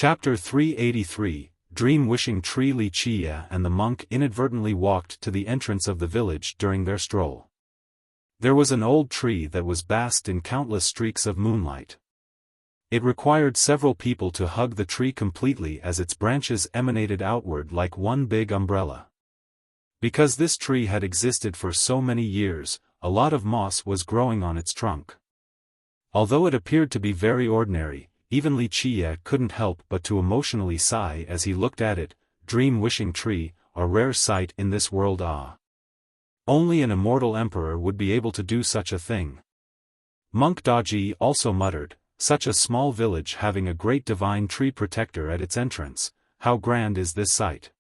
Chapter 383, Dream Wishing Tree. Wuxia and the monk inadvertently walked to the entrance of the village during their stroll. There was an old tree that was basked in countless streaks of moonlight. It required several people to hug the tree completely as its branches emanated outward like one big umbrella. Because this tree had existed for so many years, a lot of moss was growing on its trunk. Although it appeared to be very ordinary, even Wuxia couldn't help but to emotionally sigh as he looked at it. Dream Wishing Tree, a rare sight in this world. Only an immortal emperor would be able to do such a thing. Monk Daji also muttered, such a small village having a great divine tree protector at its entrance, how grand is this sight.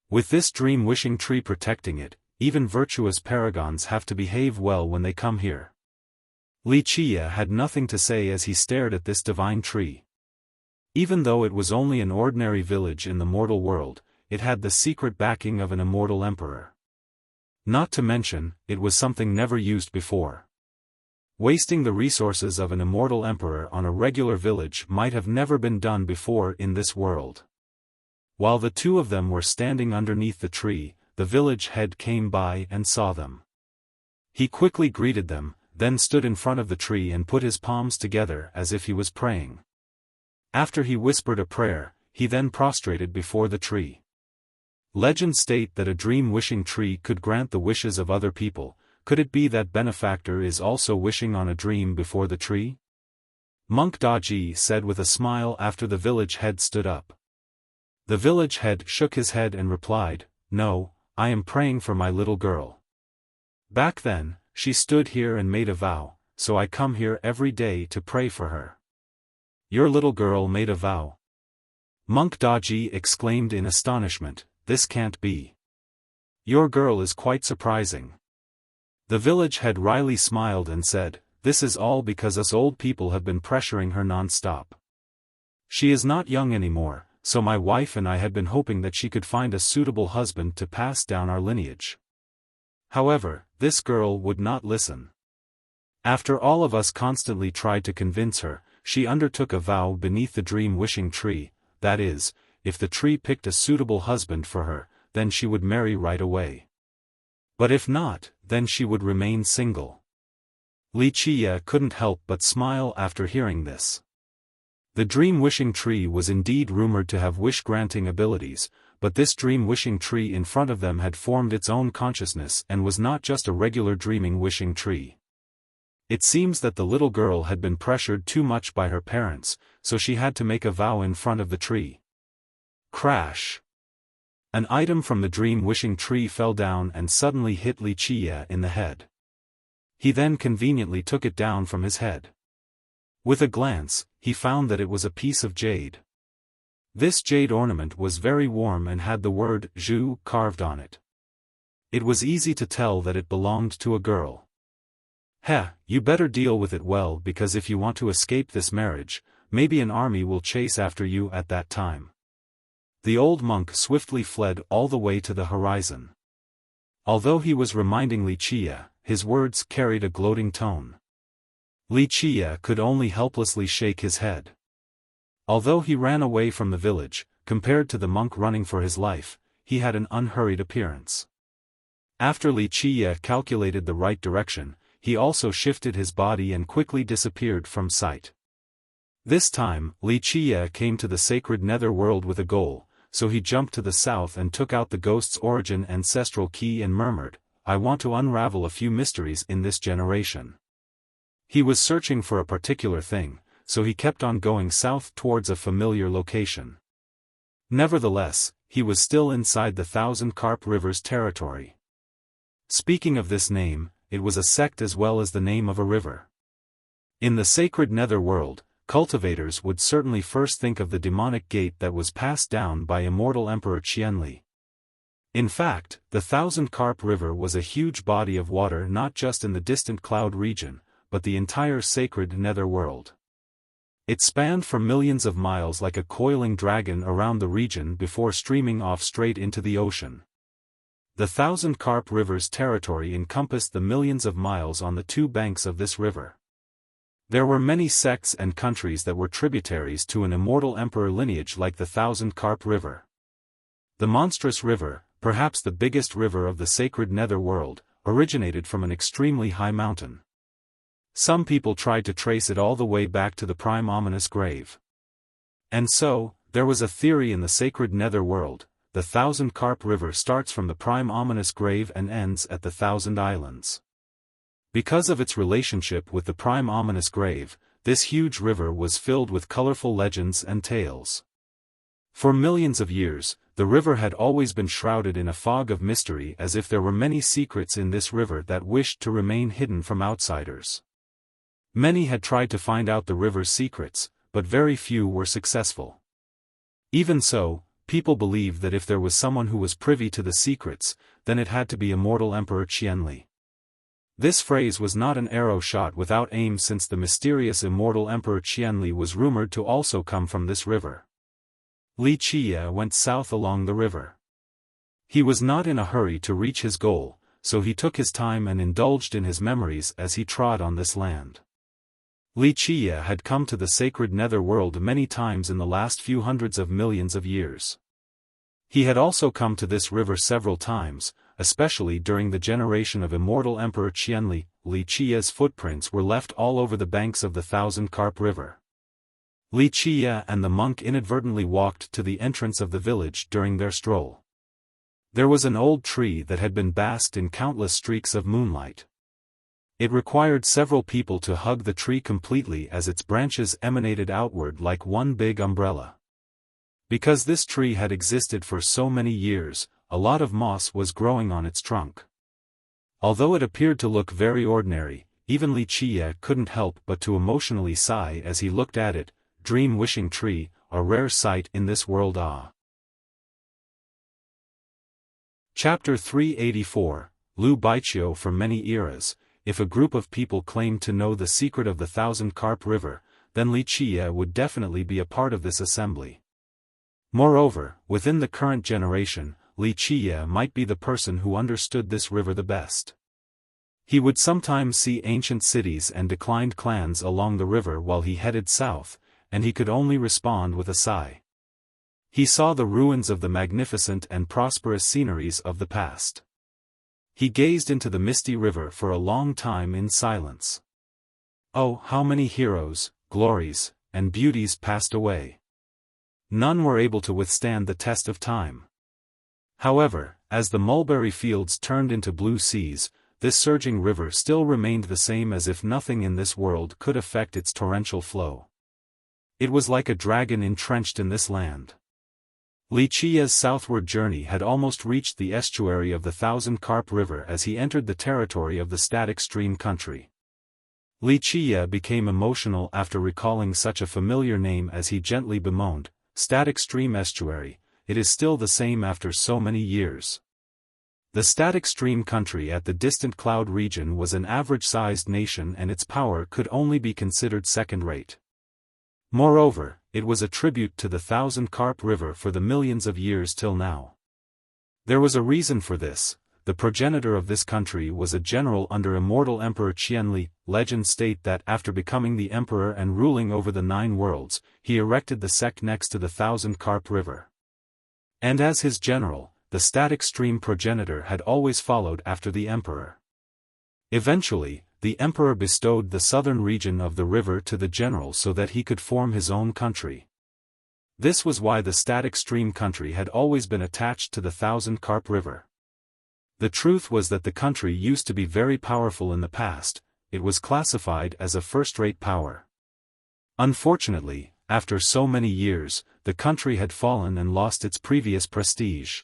With this Dream Wishing Tree protecting it, even virtuous paragons have to behave well when they come here. Wuxia had nothing to say as he stared at this divine tree. Even though it was only an ordinary village in the mortal world, it had the secret backing of an immortal emperor. Not to mention, it was something never used before. Wasting the resources of an immortal emperor on a regular village might have never been done before in this world. While the two of them were standing underneath the tree, the village head came by and saw them. He quickly greeted them, then stood in front of the tree and put his palms together as if he was praying. After he whispered a prayer, he then prostrated before the tree. Legends state that a dream-wishing tree could grant the wishes of other people. Could it be that benefactor is also wishing on a dream before the tree? Monk Daji said with a smile after the village head stood up. The village head shook his head and replied, "No, I am praying for my little girl. Back then, she stood here and made a vow, so I come here every day to pray for her." "Your little girl made a vow?" Monk Daji exclaimed in astonishment, "This can't be. Your girl is quite surprising." The village head wryly smiled and said, "This is all because us old people have been pressuring her non-stop. She is not young anymore, so my wife and I had been hoping that she could find a suitable husband to pass down our lineage. However, this girl would not listen. After all of us constantly tried to convince her, she undertook a vow beneath the dream-wishing tree, that is, if the tree picked a suitable husband for her, then she would marry right away. But if not, then she would remain single." Wuxia couldn't help but smile after hearing this. The dream-wishing tree was indeed rumored to have wish-granting abilities, but this dream-wishing tree in front of them had formed its own consciousness and was not just a regular dreaming-wishing tree. It seems that the little girl had been pressured too much by her parents, so she had to make a vow in front of the tree. Crash! An item from the dream-wishing tree fell down and suddenly hit Wuxia in the head. He then conveniently took it down from his head. With a glance, he found that it was a piece of jade. This jade ornament was very warm and had the word Zhu carved on it. It was easy to tell that it belonged to a girl. "Heh, you better deal with it well because if you want to escape this marriage, maybe an army will chase after you at that time." The old monk swiftly fled all the way to the horizon. Although he was reminding Wuxia, his words carried a gloating tone. Wuxia could only helplessly shake his head. Although he ran away from the village, compared to the monk running for his life, he had an unhurried appearance. After Wuxia calculated the right direction, he also shifted his body and quickly disappeared from sight. This time, Wuxia came to the sacred nether world with a goal, so he jumped to the south and took out the ghost's origin ancestral key and murmured, "I want to unravel a few mysteries in this generation." He was searching for a particular thing, so he kept on going south towards a familiar location. Nevertheless, he was still inside the Thousand Carp River's territory. Speaking of this name, it was a sect as well as the name of a river. In the sacred nether world, cultivators would certainly first think of the demonic gate that was passed down by immortal Emperor Qianli. In fact, the Thousand Carp River was a huge body of water not just in the distant cloud region, but the entire sacred nether world. It spanned for millions of miles like a coiling dragon around the region before streaming off straight into the ocean. The Thousand Carp River's territory encompassed the millions of miles on the two banks of this river. There were many sects and countries that were tributaries to an immortal emperor lineage like the Thousand Carp River. The monstrous river, perhaps the biggest river of the sacred nether world, originated from an extremely high mountain. Some people tried to trace it all the way back to the prime ominous grave. And so, there was a theory in the sacred nether world: the Thousand Carp River starts from the prime ominous grave and ends at the Thousand Islands. Because of its relationship with the prime ominous grave, this huge river was filled with colorful legends and tales. For millions of years, the river had always been shrouded in a fog of mystery, as if there were many secrets in this river that wished to remain hidden from outsiders. Many had tried to find out the river's secrets, but very few were successful. Even so, people believed that if there was someone who was privy to the secrets, then it had to be immortal Emperor Qianli. This phrase was not an arrow shot without aim, since the mysterious immortal Emperor Qianli was rumored to also come from this river. Li Qie went south along the river. He was not in a hurry to reach his goal, so he took his time and indulged in his memories as he trod on this land. Li Qie had come to the sacred nether world many times in the last few hundreds of millions of years. He had also come to this river several times, especially during the generation of immortal Emperor Qianli. Li Qie's footprints were left all over the banks of the Thousand Carp River. Li Qie and the monk inadvertently walked to the entrance of the village during their stroll. There was an old tree that had been basked in countless streaks of moonlight. It required several people to hug the tree completely, as its branches emanated outward like one big umbrella. Because this tree had existed for so many years, a lot of moss was growing on its trunk. Although it appeared to look very ordinary, even Li Qie couldn't help but to emotionally sigh as he looked at it. Dream-wishing tree, a rare sight in this world. Chapter 384, Lu Baiqiu. For many eras, if a group of people claimed to know the secret of the Thousand Carp River, then Li Qie would definitely be a part of this assembly. Moreover, within the current generation, Li Qie might be the person who understood this river the best. He would sometimes see ancient cities and declined clans along the river while he headed south, and he could only respond with a sigh. He saw the ruins of the magnificent and prosperous sceneries of the past. He gazed into the misty river for a long time in silence. Oh, how many heroes, glories, and beauties passed away! None were able to withstand the test of time. However, as the mulberry fields turned into blue seas, this surging river still remained the same, as if nothing in this world could affect its torrential flow. It was like a dragon entrenched in this land. Li Qie's southward journey had almost reached the estuary of the Thousand Carp River as he entered the territory of the Static Stream country. Li Qie became emotional after recalling such a familiar name as he gently bemoaned, "Static Stream Estuary, it is still the same after so many years." The Static Stream country at the distant Cloud region was an average-sized nation, and its power could only be considered second-rate. Moreover, it was a tribute to the Thousand Carp River for the millions of years till now. There was a reason for this. The progenitor of this country was a general under immortal Emperor Qianli. Legends state that after becoming the emperor and ruling over the 9 worlds, he erected the sect next to the Thousand Carp River. And as his general, the Static Stream progenitor had always followed after the emperor. Eventually, the emperor bestowed the southern region of the river to the general so that he could form his own country. This was why the Static Stream country had always been attached to the Thousand Carp River. The truth was that the country used to be very powerful in the past. It was classified as a first-rate power. Unfortunately, after so many years, the country had fallen and lost its previous prestige.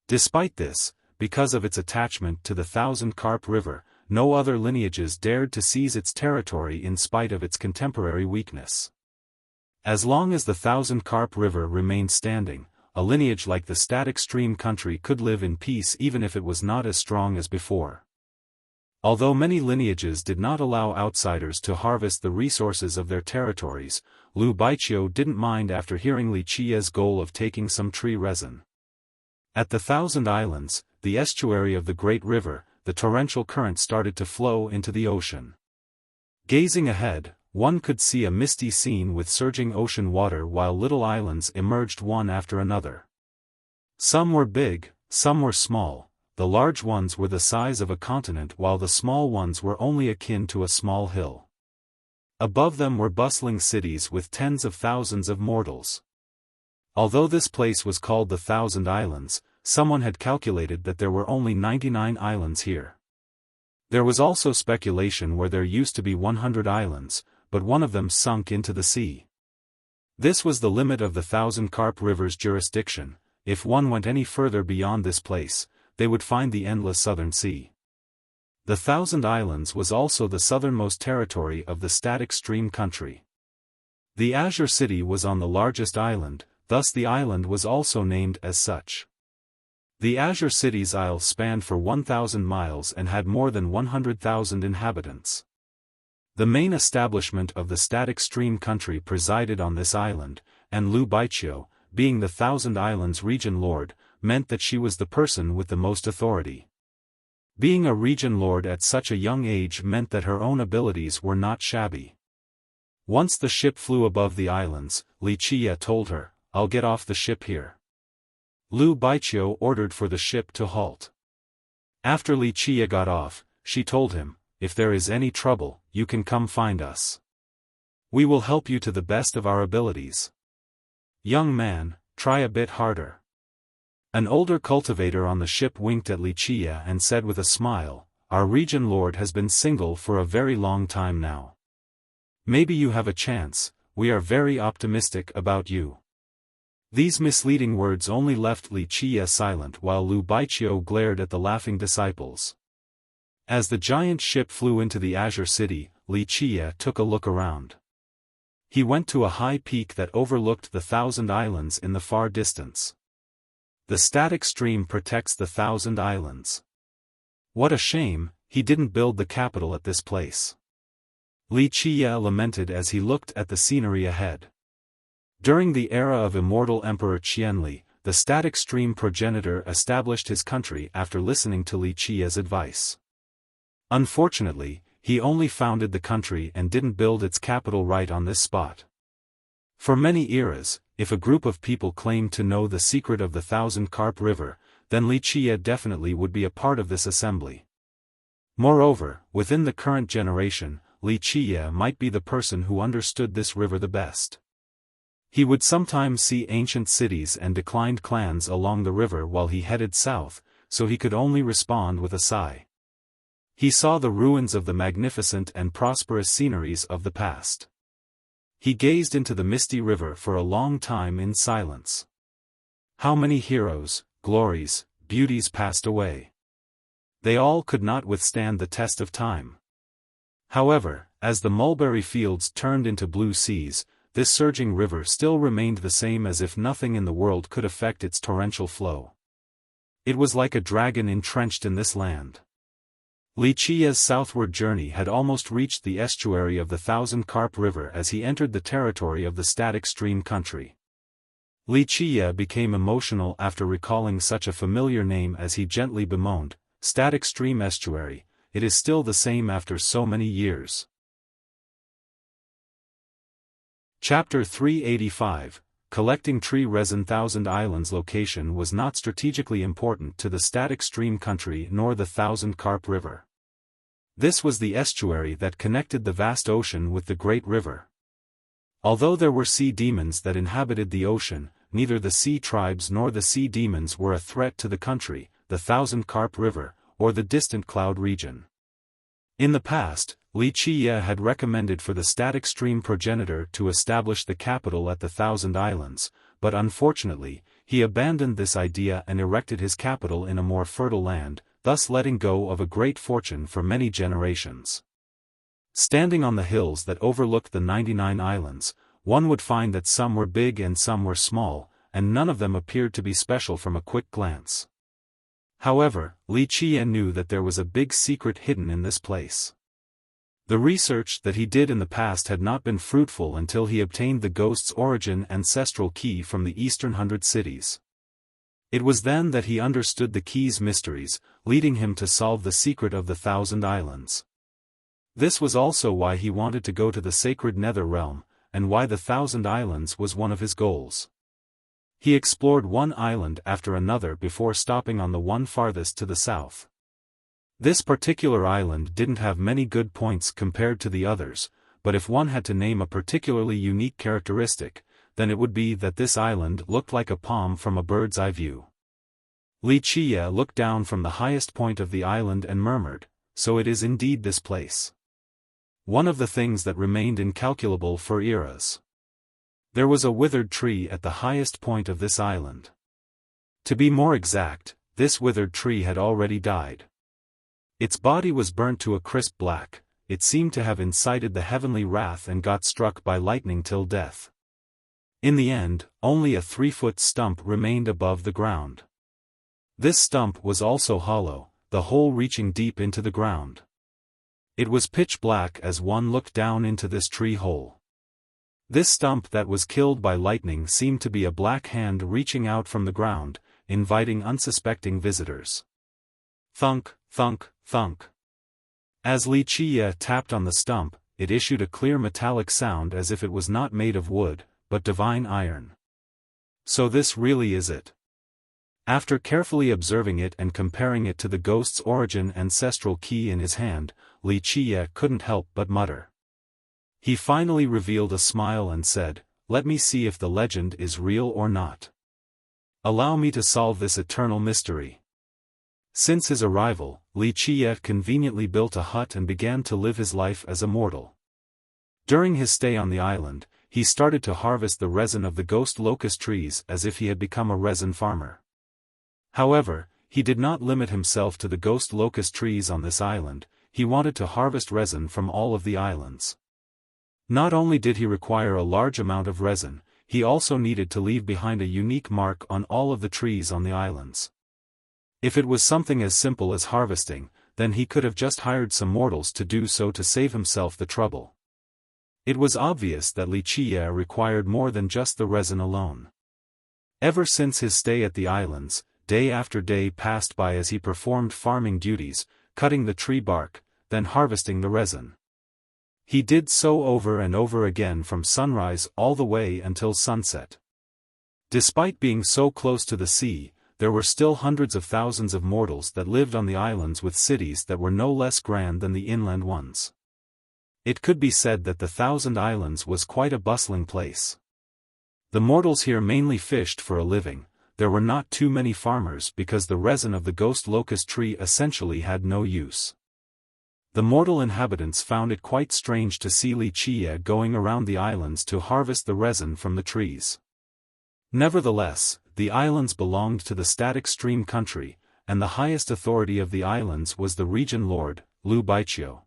Despite this, because of its attachment to the Thousand Carp River, no other lineages dared to seize its territory in spite of its contemporary weakness. As long as the Thousand Carp River remained standing, a lineage like the Static Stream country could live in peace even if it was not as strong as before. Although many lineages did not allow outsiders to harvest the resources of their territories, Lu Baiqiu didn't mind after hearing Li Qie's goal of taking some tree resin. At the Thousand Islands, the estuary of the Great River, the torrential current started to flow into the ocean. Gazing ahead, one could see a misty scene with surging ocean water while little islands emerged one after another. Some were big, some were small. The large ones were the size of a continent while the small ones were only akin to a small hill. Above them were bustling cities with tens of thousands of mortals. Although this place was called the Thousand Islands, someone had calculated that there were only 99 islands here. There was also speculation where there used to be 100 islands, but one of them sunk into the sea. This was the limit of the Thousand Carp River's jurisdiction. If one went any further beyond this place, they would find the endless southern sea. The Thousand Islands was also the southernmost territory of the static stream country. The Azure City was on the largest island, thus the island was also named as such. The Azure City's isle spanned for 1,000 miles and had more than 100,000 inhabitants. The main establishment of the static stream country presided on this island, and Lu Baiqiu, being the Thousand Islands region lord, meant that she was the person with the most authority. Being a region lord at such a young age meant that her own abilities were not shabby. Once the ship flew above the islands, Wuxia told her, "I'll get off the ship here." Lu Baiqiu ordered for the ship to halt. After Wuxia got off, she told him, "If there is any trouble, you can come find us. We will help you to the best of our abilities. Young man, try a bit harder." An older cultivator on the ship winked at Wuxia and said with a smile, "Our region lord has been single for a very long time now. Maybe you have a chance, we are very optimistic about you." These misleading words only left Wuxia silent while Lu Baiqiu glared at the laughing disciples. As the giant ship flew into the Azure City, Wuxia took a look around. He went to a high peak that overlooked the Thousand Islands in the far distance. The static stream protects the Thousand Islands. What a shame, he didn't build the capital at this place. Wuxia lamented as he looked at the scenery ahead. During the era of immortal Emperor Qianli, the static stream progenitor established his country after listening to Wuxia's advice. Unfortunately, he only founded the country and didn't build its capital right on this spot. For many eras, if a group of people claimed to know the secret of the Thousand Carp River, then Wuxia definitely would be a part of this assembly. Moreover, within the current generation, Wuxia might be the person who understood this river the best. He would sometimes see ancient cities and declined clans along the river while he headed south, so he could only respond with a sigh. He saw the ruins of the magnificent and prosperous sceneries of the past. He gazed into the misty river for a long time in silence. How many heroes, glories, beauties passed away. They all could not withstand the test of time. However, as the mulberry fields turned into blue seas, this surging river still remained the same as if nothing in the world could affect its torrential flow. It was like a dragon entrenched in this land. Wuxia's southward journey had almost reached the estuary of the Thousand Carp River as he entered the territory of the static stream country. Wuxia became emotional after recalling such a familiar name as he gently bemoaned, "Static stream estuary, it is still the same after so many years." Chapter 385, Collecting Tree Resin. Thousand Islands location was not strategically important to the static stream country nor the Thousand Carp River. This was the estuary that connected the vast ocean with the great river. Although there were sea demons that inhabited the ocean, neither the sea tribes nor the sea demons were a threat to the country, the Thousand Carp River, or the distant Cloud region. In the past, Wuxia had recommended for the static stream progenitor to establish the capital at the Thousand Islands, but unfortunately, he abandoned this idea and erected his capital in a more fertile land, thus letting go of a great fortune for many generations. Standing on the hills that overlooked the 99 islands, one would find that some were big and some were small, and none of them appeared to be special from a quick glance. However, Wuxia knew that there was a big secret hidden in this place. The research that he did in the past had not been fruitful until he obtained the ghost's origin ancestral key from the Eastern 100 Cities. It was then that he understood the key's mysteries, leading him to solve the secret of the Thousand Islands. This was also why he wanted to go to the sacred nether realm, and why the 1,000 Islands was one of his goals. He explored one island after another before stopping on the one farthest to the south. This particular island didn't have many good points compared to the others, but if one had to name a particularly unique characteristic, then it would be that this island looked like a palm from a bird's eye view. Wuxia looked down from the highest point of the island and murmured, "So it is indeed this place." One of the things that remained incalculable for eras. There was a withered tree at the highest point of this island. To be more exact, this withered tree had already died. Its body was burnt to a crisp black. It seemed to have incited the heavenly wrath and got struck by lightning till death. In the end, only a 3-foot stump remained above the ground. This stump was also hollow, the hole reaching deep into the ground. It was pitch black as one looked down into this tree hole. This stump that was killed by lightning seemed to be a black hand reaching out from the ground, inviting unsuspecting visitors. Thunk, thunk, thunk. As Wuxia tapped on the stump, it issued a clear metallic sound as if it was not made of wood, but divine iron. So this really is it. After carefully observing it and comparing it to the ghost's origin ancestral key in his hand, Wuxia couldn't help but mutter. He finally revealed a smile and said, "Let me see if the legend is real or not. Allow me to solve this eternal mystery." Since his arrival, Wuxia conveniently built a hut and began to live his life as a mortal. During his stay on the island, he started to harvest the resin of the ghost locust trees as if he had become a resin farmer. However, he did not limit himself to the ghost locust trees on this island. He wanted to harvest resin from all of the islands. Not only did he require a large amount of resin, he also needed to leave behind a unique mark on all of the trees on the islands. If it was something as simple as harvesting, then he could have just hired some mortals to do so to save himself the trouble. It was obvious that Wuxia required more than just the resin alone. Ever since his stay at the islands, day after day passed by as he performed farming duties, cutting the tree bark, then harvesting the resin. He did so over and over again from sunrise all the way until sunset. Despite being so close to the sea, there were still hundreds of thousands of mortals that lived on the islands with cities that were no less grand than the inland ones. It could be said that the 1,000 Islands was quite a bustling place. The mortals here mainly fished for a living. There were not too many farmers because the resin of the ghost locust tree essentially had no use. The mortal inhabitants found it quite strange to see Wuxia going around the islands to harvest the resin from the trees. Nevertheless, the islands belonged to the static stream country, and the highest authority of the islands was the region lord, Lu Baiqiu.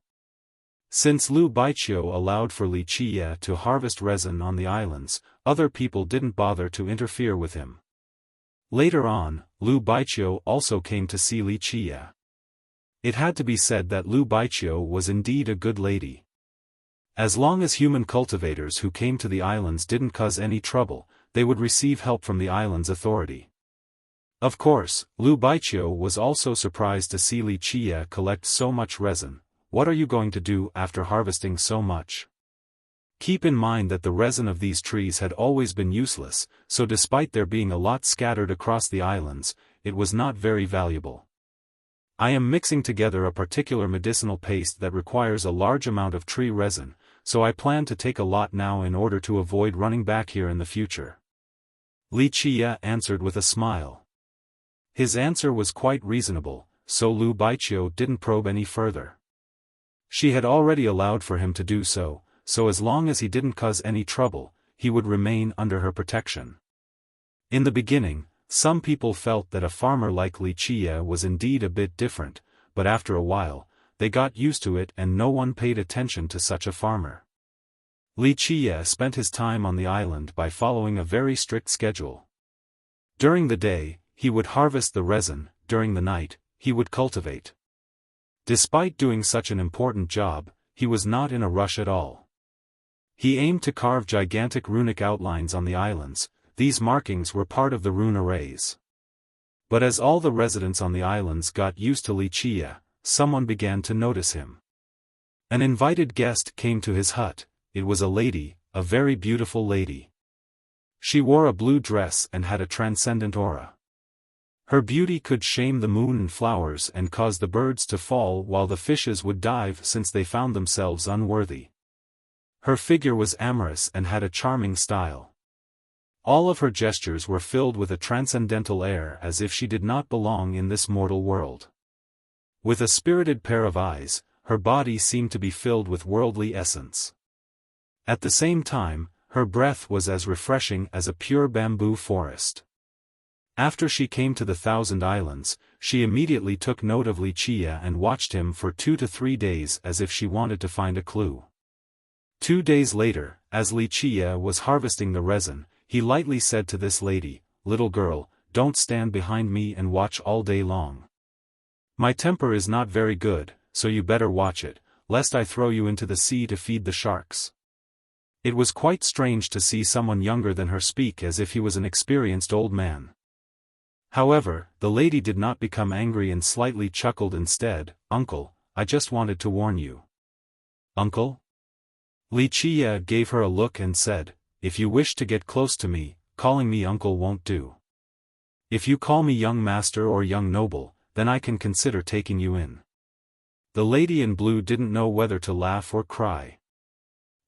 Since Lu Baiqiu allowed for Wuxia to harvest resin on the islands, other people didn't bother to interfere with him. Later on, Lu Baiqiu also came to see Wuxia. It had to be said that Lu Baiqiu was indeed a good lady. As long as human cultivators who came to the islands didn't cause any trouble, they would receive help from the island's authority. Of course, Lu Baiqiu was also surprised to see Wuxia collect so much resin. "What are you going to do after harvesting so much?" Keep in mind that the resin of these trees had always been useless, so despite there being a lot scattered across the islands, it was not very valuable. "I am mixing together a particular medicinal paste that requires a large amount of tree resin, so I plan to take a lot now in order to avoid running back here in the future." Wuxia answered with a smile. His answer was quite reasonable, so Lu Baiqiu didn't probe any further. She had already allowed for him to do so, so as long as he didn't cause any trouble, he would remain under her protection. In the beginning, some people felt that a farmer like Wuxia was indeed a bit different, but after a while, they got used to it and no one paid attention to such a farmer. Wuxia spent his time on the island by following a very strict schedule. During the day, he would harvest the resin. During the night, he would cultivate. Despite doing such an important job, he was not in a rush at all. He aimed to carve gigantic runic outlines on the islands. These markings were part of the rune arrays. But as all the residents on the islands got used to Wuxia, someone began to notice him. An invited guest came to his hut. It was a lady, a very beautiful lady. She wore a blue dress and had a transcendent aura. Her beauty could shame the moon and flowers and cause the birds to fall while the fishes would dive since they found themselves unworthy. Her figure was amorous and had a charming style. All of her gestures were filled with a transcendental air as if she did not belong in this mortal world. With a spirited pair of eyes, her body seemed to be filled with worldly essence. At the same time, her breath was as refreshing as a pure bamboo forest. After she came to the 1,000 Islands, she immediately took note of Wuxia and watched him for 2 to 3 days as if she wanted to find a clue. 2 days later, as Wuxia was harvesting the resin, he lightly said to this lady, "Little girl, don't stand behind me and watch all day long. My temper is not very good, so you better watch it, lest I throw you into the sea to feed the sharks." It was quite strange to see someone younger than her speak as if he was an experienced old man. However, the lady did not become angry and slightly chuckled instead. "Uncle, I just wanted to warn you." "Uncle?" Wuxia gave her a look and said, "If you wish to get close to me, calling me uncle won't do. If you call me young master or young noble, then I can consider taking you in." The lady in blue didn't know whether to laugh or cry.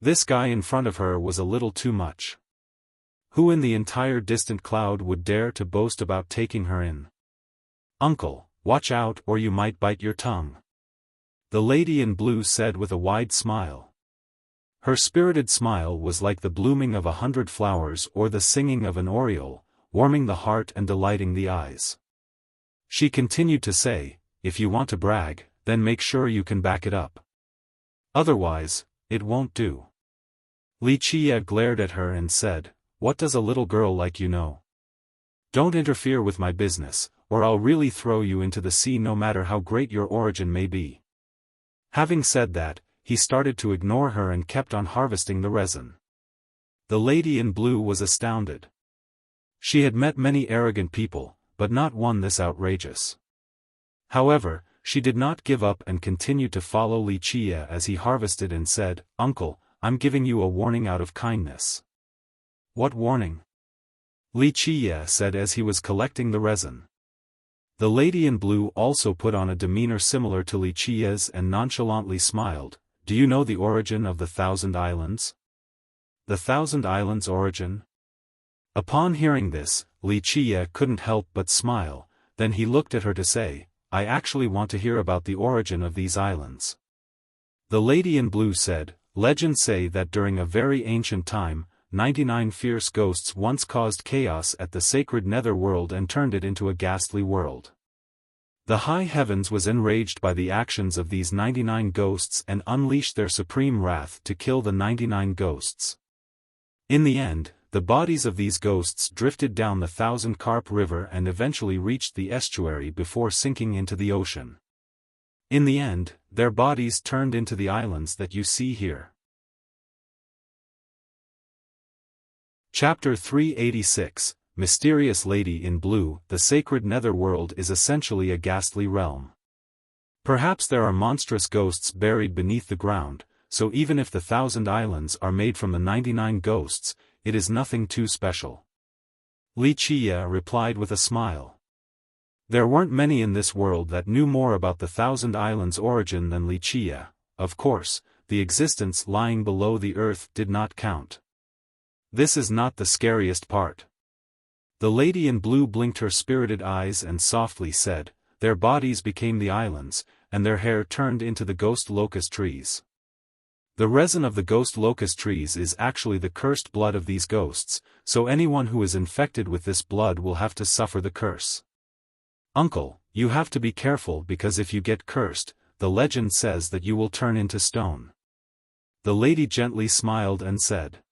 This guy in front of her was a little too much. Who in the entire distant cloud would dare to boast about taking her in? "Uncle, watch out or you might bite your tongue," the lady in blue said with a wide smile. Her spirited smile was like the blooming of 100 flowers or the singing of an oriole, warming the heart and delighting the eyes. She continued to say, "If you want to brag, then make sure you can back it up. Otherwise, it won't do." Wuxia glared at her and said, "What does a little girl like you know? Don't interfere with my business, or I'll really throw you into the sea no matter how great your origin may be." Having said that, he started to ignore her and kept on harvesting the resin. The lady in blue was astounded. She had met many arrogant people, but not one this outrageous. However, she did not give up and continued to follow Wuxia as he harvested and said, "Uncle, I'm giving you a warning out of kindness." "What warning?" Wuxia said as he was collecting the resin. The lady in blue also put on a demeanor similar to Wuxia's and nonchalantly smiled. "Do you know the origin of the 1,000 Islands? The 1,000 Islands origin?" Upon hearing this, Wuxia couldn't help but smile, then he looked at her to say, "I actually want to hear about the origin of these islands." The lady in blue said, "Legends say that during a very ancient time, 99 fierce ghosts once caused chaos at the sacred netherworld and turned it into a ghastly world. The high heavens was enraged by the actions of these 99 ghosts and unleashed their supreme wrath to kill the 99 ghosts. In the end, the bodies of these ghosts drifted down the 1,000 Carp River and eventually reached the estuary before sinking into the ocean. In the end, their bodies turned into the islands that you see here." Chapter 386, Mysterious Lady in Blue. The sacred netherworld is essentially a ghastly realm. Perhaps there are monstrous ghosts buried beneath the ground, so even if the 1,000 Islands are made from the 99 ghosts, it is nothing too special. Wuxia replied with a smile. There weren't many in this world that knew more about the 1,000 Islands' origin than Wuxia. Of course, the existence lying below the earth did not count. This is not the scariest part. The lady in blue blinked her spirited eyes and softly said, "Their bodies became the islands, and their hair turned into the ghost locust trees. The resin of the ghost locust trees is actually the cursed blood of these ghosts, so anyone who is infected with this blood will have to suffer the curse. Uncle, you have to be careful because if you get cursed, the legend says that you will turn into stone." The lady gently smiled and said.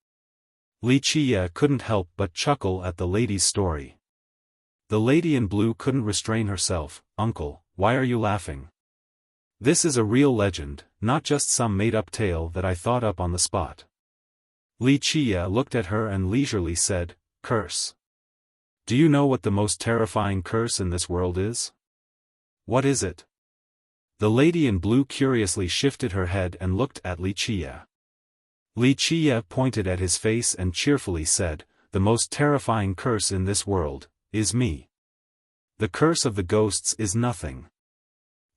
Wuxia couldn't help but chuckle at the lady's story. The lady in blue couldn't restrain herself. "Uncle, why are you laughing? This is a real legend, not just some made-up tale that I thought up on the spot." Wuxia looked at her and leisurely said, "Curse. Do you know what the most terrifying curse in this world is?" "What is it?" The lady in blue curiously shifted her head and looked at Wuxia. Wuxia pointed at his face and cheerfully said, "The most terrifying curse in this world is me. The curse of the ghosts is nothing.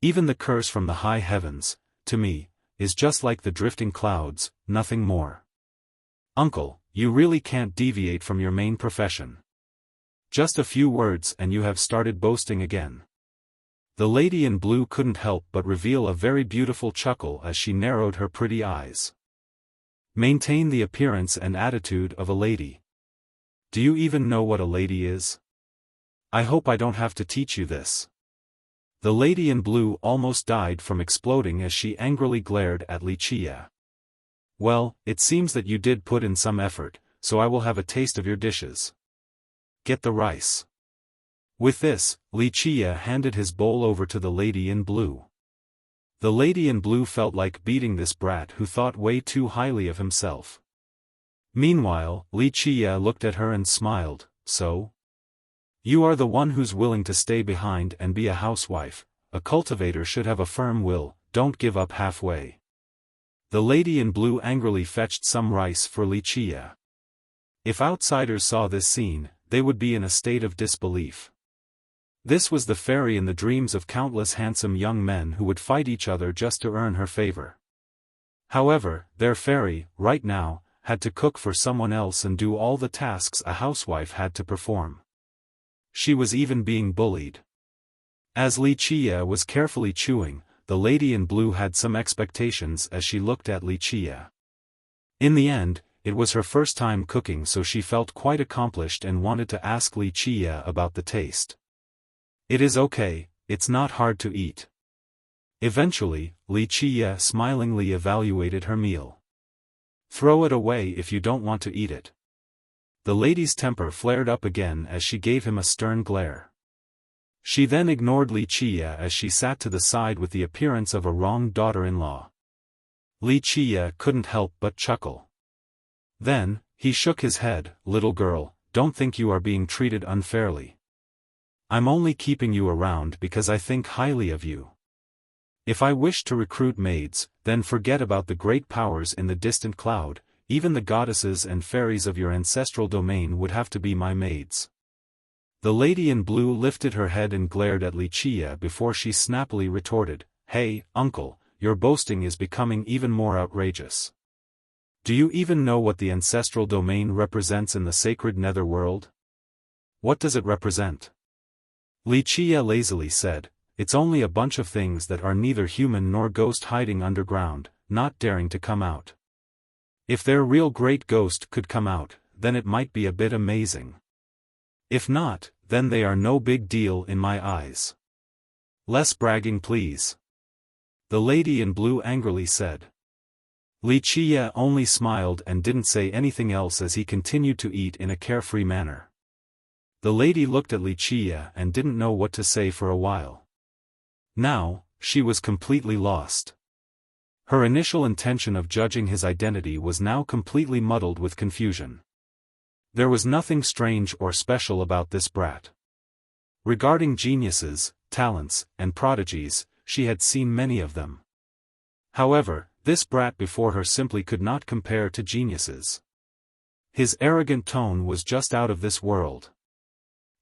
Even the curse from the high heavens, to me, is just like the drifting clouds, nothing more. Uncle, you really can't deviate from your main profession. Just a few words and you have started boasting again." The lady in blue couldn't help but reveal a very beautiful chuckle as she narrowed her pretty eyes. "Maintain the appearance and attitude of a lady. Do you even know what a lady is? I hope I don't have to teach you this." The lady in blue almost died from exploding as she angrily glared at Wuxia. "Well, it seems that you did put in some effort, so I will have a taste of your dishes. Get the rice." With this, Wuxia handed his bowl over to the lady in blue. The lady in blue felt like beating this brat who thought way too highly of himself. Meanwhile, Wuxia looked at her and smiled. "So? You are the one who's willing to stay behind and be a housewife. A cultivator should have a firm will, don't give up halfway." The lady in blue angrily fetched some rice for Wuxia. If outsiders saw this scene, they would be in a state of disbelief. This was the fairy in the dreams of countless handsome young men who would fight each other just to earn her favor. However, their fairy, right now, had to cook for someone else and do all the tasks a housewife had to perform. She was even being bullied. As Wuxia was carefully chewing, the lady in blue had some expectations as she looked at Wuxia. In the end, it was her first time cooking, so she felt quite accomplished and wanted to ask Wuxia about the taste. "It is okay, it's not hard to eat." Eventually, Wuxia smilingly evaluated her meal. "Throw it away if you don't want to eat it." The lady's temper flared up again as she gave him a stern glare. She then ignored Wuxia as she sat to the side with the appearance of a wronged daughter-in-law. Wuxia couldn't help but chuckle. Then, he shook his head. "Little girl, don't think you are being treated unfairly. I'm only keeping you around because I think highly of you. If I wished to recruit maids, then forget about the great powers in the distant cloud, even the goddesses and fairies of your ancestral domain would have to be my maids." The lady in blue lifted her head and glared at Wuxia before she snappily retorted, "Hey, uncle, your boasting is becoming even more outrageous. Do you even know what the ancestral domain represents in the sacred netherworld? What does it represent?" Wuxia lazily said, "It's only a bunch of things that are neither human nor ghost hiding underground, not daring to come out. If their real great ghost could come out, then it might be a bit amazing. If not, then they are no big deal in my eyes. Less bragging please." The lady in blue angrily said. Wuxia only smiled and didn't say anything else as he continued to eat in a carefree manner. The lady looked at Wuxia and didn't know what to say for a while. Now, she was completely lost. Her initial intention of judging his identity was now completely muddled with confusion. There was nothing strange or special about this brat. Regarding geniuses, talents, and prodigies, she had seen many of them. However, this brat before her simply could not compare to geniuses. His arrogant tone was just out of this world.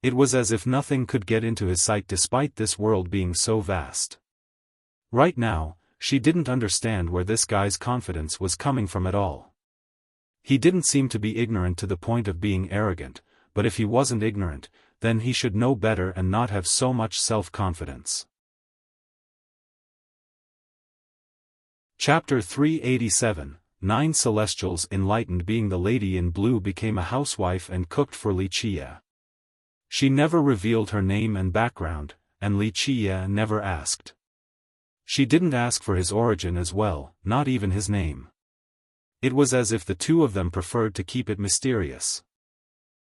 It was as if nothing could get into his sight despite this world being so vast. Right now, she didn't understand where this guy's confidence was coming from at all. He didn't seem to be ignorant to the point of being arrogant, but if he wasn't ignorant, then he should know better and not have so much self-confidence. Chapter 387, 9 Celestials Enlightened. Being the lady in blue became a housewife and cooked for Wuxia. She never revealed her name and background, and Wuxia never asked. She didn't ask for his origin as well, not even his name. It was as if the two of them preferred to keep it mysterious.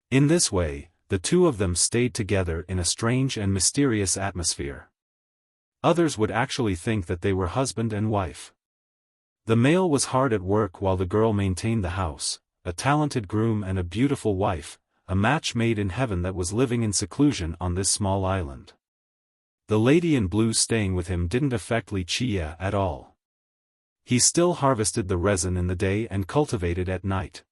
In this way, the two of them stayed together in a strange and mysterious atmosphere. Others would actually think that they were husband and wife. The male was hard at work while the girl maintained the house, a talented groom and a beautiful wife, a match made in heaven that was living in seclusion on this small island. The lady in blue staying with him didn't affect Li Qie at all. He still harvested the resin in the day and cultivated at night.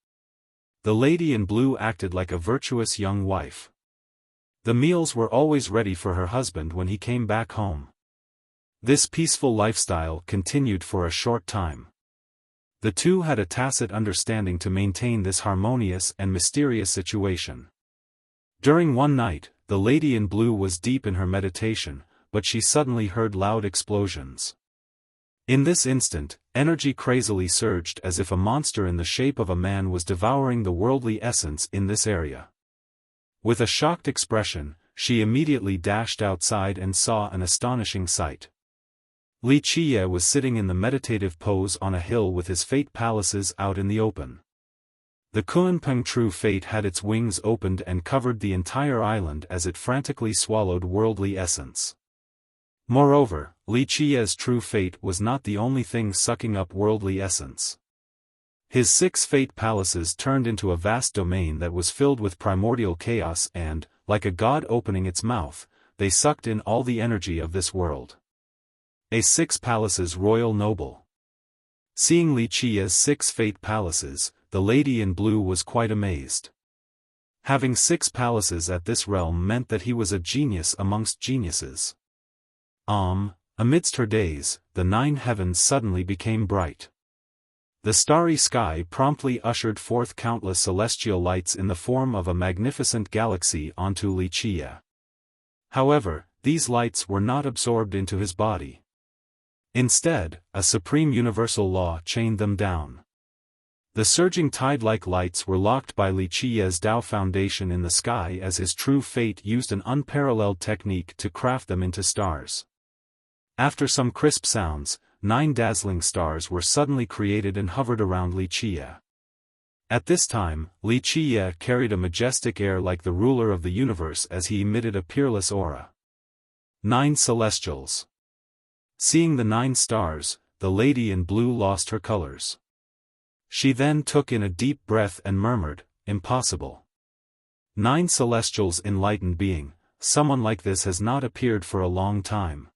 The lady in blue acted like a virtuous young wife. The meals were always ready for her husband when he came back home. This peaceful lifestyle continued for a short time. The two had a tacit understanding to maintain this harmonious and mysterious situation. During one night, the lady in blue was deep in her meditation, but she suddenly heard loud explosions. In this instant, energy crazily surged as if a monster in the shape of a man was devouring the worldly essence in this area. With a shocked expression, she immediately dashed outside and saw an astonishing sight. Li Qie was sitting in the meditative pose on a hill with his fate palaces out in the open. The Kunpeng true fate had its wings opened and covered the entire island as it frantically swallowed worldly essence. Moreover, Li Qie's true fate was not the only thing sucking up worldly essence. His 6 fate palaces turned into a vast domain that was filled with primordial chaos and, like a god opening its mouth, they sucked in all the energy of this world. A 6 palaces royal noble. Seeing Li Qie's 6 fate palaces, the lady in blue was quite amazed. Having 6 palaces at this realm meant that he was a genius amongst geniuses. Amidst her days, the 9 heavens suddenly became bright. The starry sky promptly ushered forth countless celestial lights in the form of a magnificent galaxy onto Li Qie. However, these lights were not absorbed into his body. Instead, a supreme universal law chained them down. The surging tide-like lights were locked by Li Qie's Tao foundation in the sky as his true fate used an unparalleled technique to craft them into stars. After some crisp sounds, 9 dazzling stars were suddenly created and hovered around Li Qie. At this time, Li Qie carried a majestic air like the ruler of the universe as he emitted a peerless aura. 9 celestials. Seeing the 9 stars, the lady in blue lost her colors. She then took in a deep breath and murmured, "Impossible. 9 celestials enlightened being, someone like this has not appeared for a long time."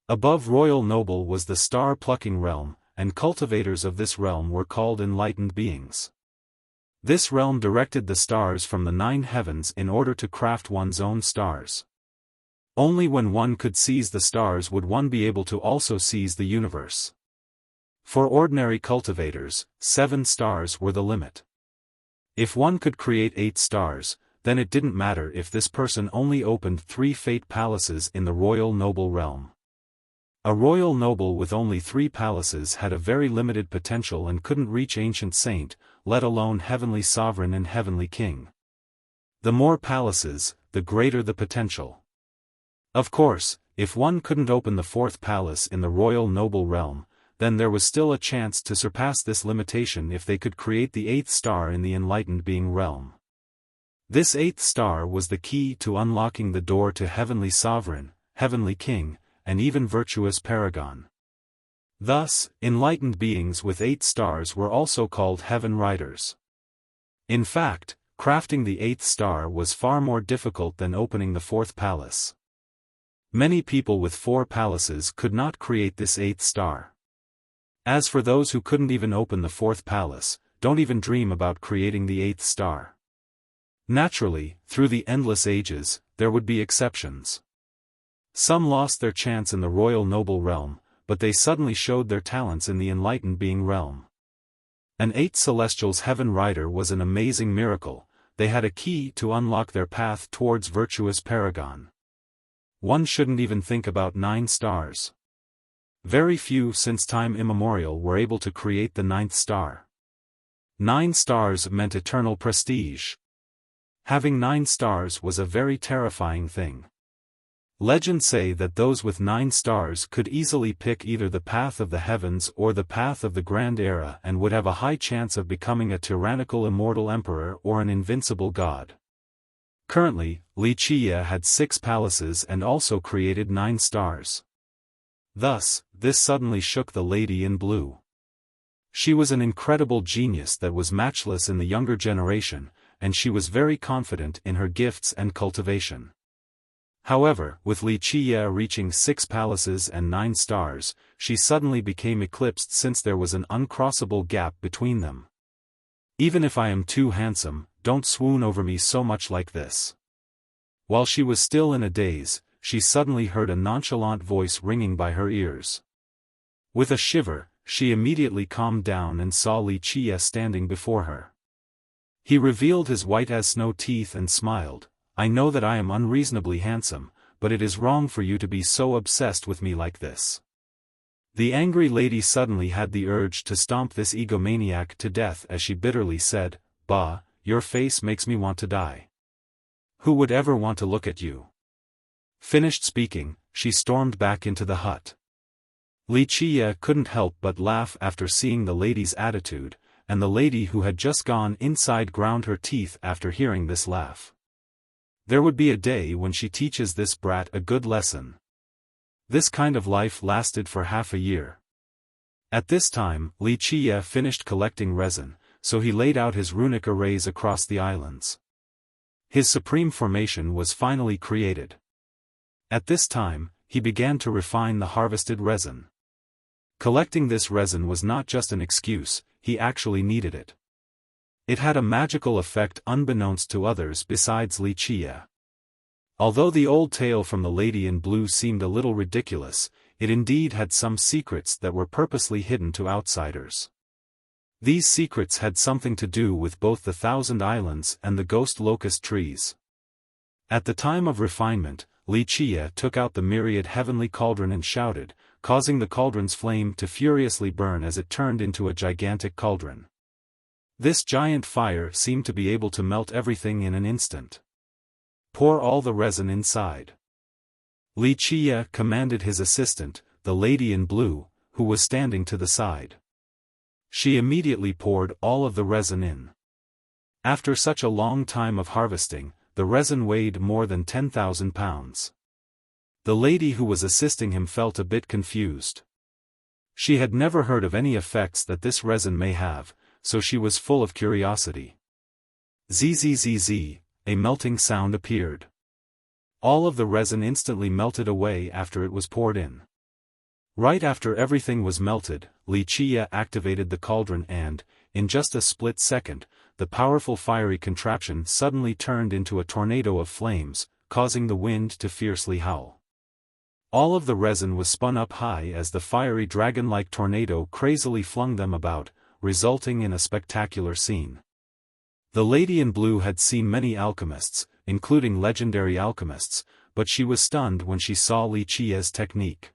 Above royal noble was the star-plucking realm, and cultivators of this realm were called enlightened beings. This realm directed the stars from the 9 heavens in order to craft one's own stars. Only when one could seize the stars would one be able to also seize the universe. For ordinary cultivators, 7 stars were the limit. If one could create 8 stars, then it didn't matter if this person only opened 3 fate palaces in the royal noble realm. A royal noble with only 3 palaces had a very limited potential and couldn't reach ancient saint, let alone heavenly sovereign and heavenly king. The more palaces, the greater the potential. Of course, if one couldn't open the 4th palace in the royal noble realm, then there was still a chance to surpass this limitation if they could create the 8th star in the enlightened being realm. This 8th star was the key to unlocking the door to heavenly sovereign, heavenly king, and even virtuous paragon. Thus, enlightened beings with 8 stars were also called heaven riders. In fact, crafting the 8th star was far more difficult than opening the 4th palace. Many people with 4 palaces could not create this 8th star. As for those who couldn't even open the 4th palace, don't even dream about creating the 8th star. Naturally, through the endless ages, there would be exceptions. Some lost their chance in the royal noble realm, but they suddenly showed their talents in the enlightened being realm. An 8 celestials heaven rider was an amazing miracle. They had a key to unlock their path towards virtuous paragon. One shouldn't even think about 9 stars. Very few since time immemorial were able to create the 9th star. 9 stars meant eternal prestige. Having 9 stars was a very terrifying thing. Legends say that those with 9 stars could easily pick either the path of the heavens or the path of the grand era and would have a high chance of becoming a tyrannical immortal emperor or an invincible god. Currently, Li Qie had 6 palaces and also created 9 stars. Thus, this suddenly shook the lady in blue. She was an incredible genius that was matchless in the younger generation, and she was very confident in her gifts and cultivation. However, with Li Qiye reaching 6 palaces and 9 stars, she suddenly became eclipsed since there was an uncrossable gap between them. Even if I am too handsome, don't swoon over me so much like this. While she was still in a daze, she suddenly heard a nonchalant voice ringing by her ears. With a shiver, she immediately calmed down and saw Li Qiye standing before her. He revealed his white-as-snow teeth and smiled. I know that I am unreasonably handsome, but it is wrong for you to be so obsessed with me like this. The angry lady suddenly had the urge to stomp this egomaniac to death as she bitterly said, "Bah, your face makes me want to die. Who would ever want to look at you?" Finished speaking, she stormed back into the hut. Li Qiye couldn't help but laugh after seeing the lady's attitude, and the lady who had just gone inside ground her teeth after hearing this laugh. There would be a day when she teaches this brat a good lesson. This kind of life lasted for half a year. At this time, Li Qiye finished collecting resin, so he laid out his runic arrays across the islands. His supreme formation was finally created. At this time, he began to refine the harvested resin. Collecting this resin was not just an excuse, he actually needed it. It had a magical effect unbeknownst to others besides Li Qiye. Although the old tale from the lady in blue seemed a little ridiculous, it indeed had some secrets that were purposely hidden to outsiders. These secrets had something to do with both the 1,000 Islands and the ghost locust trees. At the time of refinement, Li Qiye took out the myriad heavenly cauldron and shouted, causing the cauldron's flame to furiously burn as it turned into a gigantic cauldron. This giant fire seemed to be able to melt everything in an instant. Pour all the resin inside. Li Qiye commanded his assistant, the lady in blue, who was standing to the side. She immediately poured all of the resin in. After such a long time of harvesting, the resin weighed more than 10,000 pounds. The lady who was assisting him felt a bit confused. She had never heard of any effects that this resin may have, so she was full of curiosity. Zzz, a melting sound appeared. All of the resin instantly melted away after it was poured in. Right after everything was melted, Li Qiye activated the cauldron and, in just a split second, the powerful fiery contraption suddenly turned into a tornado of flames, causing the wind to fiercely howl. All of the resin was spun up high as the fiery dragon-like tornado crazily flung them about, resulting in a spectacular scene. The lady in blue had seen many alchemists, including legendary alchemists, but she was stunned when she saw Li Qiye's technique.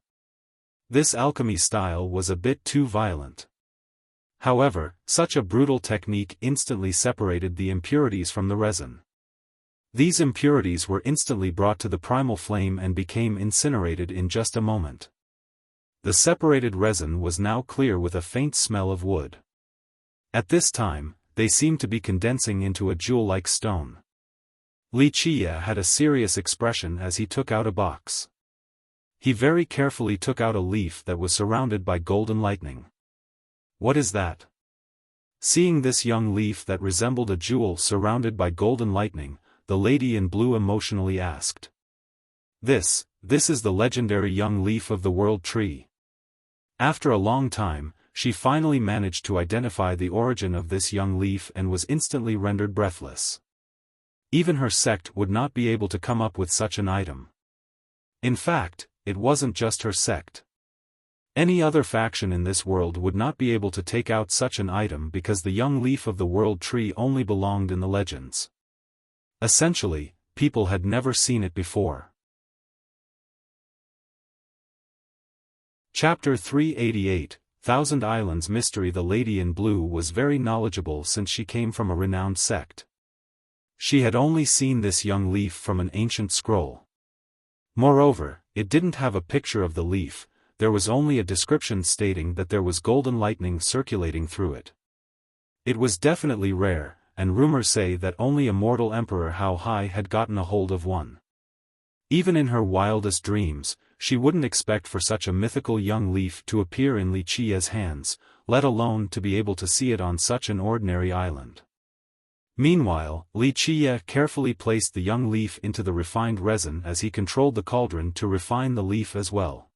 This alchemy style was a bit too violent. However, such a brutal technique instantly separated the impurities from the resin. These impurities were instantly brought to the primal flame and became incinerated in just a moment. The separated resin was now clear with a faint smell of wood. At this time, they seemed to be condensing into a jewel-like stone. Li Qiye had a serious expression as he took out a box. He very carefully took out a leaf that was surrounded by golden lightning. What is that? Seeing this young leaf that resembled a jewel surrounded by golden lightning, the lady in blue emotionally asked. This is the legendary young leaf of the world tree. After a long time, she finally managed to identify the origin of this young leaf and was instantly rendered breathless. Even her sect would not be able to come up with such an item. In fact, it wasn't just her sect. Any other faction in this world would not be able to take out such an item because the young leaf of the world tree only belonged in the legends. Essentially, people had never seen it before. Chapter 388, 1,000 Islands Mystery. The lady in blue was very knowledgeable since she came from a renowned sect. She had only seen this young leaf from an ancient scroll. Moreover, it didn't have a picture of the leaf, there was only a description stating that there was golden lightning circulating through it. It was definitely rare, and rumors say that only a mortal Emperor Hao Hai had gotten a hold of one. Even in her wildest dreams, she wouldn't expect for such a mythical young leaf to appear in Li Qiye's hands, let alone to be able to see it on such an ordinary island. Meanwhile, Wuxia carefully placed the young leaf into the refined resin as he controlled the cauldron to refine the leaf as well.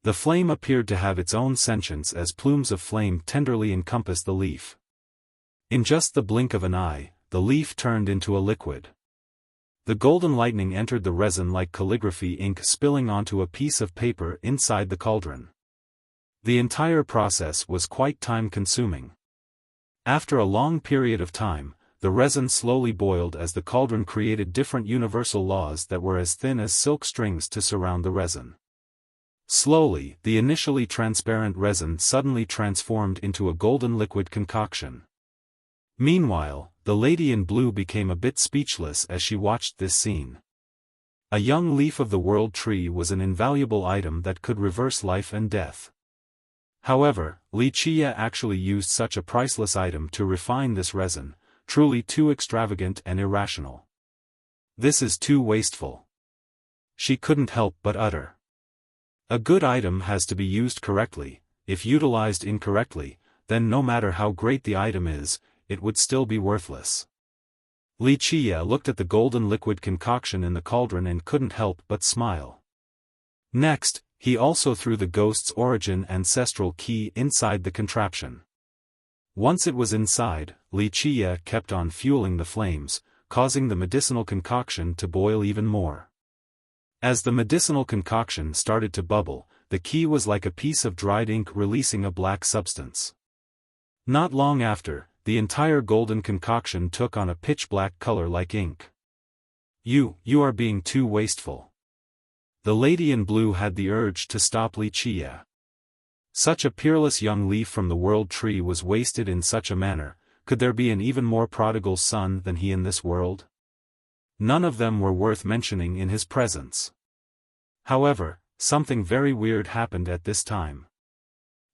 The flame appeared to have its own sentience as plumes of flame tenderly encompassed the leaf. In just the blink of an eye, the leaf turned into a liquid. The golden lightning entered the resin like calligraphy ink spilling onto a piece of paper inside the cauldron. The entire process was quite time-consuming. After a long period of time, the resin slowly boiled as the cauldron created different universal laws that were as thin as silk strings to surround the resin. Slowly, the initially transparent resin suddenly transformed into a golden liquid concoction. Meanwhile, the lady in blue became a bit speechless as she watched this scene. A young leaf of the world tree was an invaluable item that could reverse life and death. However, Wuxia actually used such a priceless item to refine this resin, truly too extravagant and irrational. This is too wasteful. She couldn't help but utter. A good item has to be used correctly. If utilized incorrectly, then no matter how great the item is, it would still be worthless. Wuxia looked at the golden liquid concoction in the cauldron and couldn't help but smile. Next, he also threw the ghost's origin ancestral key inside the contraption. Once it was inside, Wuxia kept on fueling the flames, causing the medicinal concoction to boil even more. As the medicinal concoction started to bubble, the key was like a piece of dried ink releasing a black substance. Not long after, the entire golden concoction took on a pitch-black color like ink. You are being too wasteful. The lady in blue had the urge to stop Wuxia. Such a peerless young leaf from the world tree was wasted in such a manner. Could there be an even more prodigal son than he in this world? None of them were worth mentioning in his presence. However, something very weird happened at this time.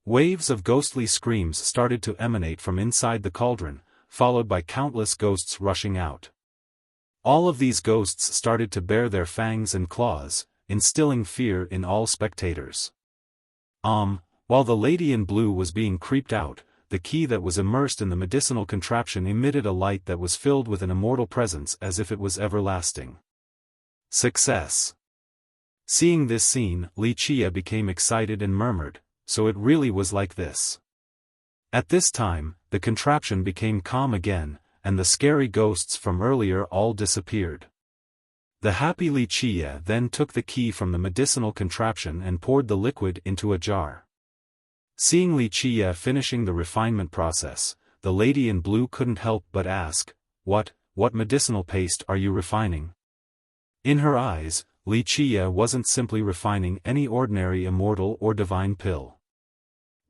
Waves of ghostly screams started to emanate from inside the cauldron, followed by countless ghosts rushing out. All of these ghosts started to bare their fangs and claws, instilling fear in all spectators. While the lady in blue was being creeped out, the key that was immersed in the medicinal contraption emitted a light that was filled with an immortal presence as if it was everlasting. Success! Seeing this scene, Wuxia became excited and murmured, "So it really was like this." At this time, the contraption became calm again, and the scary ghosts from earlier all disappeared. The happy Wuxia then took the key from the medicinal contraption and poured the liquid into a jar. Seeing Wuxia finishing the refinement process, the lady in blue couldn't help but ask, What medicinal paste are you refining?" In her eyes, Wuxia wasn't simply refining any ordinary immortal or divine pill.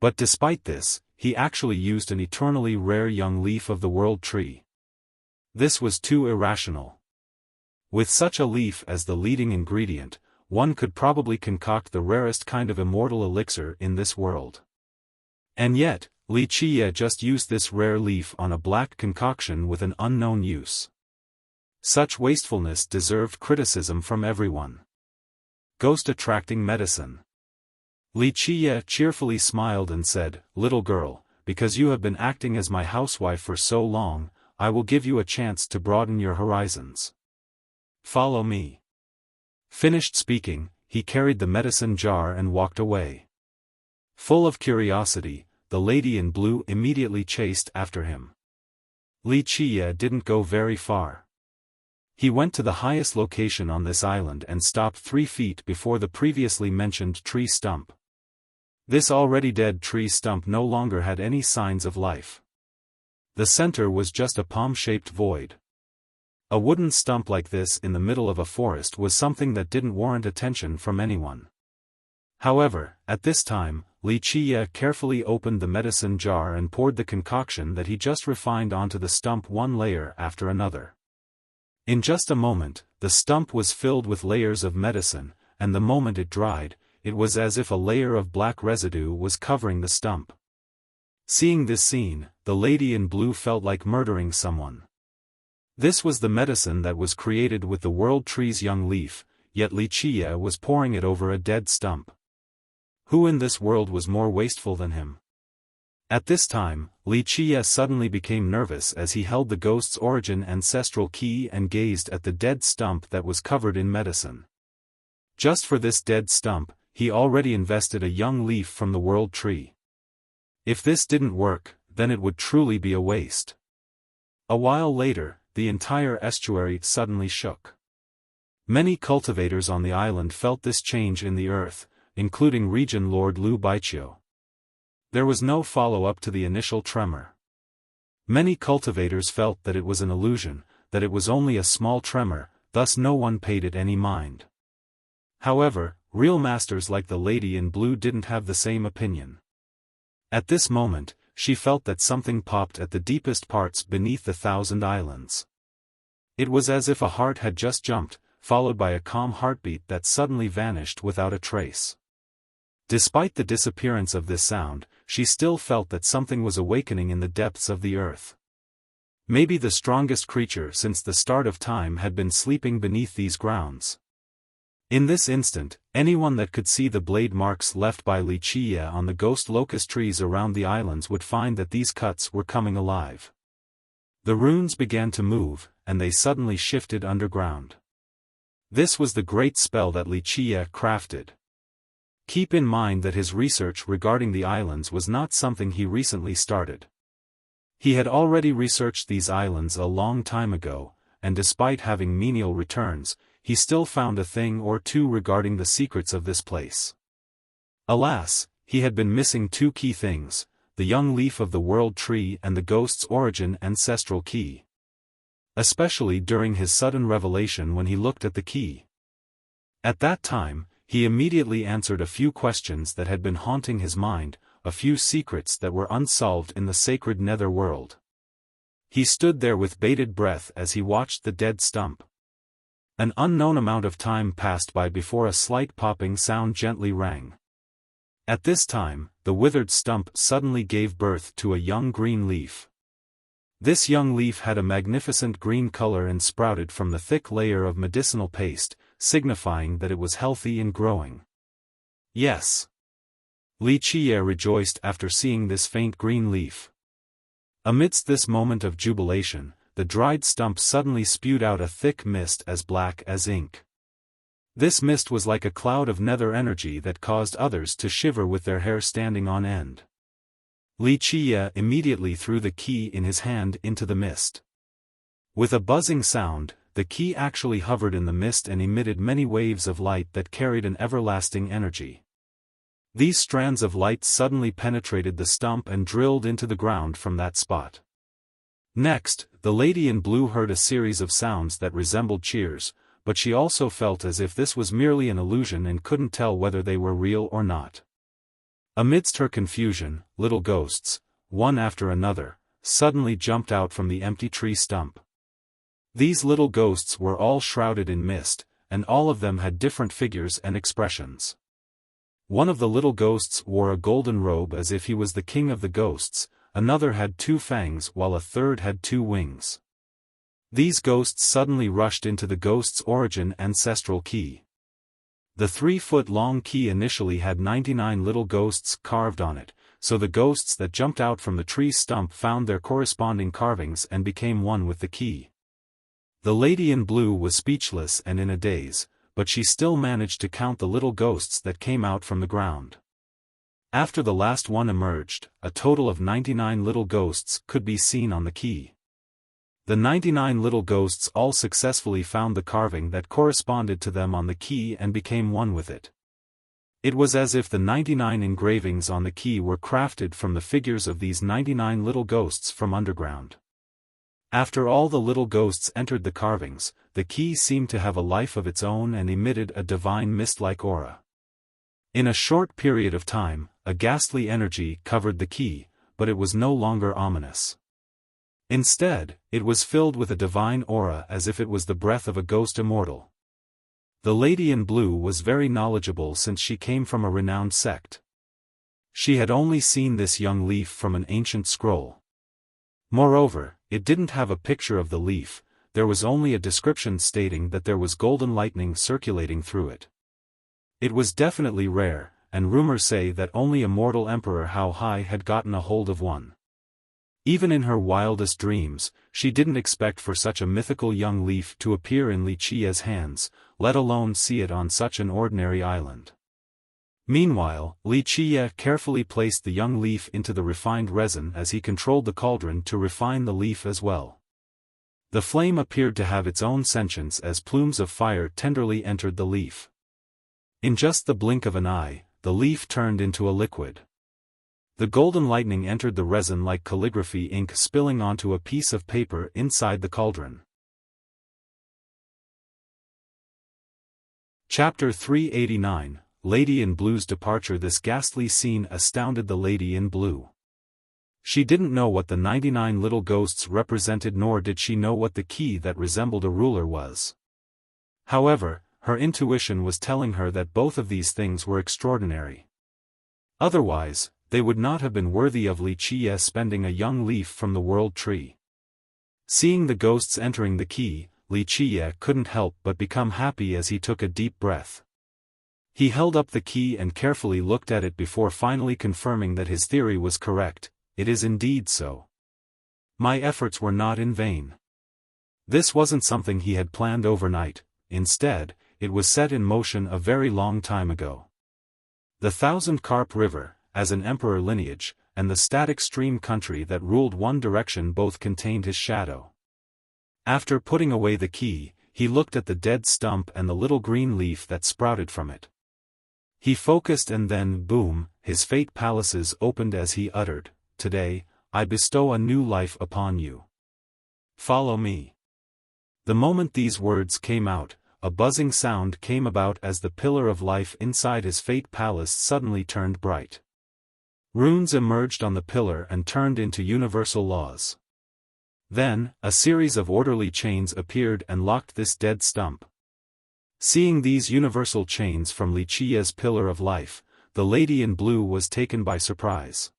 But despite this, he actually used an eternally rare young leaf of the world tree. This was too irrational. With such a leaf as the leading ingredient, one could probably concoct the rarest kind of immortal elixir in this world. And yet, Wuxia just used this rare leaf on a black concoction with an unknown use. Such wastefulness deserved criticism from everyone. Ghost attracting medicine. Wuxia cheerfully smiled and said, "Little girl, because you have been acting as my housewife for so long, I will give you a chance to broaden your horizons. Follow me." Finished speaking, he carried the medicine jar and walked away. Full of curiosity, the lady in blue immediately chased after him. Wuxia didn't go very far. He went to the highest location on this island and stopped 3 feet before the previously mentioned tree stump. This already dead tree stump no longer had any signs of life. The center was just a palm-shaped void. A wooden stump like this in the middle of a forest was something that didn't warrant attention from anyone. However, at this time, Wuxia carefully opened the medicine jar and poured the concoction that he just refined onto the stump one layer after another. In just a moment, the stump was filled with layers of medicine, and the moment it dried, it was as if a layer of black residue was covering the stump. Seeing this scene, the lady in blue felt like murdering someone. This was the medicine that was created with the world tree's young leaf, yet Wuxia was pouring it over a dead stump. Who in this world was more wasteful than him? At this time, Wuxia suddenly became nervous as he held the ghost's origin ancestral key and gazed at the dead stump that was covered in medicine. Just for this dead stump, he already invested a young leaf from the world tree. If this didn't work, then it would truly be a waste. A while later, the entire estuary suddenly shook. Many cultivators on the island felt this change in the earth, including Region Lord Lu Baiqiu. There was no follow-up to the initial tremor. Many cultivators felt that it was an illusion, that it was only a small tremor, thus no one paid it any mind. However, real masters like the lady in blue didn't have the same opinion. At this moment, she felt that something popped at the deepest parts beneath the 1,000 islands. It was as if a heart had just jumped, followed by a calm heartbeat that suddenly vanished without a trace. Despite the disappearance of this sound, she still felt that something was awakening in the depths of the earth. Maybe the strongest creature since the start of time had been sleeping beneath these grounds. In this instant, anyone that could see the blade marks left by Wuxia on the ghost locust trees around the islands would find that these cuts were coming alive. The runes began to move, and they suddenly shifted underground. This was the great spell that Wuxia crafted. Keep in mind that his research regarding the islands was not something he recently started. He had already researched these islands a long time ago, and despite having menial returns, he still found a thing or two regarding the secrets of this place. Alas, he had been missing two key things, the young leaf of the world tree and the ghost's origin ancestral key. Especially during his sudden revelation when he looked at the key. At that time, he immediately answered a few questions that had been haunting his mind, a few secrets that were unsolved in the sacred nether world. He stood there with bated breath as he watched the dead stump. An unknown amount of time passed by before a slight popping sound gently rang. At this time, the withered stump suddenly gave birth to a young green leaf. This young leaf had a magnificent green color and sprouted from the thick layer of medicinal paste, signifying that it was healthy and growing. Yes. Wuxia rejoiced after seeing this faint green leaf. Amidst this moment of jubilation, the dried stump suddenly spewed out a thick mist as black as ink. This mist was like a cloud of nether energy that caused others to shiver with their hair standing on end. Wuxia immediately threw the key in his hand into the mist. With a buzzing sound, the key actually hovered in the mist and emitted many waves of light that carried an everlasting energy. These strands of light suddenly penetrated the stump and drilled into the ground from that spot. Next, the lady in blue heard a series of sounds that resembled cheers, but she also felt as if this was merely an illusion and couldn't tell whether they were real or not. Amidst her confusion, little ghosts, one after another, suddenly jumped out from the empty tree stump. These little ghosts were all shrouded in mist, and all of them had different figures and expressions. One of the little ghosts wore a golden robe as if he was the king of the ghosts, another had 2 fangs while a third had 2 wings. These ghosts suddenly rushed into the ghost's origin ancestral key. The 3-foot-long key initially had 99 little ghosts carved on it, so the ghosts that jumped out from the tree stump found their corresponding carvings and became one with the key. The lady in blue was speechless and in a daze, but she still managed to count the little ghosts that came out from the ground. After the last one emerged, a total of 99 little ghosts could be seen on the key. The 99 little ghosts all successfully found the carving that corresponded to them on the key and became one with it. It was as if the 99 engravings on the key were crafted from the figures of these 99 little ghosts from underground. After all the little ghosts entered the carvings, the key seemed to have a life of its own and emitted a divine mist-like aura. In a short period of time, a ghastly energy covered the key, but it was no longer ominous. Instead, it was filled with a divine aura as if it was the breath of a ghost immortal. The lady in blue was very knowledgeable since she came from a renowned sect. She had only seen this young leaf from an ancient scroll. Moreover, it didn't have a picture of the leaf, there was only a description stating that there was golden lightning circulating through it. It was definitely rare, and rumors say that only a mortal Emperor Hao Hai had gotten a hold of one. Even in her wildest dreams, she didn't expect for such a mythical young leaf to appear in Li Qia's hands, let alone see it on such an ordinary island. Meanwhile, Li Qia carefully placed the young leaf into the refined resin as he controlled the cauldron to refine the leaf as well. The flame appeared to have its own sentience as plumes of fire tenderly entered the leaf. In just the blink of an eye, the leaf turned into a liquid. The golden lightning entered the resin like calligraphy ink spilling onto a piece of paper inside the cauldron. Chapter 389, Lady in Blue's Departure. This ghastly scene astounded the Lady in Blue. She didn't know what the 99 little ghosts represented, nor did she know what the key that resembled a ruler was. However, her intuition was telling her that both of these things were extraordinary. Otherwise, they would not have been worthy of Li Qia spending a young leaf from the world tree. Seeing the ghosts entering the key, Li Qia couldn't help but become happy as he took a deep breath. He held up the key and carefully looked at it before finally confirming that his theory was correct. It is indeed so. My efforts were not in vain. This wasn't something he had planned overnight, instead, it was set in motion a very long time ago. The Thousand Carp River, as an emperor lineage, and the static stream country that ruled one direction both contained his shadow. After putting away the key, he looked at the dead stump and the little green leaf that sprouted from it. He focused and then, boom, his fate palaces opened as he uttered, "Today, I bestow a new life upon you. Follow me." The moment these words came out, a buzzing sound came about as the pillar of life inside his fate palace suddenly turned bright. Runes emerged on the pillar and turned into universal laws. Then, a series of orderly chains appeared and locked this dead stump. Seeing these universal chains from Li Qia's pillar of life, the Lady in Blue was taken by surprise.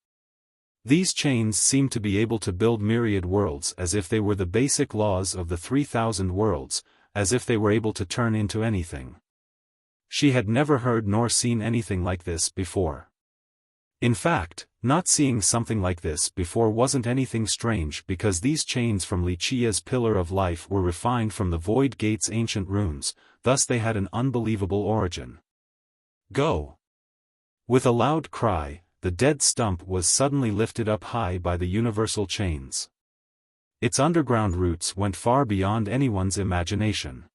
These chains seemed to be able to build myriad worlds as if they were the basic laws of the 3,000 worlds, as if they were able to turn into anything. She had never heard nor seen anything like this before. In fact, not seeing something like this before wasn't anything strange because these chains from Li Qia's pillar of life were refined from the Void Gate's ancient runes, thus they had an unbelievable origin. Go! With a loud cry, the dead stump was suddenly lifted up high by the universal chains. Its underground roots went far beyond anyone's imagination.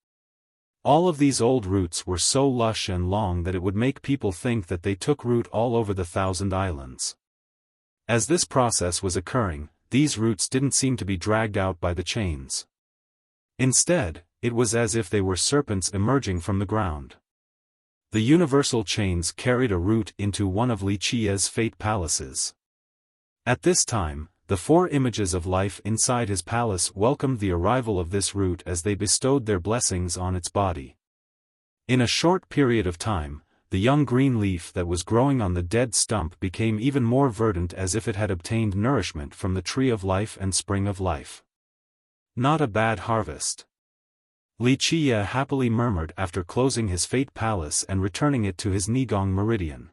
All of these old roots were so lush and long that it would make people think that they took root all over the 1,000 islands. As this process was occurring, these roots didn't seem to be dragged out by the chains. Instead, it was as if they were serpents emerging from the ground. The universal chains carried a root into one of Li Qia's fate palaces. At this time, the 4 images of life inside his palace welcomed the arrival of this root as they bestowed their blessings on its body. In a short period of time, the young green leaf that was growing on the dead stump became even more verdant as if it had obtained nourishment from the tree of life and spring of life. Not a bad harvest. Li Qia happily murmured after closing his fate palace and returning it to his Nigong meridian.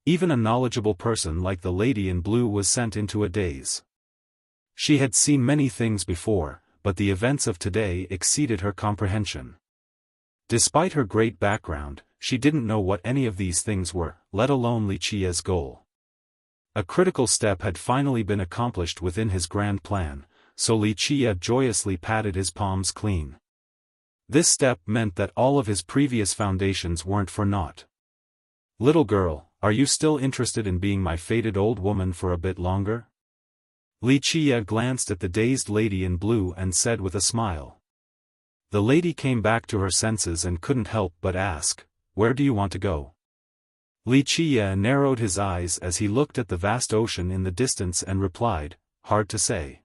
Even a knowledgeable person like the Lady in Blue was sent into a daze. She had seen many things before, but the events of today exceeded her comprehension. Despite her great background, she didn't know what any of these things were, let alone Li Qia's goal. A critical step had finally been accomplished within his grand plan, so Li Qia joyously patted his palms clean. This step meant that all of his previous foundations weren't for naught. "Little girl, are you still interested in being my fated old woman for a bit longer?" Li Qia glanced at the dazed Lady in Blue and said with a smile. The lady came back to her senses and couldn't help but ask, "Where do you want to go?" Li Qia narrowed his eyes as he looked at the vast ocean in the distance and replied, "Hard to say.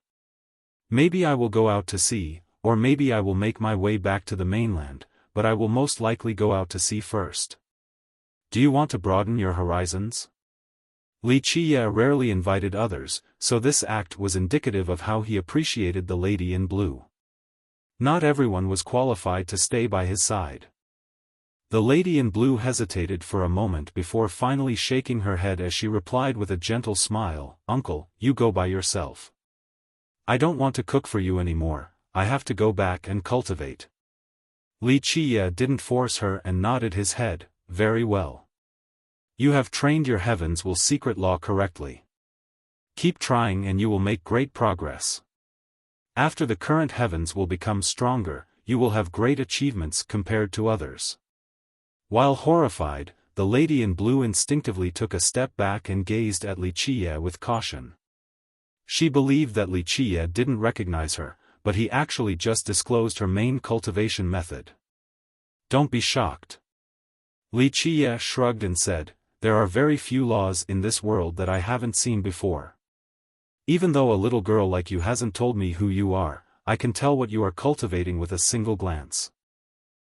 Maybe I will go out to sea, or maybe I will make my way back to the mainland, but I will most likely go out to sea first. Do you want to broaden your horizons?" Li Qia rarely invited others, so this act was indicative of how he appreciated the Lady in Blue. Not everyone was qualified to stay by his side. The lady in blue hesitated for a moment before finally shaking her head as she replied with a gentle smile, "Uncle, you go by yourself. I don't want to cook for you anymore, I have to go back and cultivate." Li Qiye didn't force her and nodded his head, "Very well. You have trained your heavens will secret law correctly. Keep trying and you will make great progress. After the current heavens will become stronger, you will have great achievements compared to others." While horrified, the lady in blue instinctively took a step back and gazed at Li Qiye with caution. She believed that Li Qiye didn't recognize her, but he actually just disclosed her main cultivation method. "Don't be shocked." Li Qiye shrugged and said, "There are very few laws in this world that I haven't seen before. Even though a little girl like you hasn't told me who you are, I can tell what you are cultivating with a single glance."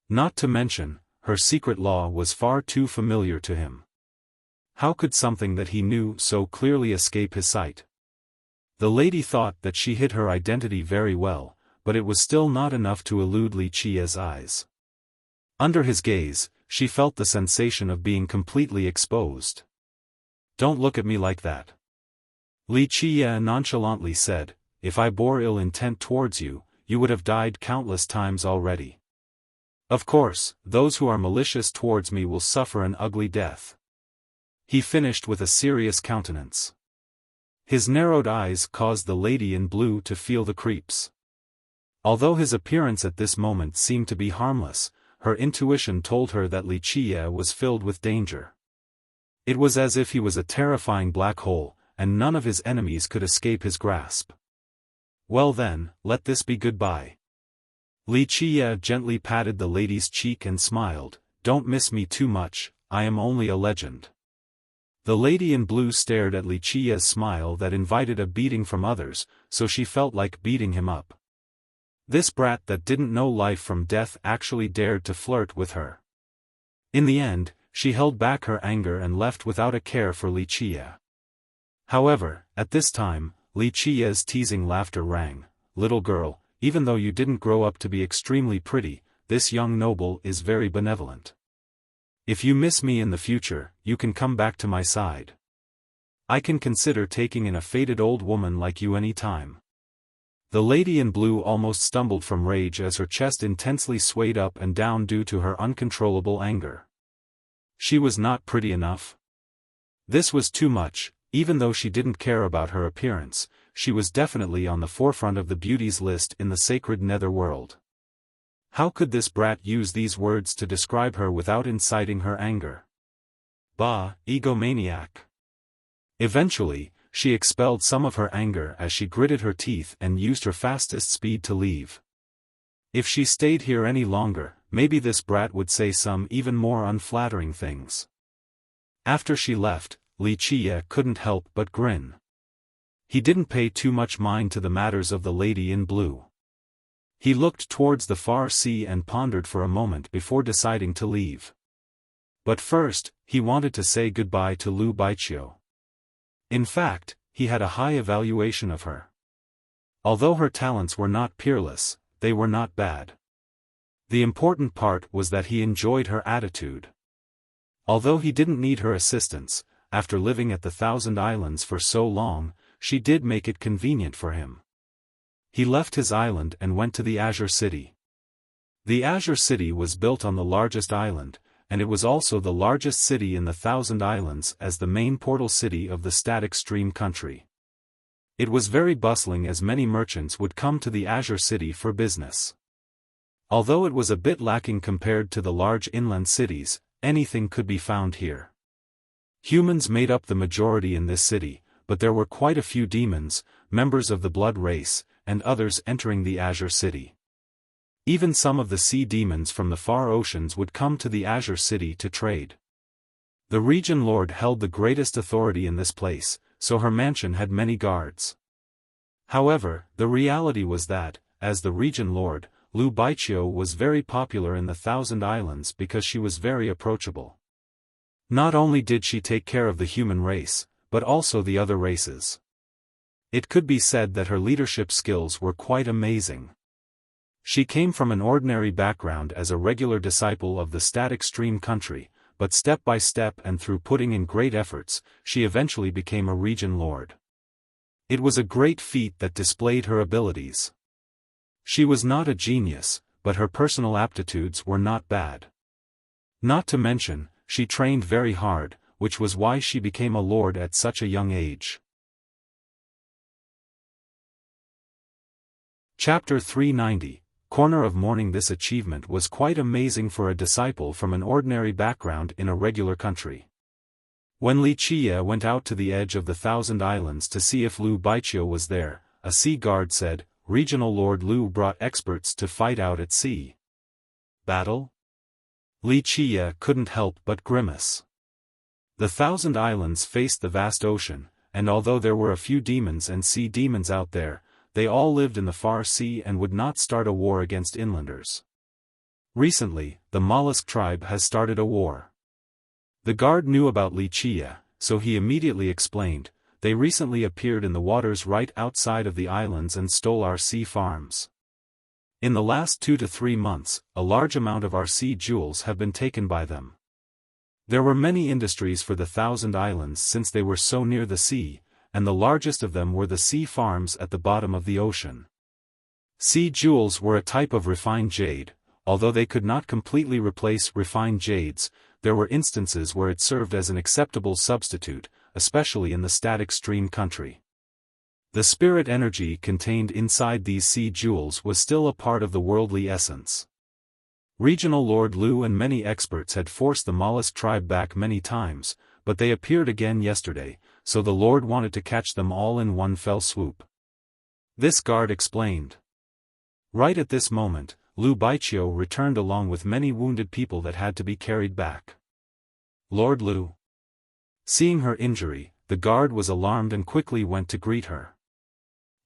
Not to mention, her secret law was far too familiar to him. How could something that he knew so clearly escape his sight? The lady thought that she hid her identity very well, but it was still not enough to elude Li Qiye's eyes. Under his gaze, she felt the sensation of being completely exposed. "Don't look at me like that," Li Qiye nonchalantly said. "If I bore ill intent towards you, you would have died countless times already. Of course, those who are malicious towards me will suffer an ugly death." He finished with a serious countenance. His narrowed eyes caused the lady in blue to feel the creeps. Although his appearance at this moment seemed to be harmless, her intuition told her that Li Qiye was filled with danger. It was as if he was a terrifying black hole, and none of his enemies could escape his grasp. "Well then, let this be goodbye." Li Qiye gently patted the lady's cheek and smiled, "Don't miss me too much, I am only a legend." The lady in blue stared at Li Qiye's smile that invited a beating from others, so she felt like beating him up. This brat that didn't know life from death actually dared to flirt with her. In the end, she held back her anger and left without a care for Li Qiye. However, at this time, Li Qiye's teasing laughter rang. "Little girl, even though you didn't grow up to be extremely pretty, this young noble is very benevolent. If you miss me in the future, you can come back to my side. I can consider taking in a faded old woman like you any time." The lady in blue almost stumbled from rage as her chest intensely swayed up and down due to her uncontrollable anger. She was not pretty enough. This was too much. Even though she didn't care about her appearance, she was definitely on the forefront of the beauties list in the sacred netherworld. How could this brat use these words to describe her without inciting her anger? Bah, egomaniac. Eventually, she expelled some of her anger as she gritted her teeth and used her fastest speed to leave. If she stayed here any longer, maybe this brat would say some even more unflattering things. After she left, Li Qiye couldn't help but grin. He didn't pay too much mind to the matters of the lady in blue. He looked towards the far sea and pondered for a moment before deciding to leave. But first, he wanted to say goodbye to Lu Baiqiu. In fact, he had a high evaluation of her. Although her talents were not peerless, they were not bad. The important part was that he enjoyed her attitude. Although he didn't need her assistance, after living at the Thousand Islands for so long, she did make it convenient for him. He left his island and went to the Azure City. The Azure City was built on the largest island, and it was also the largest city in the Thousand Islands as the main portal city of the Static Stream country. It was very bustling as many merchants would come to the Azure City for business. Although it was a bit lacking compared to the large inland cities, anything could be found here. Humans made up the majority in this city, but there were quite a few demons, members of the blood race, and others entering the Azure City. Even some of the sea demons from the far oceans would come to the Azure City to trade. The region lord held the greatest authority in this place, so her mansion had many guards. However, the reality was that, as the region lord, Lu Baiqiu was very popular in the Thousand Islands because she was very approachable. Not only did she take care of the human race, but also the other races. It could be said that her leadership skills were quite amazing. She came from an ordinary background as a regular disciple of the static stream country, but step by step and through putting in great efforts, she eventually became a region lord. It was a great feat that displayed her abilities. She was not a genius, but her personal aptitudes were not bad. Not to mention, she trained very hard, which was why she became a lord at such a young age. Chapter 390, Corner of Morning. This achievement was quite amazing for a disciple from an ordinary background in a regular country. When Wuxia went out to the edge of the Thousand Islands to see if Lu Baiqiu was there, a sea guard said, "Regional Lord Lu brought experts to fight out at sea." Battle? Wuxia couldn't help but grimace. The Thousand Islands faced the vast ocean, and although there were a few demons and sea demons out there, they all lived in the far sea and would not start a war against inlanders. Recently, the mollusk tribe has started a war. The guard knew about Wuxia, so he immediately explained, "They recently appeared in the waters right outside of the islands and stole our sea farms. In the last 2 to 3 months, a large amount of our sea jewels have been taken by them." There were many industries for the Thousand Islands since they were so near the sea, and the largest of them were the sea farms at the bottom of the ocean. Sea jewels were a type of refined jade. Although they could not completely replace refined jades, there were instances where it served as an acceptable substitute, especially in the static stream country. The spirit energy contained inside these sea jewels was still a part of the worldly essence. Regional Lord Lu and many experts had forced the mollusk tribe back many times, but they appeared again yesterday, so the Lord wanted to catch them all in one fell swoop. This guard explained. Right at this moment, Lu Baiqiu returned along with many wounded people that had to be carried back. Lord Lu. Seeing her injury, the guard was alarmed and quickly went to greet her.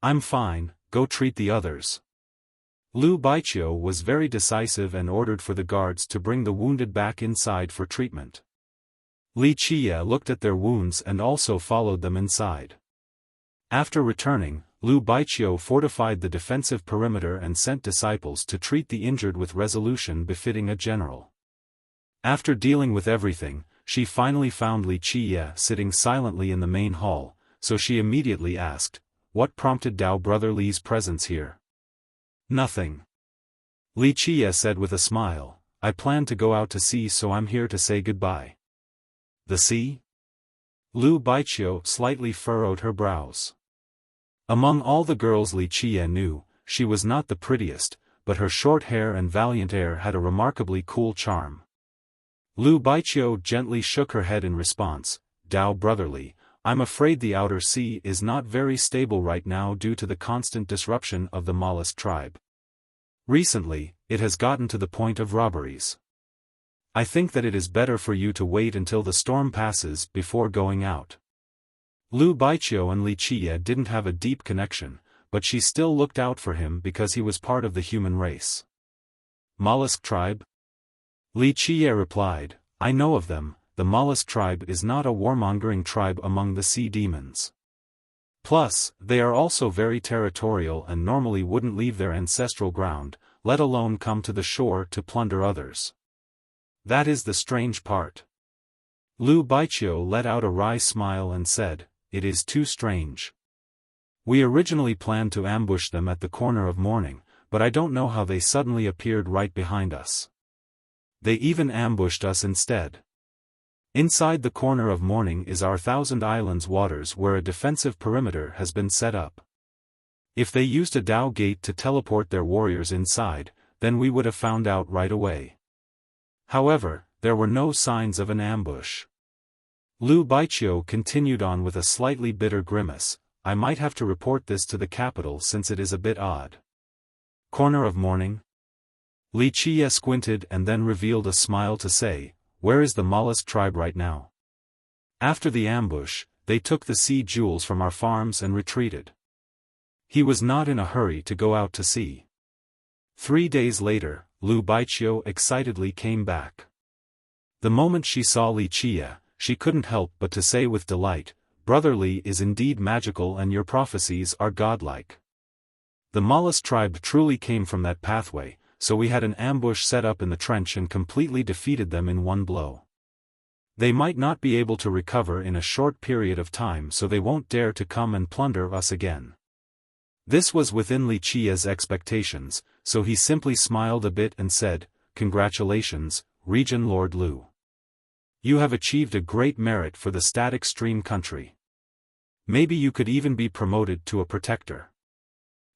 "I'm fine, go treat the others." Lu Baiqiu was very decisive and ordered for the guards to bring the wounded back inside for treatment. Wuxia looked at their wounds and also followed them inside. After returning, Lu Baiqiu fortified the defensive perimeter and sent disciples to treat the injured with resolution befitting a general. After dealing with everything, she finally found Wuxia sitting silently in the main hall, so she immediately asked, "What prompted Dao Brother Li's presence here?" "Nothing," Wuxia said with a smile, "I plan to go out to sea, so I'm here to say goodbye." "The sea?" Lu Baiqiu slightly furrowed her brows. Among all the girls Wuxia knew, she was not the prettiest, but her short hair and valiant air had a remarkably cool charm. Lu Baiqiu gently shook her head in response, "Dao Brotherly, I'm afraid the outer sea is not very stable right now due to the constant disruption of the mollusk tribe. Recently, it has gotten to the point of robberies. I think that it is better for you to wait until the storm passes before going out." Lu Baiqiu and Wuxia didn't have a deep connection, but she still looked out for him because he was part of the human race. "Mollusk tribe?" Wuxia replied, "I know of them. The mollusk tribe is not a warmongering tribe among the sea demons. Plus, they are also very territorial and normally wouldn't leave their ancestral ground, let alone come to the shore to plunder others. That is the strange part." Lu Baiqiu let out a wry smile and said, "It is too strange. We originally planned to ambush them at the corner of morning, but I don't know how they suddenly appeared right behind us. They even ambushed us instead. Inside the corner of morning is our Thousand Islands waters where a defensive perimeter has been set up. If they used a Dao gate to teleport their warriors inside, then we would have found out right away. However, there were no signs of an ambush." Lu Baiqiu continued on with a slightly bitter grimace, "I might have to report this to the capital since it is a bit odd." "Corner of morning?" Wuxia squinted and then revealed a smile to say, "Where is the mollusk tribe right now?" "After the ambush, they took the sea jewels from our farms and retreated." He was not in a hurry to go out to sea. 3 days later, Lu Baiqiu excitedly came back. The moment she saw Wuxia, she couldn't help but to say with delight, "Brother Li is indeed magical and your prophecies are godlike." The mollusk tribe truly came from that pathway, so we had an ambush set up in the trench and completely defeated them in one blow. They might not be able to recover in a short period of time, so they won't dare to come and plunder us again. This was within Li Qia's expectations, so he simply smiled a bit and said, "Congratulations, Region Lord Lu. You have achieved a great merit for the static stream country. Maybe you could even be promoted to a protector.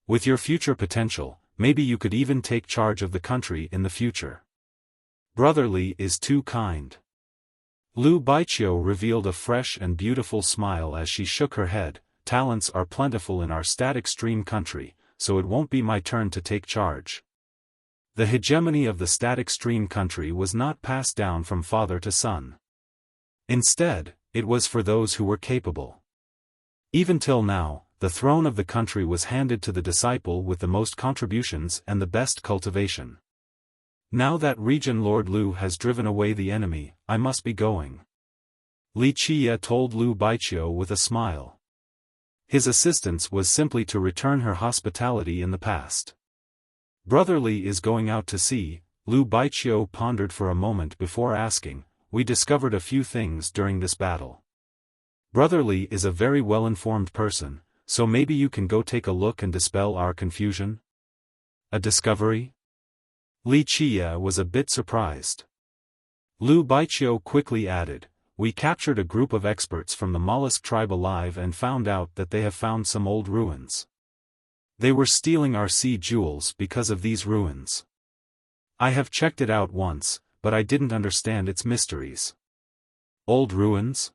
With your future potential, maybe you could even take charge of the country in the future. Brother Li is too kind." Lu Baiqiu revealed a fresh and beautiful smile as she shook her head. "Talents are plentiful in our static stream country, so it won't be my turn to take charge." The hegemony of the static stream country was not passed down from father to son. Instead, it was for those who were capable. Even till now, the throne of the country was handed to the disciple with the most contributions and the best cultivation. Now that Region Lord Lu has driven away the enemy, I must be going. Li Qia told Lu Baiqiu with a smile. His assistance was simply to return her hospitality in the past. Brother Li is going out to sea. Lu Baiqiu pondered for a moment before asking, "We discovered a few things during this battle. Brother Li is a very well-informed person, so maybe you can go take a look and dispel our confusion?" "A discovery?" Li Qia was a bit surprised. Lu Baiqiu quickly added, "We captured a group of experts from the mollusk tribe alive and found out that they have found some old ruins. They were stealing our sea jewels because of these ruins. I have checked it out once, but I didn't understand its mysteries." "Old ruins?"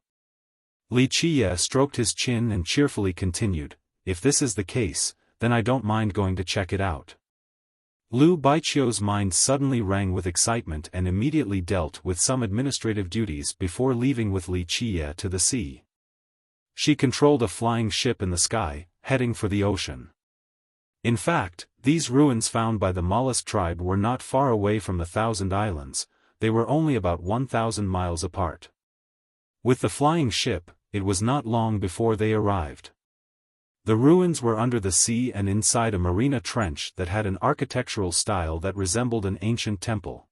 Li Qia stroked his chin and cheerfully continued, "If this is the case, then I don't mind going to check it out." Lu Baiqiu's mind suddenly rang with excitement and immediately dealt with some administrative duties before leaving with Li Qia to the sea. She controlled a flying ship in the sky, heading for the ocean. In fact, these ruins found by the mollusk tribe were not far away from the Thousand Islands. They were only about 1,000 miles apart. With the flying ship, it was not long before they arrived. The ruins were under the sea and inside a marina trench that had an architectural style that resembled an ancient temple.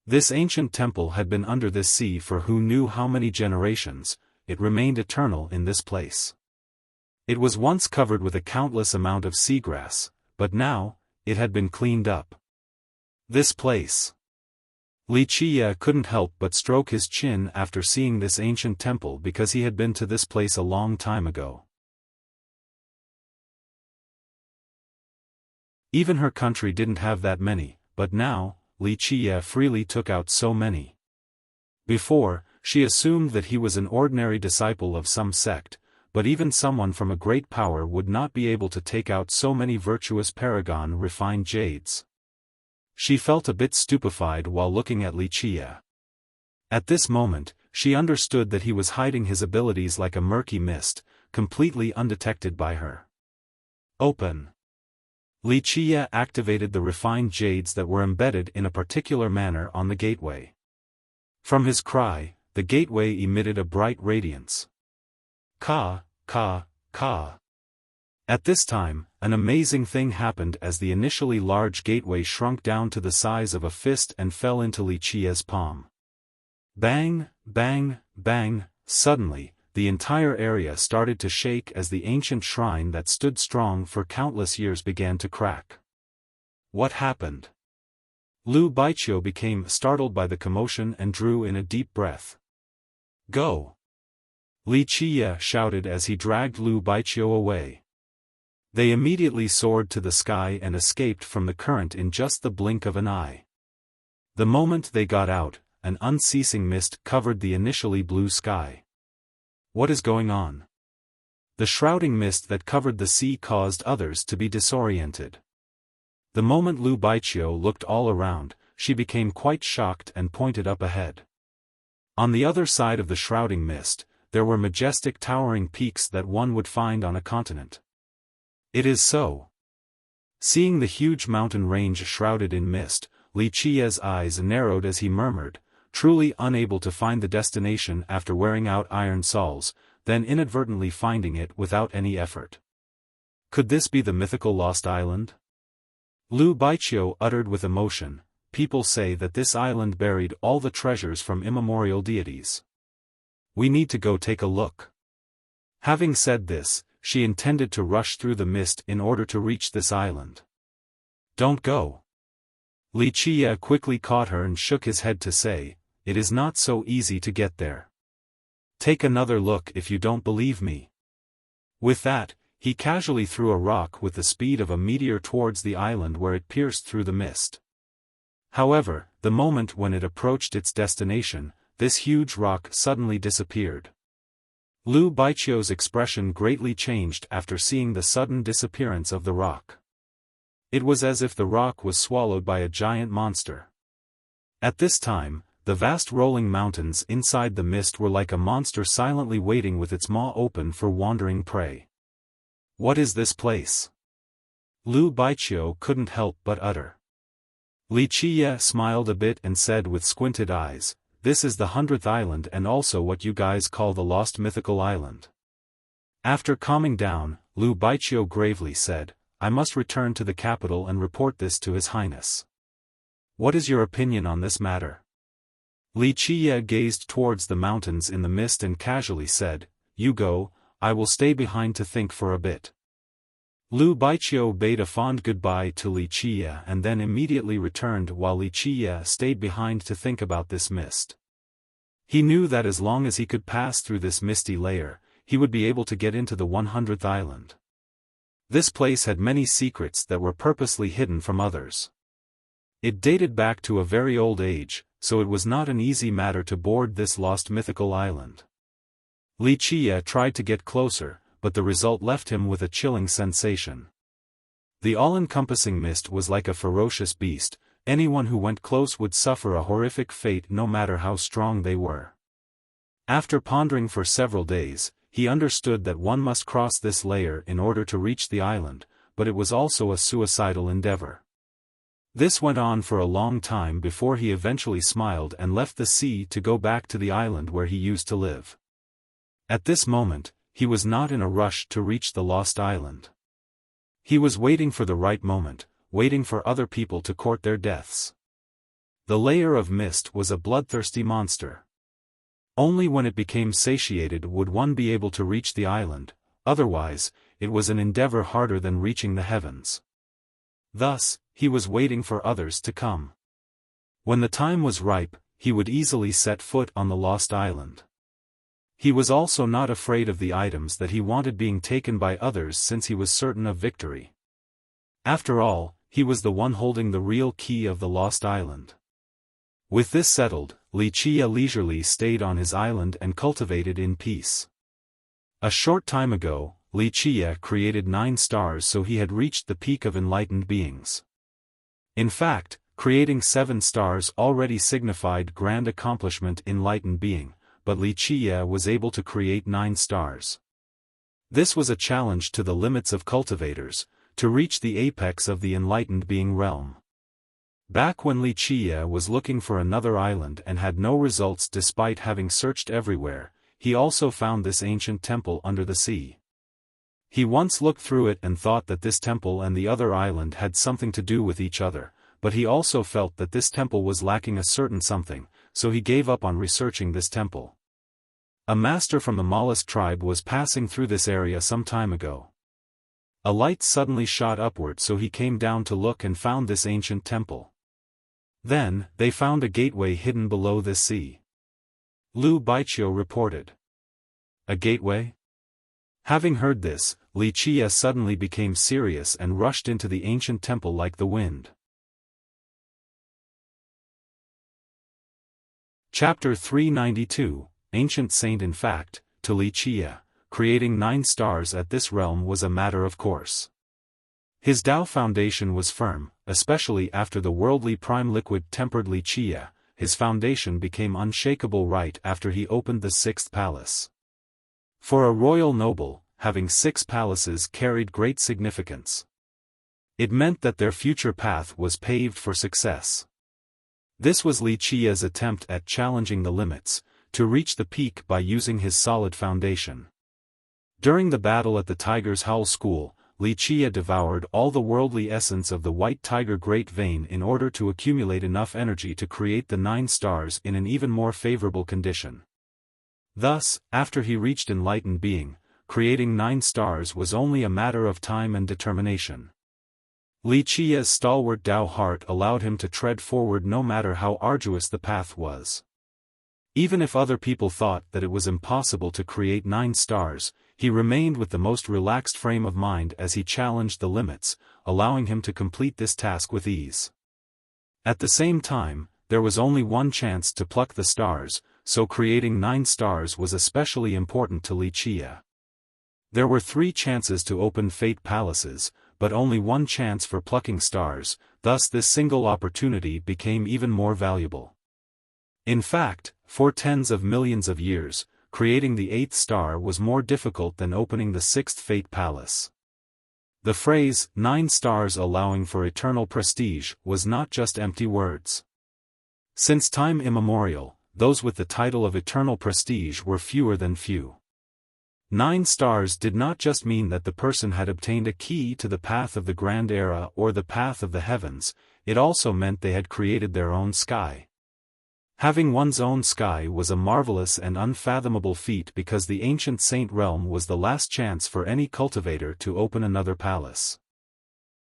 This ancient temple had been under this sea for who knew how many generations. It remained eternal in this place. It was once covered with a countless amount of seagrass, but now, it had been cleaned up. This place. Li Qia couldn't help but stroke his chin after seeing this ancient temple because he had been to this place a long time ago. Even her country didn't have that many, but now, Li Qia freely took out so many. Before, she assumed that he was an ordinary disciple of some sect, but even someone from a great power would not be able to take out so many virtuous paragon refined jades. She felt a bit stupefied while looking at Li Qia. At this moment, she understood that he was hiding his abilities like a murky mist, completely undetected by her. "Open." Li Qia activated the refined jades that were embedded in a particular manner on the gateway. From his cry, the gateway emitted a bright radiance. Ka, ka, ka. At this time, an amazing thing happened as the initially large gateway shrunk down to the size of a fist and fell into Li Qia's palm. Bang, bang, bang, suddenly, the entire area started to shake as the ancient shrine that stood strong for countless years began to crack. What happened? Lu Baiqiu became startled by the commotion and drew in a deep breath. "Go!" Li Qia shouted as he dragged Lu Baiqiu away. They immediately soared to the sky and escaped from the current in just the blink of an eye. The moment they got out, an unceasing mist covered the initially blue sky. What is going on? The shrouding mist that covered the sea caused others to be disoriented. The moment Lu Baiqiu looked all around, she became quite shocked and pointed up ahead. On the other side of the shrouding mist, there were majestic towering peaks that one would find on a continent. It is so. Seeing the huge mountain range shrouded in mist, Li Qia's eyes narrowed as he murmured, truly unable to find the destination after wearing out iron soles, then inadvertently finding it without any effort. Could this be the mythical Lost Island? Lu Baiqiu uttered with emotion, people say that this island buried all the treasures from immemorial deities. We need to go take a look. Having said this, she intended to rush through the mist in order to reach this island. Don't go. Li Qie quickly caught her and shook his head to say, it is not so easy to get there. Take another look if you don't believe me. With that, he casually threw a rock with the speed of a meteor towards the island where it pierced through the mist. However, the moment when it approached its destination, this huge rock suddenly disappeared. Lu Baiqiu's expression greatly changed after seeing the sudden disappearance of the rock. It was as if the rock was swallowed by a giant monster. At this time, the vast rolling mountains inside the mist were like a monster silently waiting with its maw open for wandering prey. What is this place? Lu Baiqiu couldn't help but utter. Li Qie smiled a bit and said with squinted eyes, this is the 100th island and also what you guys call the Lost Mythical Island. After calming down, Lu Baiqiu gravely said, I must return to the capital and report this to His Highness. What is your opinion on this matter? Li Qie gazed towards the mountains in the mist and casually said, you go, I will stay behind to think for a bit. Lu Baiqiu bade a fond goodbye to Li Qie and then immediately returned while Li Qie stayed behind to think about this mist. He knew that as long as he could pass through this misty layer, he would be able to get into the 100th island. This place had many secrets that were purposely hidden from others. It dated back to a very old age, so it was not an easy matter to board this lost mythical island. Li Qie tried to get closer, but the result left him with a chilling sensation. The all-encompassing mist was like a ferocious beast, anyone who went close would suffer a horrific fate no matter how strong they were. After pondering for several days, he understood that one must cross this layer in order to reach the island, but it was also a suicidal endeavor. This went on for a long time before he eventually smiled and left the sea to go back to the island where he used to live. At this moment, he was not in a rush to reach the lost island. He was waiting for the right moment, waiting for other people to court their deaths. The layer of mist was a bloodthirsty monster. Only when it became satiated would one be able to reach the island, otherwise, it was an endeavor harder than reaching the heavens. Thus, he was waiting for others to come. When the time was ripe, he would easily set foot on the lost island. He was also not afraid of the items that he wanted being taken by others since he was certain of victory. After all, he was the one holding the real key of the lost island. With this settled, Li Qie leisurely stayed on his island and cultivated in peace. A short time ago, Li Qie created 9 stars, so he had reached the peak of enlightened beings. In fact, creating 7 stars already signified grand accomplishment in enlightened being, but Li Qie was able to create 9 stars. This was a challenge to the limits of cultivators, to reach the apex of the enlightened being realm. Back when Li Qie was looking for another island and had no results despite having searched everywhere, he also found this ancient temple under the sea. He once looked through it and thought that this temple and the other island had something to do with each other, but he also felt that this temple was lacking a certain something, so he gave up on researching this temple. A master from the mollusk tribe was passing through this area some time ago. A light suddenly shot upward, so he came down to look and found this ancient temple. Then, they found a gateway hidden below this sea. Lu Baiqiu reported. A gateway? Having heard this, Li Qie suddenly became serious and rushed into the ancient temple like the wind. Chapter 392, Ancient Saint. In fact, to Li Qie, creating 9 stars at this realm was a matter of course. His Tao foundation was firm, especially after the worldly prime liquid tempered Li Qie. His foundation became unshakable right after he opened the 6th palace. For a royal noble, having 6 palaces carried great significance. It meant that their future path was paved for success. This was Li Qie's attempt at challenging the limits, to reach the peak by using his solid foundation. During the battle at the Tiger's Howl School, Li Qia devoured all the worldly essence of the white tiger great vein in order to accumulate enough energy to create the 9 stars in an even more favorable condition. Thus, after he reached enlightened being, creating 9 stars was only a matter of time and determination. Li Qia's stalwart Tao heart allowed him to tread forward no matter how arduous the path was. Even if other people thought that it was impossible to create 9 stars, he remained with the most relaxed frame of mind as he challenged the limits, allowing him to complete this task with ease. At the same time, there was only one chance to pluck the stars, so creating 9 stars was especially important to Li Qia. There were 3 chances to open fate palaces, but only one chance for plucking stars, thus this single opportunity became even more valuable. In fact, for tens of millions of years, creating the 8th star was more difficult than opening the 6th fate palace. The phrase, 9 stars allowing for eternal prestige, was not just empty words. Since time immemorial, those with the title of eternal prestige were fewer than few. 9 stars did not just mean that the person had obtained a key to the path of the grand era or the path of the heavens, it also meant they had created their own sky. Having one's own sky was a marvelous and unfathomable feat because the ancient saint realm was the last chance for any cultivator to open another palace.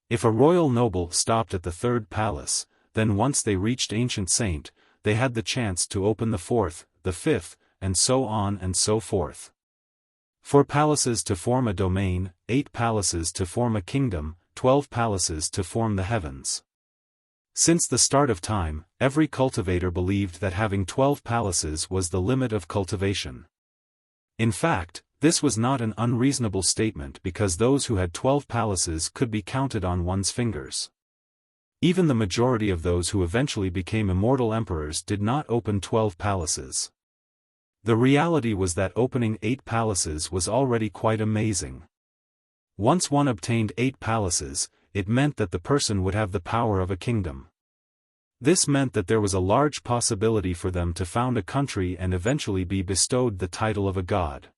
If a royal noble stopped at the 3rd palace, then once they reached ancient saint, they had the chance to open the 4th, the 5th, and so on and so forth. 4 palaces to form a domain, 8 palaces to form a kingdom, 12 palaces to form the heavens. Since the start of time, every cultivator believed that having 12 palaces was the limit of cultivation. In fact, this was not an unreasonable statement because those who had 12 palaces could be counted on one's fingers. Even the majority of those who eventually became immortal emperors did not open 12 palaces. The reality was that opening 8 palaces was already quite amazing. Once one obtained 8 palaces, it meant that the person would have the power of a kingdom. This meant that there was a large possibility for them to found a country and eventually be bestowed the title of a god.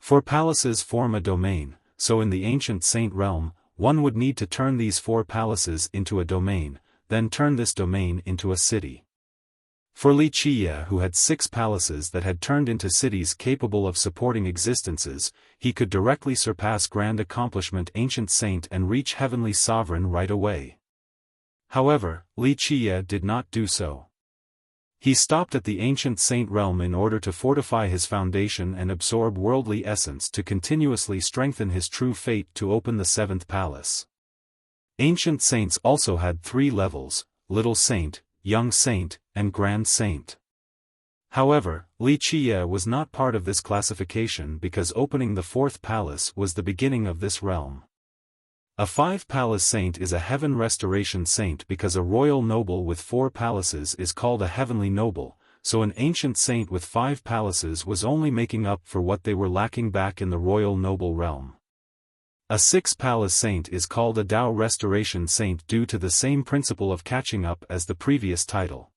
4 palaces form a domain, so in the ancient saint realm, one would need to turn these 4 palaces into a domain, then turn this domain into a city. For Li Qia, who had 6 palaces that had turned into cities capable of supporting existences, he could directly surpass grand accomplishment ancient saint and reach heavenly sovereign right away. However, Li Qia did not do so. He stopped at the ancient saint realm in order to fortify his foundation and absorb worldly essence to continuously strengthen his true fate to open the 7th palace. Ancient saints also had 3 levels, little saint, young saint, and grand saint. However, Li Qia was not part of this classification because opening the 4th palace was the beginning of this realm. A 5-palace saint is a heaven restoration saint because a royal noble with 4 palaces is called a heavenly noble, so an ancient saint with 5 palaces was only making up for what they were lacking back in the royal noble realm. A 6-palace saint is called a Tao restoration saint due to the same principle of catching up as the previous title.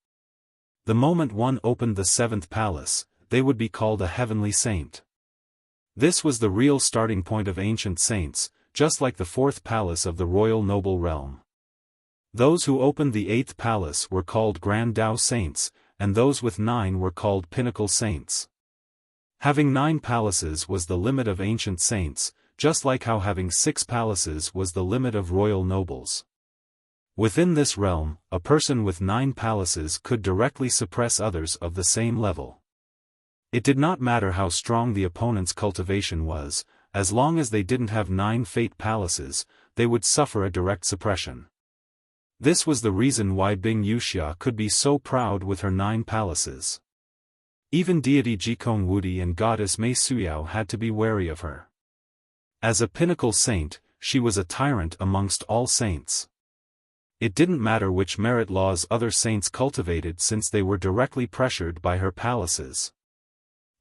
The moment one opened the 7th palace, they would be called a heavenly saint. This was the real starting point of ancient saints, just like the 4th palace of the royal noble realm. Those who opened the 8th palace were called grand Tao saints, and those with 9 were called pinnacle saints. Having 9 palaces was the limit of ancient saints, just like how having 6 palaces was the limit of royal nobles. Within this realm, a person with 9 palaces could directly suppress others of the same level. It did not matter how strong the opponent's cultivation was, as long as they didn't have 9 fate palaces, they would suffer a direct suppression. This was the reason why Bing Wuxia could be so proud with her 9 palaces. Even deity Jikong Wudi and goddess Mei Suyao had to be wary of her. As a pinnacle saint, she was a tyrant amongst all saints. It didn't matter which merit laws other saints cultivated since they were directly pressured by her palaces.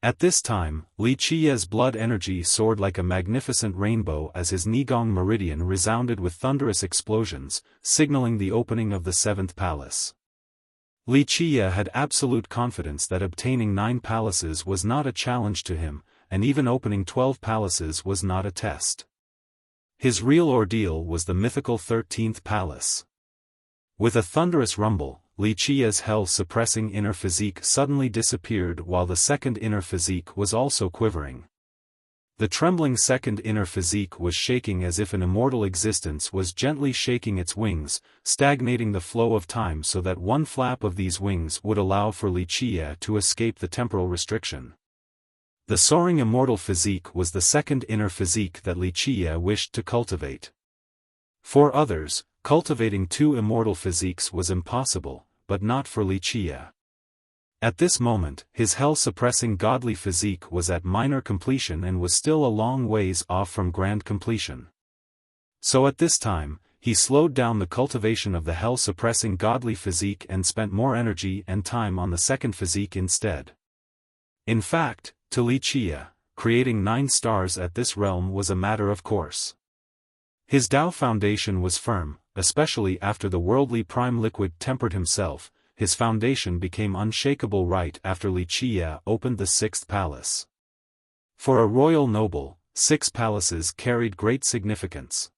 At this time, Li Qia's blood energy soared like a magnificent rainbow as his Nigong meridian resounded with thunderous explosions, signaling the opening of the 7th palace. Li Qia had absolute confidence that obtaining 9 palaces was not a challenge to him, and even opening 12 palaces was not a test. His real ordeal was the mythical 13th palace. With a thunderous rumble, Li Qia's hell-suppressing inner physique suddenly disappeared while the second inner physique was also quivering. The trembling second inner physique was shaking as if an immortal existence was gently shaking its wings, stagnating the flow of time so that one flap of these wings would allow for Li Qia to escape the temporal restriction. The soaring immortal physique was the second inner physique that Li Qia wished to cultivate. For others, cultivating two immortal physiques was impossible, but not for Li Qia. At this moment, his hell-suppressing godly physique was at minor completion and was still a long ways off from grand completion. So at this time, he slowed down the cultivation of the hell-suppressing godly physique and spent more energy and time on the second physique instead. In fact, to Li Qia, creating 9 stars at this realm was a matter of course. His Tao foundation was firm, especially after the worldly prime liquid tempered himself. His foundation became unshakable right after Li Qia opened the 6th palace. For a royal noble, 6 palaces carried great significance.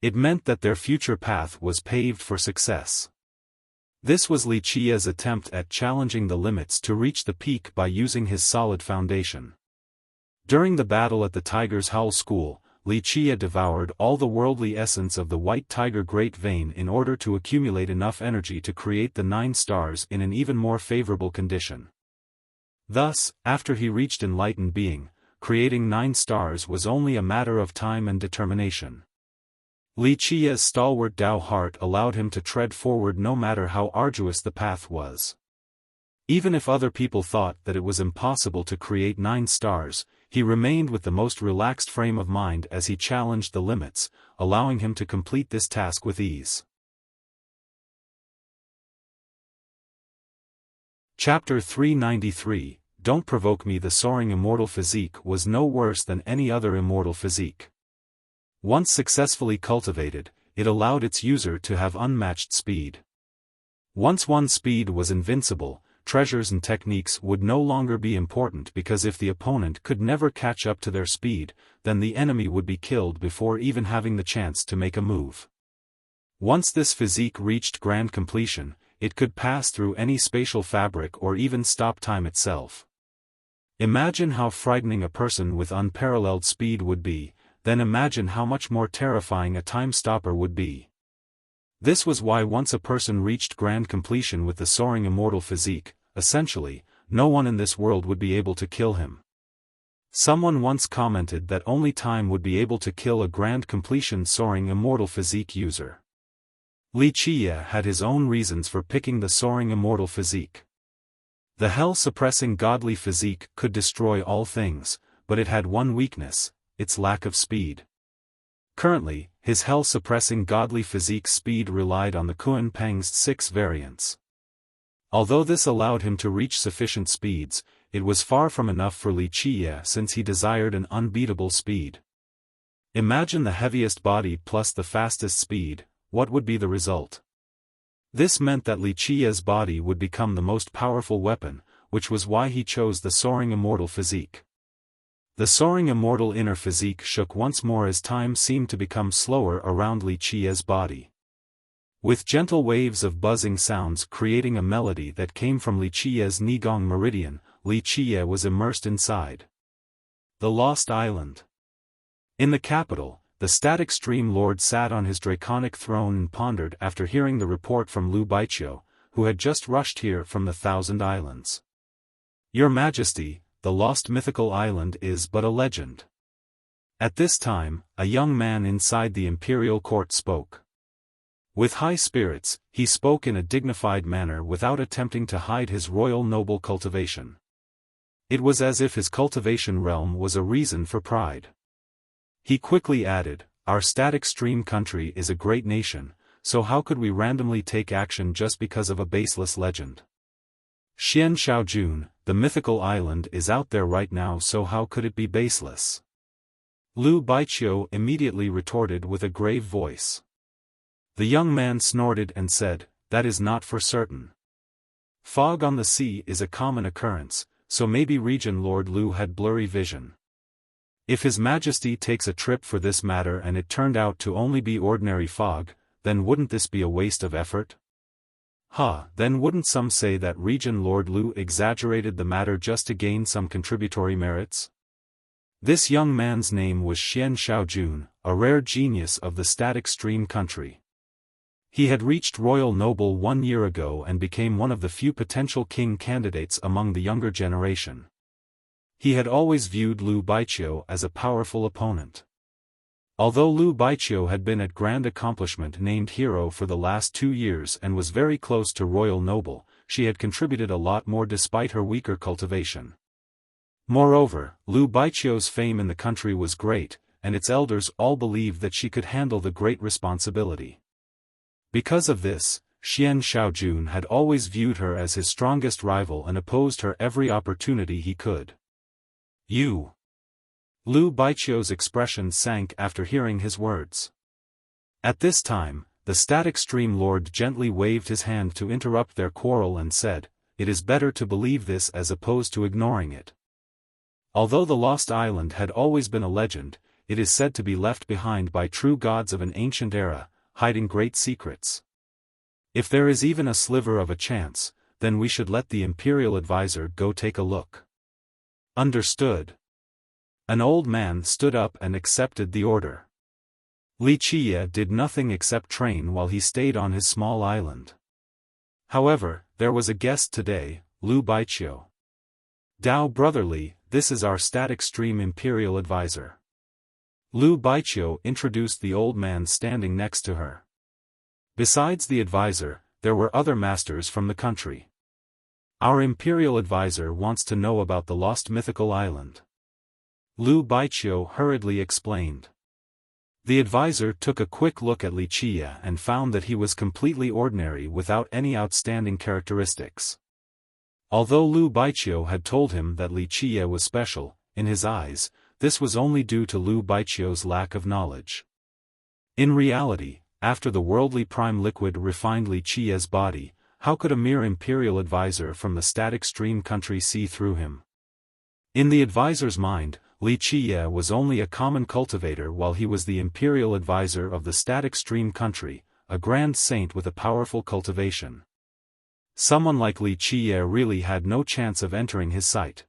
It meant that their future path was paved for success. This was Li Qia's attempt at challenging the limits to reach the peak by using his solid foundation. During the battle at the Tiger's Howl School, Li Qia devoured all the worldly essence of the White Tiger Great Vein in order to accumulate enough energy to create the 9 stars in an even more favorable condition. Thus, after he reached enlightened being, creating 9 stars was only a matter of time and determination. Li Qia's stalwart Tao heart allowed him to tread forward no matter how arduous the path was. Even if other people thought that it was impossible to create 9 stars, he remained with the most relaxed frame of mind as he challenged the limits, allowing him to complete this task with ease. Chapter 393, Don't Provoke Me. The soaring immortal physique was no worse than any other immortal physique. Once successfully cultivated, it allowed its user to have unmatched speed. Once one's speed was invincible, treasures and techniques would no longer be important because if the opponent could never catch up to their speed, then the enemy would be killed before even having the chance to make a move. Once this physique reached grand completion, it could pass through any spatial fabric or even stop time itself. Imagine how frightening a person with unparalleled speed would be, then imagine how much more terrifying a time stopper would be. This was why once a person reached grand completion with the soaring immortal physique, essentially, no one in this world would be able to kill him. Someone once commented that only time would be able to kill a grand completion soaring immortal physique user. Li Qia had his own reasons for picking the soaring immortal physique. The hell-suppressing godly physique could destroy all things, but it had one weakness, its lack of speed. Currently, his hell-suppressing godly physique speed relied on the Kun Peng's 6 variants. Although this allowed him to reach sufficient speeds, it was far from enough for Li Qia since he desired an unbeatable speed. Imagine the heaviest body plus the fastest speed, what would be the result? This meant that Li Qia's body would become the most powerful weapon, which was why he chose the soaring immortal physique. The soaring immortal inner physique shook once more as time seemed to become slower around Li Qia's body. With gentle waves of buzzing sounds creating a melody that came from Li Qia's Nigong meridian, Li Qia was immersed inside the Lost Island. In the capital, the static stream lord sat on his draconic throne and pondered after hearing the report from Lu Baiqiu, who had just rushed here from the Thousand Islands. Your Majesty, the lost mythical island is but a legend. At this time, a young man inside the imperial court spoke. With high spirits, he spoke in a dignified manner without attempting to hide his royal noble cultivation. It was as if his cultivation realm was a reason for pride. He quickly added, Our static stream country is a great nation, so how could we randomly take action just because of a baseless legend? Xian Xiaojun, the mythical island is out there right now, so how could it be baseless? Lu Baiqiu immediately retorted with a grave voice. The young man snorted and said, That is not for certain. Fog on the sea is a common occurrence, so maybe Region Lord Lu had blurry vision. If His Majesty takes a trip for this matter and it turned out to only be ordinary fog, then wouldn't this be a waste of effort? Then wouldn't some say that Regent Lord Lu exaggerated the matter just to gain some contributory merits? This young man's name was Xian Xiaojun, a rare genius of the static stream country. He had reached royal noble 1 year ago and became one of the few potential king candidates among the younger generation. He had always viewed Liu Baiqiu as a powerful opponent. Although Liu Baiqiu had been at grand accomplishment named hero for the last 2 years and was very close to royal noble, she had contributed a lot more despite her weaker cultivation. Moreover, Liu Baiqiu's fame in the country was great, and its elders all believed that she could handle the great responsibility. Because of this, Xian Xiaojun had always viewed her as his strongest rival and opposed her every opportunity he could. You. Liu Baiqiu's expression sank after hearing his words. At this time, the static stream lord gently waved his hand to interrupt their quarrel and said, "It is better to believe this as opposed to ignoring it." Although the Lost Island had always been a legend, it is said to be left behind by true gods of an ancient era, hiding great secrets. If there is even a sliver of a chance, then we should let the Imperial Advisor go take a look. Understood. An old man stood up and accepted the order. Li Qie did nothing except train while he stayed on his small island. However, there was a guest today, Liu Baiqiu. "Dao brotherly, this is our static stream Imperial Advisor." Liu Baiqiu introduced the old man standing next to her. Besides the advisor, there were other masters from the country. "Our Imperial Advisor wants to know about the lost mythical island," Liu Baiqiu hurriedly explained. The advisor took a quick look at Li Qie and found that he was completely ordinary without any outstanding characteristics. Although Liu Baiqiu had told him that Li Qie was special, in his eyes, this was only due to Liu Baiqiu's lack of knowledge. In reality, after the worldly prime liquid refined Li Qie's body, how could a mere Imperial Advisor from the static stream country see through him? In the advisor's mind, Li Qie was only a common cultivator while he was the Imperial Advisor of the static stream country, a grand saint with a powerful cultivation. Someone like Li Qie really had no chance of entering his sight.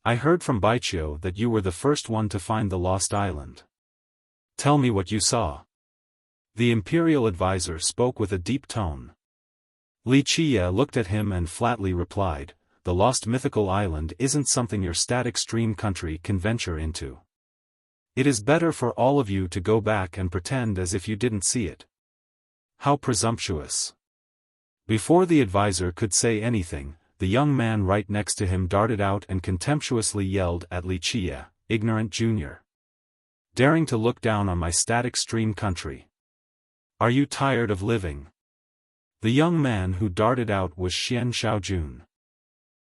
"I heard from Baiqiu that you were the first one to find the lost island. Tell me what you saw." The Imperial Advisor spoke with a deep tone. Li Qie looked at him and flatly replied, "The lost mythical island isn't something your static stream country can venture into. It is better for all of you to go back and pretend as if you didn't see it." How presumptuous. Before the advisor could say anything, the young man right next to him darted out and contemptuously yelled at Li Qie, "Ignorant junior. Daring to look down on my static stream country. Are you tired of living?" The young man who darted out was Xian Xiaojun.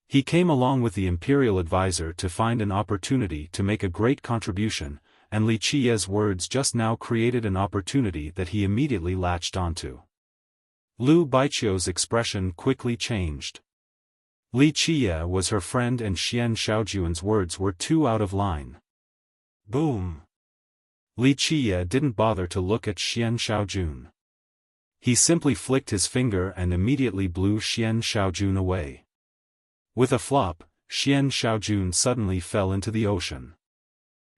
He came along with the Imperial Advisor to find an opportunity to make a great contribution, and Li Qie's words just now created an opportunity that he immediately latched onto. Liu Baiqiu's expression quickly changed. Li Qie was her friend and Xian Xiaojun's words were too out of line. Boom! Li Qie didn't bother to look at Xian Xiaojun. He simply flicked his finger and immediately blew Xian Xiaojun away. With a flop, Xian Xiaojun suddenly fell into the ocean.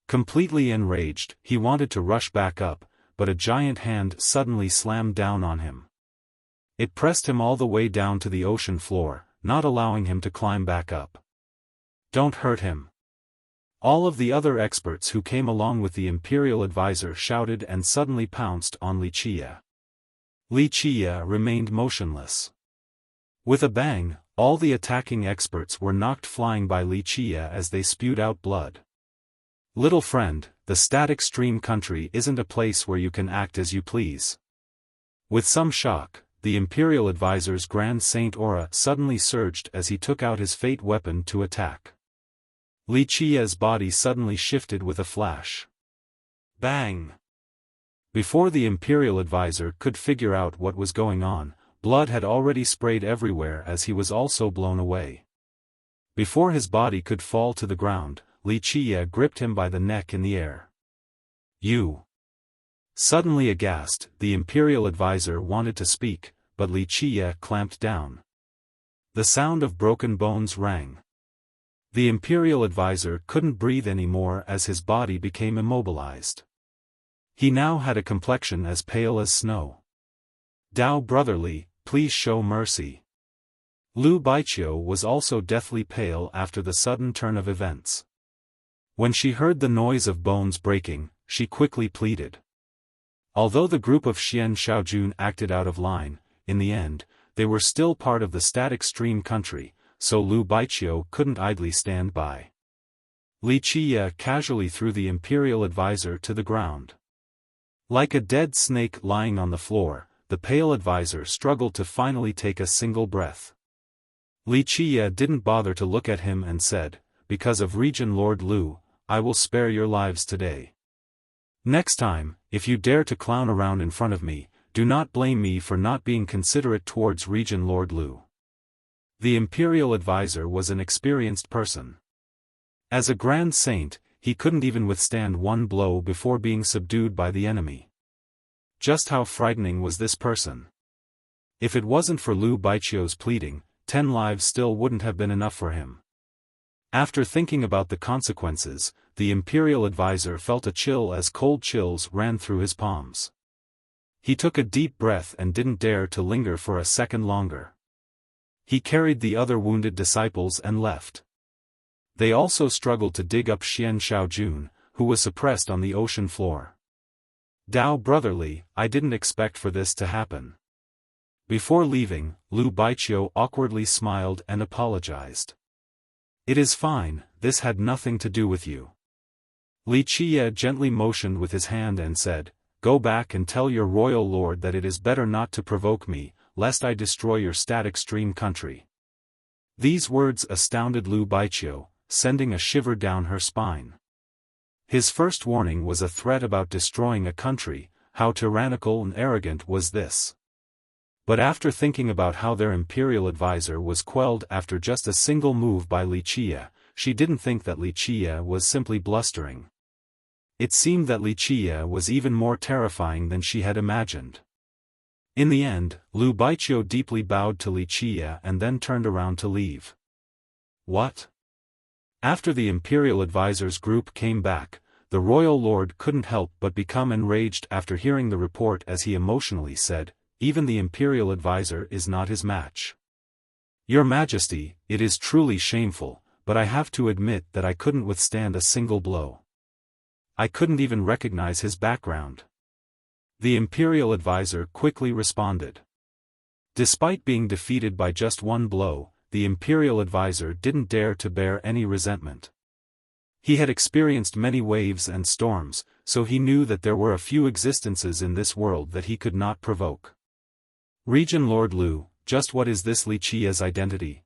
Completely enraged, he wanted to rush back up, but a giant hand suddenly slammed down on him. It pressed him all the way down to the ocean floor, not allowing him to climb back up. "Don't hurt him." All of the other experts who came along with the Imperial Advisor shouted and suddenly pounced on Li Qie. Li Qie remained motionless. With a bang, all the attacking experts were knocked flying by Li Qie as they spewed out blood. "Little friend, the static stream country isn't a place where you can act as you please." With some shock, the Imperial Advisor's Grand Saint aura suddenly surged as he took out his fate weapon to attack. Li Qie's body suddenly shifted with a flash. Bang! Before the Imperial Advisor could figure out what was going on, blood had already sprayed everywhere as he was also blown away. Before his body could fall to the ground, Li Qiye gripped him by the neck in the air. You! Suddenly aghast, the imperial advisor wanted to speak, but Li Qiye clamped down. The sound of broken bones rang. The imperial advisor couldn't breathe anymore as his body became immobilized. He now had a complexion as pale as snow. Dao brotherly, please show mercy. Lu Baiqiu was also deathly pale after the sudden turn of events. When she heard the noise of bones breaking, she quickly pleaded. Although the group of Xian Shaojun acted out of line, in the end, they were still part of the static stream country, so Lu Baiqiu couldn't idly stand by. Li Qiye casually threw the imperial advisor to the ground. Like a dead snake lying on the floor, the pale advisor struggled to finally take a single breath. Li Qiye didn't bother to look at him and said, "Because of Regent Lord Lu, I will spare your lives today. Next time, if you dare to clown around in front of me, do not blame me for not being considerate towards Regent Lord Lu." The imperial advisor was an experienced person. As a grand saint, he couldn't even withstand one blow before being subdued by the enemy. Just how frightening was this person? If it wasn't for Lu Baiqiu's pleading, 10 lives still wouldn't have been enough for him. After thinking about the consequences, the imperial advisor felt a chill as cold chills ran through his palms. He took a deep breath and didn't dare to linger for a second longer. He carried the other wounded disciples and left. They also struggled to dig up Xian Shaojun, who was suppressed on the ocean floor. Dao brotherly, I didn't expect for this to happen. Before leaving, Lu Baiqiu awkwardly smiled and apologized. It is fine, this had nothing to do with you. Li Qiye gently motioned with his hand and said, "Go back and tell your royal lord that it is better not to provoke me, lest I destroy your static stream country." These words astounded Lu Baiqiu, sending a shiver down her spine. His first warning was a threat about destroying a country. How tyrannical and arrogant was this? But after thinking about how their imperial advisor was quelled after just a single move by Li Qiye, she didn't think that Li Qiye was simply blustering. It seemed that Li Qiye was even more terrifying than she had imagined. In the end, Lu Baiqiu deeply bowed to Li Qiye and then turned around to leave. What? After the imperial advisor's group came back, the royal lord couldn't help but become enraged after hearing the report as he emotionally said, "Even the imperial advisor is not his match. Your Majesty, it is truly shameful, but I have to admit that I couldn't withstand a single blow. I couldn't even recognize his background." The imperial advisor quickly responded. Despite being defeated by just one blow, the imperial advisor didn't dare to bear any resentment. He had experienced many waves and storms, so he knew that there were a few existences in this world that he could not provoke. "Regent Lord Lu, just what is this Li Qiye's identity?"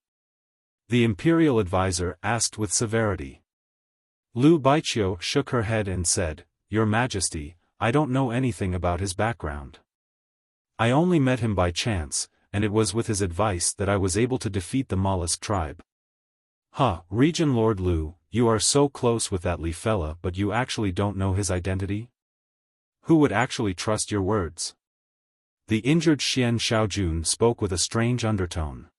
the imperial advisor asked with severity. Lu Baiqiu shook her head and said, "Your Majesty, I don't know anything about his background. I only met him by chance, and it was with his advice that I was able to defeat the mollusk tribe." Regent Lord Lu, you are so close with that Li fella, but you actually don't know his identity? Who would actually trust your words? The injured Xian Shaojun spoke with a strange undertone.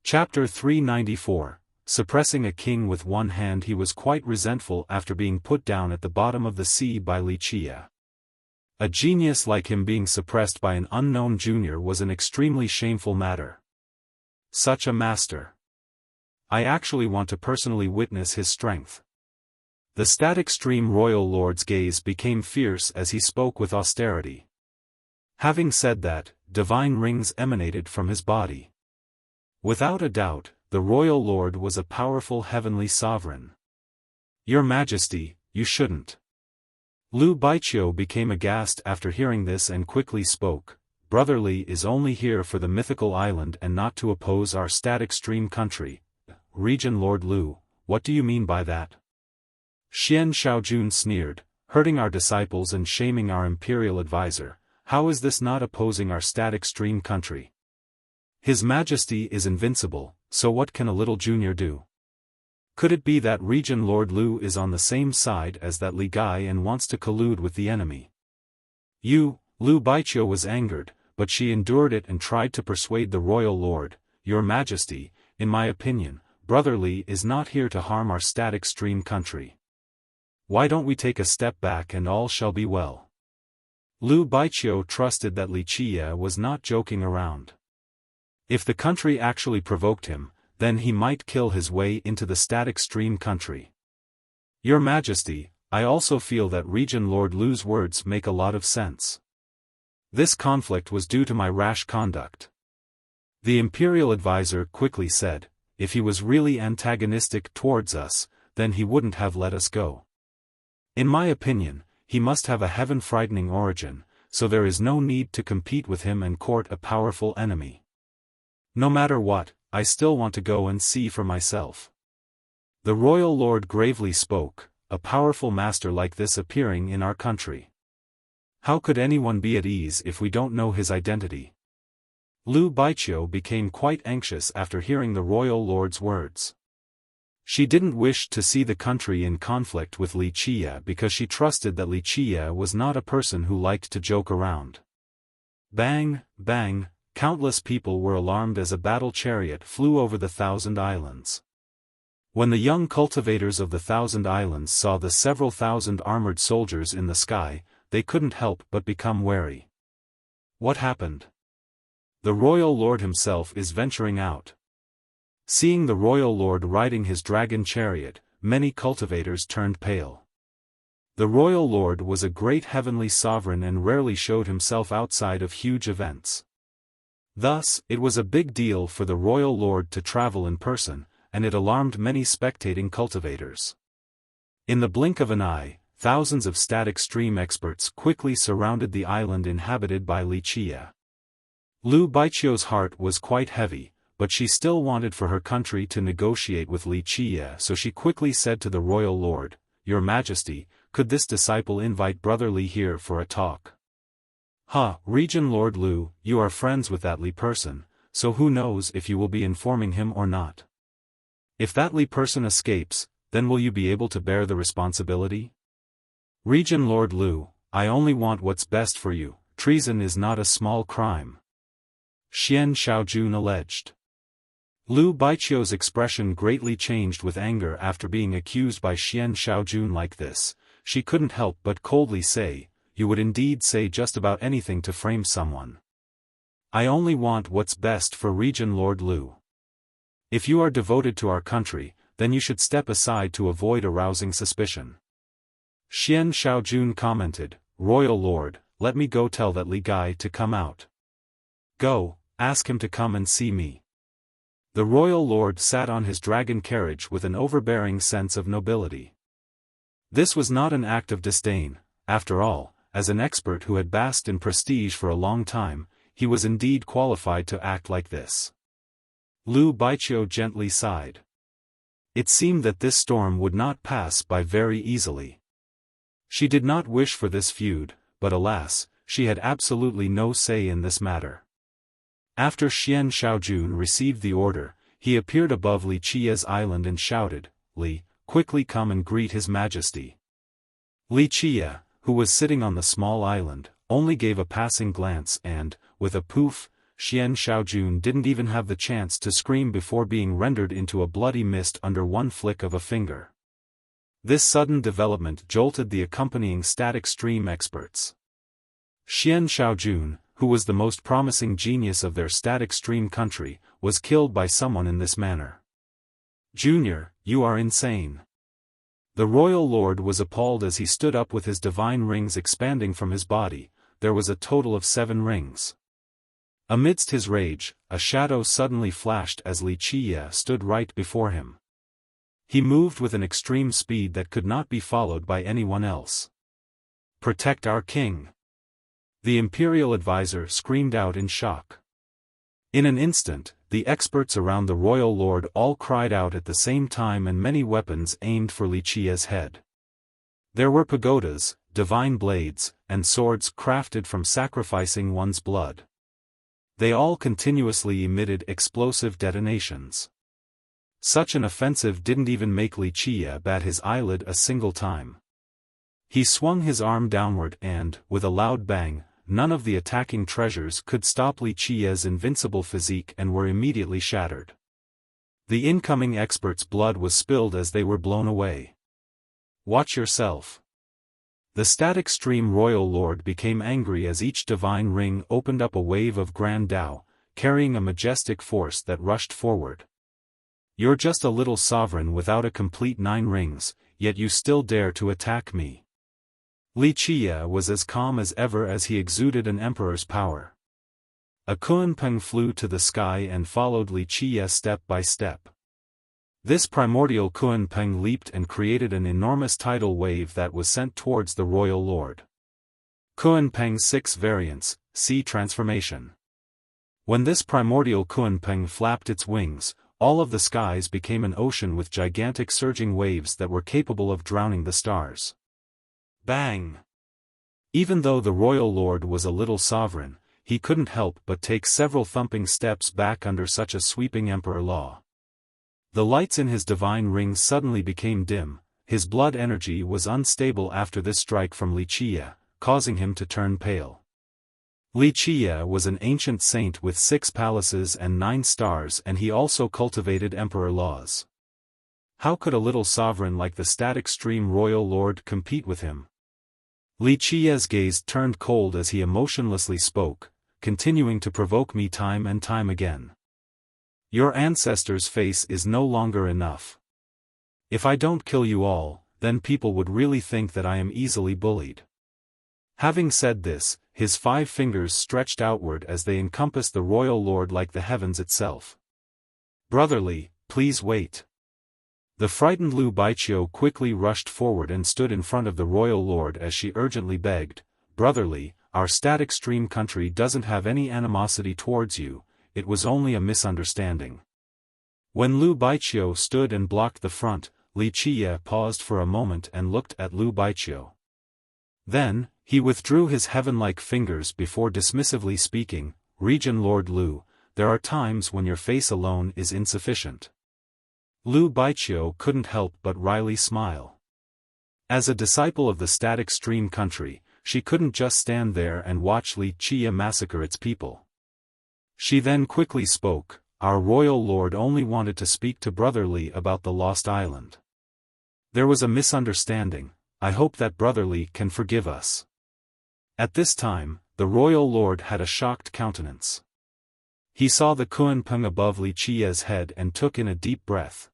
Chapter 394. Suppressing a king with one hand. He was quite resentful after being put down at the bottom of the sea by Li Qiye. A genius like him being suppressed by an unknown junior was an extremely shameful matter. Such a master. I actually want to personally witness his strength. The static stream royal lord's gaze became fierce as he spoke with austerity. Having said that, divine rings emanated from his body. Without a doubt, the royal lord was a powerful heavenly sovereign. Your Majesty, you shouldn't. Lu Baiqiu became aghast after hearing this and quickly spoke. Brother Li is only here for the mythical island and not to oppose our static stream country. Regent Lord Lu, what do you mean by that? Xian Shaojun sneered, hurting our disciples and shaming our imperial advisor. How is this not opposing our static stream country? His Majesty is invincible, so what can a little junior do? Could it be that Regent Lord Lu is on the same side as that Li Gai and wants to collude with the enemy? Lu Baiqiu was angered, but she endured it and tried to persuade the royal lord, Your Majesty, in my opinion, Brother Li is not here to harm our static stream country. Why don't we take a step back and all shall be well? Lu Baiqiu trusted that Li Qie was not joking around. If the country actually provoked him, then he might kill his way into the static stream country. Your Majesty, I also feel that Regent Lord Lu's words make a lot of sense. This conflict was due to my rash conduct. The imperial advisor quickly said, if he was really antagonistic towards us, then he wouldn't have let us go. In my opinion, he must have a heaven-frightening origin, so there is no need to compete with him and court a powerful enemy. No matter what, I still want to go and see for myself. The royal lord gravely spoke, a powerful master like this appearing in our country. How could anyone be at ease if we don't know his identity? Lu Baiqiu became quite anxious after hearing the royal lord's words. She didn't wish to see the country in conflict with Li Qie because she trusted that Li Qie was not a person who liked to joke around. Bang, bang. Countless people were alarmed as a battle chariot flew over the Thousand Islands. When the young cultivators of the Thousand Islands saw the several thousand armored soldiers in the sky, they couldn't help but become wary. What happened? The royal lord himself is venturing out. Seeing the royal lord riding his dragon chariot, many cultivators turned pale. The royal lord was a great heavenly sovereign and rarely showed himself outside of huge events. Thus, it was a big deal for the royal lord to travel in person, and it alarmed many spectating cultivators. In the blink of an eye, thousands of static stream experts quickly surrounded the island inhabited by Li Qie. Lu Baiqiu's heart was quite heavy, but she still wanted for her country to negotiate with Li Qie, so she quickly said to the royal lord, Your Majesty, could this disciple invite Brother Li here for a talk? Regent Lord Lu, you are friends with that Li person, so who knows if you will be informing him or not. If that Li person escapes, then will you be able to bear the responsibility? Regent Lord Lu, I only want what's best for you, treason is not a small crime. Xian Xiaojun alleged. Lu Baiqiu's expression greatly changed with anger after being accused by Xian Xiaojun like this. She couldn't help but coldly say, You would indeed say just about anything to frame someone. I only want what's best for Regent Lord Lu. If you are devoted to our country, then you should step aside to avoid arousing suspicion. Xian Xiaojun commented, Royal Lord, let me go tell that Li Gai to come out. Go, ask him to come and see me. The royal lord sat on his dragon carriage with an overbearing sense of nobility. This was not an act of disdain, after all, as an expert who had basked in prestige for a long time, he was indeed qualified to act like this. Lu Baiqiu gently sighed. It seemed that this storm would not pass by very easily. She did not wish for this feud, but alas, she had absolutely no say in this matter. After Xian Xiaojun received the order, he appeared above Li Qie's island and shouted, Li, quickly come and greet His Majesty. Li Qie, who was sitting on the small island, only gave a passing glance and, with a poof, Xian Xiaojun didn't even have the chance to scream before being rendered into a bloody mist under one flick of a finger. This sudden development jolted the accompanying static stream experts. Xian Xiaojun, who was the most promising genius of their static stream country, was killed by someone in this manner. Junior, you are insane. The royal lord was appalled as he stood up with his divine rings expanding from his body. There was a total of 7 rings. Amidst his rage, a shadow suddenly flashed as Li Qie stood right before him. He moved with an extreme speed that could not be followed by anyone else. Protect our king! The imperial advisor screamed out in shock. In an instant, the experts around the royal lord all cried out at the same time and many weapons aimed for Li Qie's head. There were pagodas, divine blades, and swords crafted from sacrificing one's blood. They all continuously emitted explosive detonations. Such an offensive didn't even make Wuxia bat his eyelid a single time. He swung his arm downward and, with a loud bang, none of the attacking treasures could stop Wuxia's invincible physique and were immediately shattered. The incoming experts' blood was spilled as they were blown away. Watch yourself. The static stream royal lord became angry as each divine ring opened up a wave of grand Tao, carrying a majestic force that rushed forward. You're just a little sovereign without a complete 9 rings, yet you still dare to attack me. Wuxia was as calm as ever as he exuded an emperor's power. A kunpeng flew to the sky and followed Wuxia step by step. This primordial kunpeng leaped and created an enormous tidal wave that was sent towards the royal lord. Kunpeng 6 variants, see transformation. When this primordial kunpeng flapped its wings, all of the skies became an ocean with gigantic surging waves that were capable of drowning the stars. Bang! Even though the royal lord was a little sovereign, he couldn't help but take several thumping steps back under such a sweeping emperor law. The lights in his divine rings suddenly became dim, his blood energy was unstable after this strike from Wuxia, causing him to turn pale. Wuxia was an ancient saint with 6 palaces and 9 stars, and he also cultivated emperor laws. How could a little sovereign like the static stream royal lord compete with him? Wuxia's gaze turned cold as he emotionlessly spoke, continuing to provoke me time and time again. Your ancestor's face is no longer enough. If I don't kill you all, then people would really think that I am easily bullied. Having said this, his 5 fingers stretched outward as they encompassed the royal lord like the heavens itself. Brotherly, please wait. The frightened Lu Baiqiu quickly rushed forward and stood in front of the royal lord as she urgently begged, Brotherly, our static stream country doesn't have any animosity towards you, it was only a misunderstanding. When Lu Baiqiu stood and blocked the front, Wuxia paused for a moment and looked at Lu Baiqiu. Then, he withdrew his heaven-like fingers before dismissively speaking, Regent Lord Lu, there are times when your face alone is insufficient. Lu Baiqiu couldn't help but wryly smile. As a disciple of the static stream country, she couldn't just stand there and watch Wuxia massacre its people. She then quickly spoke, our royal lord only wanted to speak to Brotherly about the lost island. There was a misunderstanding, I hope that Brotherly can forgive us. At this time, the royal lord had a shocked countenance. He saw the kunpeng above Wuxia's head and took in a deep breath.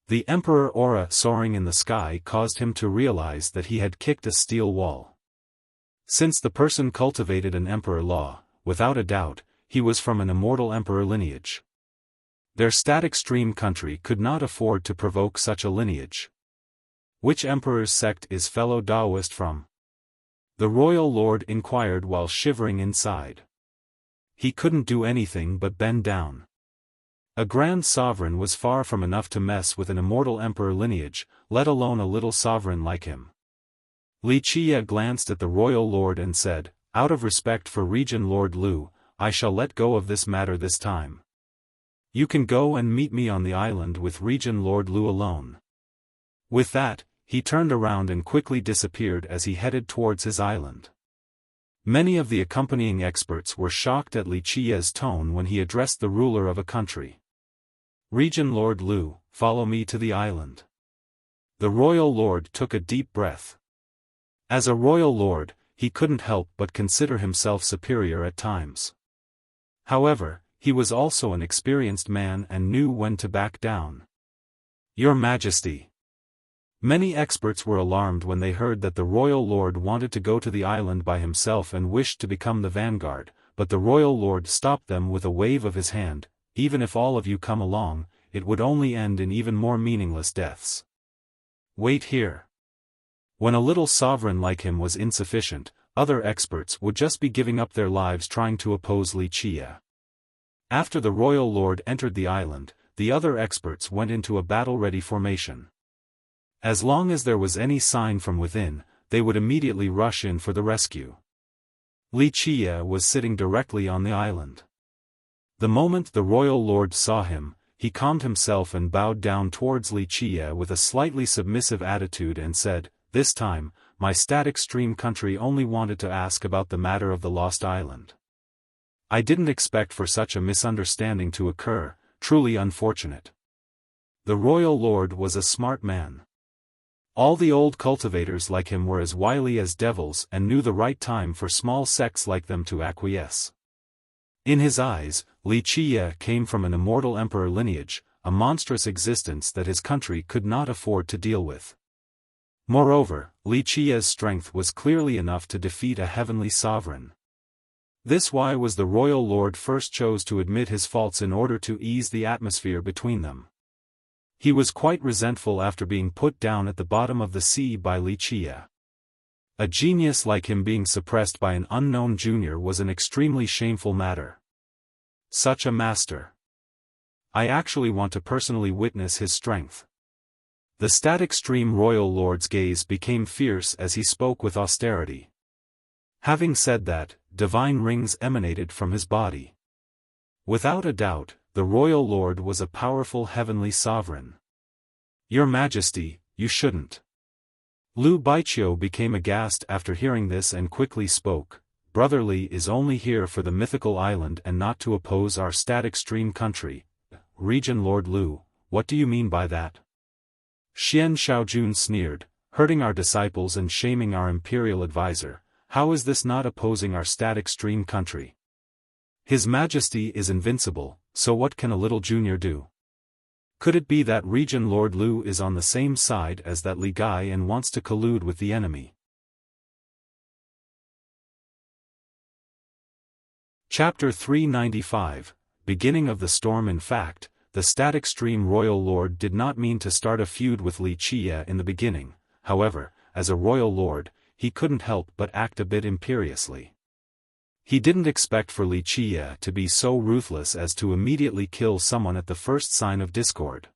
The emperor aura soaring in the sky caused him to realize that he had kicked a steel wall. Since the person cultivated an emperor law, without a doubt, he was from an immortal emperor lineage. Their static stream country could not afford to provoke such a lineage. Which emperor's sect is fellow Taoist from? The royal lord inquired while shivering inside. He couldn't do anything but bend down. A grand sovereign was far from enough to mess with an immortal emperor lineage, let alone a little sovereign like him. Wuxia glanced at the royal lord and said, out of respect for Regent Lord Lu, I shall let go of this matter this time. You can go and meet me on the island with Regent Lord Lu alone. With that, he turned around and quickly disappeared as he headed towards his island. Many of the accompanying experts were shocked at Wuxia's tone when he addressed the ruler of a country. Regent Lord Lu, follow me to the island. The royal lord took a deep breath. As a royal lord, he couldn't help but consider himself superior at times. However, he was also an experienced man and knew when to back down. Your Majesty. Many experts were alarmed when they heard that the royal lord wanted to go to the island by himself and wished to become the vanguard, but the royal lord stopped them with a wave of his hand, even if all of you come along, it would only end in even more meaningless deaths. Wait here. When a little sovereign like him was insufficient, other experts would just be giving up their lives trying to oppose Wuxia. After the royal lord entered the island, the other experts went into a battle-ready formation. As long as there was any sign from within, they would immediately rush in for the rescue. Wuxia was sitting directly on the island. The moment the royal lord saw him, he calmed himself and bowed down towards Li Qie with a slightly submissive attitude and said, "This time, my static stream country only wanted to ask about the matter of the lost island. I didn't expect for such a misunderstanding to occur, truly unfortunate." The royal lord was a smart man. All the old cultivators like him were as wily as devils and knew the right time for small sects like them to acquiesce. In his eyes, Li Qie came from an immortal emperor lineage, a monstrous existence that his country could not afford to deal with. Moreover, Li Qie's strength was clearly enough to defeat a heavenly sovereign. This why was the royal lord first chose to admit his faults in order to ease the atmosphere between them. He was quite resentful after being put down at the bottom of the sea by Li Qie. A genius like him being suppressed by an unknown junior was an extremely shameful matter. Such a master. I actually want to personally witness his strength. The static stream royal lord's gaze became fierce as he spoke with austerity. Having said that, divine rings emanated from his body. Without a doubt, the royal lord was a powerful heavenly sovereign. "Your Majesty, you shouldn't." Lu Baiqiu became aghast after hearing this and quickly spoke, "Brother Li is only here for the mythical island and not to oppose our static stream country." "Regent Lord Lu, what do you mean by that?" Xian Shaojun sneered, "Hurting our disciples and shaming our imperial advisor, how is this not opposing our static stream country? His Majesty is invincible, so what can a little junior do? Could it be that Regent Lord Lu is on the same side as that Li Gai and wants to collude with the enemy?" Chapter 395, Beginning of the Storm. In fact, the static stream royal lord did not mean to start a feud with Li Qie in the beginning. However, as a royal lord, he couldn't help but act a bit imperiously. He didn't expect for Li Qie to be so ruthless as to immediately kill someone at the first sign of discord.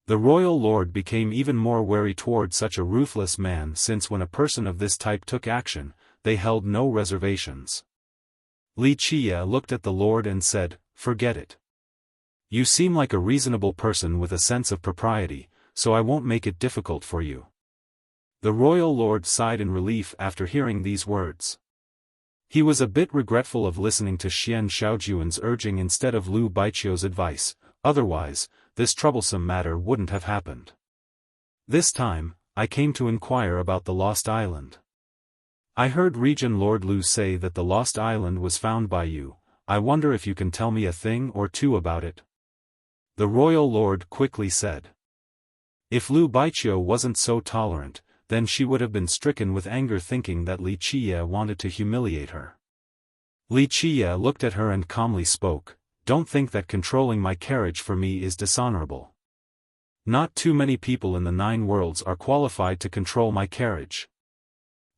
The royal lord became even more wary toward such a ruthless man since when a person of this type took action, they held no reservations. Li Qie looked at the lord and said, "Forget it. You seem like a reasonable person with a sense of propriety, so I won't make it difficult for you." The royal lord sighed in relief after hearing these words. He was a bit regretful of listening to Xian Shaojun's urging instead of Lu Baiqiu's advice, otherwise, this troublesome matter wouldn't have happened. "This time, I came to inquire about the lost island. I heard Regent Lord Lu say that the lost island was found by you. I wonder if you can tell me a thing or two about it." The royal lord quickly said. If Lu Baiqiu wasn't so tolerant, then she would have been stricken with anger thinking that Li Qie wanted to humiliate her. Li Qie looked at her and calmly spoke, "Don't think that controlling my carriage for me is dishonorable. Not too many people in the 9 worlds are qualified to control my carriage.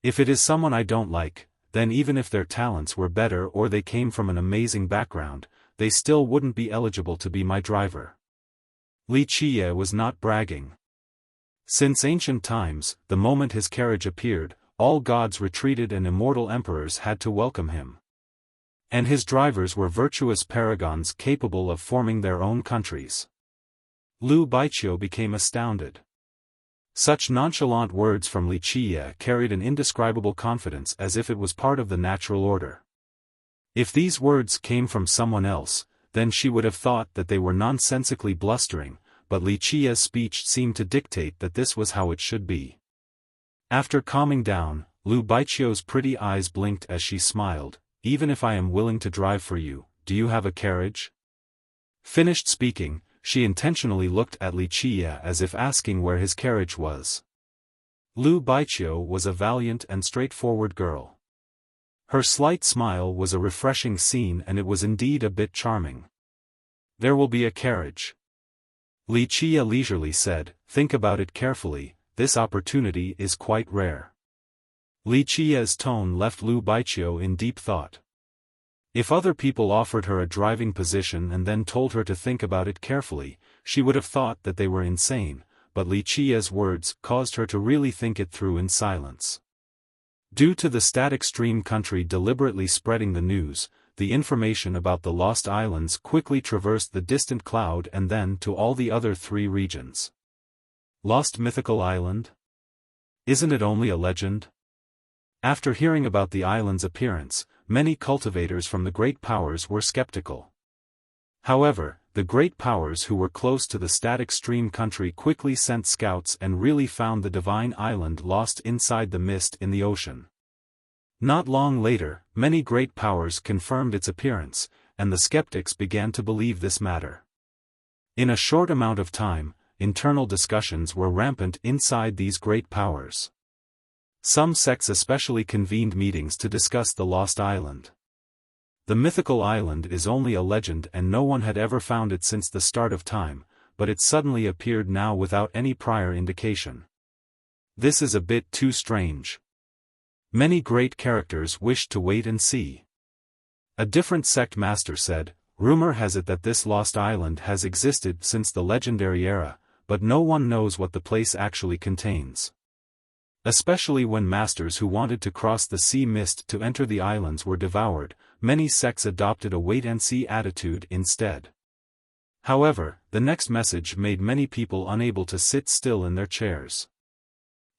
If it is someone I don't like, then even if their talents were better or they came from an amazing background, they still wouldn't be eligible to be my driver." Li Qie was not bragging. Since ancient times, the moment his carriage appeared, all gods retreated and immortal emperors had to welcome him. And his drivers were virtuous paragons capable of forming their own countries. Lu Baiqiu became astounded. Such nonchalant words from Li Qie carried an indescribable confidence as if it was part of the natural order. If these words came from someone else, then she would have thought that they were nonsensically blustering, but Li Qie's speech seemed to dictate that this was how it should be. After calming down, Lu Baiqiu's pretty eyes blinked as she smiled, "Even if I am willing to drive for you, do you have a carriage?" Finished speaking, she intentionally looked at Li Qie as if asking where his carriage was. Lu Baiqiu was a valiant and straightforward girl. Her slight smile was a refreshing scene and it was indeed a bit charming. "There will be a carriage." Li Qie leisurely said, "Think about it carefully, this opportunity is quite rare." Li Qie's tone left Lu Baiqiu in deep thought. If other people offered her a driving position and then told her to think about it carefully, she would have thought that they were insane, but Li Qie's words caused her to really think it through in silence. Due to the static stream country deliberately spreading the news, the information about the Lost Islands quickly traversed the distant cloud and then to all the other 3 regions. Lost mythical island? Isn't it only a legend? After hearing about the island's appearance, many cultivators from the great powers were skeptical. However, the great powers who were close to the static stream country quickly sent scouts and really found the divine island lost inside the mist in the ocean. Not long later, many great powers confirmed its appearance, and the skeptics began to believe this matter. In a short amount of time, internal discussions were rampant inside these great powers. Some sects especially convened meetings to discuss the lost island. The mythical island is only a legend and no one had ever found it since the start of time, but it suddenly appeared now without any prior indication. This is a bit too strange. Many great characters wished to wait and see. A different sect master said, "Rumor has it that this lost island has existed since the legendary era, but no one knows what the place actually contains." Especially when masters who wanted to cross the sea mist to enter the islands were devoured, many sects adopted a wait-and-see attitude instead. However, the next message made many people unable to sit still in their chairs.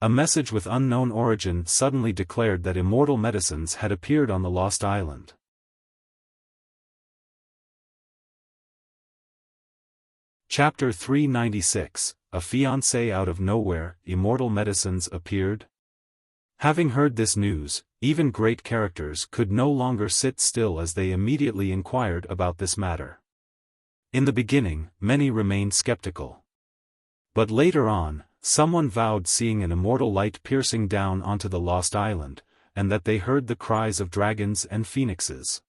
A message with unknown origin suddenly declared that immortal medicines had appeared on the lost island. Chapter 396, A Fiancé Out of Nowhere, Immortal Medicines Appeared? Having heard this news, even great characters could no longer sit still as they immediately inquired about this matter. In the beginning, many remained skeptical. But later on, someone vowed seeing an immortal light piercing down onto the lost island, and that they heard the cries of dragons and phoenixes.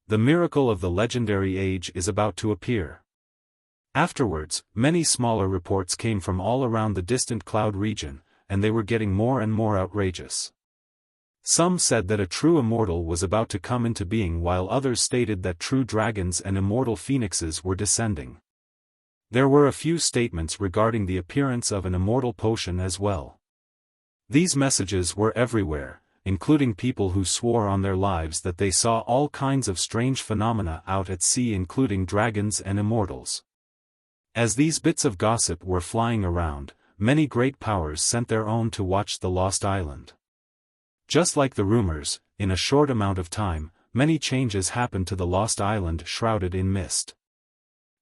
The miracle of the legendary age is about to appear. Afterwards, many smaller reports came from all around the distant cloud region, and they were getting more and more outrageous. Some said that a true immortal was about to come into being while others stated that true dragons and immortal phoenixes were descending. There were a few statements regarding the appearance of an immortal potion as well. These messages were everywhere, including people who swore on their lives that they saw all kinds of strange phenomena out at sea, including dragons and immortals. As these bits of gossip were flying around, many great powers sent their own to watch the lost island. Just like the rumors, in a short amount of time, many changes happened to the lost island shrouded in mist.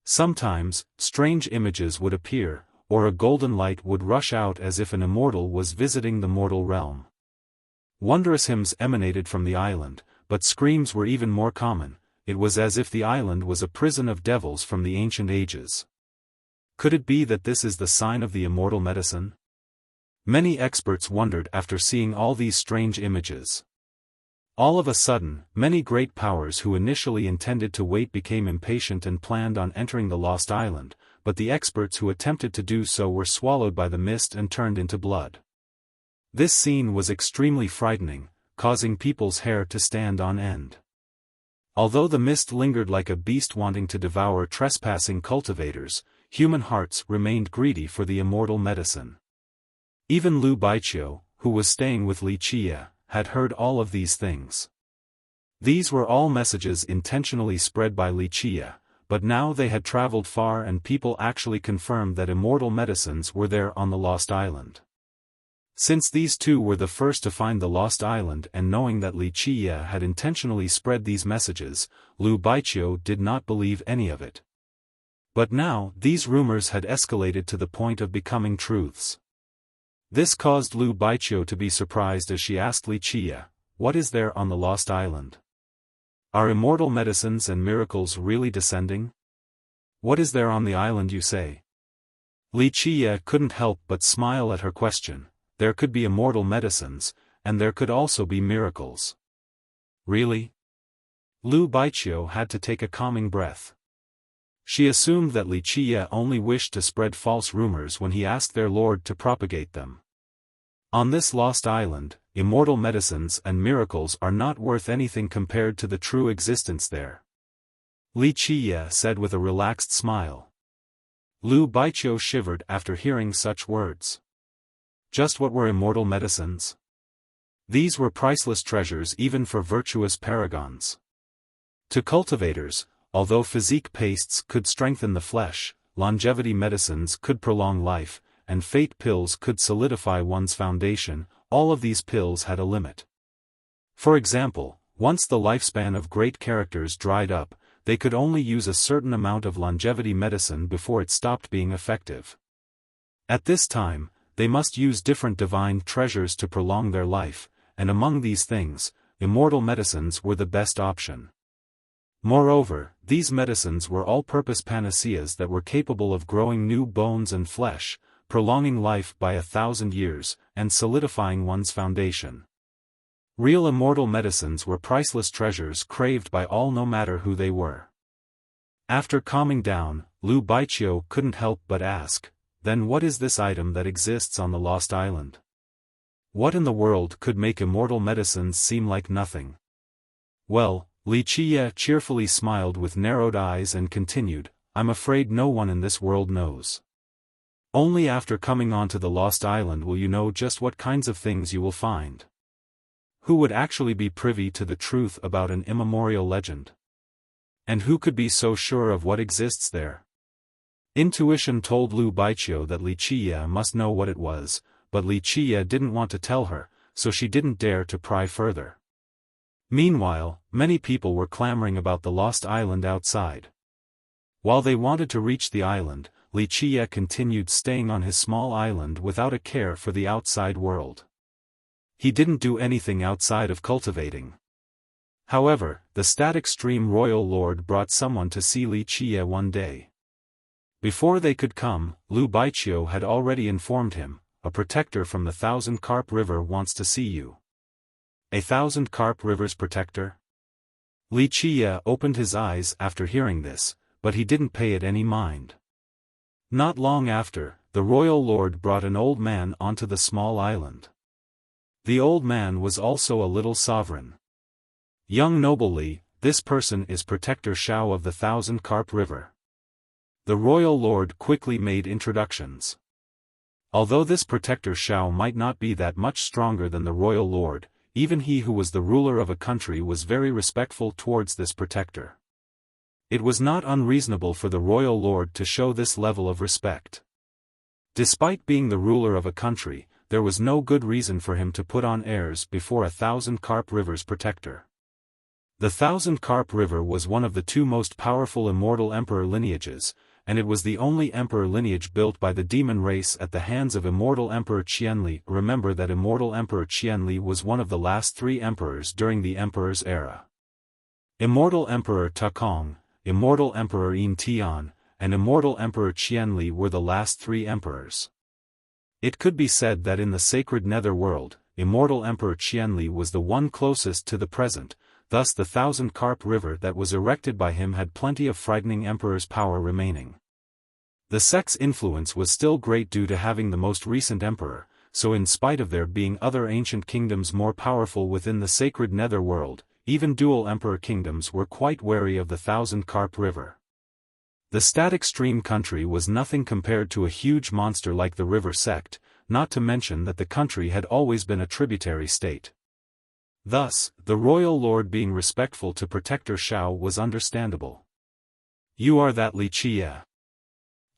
Sometimes, strange images would appear, or a golden light would rush out as if an immortal was visiting the mortal realm. Wondrous hymns emanated from the island, but screams were even more common. It was as if the island was a prison of devils from the ancient ages. Could it be that this is the sign of the immortal medicine? Many experts wondered after seeing all these strange images. All of a sudden, many great powers who initially intended to wait became impatient and planned on entering the lost island, but the experts who attempted to do so were swallowed by the mist and turned into blood. This scene was extremely frightening, causing people's hair to stand on end. Although the mist lingered like a beast wanting to devour trespassing cultivators, human hearts remained greedy for the immortal medicine. Even Lu Baiqiu, who was staying with Wuxia, had heard all of these things. These were all messages intentionally spread by Wuxia, but now they had traveled far and people actually confirmed that immortal medicines were there on the lost island. Since these two were the first to find the lost island and knowing that Wuxia had intentionally spread these messages, Lu Baiqiu did not believe any of it. But now, these rumors had escalated to the point of becoming truths. This caused Lu Baiqiu to be surprised as she asked Wuxia, "What is there on the lost island? Are immortal medicines and miracles really descending? What is there on the island you say?" Wuxia couldn't help but smile at her question. There could be immortal medicines, and there could also be miracles. Really? Lu Baiqiu had to take a calming breath. She assumed that Wuxia only wished to spread false rumors when he asked their lord to propagate them. On this lost island, immortal medicines and miracles are not worth anything compared to the true existence there. Wuxia said with a relaxed smile. Lu Baiqiu shivered after hearing such words. Just what were immortal medicines? These were priceless treasures even for virtuous paragons. To cultivators, although physique pastes could strengthen the flesh, longevity medicines could prolong life, and fate pills could solidify one's foundation, all of these pills had a limit. For example, once the lifespan of great characters dried up, they could only use a certain amount of longevity medicine before it stopped being effective. At this time, they must use different divine treasures to prolong their life, and among these things, immortal medicines were the best option. Moreover, these medicines were all-purpose panaceas that were capable of growing new bones and flesh, prolonging life by 1,000 years, and solidifying one's foundation. Real immortal medicines were priceless treasures craved by all no matter who they were. After calming down, Lu Baiqiu couldn't help but ask, then what is this item that exists on the Lost Island? What in the world could make immortal medicines seem like nothing? Well, Li Qiye cheerfully smiled with narrowed eyes and continued, I'm afraid no one in this world knows. Only after coming onto the Lost Island will you know just what kinds of things you will find. Who would actually be privy to the truth about an immemorial legend? And who could be so sure of what exists there? Intuition told Lu Baiqiu that Li Qiye must know what it was, but Li Qiye didn't want to tell her, so she didn't dare to pry further. Meanwhile, many people were clamoring about the Lost Island outside. While they wanted to reach the island, Li Qiye continued staying on his small island without a care for the outside world. He didn't do anything outside of cultivating. However, the static stream royal lord brought someone to see Li Qiye one day. Before they could come, Lu Baiqiu had already informed him, a protector from the Thousand Carp River wants to see you. A Thousand Carp River's protector? Li Qiye opened his eyes after hearing this, but he didn't pay it any mind. Not long after, the royal lord brought an old man onto the small island. The old man was also a little sovereign. Young noble Li, this person is Protector Xiao of the Thousand Carp River. The royal lord quickly made introductions. Although this Protector Xiao might not be that much stronger than the royal lord, even he who was the ruler of a country was very respectful towards this protector. It was not unreasonable for the royal lord to show this level of respect. Despite being the ruler of a country, there was no good reason for him to put on airs before a Thousand Carp River's protector. The Thousand Carp River was one of the two most powerful immortal emperor lineages, and it was the only emperor lineage built by the demon race at the hands of immortal Emperor Qianli. Remember that immortal Emperor Qianli was one of the last three emperors during the emperor's era. Immortal Emperor Tukong, immortal Emperor Yin Tian, and immortal Emperor Qianli were the last three emperors. It could be said that in the sacred netherworld, immortal Emperor Qianli was the one closest to the present, thus the Thousand Carp River that was erected by him had plenty of frightening emperor's power remaining. The sect's influence was still great due to having the most recent emperor, so in spite of there being other ancient kingdoms more powerful within the sacred netherworld, even dual emperor kingdoms were quite wary of the Thousand Carp River. The static stream country was nothing compared to a huge monster like the river sect, not to mention that the country had always been a tributary state. Thus, the royal lord being respectful to Protector Xiao was understandable. You are that Li Qiye.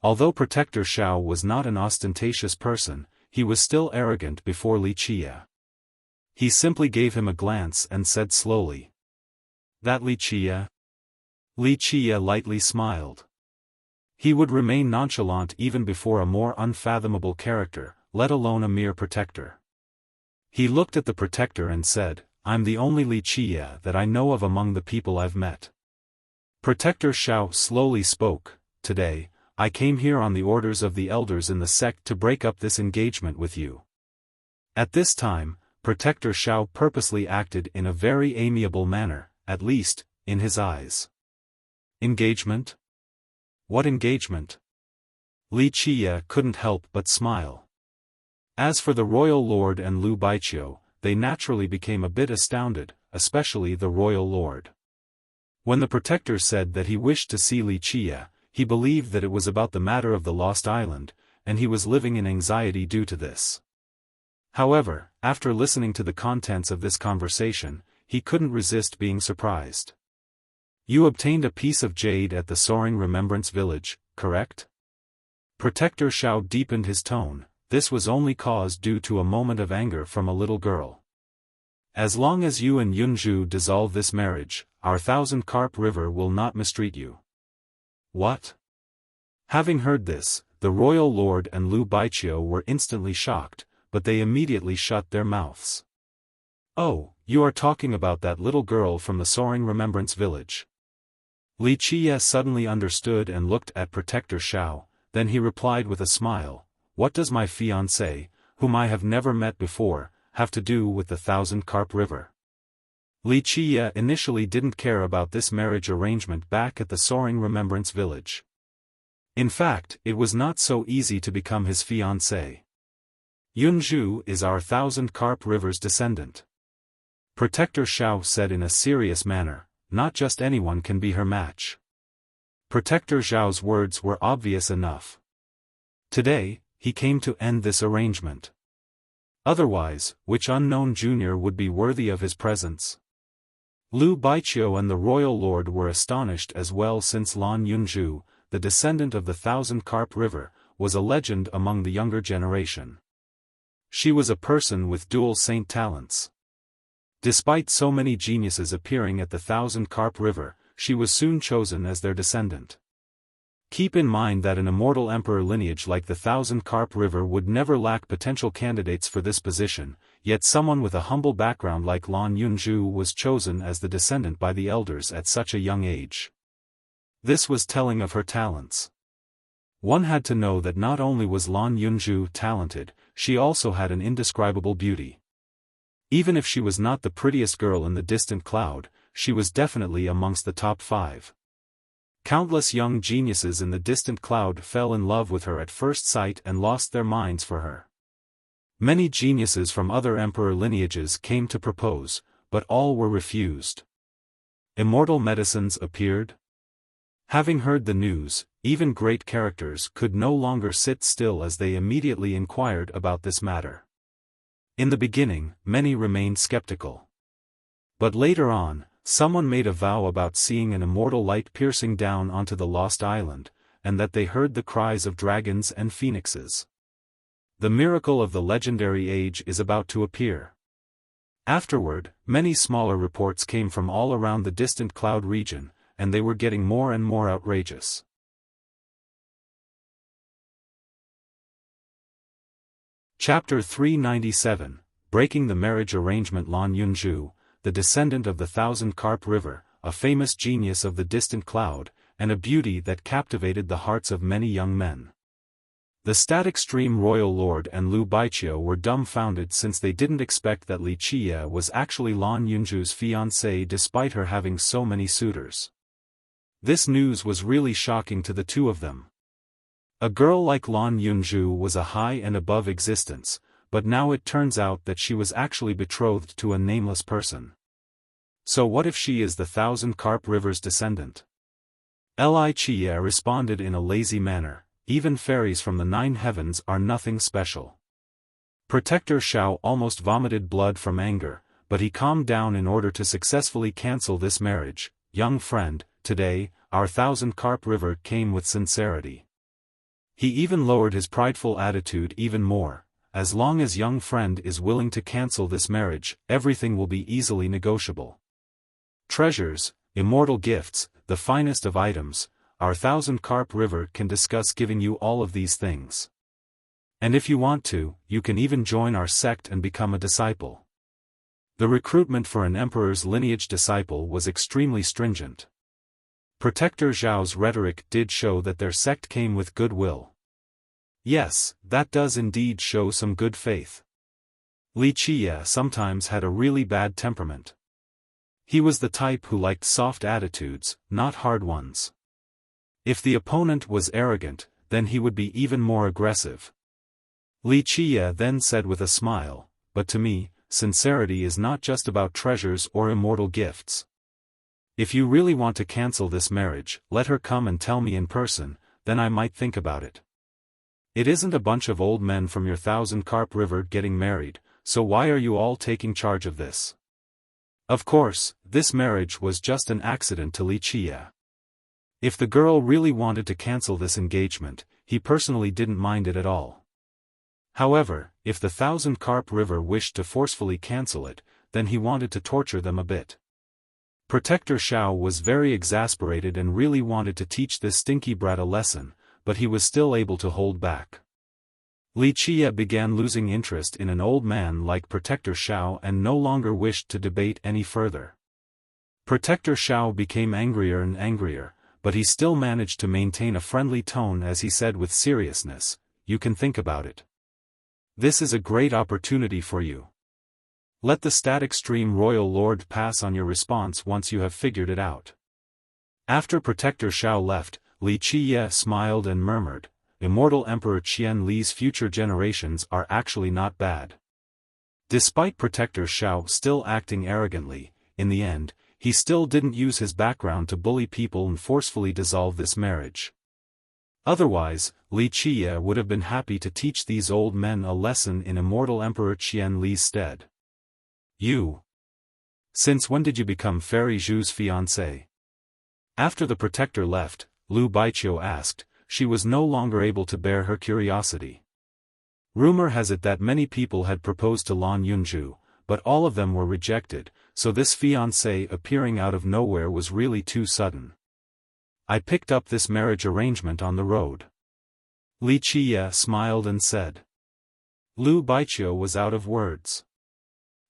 Although Protector Xiao was not an ostentatious person, he was still arrogant before Li Qiye. He simply gave him a glance and said slowly, That Li Qiye? Li Qiye lightly smiled. He would remain nonchalant even before a more unfathomable character, let alone a mere protector. He looked at the protector and said, I'm the only Li Qiye that I know of among the people I've met. Protector Xiao slowly spoke, Today, I came here on the orders of the elders in the sect to break up this engagement with you. At this time, Protector Xiao purposely acted in a very amiable manner, at least, in his eyes. Engagement? What engagement? Li Qiye couldn't help but smile. As for the royal lord and Lu Baiqiu, they naturally became a bit astounded, especially the royal lord. When the protector said that he wished to see Li Qiye, he believed that it was about the matter of the Lost Island, and he was living in anxiety due to this. However, after listening to the contents of this conversation, he couldn't resist being surprised. You obtained a piece of jade at the Soaring Remembrance Village, correct? Protector Xiao deepened his tone. This was only caused due to a moment of anger from a little girl. As long as you and Yunzhu dissolve this marriage, our Thousand Carp River will not mistreat you. What? Having heard this, the royal lord and Lu Baiqiu were instantly shocked, but they immediately shut their mouths. Oh, you are talking about that little girl from the Soaring Remembrance Village. Li Qiye suddenly understood and looked at Protector Xiao, then he replied with a smile, "What does my fiancé, whom I have never met before, have to do with the Thousand Carp River?" Li Qiye initially didn't care about this marriage arrangement back at the Soaring Remembrance Village. In fact, it was not so easy to become his fiancé. Yunzhu is our Thousand Carp River's descendant. Protector Xiao said in a serious manner, not just anyone can be her match. Protector Xiao's words were obvious enough. Today, he came to end this arrangement. Otherwise, which unknown junior would be worthy of his presence? Lu Baiqiu and the royal lord were astonished as well, since Lan Yunzhu, the descendant of the Thousand Carp River, was a legend among the younger generation. She was a person with dual saint talents. Despite so many geniuses appearing at the Thousand Carp River, she was soon chosen as their descendant. Keep in mind that an immortal emperor lineage like the Thousand Carp River would never lack potential candidates for this position, yet someone with a humble background like Lan Yunzhu was chosen as the descendant by the elders at such a young age. This was telling of her talents. One had to know that not only was Lan Yunzhu talented, she also had an indescribable beauty. Even if she was not the prettiest girl in the distant cloud, she was definitely amongst the top 5. Countless young geniuses in the distant cloud fell in love with her at first sight and lost their minds for her. Many geniuses from other emperor lineages came to propose, but all were refused. Immortal medicines appeared. Having heard the news, even great characters could no longer sit still as they immediately inquired about this matter. In the beginning, many remained skeptical. But later on, someone made a vow about seeing an immortal light piercing down onto the lost island, and that they heard the cries of dragons and phoenixes. The miracle of the legendary age is about to appear. Afterward, many smaller reports came from all around the distant cloud region, and they were getting more and more outrageous. Chapter 397, Breaking the Marriage Arrangement. Lan Yunzhu, the descendant of the Thousand Carp River, a famous genius of the distant cloud, and a beauty that captivated the hearts of many young men. The static stream royal lord and Lu Baiqiu were dumbfounded, since they didn't expect that Li Qiye was actually Lan Yunzhu's fiancée despite her having so many suitors. This news was really shocking to the two of them. A girl like Lan Yunzhu was a high and above existence, but now it turns out that she was actually betrothed to a nameless person. So what if she is the Thousand Carp River's descendant? Li Qiye responded in a lazy manner, "Even fairies from the 9 heavens are nothing special." Protector Xiao almost vomited blood from anger, but he calmed down in order to successfully cancel this marriage. "Young friend, today, our Thousand Carp River came with sincerity." He even lowered his prideful attitude even more. "As long as young friend is willing to cancel this marriage, everything will be easily negotiable. Treasures, immortal gifts, the finest of items, our Thousand Carp River can discuss giving you all of these things. And if you want to, you can even join our sect and become a disciple." The recruitment for an emperor's lineage disciple was extremely stringent. Protector Zhao's rhetoric did show that their sect came with goodwill. Yes, that does indeed show some good faith. Li Qiye sometimes had a really bad temperament. He was the type who liked soft attitudes, not hard ones. If the opponent was arrogant, then he would be even more aggressive. Li Qiye then said with a smile, "But to me, sincerity is not just about treasures or immortal gifts. If you really want to cancel this marriage, let her come and tell me in person, then I might think about it. It isn't a bunch of old men from your Thousand Carp River getting married, so why are you all taking charge of this?" Of course, this marriage was just an accident to Wuxia. If the girl really wanted to cancel this engagement, he personally didn't mind it at all. However, if the Thousand Carp River wished to forcefully cancel it, then he wanted to torture them a bit. Protector Xiao was very exasperated and really wanted to teach this stinky brat a lesson, but he was still able to hold back. Wuxia began losing interest in an old man like Protector Xiao and no longer wished to debate any further. Protector Xiao became angrier and angrier, but he still managed to maintain a friendly tone as he said with seriousness, "You can think about it. This is a great opportunity for you. Let the static stream Royal Lord pass on your response once you have figured it out." After Protector Xiao left, Wuxia smiled and murmured, "Immortal Emperor Qian Li's future generations are actually not bad." Despite Protector Xiao still acting arrogantly, in the end, he still didn't use his background to bully people and forcefully dissolve this marriage. Otherwise, Wuxia would have been happy to teach these old men a lesson in Immortal Emperor Qian Li's stead. "You. Since when did you become Fairy Zhu's fiancé?" After the protector left, Lu Baiqiu asked. She was no longer able to bear her curiosity. Rumor has it that many people had proposed to Lan Yunzhu, but all of them were rejected, so this fiancé appearing out of nowhere was really too sudden. "I picked up this marriage arrangement on the road." Wuxia smiled and said. Lu Baiqiu was out of words.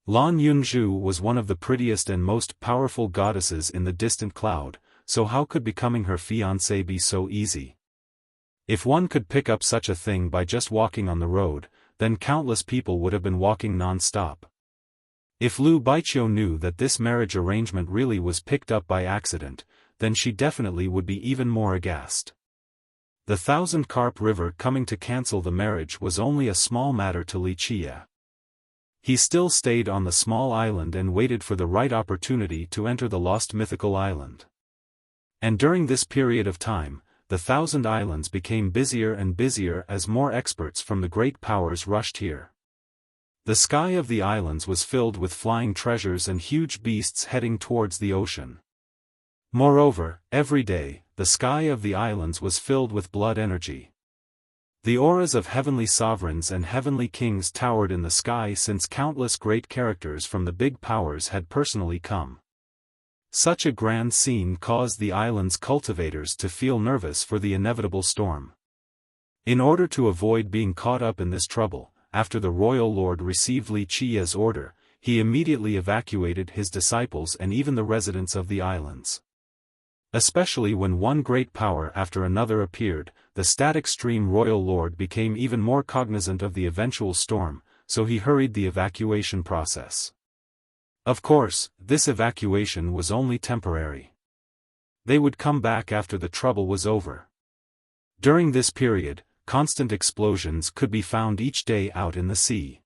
Lan Yunzhu was one of the prettiest and most powerful goddesses in the distant cloud, so how could becoming her fiancé be so easy? If one could pick up such a thing by just walking on the road, then countless people would have been walking non-stop. If Lu Baiqiu knew that this marriage arrangement really was picked up by accident, then she definitely would be even more aghast. The Thousand Carp River coming to cancel the marriage was only a small matter to Wuxia. He still stayed on the small island and waited for the right opportunity to enter the lost mythical island. And during this period of time, the Thousand Islands became busier and busier as more experts from the great powers rushed here. The sky of the islands was filled with flying treasures and huge beasts heading towards the ocean. Moreover, every day, the sky of the islands was filled with blood energy. The auras of heavenly sovereigns and heavenly kings towered in the sky since countless great characters from the big powers had personally come. Such a grand scene caused the island's cultivators to feel nervous for the inevitable storm. In order to avoid being caught up in this trouble, after the royal lord received Wuxia's order, he immediately evacuated his disciples and even the residents of the islands. Especially when one great power after another appeared, the static stream royal lord became even more cognizant of the eventual storm, so he hurried the evacuation process. Of course, this evacuation was only temporary. They would come back after the trouble was over. During this period, constant explosions could be found each day out in the sea.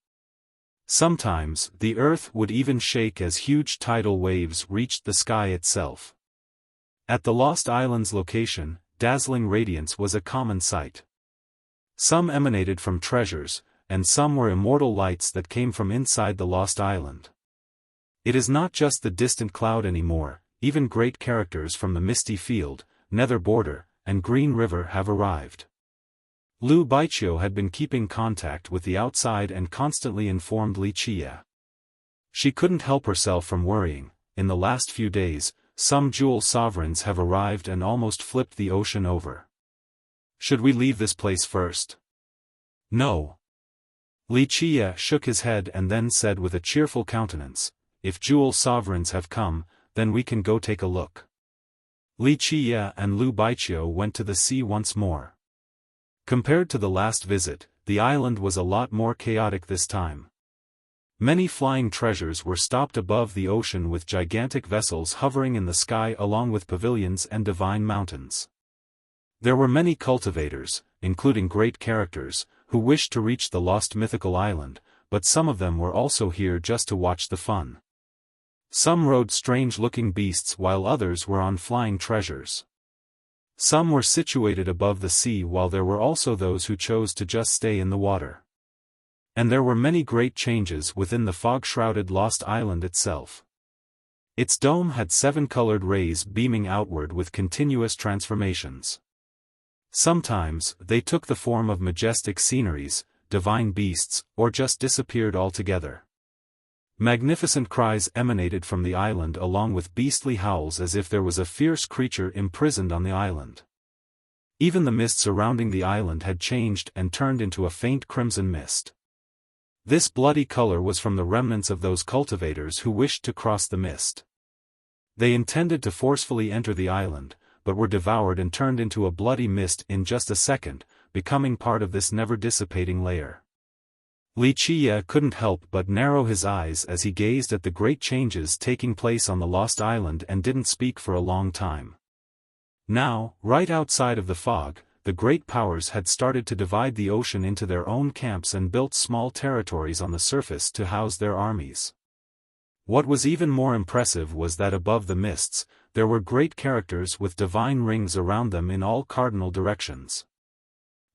Sometimes, the earth would even shake as huge tidal waves reached the sky itself. At the Lost Island's location, dazzling radiance was a common sight. Some emanated from treasures, and some were immortal lights that came from inside the Lost Island. It is not just the distant cloud anymore, even great characters from the Misty Field, Nether Border, and Green River have arrived. Lu Baiqiu had been keeping contact with the outside and constantly informed Wuxia. She couldn't help herself from worrying. In the last few days, some jewel sovereigns have arrived and almost flipped the ocean over. Should we leave this place first? No. Wuxia shook his head and then said with a cheerful countenance, "If jewel sovereigns have come, then we can go take a look." Wuxia and Lu Baiqiu went to the sea once more. Compared to the last visit, the island was a lot more chaotic this time. Many flying treasures were stopped above the ocean with gigantic vessels hovering in the sky along with pavilions and divine mountains. There were many cultivators, including great characters, who wished to reach the lost mythical island, but some of them were also here just to watch the fun. Some rode strange-looking beasts while others were on flying treasures. Some were situated above the sea while there were also those who chose to just stay in the water. And there were many great changes within the fog-shrouded Lost Island itself. Its dome had 7 colored rays beaming outward with continuous transformations. Sometimes, they took the form of majestic sceneries, divine beasts, or just disappeared altogether. Magnificent cries emanated from the island along with beastly howls as if there was a fierce creature imprisoned on the island. Even the mist surrounding the island had changed and turned into a faint crimson mist. This bloody color was from the remnants of those cultivators who wished to cross the mist. They intended to forcefully enter the island, but were devoured and turned into a bloody mist in just a second, becoming part of this never-dissipating layer. Wuxia couldn't help but narrow his eyes as he gazed at the great changes taking place on the lost island and didn't speak for a long time. Now, right outside of the fog, the great powers had started to divide the ocean into their own camps and built small territories on the surface to house their armies. What was even more impressive was that above the mists, there were great characters with divine rings around them in all cardinal directions.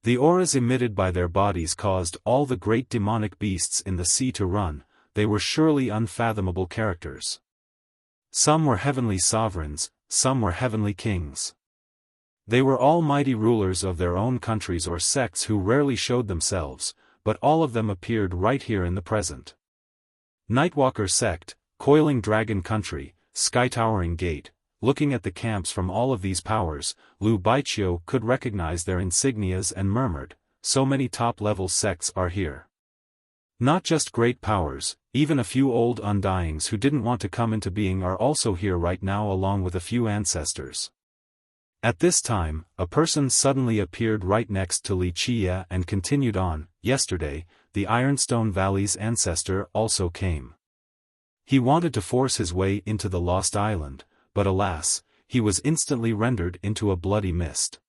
The auras emitted by their bodies caused all the great demonic beasts in the sea to run. They were surely unfathomable characters. Some were heavenly sovereigns, some were heavenly kings. They were all mighty rulers of their own countries or sects who rarely showed themselves, but all of them appeared right here in the present. Nightwalker sect, Coiling Dragon Country, Sky-Towering Gate. Looking at the camps from all of these powers, Lu Baiqiu could recognize their insignias and murmured, so many top-level sects are here. Not just great powers, even a few old undyings who didn't want to come into being are also here right now along with a few ancestors. At this time, a person suddenly appeared right next to Wuxia and continued on. Yesterday, the Ironstone Valley's ancestor also came. He wanted to force his way into the Lost Island, but alas, he was instantly rendered into a bloody mist.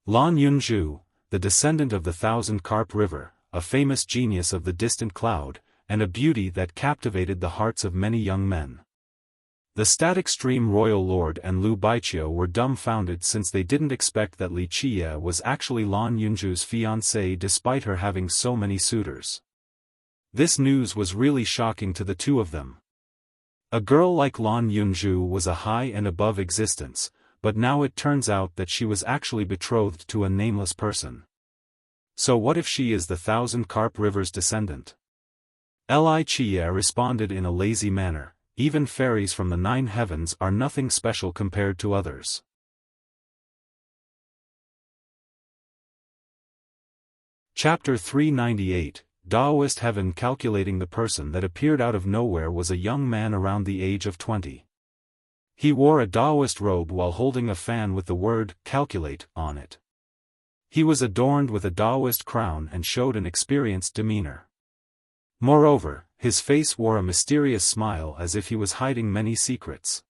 Lan Yunzhu, the descendant of the Thousand Carp River, a famous genius of the distant cloud, and a beauty that captivated the hearts of many young men. The Static Stream Royal Lord and Lu Baiqiu were dumbfounded since they didn't expect that Wuxia was actually Lan Yunzhu's fiancée despite her having so many suitors. This news was really shocking to the two of them. A girl like Lan Yunzhu was a high and above existence, but now it turns out that she was actually betrothed to a nameless person. So what if she is the Thousand Carp River's descendant? Li Chia responded in a lazy manner, even fairies from the 9 heavens are nothing special compared to others. Chapter 398, Daoist Heaven. Calculating. The person that appeared out of nowhere was a young man around the age of 20. He wore a Daoist robe while holding a fan with the word, calculate, on it. He was adorned with a Daoist crown and showed an experienced demeanor. Moreover, his face wore a mysterious smile as if he was hiding many secrets.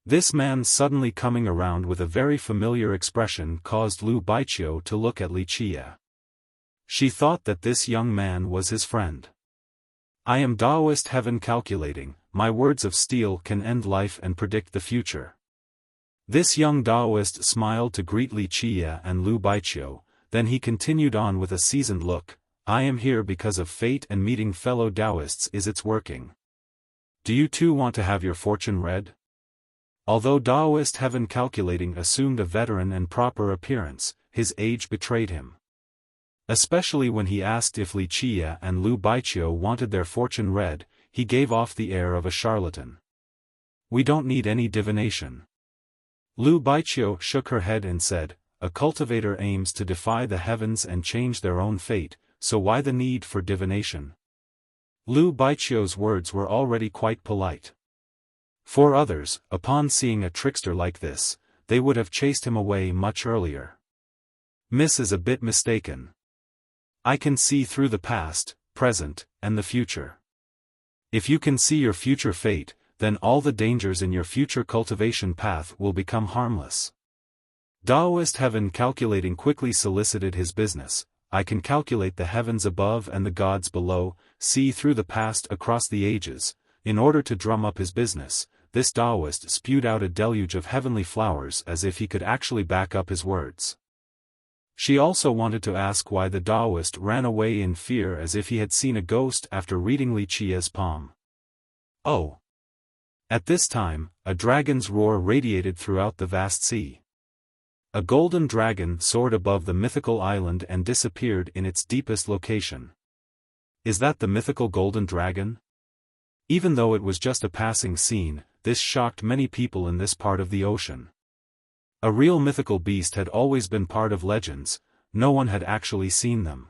This man suddenly coming around with a very familiar expression caused Lu Baiqiu to look at Wuxia. She thought that this young man was his friend. I am Daoist Heaven. Calculating, my words of steel can end life and predict the future. This young Daoist smiled to greet Wuxia and Lu Baiqiu, then he continued on with a seasoned look. I am here because of fate and meeting fellow Daoists is its working. Do you too want to have your fortune read? Although Daoist Heaven Calculating assumed a veteran and proper appearance, his age betrayed him. Especially when he asked if Wuxia and Lu Baiqiu wanted their fortune read, he gave off the air of a charlatan. We don't need any divination. Lu Baiqiu shook her head and said, a cultivator aims to defy the heavens and change their own fate, so why the need for divination? Lu Baiqiu's words were already quite polite. For others, upon seeing a trickster like this, they would have chased him away much earlier. Miss is a bit mistaken. I can see through the past, present, and the future. If you can see your future fate, then all the dangers in your future cultivation path will become harmless. Daoist Heaven Calculating quickly solicited his business. I can calculate the heavens above and the gods below, see through the past across the ages. In order to drum up his business, this Daoist spewed out a deluge of heavenly flowers as if he could actually back up his words. She also wanted to ask why the Daoist ran away in fear as if he had seen a ghost after reading Wuxia's palm. Oh! At this time, a dragon's roar radiated throughout the vast sea. A golden dragon soared above the mythical island and disappeared in its deepest location. Is that the mythical golden dragon? Even though it was just a passing scene, this shocked many people in this part of the ocean. A real mythical beast had always been part of legends, no one had actually seen them.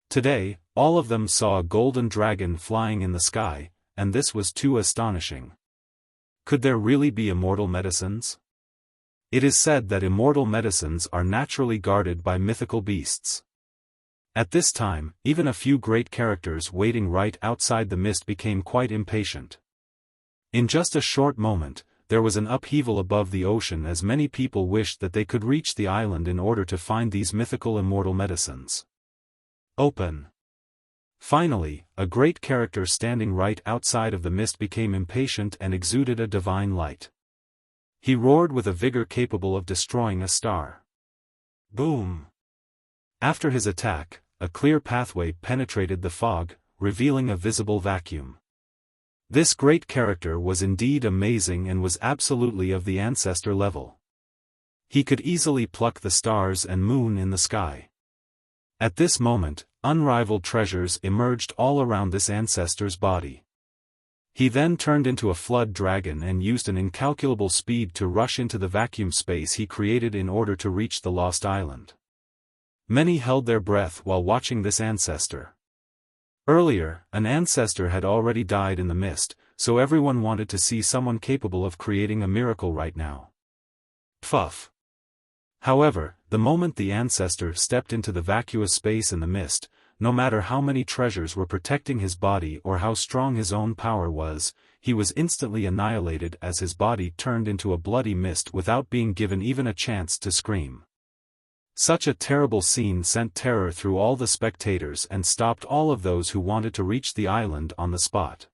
Today, all of them saw a golden dragon flying in the sky, and this was too astonishing. Could there really be immortal medicines? It is said that immortal medicines are naturally guarded by mythical beasts. At this time, even a few great characters waiting right outside the mist became quite impatient. In just a short moment, there was an upheaval above the ocean as many people wished that they could reach the island in order to find these mythical immortal medicines. Open. Finally, a great character standing right outside of the mist became impatient and exuded a divine light. He roared with a vigor capable of destroying a star. Boom! After his attack, a clear pathway penetrated the fog, revealing a visible vacuum. This great character was indeed amazing and was absolutely of the ancestor level. He could easily pluck the stars and moon in the sky. At this moment, unrivaled treasures emerged all around this ancestor's body. He then turned into a flood dragon and used an incalculable speed to rush into the vacuum space he created in order to reach the lost island. Many held their breath while watching this ancestor. Earlier, an ancestor had already died in the mist, so everyone wanted to see someone capable of creating a miracle right now. Puff. However, the moment the ancestor stepped into the vacuous space in the mist, no matter how many treasures were protecting his body or how strong his own power was, he was instantly annihilated as his body turned into a bloody mist without being given even a chance to scream. Such a terrible scene sent terror through all the spectators and stopped all of those who wanted to reach the island on the spot.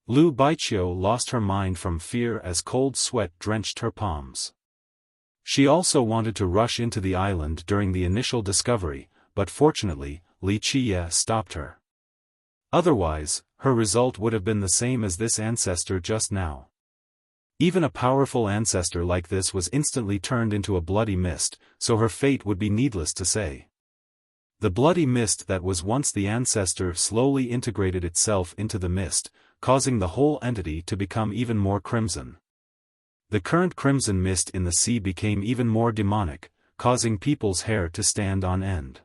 Lu Baiqiu lost her mind from fear as cold sweat drenched her palms. She also wanted to rush into the island during the initial discovery, but fortunately, Li Qiye stopped her. Otherwise, her result would have been the same as this ancestor just now. Even a powerful ancestor like this was instantly turned into a bloody mist, so her fate would be needless to say. The bloody mist that was once the ancestor slowly integrated itself into the mist, causing the whole entity to become even more crimson. The current crimson mist in the sea became even more demonic, causing people's hair to stand on end.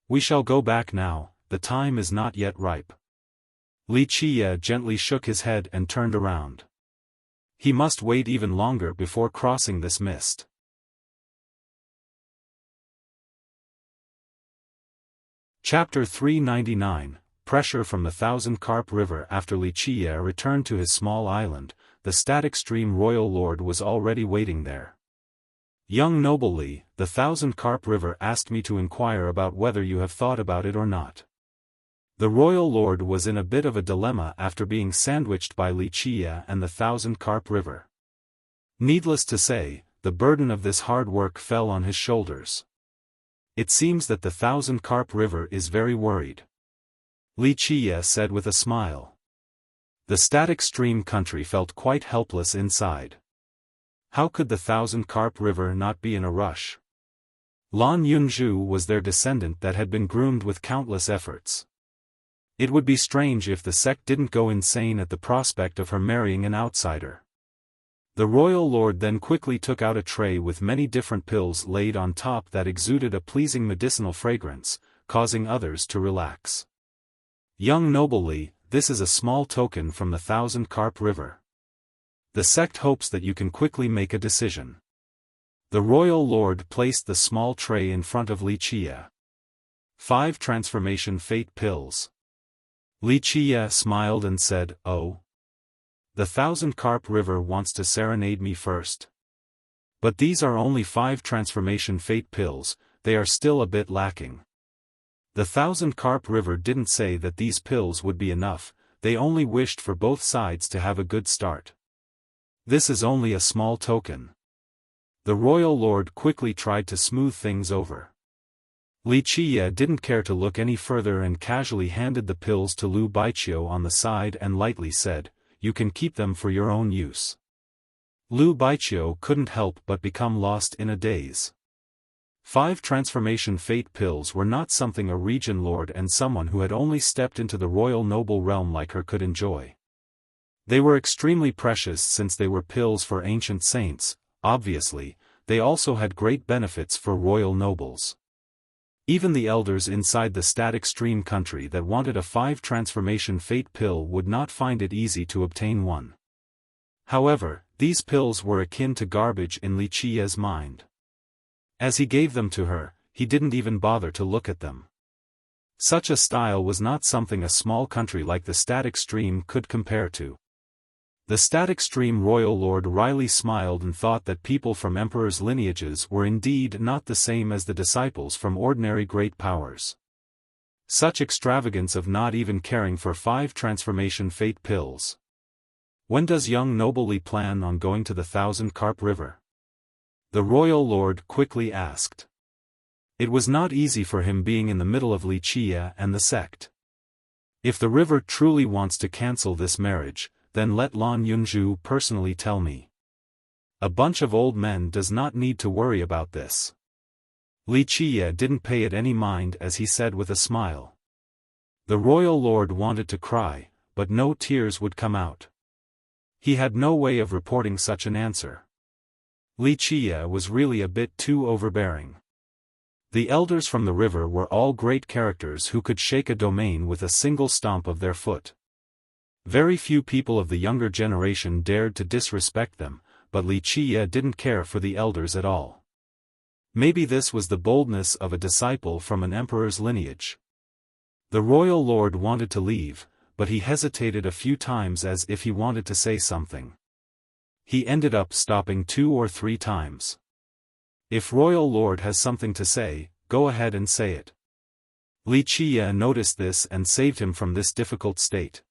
We shall go back now, the time is not yet ripe. Li Qiye gently shook his head and turned around. He must wait even longer before crossing this mist. Chapter 399, Pressure from the Thousand Carp River. After Li Qiye returned to his small island, the static stream royal lord was already waiting there. Young noble Li, the Thousand Carp River asked me to inquire about whether you have thought about it or not. The royal lord was in a bit of a dilemma after being sandwiched by Li Qiye and the Thousand Carp River. Needless to say, the burden of this hard work fell on his shoulders. It seems that the Thousand Carp River is very worried. Li Qiye said with a smile. The static stream country felt quite helpless inside. How could the Thousand Carp River not be in a rush? Lan Yunzhu was their descendant that had been groomed with countless efforts. It would be strange if the sect didn't go insane at the prospect of her marrying an outsider. The royal lord then quickly took out a tray with many different pills laid on top that exuded a pleasing medicinal fragrance, causing others to relax. Young noble Li, this is a small token from the Thousand Carp River. The sect hopes that you can quickly make a decision. The royal lord placed the small tray in front of Li Qiye. 5 transformation fate pills. Li Qiye smiled and said, "Oh. The Thousand Carp River wants to serenade me first. But these are only 5 transformation fate pills, they are still a bit lacking." The Thousand Carp River didn't say that these pills would be enough, they only wished for both sides to have a good start. This is only a small token. The royal lord quickly tried to smooth things over. Li Qiye didn't care to look any further and casually handed the pills to Lu Baiqiu on the side and lightly said, you can keep them for your own use. Lu Baiqiu couldn't help but become lost in a daze. 5 transformation fate pills were not something a region lord and someone who had only stepped into the royal noble realm like her could enjoy. They were extremely precious since they were pills for ancient saints. Obviously, they also had great benefits for royal nobles. Even the elders inside the static stream country that wanted a 5 transformation fate pill would not find it easy to obtain one. However, these pills were akin to garbage in Li Qiye's mind. As he gave them to her, he didn't even bother to look at them. Such a style was not something a small country like the static stream could compare to. The static stream royal lord wryly smiled and thought that people from emperors' lineages were indeed not the same as the disciples from ordinary great powers. Such extravagance of not even caring for 5 transformation fate pills. When does young noble Li plan on going to the 1,000-carp river? The royal lord quickly asked. It was not easy for him being in the middle of Li Qiye and the sect. If the river truly wants to cancel this marriage, then let Lan Yunzhu personally tell me. A bunch of old men does not need to worry about this. Li Qiye didn't pay it any mind as he said with a smile. The royal lord wanted to cry, but no tears would come out. He had no way of reporting such an answer. Li Qiye was really a bit too overbearing. The elders from the river were all great characters who could shake a domain with a single stomp of their foot. Very few people of the younger generation dared to disrespect them, but Li Qiye didn't care for the elders at all. Maybe this was the boldness of a disciple from an emperor's lineage. The royal lord wanted to leave, but he hesitated a few times as if he wanted to say something. He ended up stopping 2 or 3 times. If royal lord has something to say, go ahead and say it. Li Qiye noticed this and saved him from this difficult state.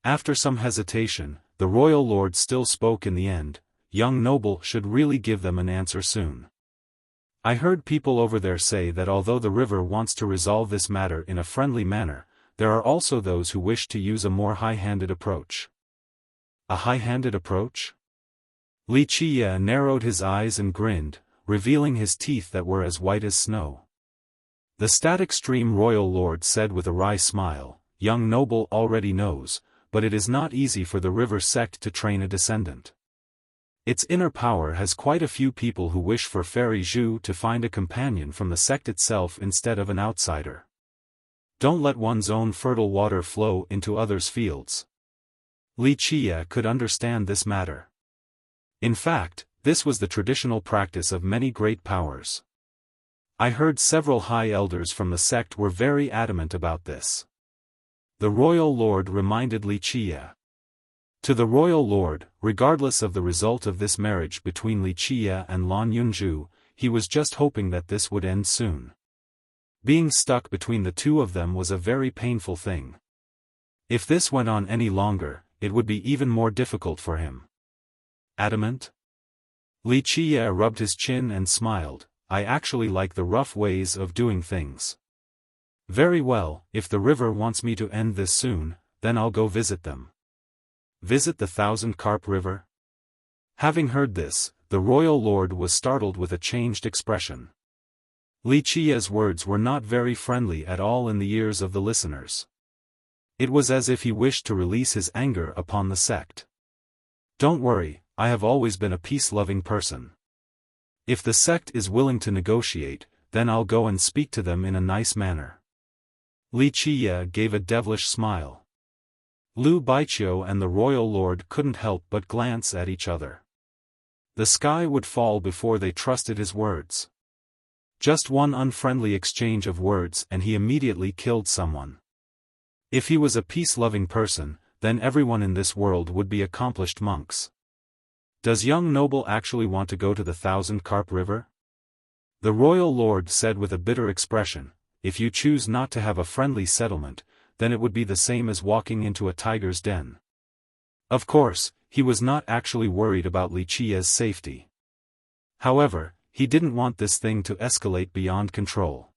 After some hesitation, the royal lord still spoke in the end. Young noble should really give them an answer soon. I heard people over there say that although the river wants to resolve this matter in a friendly manner, there are also those who wish to use a more high-handed approach. A high-handed approach? Li Qiye narrowed his eyes and grinned, revealing his teeth that were as white as snow. The static stream royal lord said with a wry smile, young noble already knows, but it is not easy for the river sect to train a descendant. Its inner power has quite a few people who wish for Fairy Zhu to find a companion from the sect itself instead of an outsider. Don't let one's own fertile water flow into others' fields. Li Qiye could understand this matter. In fact, this was the traditional practice of many great powers. I heard several high elders from the sect were very adamant about this. The royal lord reminded Li Qiye. To the royal lord, regardless of the result of this marriage between Li Qiye and Lan Yunzhu, he was just hoping that this would end soon. Being stuck between the two of them was a very painful thing. If this went on any longer, it would be even more difficult for him. Adamant? Li Qiye rubbed his chin and smiled. I actually like the rough ways of doing things. Very well, if the river wants me to end this soon, then I'll go visit them. Visit the 1,000-carp river? Having heard this, the royal lord was startled with a changed expression. Li Qiye's words were not very friendly at all in the ears of the listeners. It was as if he wished to release his anger upon the sect. Don't worry, I have always been a peace-loving person. If the sect is willing to negotiate, then I'll go and speak to them in a nice manner. Li Qiye gave a devilish smile. Lu Baiqiu and the royal lord couldn't help but glance at each other. The sky would fall before they trusted his words. Just one unfriendly exchange of words and he immediately killed someone. If he was a peace-loving person, then everyone in this world would be accomplished monks. Does young noble actually want to go to the 1,000-carp river? The royal lord said with a bitter expression, if you choose not to have a friendly settlement, then it would be the same as walking into a tiger's den. Of course, he was not actually worried about Li Qiye's safety. However, he didn't want this thing to escalate beyond control.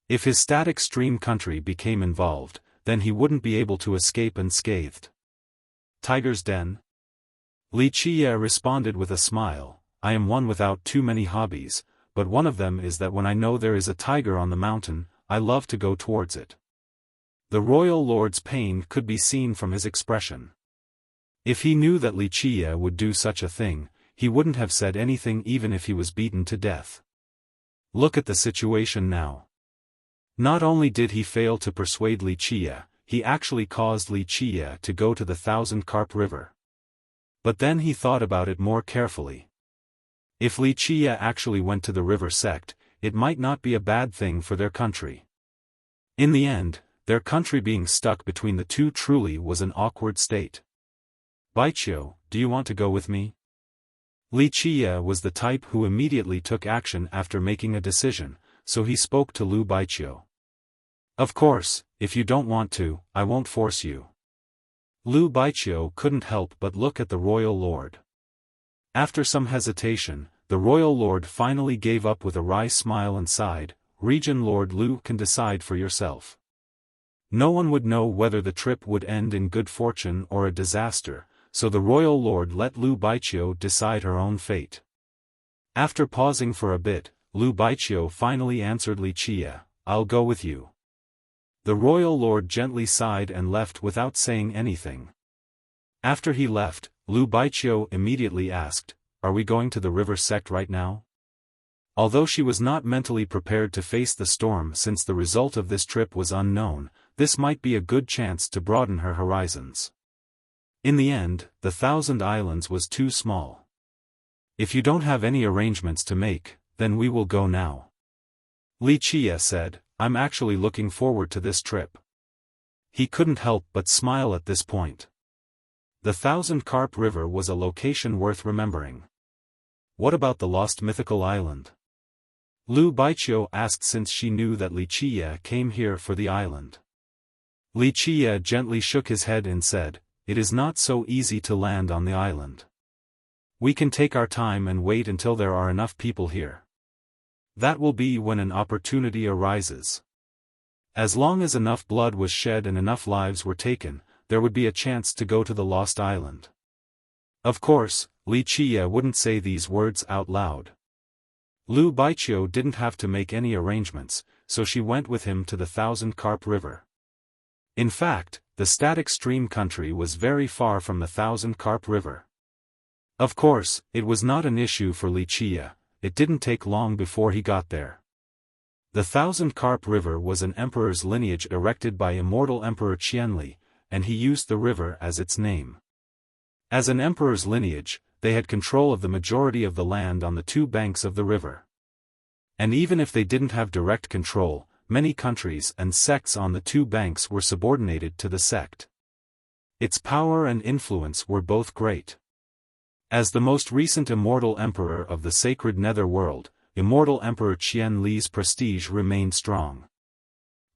If his static stream country became involved, then he wouldn't be able to escape unscathed. Tiger's den? Li Qie responded with a smile, I am one without too many hobbies, but one of them is that when I know there is a tiger on the mountain, I love to go towards it. The royal lord's pain could be seen from his expression. If he knew that Li Qie would do such a thing, he wouldn't have said anything even if he was beaten to death. Look at the situation now. Not only did he fail to persuade Li Qie, he actually caused Li Qie to go to the Thousand Carp River. But then he thought about it more carefully. If Li Qie actually went to the river sect, it might not be a bad thing for their country. In the end, their country being stuck between the two truly was an awkward state. Baiqiu, do you want to go with me? Li Qie was the type who immediately took action after making a decision, so he spoke to Lu Baiqiu. Of course, if you don't want to, I won't force you. Lu Baiqiu couldn't help but look at the royal lord. After some hesitation, the royal lord finally gave up with a wry smile and sighed, Regent Lord Lu can decide for yourself. No one would know whether the trip would end in good fortune or a disaster, so the royal lord let Lu Baiqiu decide her own fate. After pausing for a bit, Lu Baiqiu finally answered Li Qie, I'll go with you. The royal lord gently sighed and left without saying anything. After he left, Lu Baiqiu immediately asked, Are we going to the river sect right now? Although she was not mentally prepared to face the storm since the result of this trip was unknown, this might be a good chance to broaden her horizons. In the end, the Thousand Islands was too small. If you don't have any arrangements to make, then we will go now. Li Qie said, I'm actually looking forward to this trip. He couldn't help but smile at this point. The Thousand Carp River was a location worth remembering. What about the lost mythical island? Lu Baiqiu asked since she knew that Li Qie came here for the island. Li Qie gently shook his head and said, It is not so easy to land on the island. We can take our time and wait until there are enough people here. That will be when an opportunity arises. As long as enough blood was shed and enough lives were taken, there would be a chance to go to the lost island. Of course, Li Qie wouldn't say these words out loud. Lu Baiqiu didn't have to make any arrangements, so she went with him to the Thousand Carp River. In fact, the static stream country was very far from the Thousand Carp River. Of course, it was not an issue for Li Qie. It didn't take long before he got there. The Thousand Carp River was an emperor's lineage erected by immortal Emperor Qianli, and he used the river as its name. As an emperor's lineage, they had control of the majority of the land on the two banks of the river. And even if they didn't have direct control, many countries and sects on the two banks were subordinated to the sect. Its power and influence were both great. As the most recent immortal emperor of the sacred netherworld, immortal Emperor Qianli's prestige remained strong.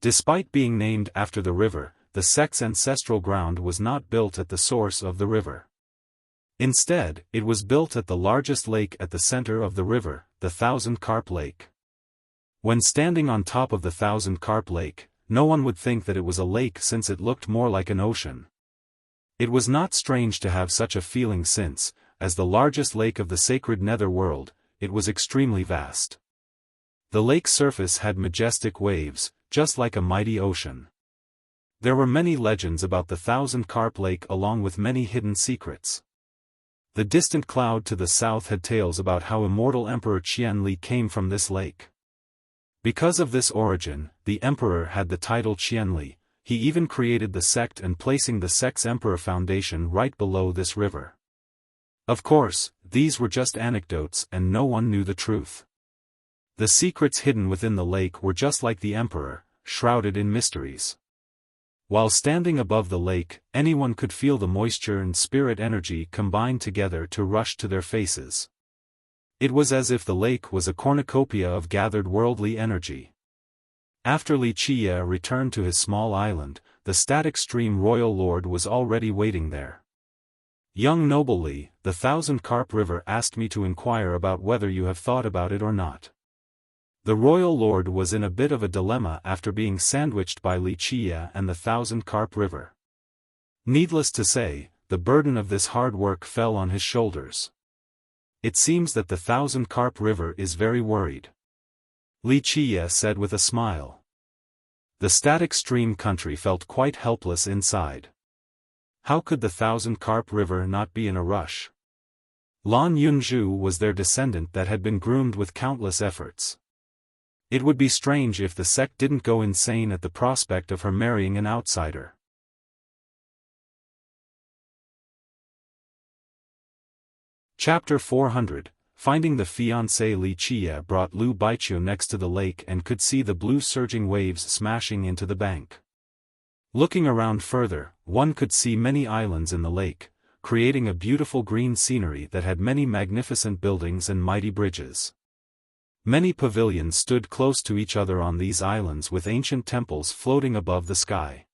Despite being named after the river, the sect's ancestral ground was not built at the source of the river. Instead, it was built at the largest lake at the center of the river, the Thousand Carp Lake. When standing on top of the Thousand Carp Lake, no one would think that it was a lake since it looked more like an ocean. It was not strange to have such a feeling since, as the largest lake of the sacred netherworld, it was extremely vast. The lake's surface had majestic waves, just like a mighty ocean. There were many legends about the Thousand Carp Lake along with many hidden secrets. The distant cloud to the south had tales about how immortal Emperor Qianli came from this lake. Because of this origin, the emperor had the title Qianli. He even created the sect and placing the sect's emperor foundation right below this river. Of course, these were just anecdotes and no one knew the truth. The secrets hidden within the lake were just like the emperor, shrouded in mysteries. While standing above the lake, anyone could feel the moisture and spirit energy combined together to rush to their faces. It was as if the lake was a cornucopia of gathered worldly energy. After Li Qie returned to his small island, the static stream royal lord was already waiting there. Young noble Li, the Thousand Carp River asked me to inquire about whether you have thought about it or not. The royal lord was in a bit of a dilemma after being sandwiched by Li Qie and the Thousand Carp River. Needless to say, the burden of this hard work fell on his shoulders. It seems that the Thousand Carp River is very worried, Li Qie said with a smile. The static stream country felt quite helpless inside. How could the Thousand Carp River not be in a rush? Lan Yunzhu was their descendant that had been groomed with countless efforts. It would be strange if the sect didn't go insane at the prospect of her marrying an outsider. Chapter 400. Finding the fiancé. Li Qie brought Lu Baiqiu next to the lake and could see the blue surging waves smashing into the bank. Looking around further, one could see many islands in the lake, creating a beautiful green scenery that had many magnificent buildings and mighty bridges. Many pavilions stood close to each other on these islands with ancient temples floating above the sky.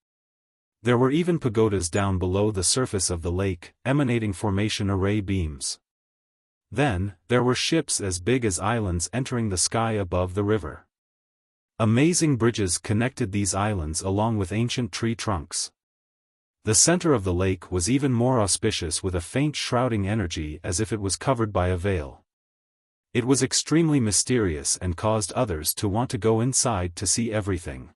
There were even pagodas down below the surface of the lake, emanating formation array beams. Then, there were ships as big as islands entering the sky above the river. Amazing bridges connected these islands along with ancient tree trunks. The center of the lake was even more auspicious with a faint shrouding energy as if it was covered by a veil. It was extremely mysterious and caused others to want to go inside to see everything.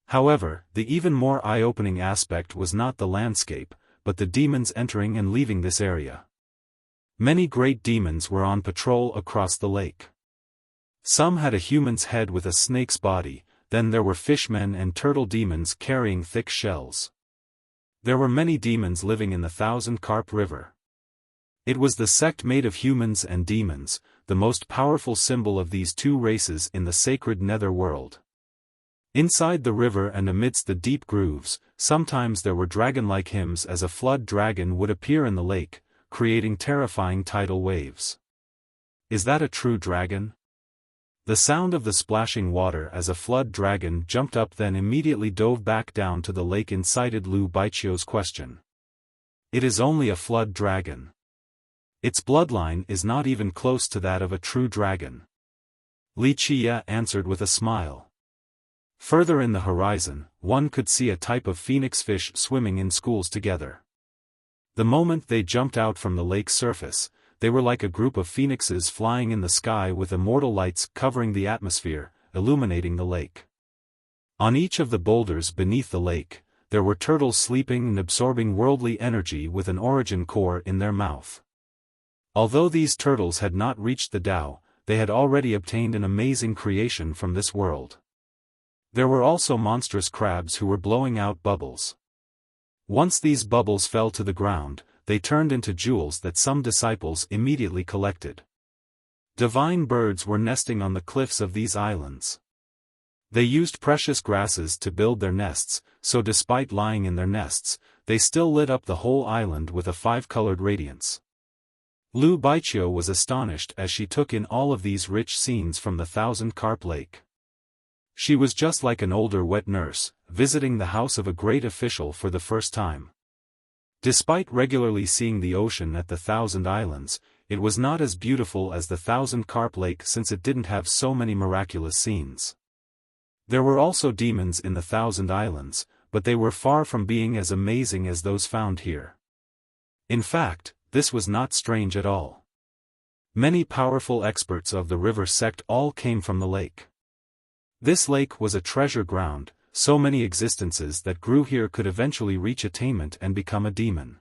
However, the even more eye-opening aspect was not the landscape, but the demons entering and leaving this area. Many great demons were on patrol across the lake. Some had a human's head with a snake's body, then there were fishmen and turtle demons carrying thick shells. There were many demons living in the Thousand Carp River. It was the sect made of humans and demons, the most powerful symbol of these two races in the sacred nether world. Inside the river and amidst the deep grooves, sometimes there were dragon-like hymns as a flood dragon would appear in the lake, creating terrifying tidal waves. Is that a true dragon? The sound of the splashing water as a flood dragon jumped up then immediately dove back down to the lake incited Lu Baiqiu's question. It is only a flood dragon. Its bloodline is not even close to that of a true dragon. Li Qie answered with a smile. Further in the horizon, one could see a type of phoenix fish swimming in schools together. The moment they jumped out from the lake's surface, they were like a group of phoenixes flying in the sky with immortal lights covering the atmosphere, illuminating the lake. On each of the boulders beneath the lake, there were turtles sleeping and absorbing worldly energy with an origin core in their mouth. Although these turtles had not reached the Tao, they had already obtained an amazing creation from this world. There were also monstrous crabs who were blowing out bubbles. Once these bubbles fell to the ground, they turned into jewels that some disciples immediately collected. Divine birds were nesting on the cliffs of these islands. They used precious grasses to build their nests, so despite lying in their nests, they still lit up the whole island with a five-colored radiance. Lu Baiqiu was astonished as she took in all of these rich scenes from the Thousand Carp Lake. She was just like an older wet nurse, visiting the house of a great official for the first time. Despite regularly seeing the ocean at the Thousand Islands, it was not as beautiful as the Thousand Carp Lake since it didn't have so many miraculous scenes. There were also demons in the Thousand Islands, but they were far from being as amazing as those found here. In fact, this was not strange at all. Many powerful experts of the river sect all came from the lake. This lake was a treasure ground, so many existences that grew here could eventually reach attainment and become a demon.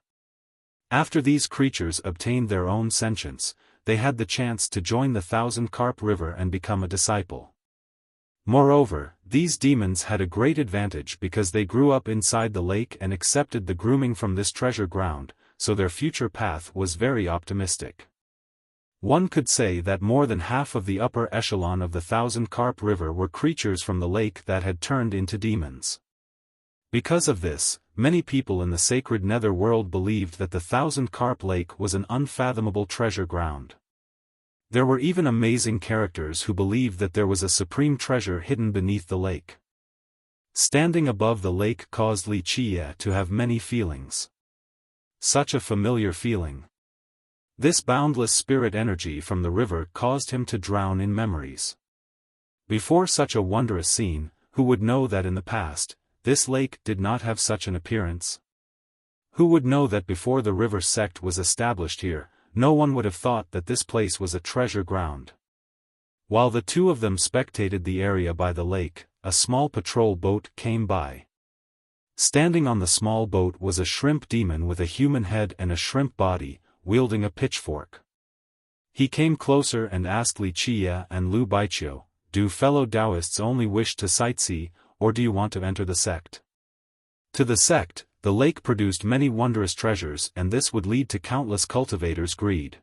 After these creatures obtained their own sentience, they had the chance to join the Thousand Carp River and become a disciple. Moreover, these demons had a great advantage because they grew up inside the lake and accepted the grooming from this treasure ground, so their future path was very optimistic. One could say that more than half of the upper echelon of the Thousand Carp River were creatures from the lake that had turned into demons. Because of this, many people in the sacred nether world believed that the Thousand Carp Lake was an unfathomable treasure ground. There were even amazing characters who believed that there was a supreme treasure hidden beneath the lake. Standing above the lake caused Li Qie to have many feelings. Such a familiar feeling. This boundless spirit energy from the river caused him to drown in memories. Before such a wondrous scene, who would know that in the past, this lake did not have such an appearance? Who would know that before the river sect was established here, no one would have thought that this place was a treasure ground. While the two of them spectated the area by the lake, a small patrol boat came by. Standing on the small boat was a shrimp demon with a human head and a shrimp body, wielding a pitchfork. He came closer and asked Li Qia and Lu Baiqiu, "Do fellow Taoists only wish to sightsee, or do you want to enter the sect?" To the sect, the lake produced many wondrous treasures, and this would lead to countless cultivators' greed.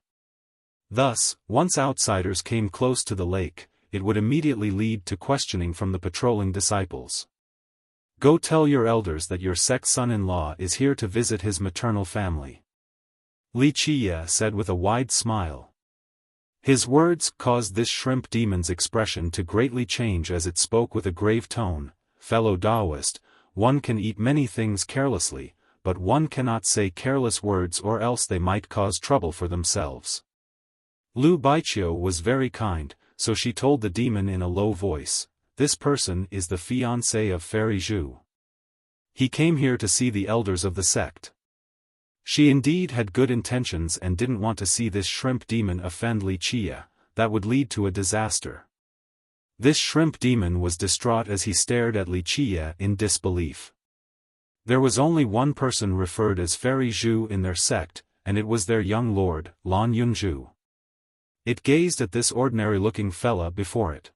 Thus, once outsiders came close to the lake, it would immediately lead to questioning from the patrolling disciples. "Go tell your elders that your sect son-in-law is here to visit his maternal family," Li Qia said with a wide smile. His words caused this shrimp demon's expression to greatly change as it spoke with a grave tone. "Fellow Taoist, one can eat many things carelessly, but one cannot say careless words or else they might cause trouble for themselves." Lu Baiqiu was very kind, so she told the demon in a low voice, "This person is the fiancé of Fairy Zhu. He came here to see the elders of the sect." She indeed had good intentions and didn't want to see this shrimp demon offend Li Qia. That would lead to a disaster. This shrimp demon was distraught as he stared at Li Qia in disbelief. There was only one person referred as Fairy Zhu in their sect, and it was their young lord, Lan Yunzhu. It gazed at this ordinary-looking fella before it.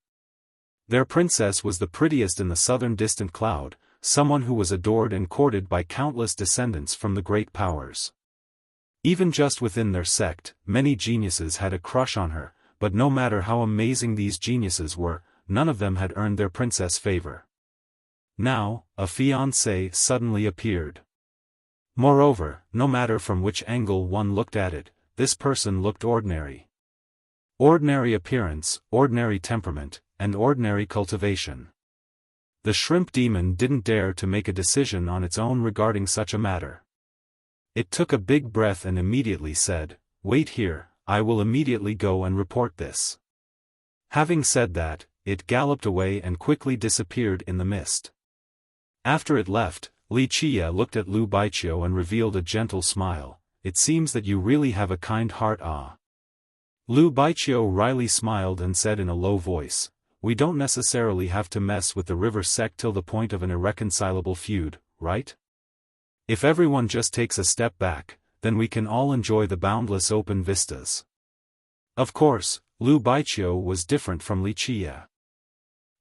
Their princess was the prettiest in the southern distant cloud, someone who was adored and courted by countless descendants from the great powers. Even just within their sect, many geniuses had a crush on her, but no matter how amazing these geniuses were, none of them had earned their princess' favor. Now, a fiancé suddenly appeared. Moreover, no matter from which angle one looked at it, this person looked ordinary. Ordinary appearance, ordinary temperament, and ordinary cultivation. The shrimp demon didn't dare to make a decision on its own regarding such a matter. It took a big breath and immediately said, "Wait here, I will immediately go and report this." Having said that, it galloped away and quickly disappeared in the mist. After it left, Li Qia looked at Lu Baiqiu and revealed a gentle smile. "It seems that you really have a kind heart, ah." Lu Baiqiu wryly smiled and said in a low voice, "We don't necessarily have to mess with the river sect till the point of an irreconcilable feud, right? If everyone just takes a step back, then we can all enjoy the boundless open vistas." Of course, Lu Baiqiu was different from Li Qia.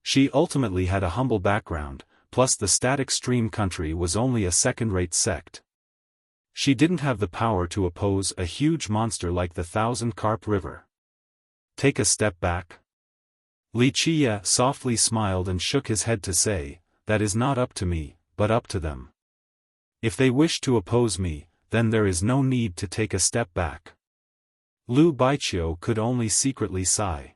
She ultimately had a humble background, plus the static stream country was only a second-rate sect. She didn't have the power to oppose a huge monster like the Thousand Carp River. Take a step back? Li Qia softly smiled and shook his head to say, "That is not up to me, but up to them. If they wish to oppose me, then there is no need to take a step back." Lu Baiqiu could only secretly sigh.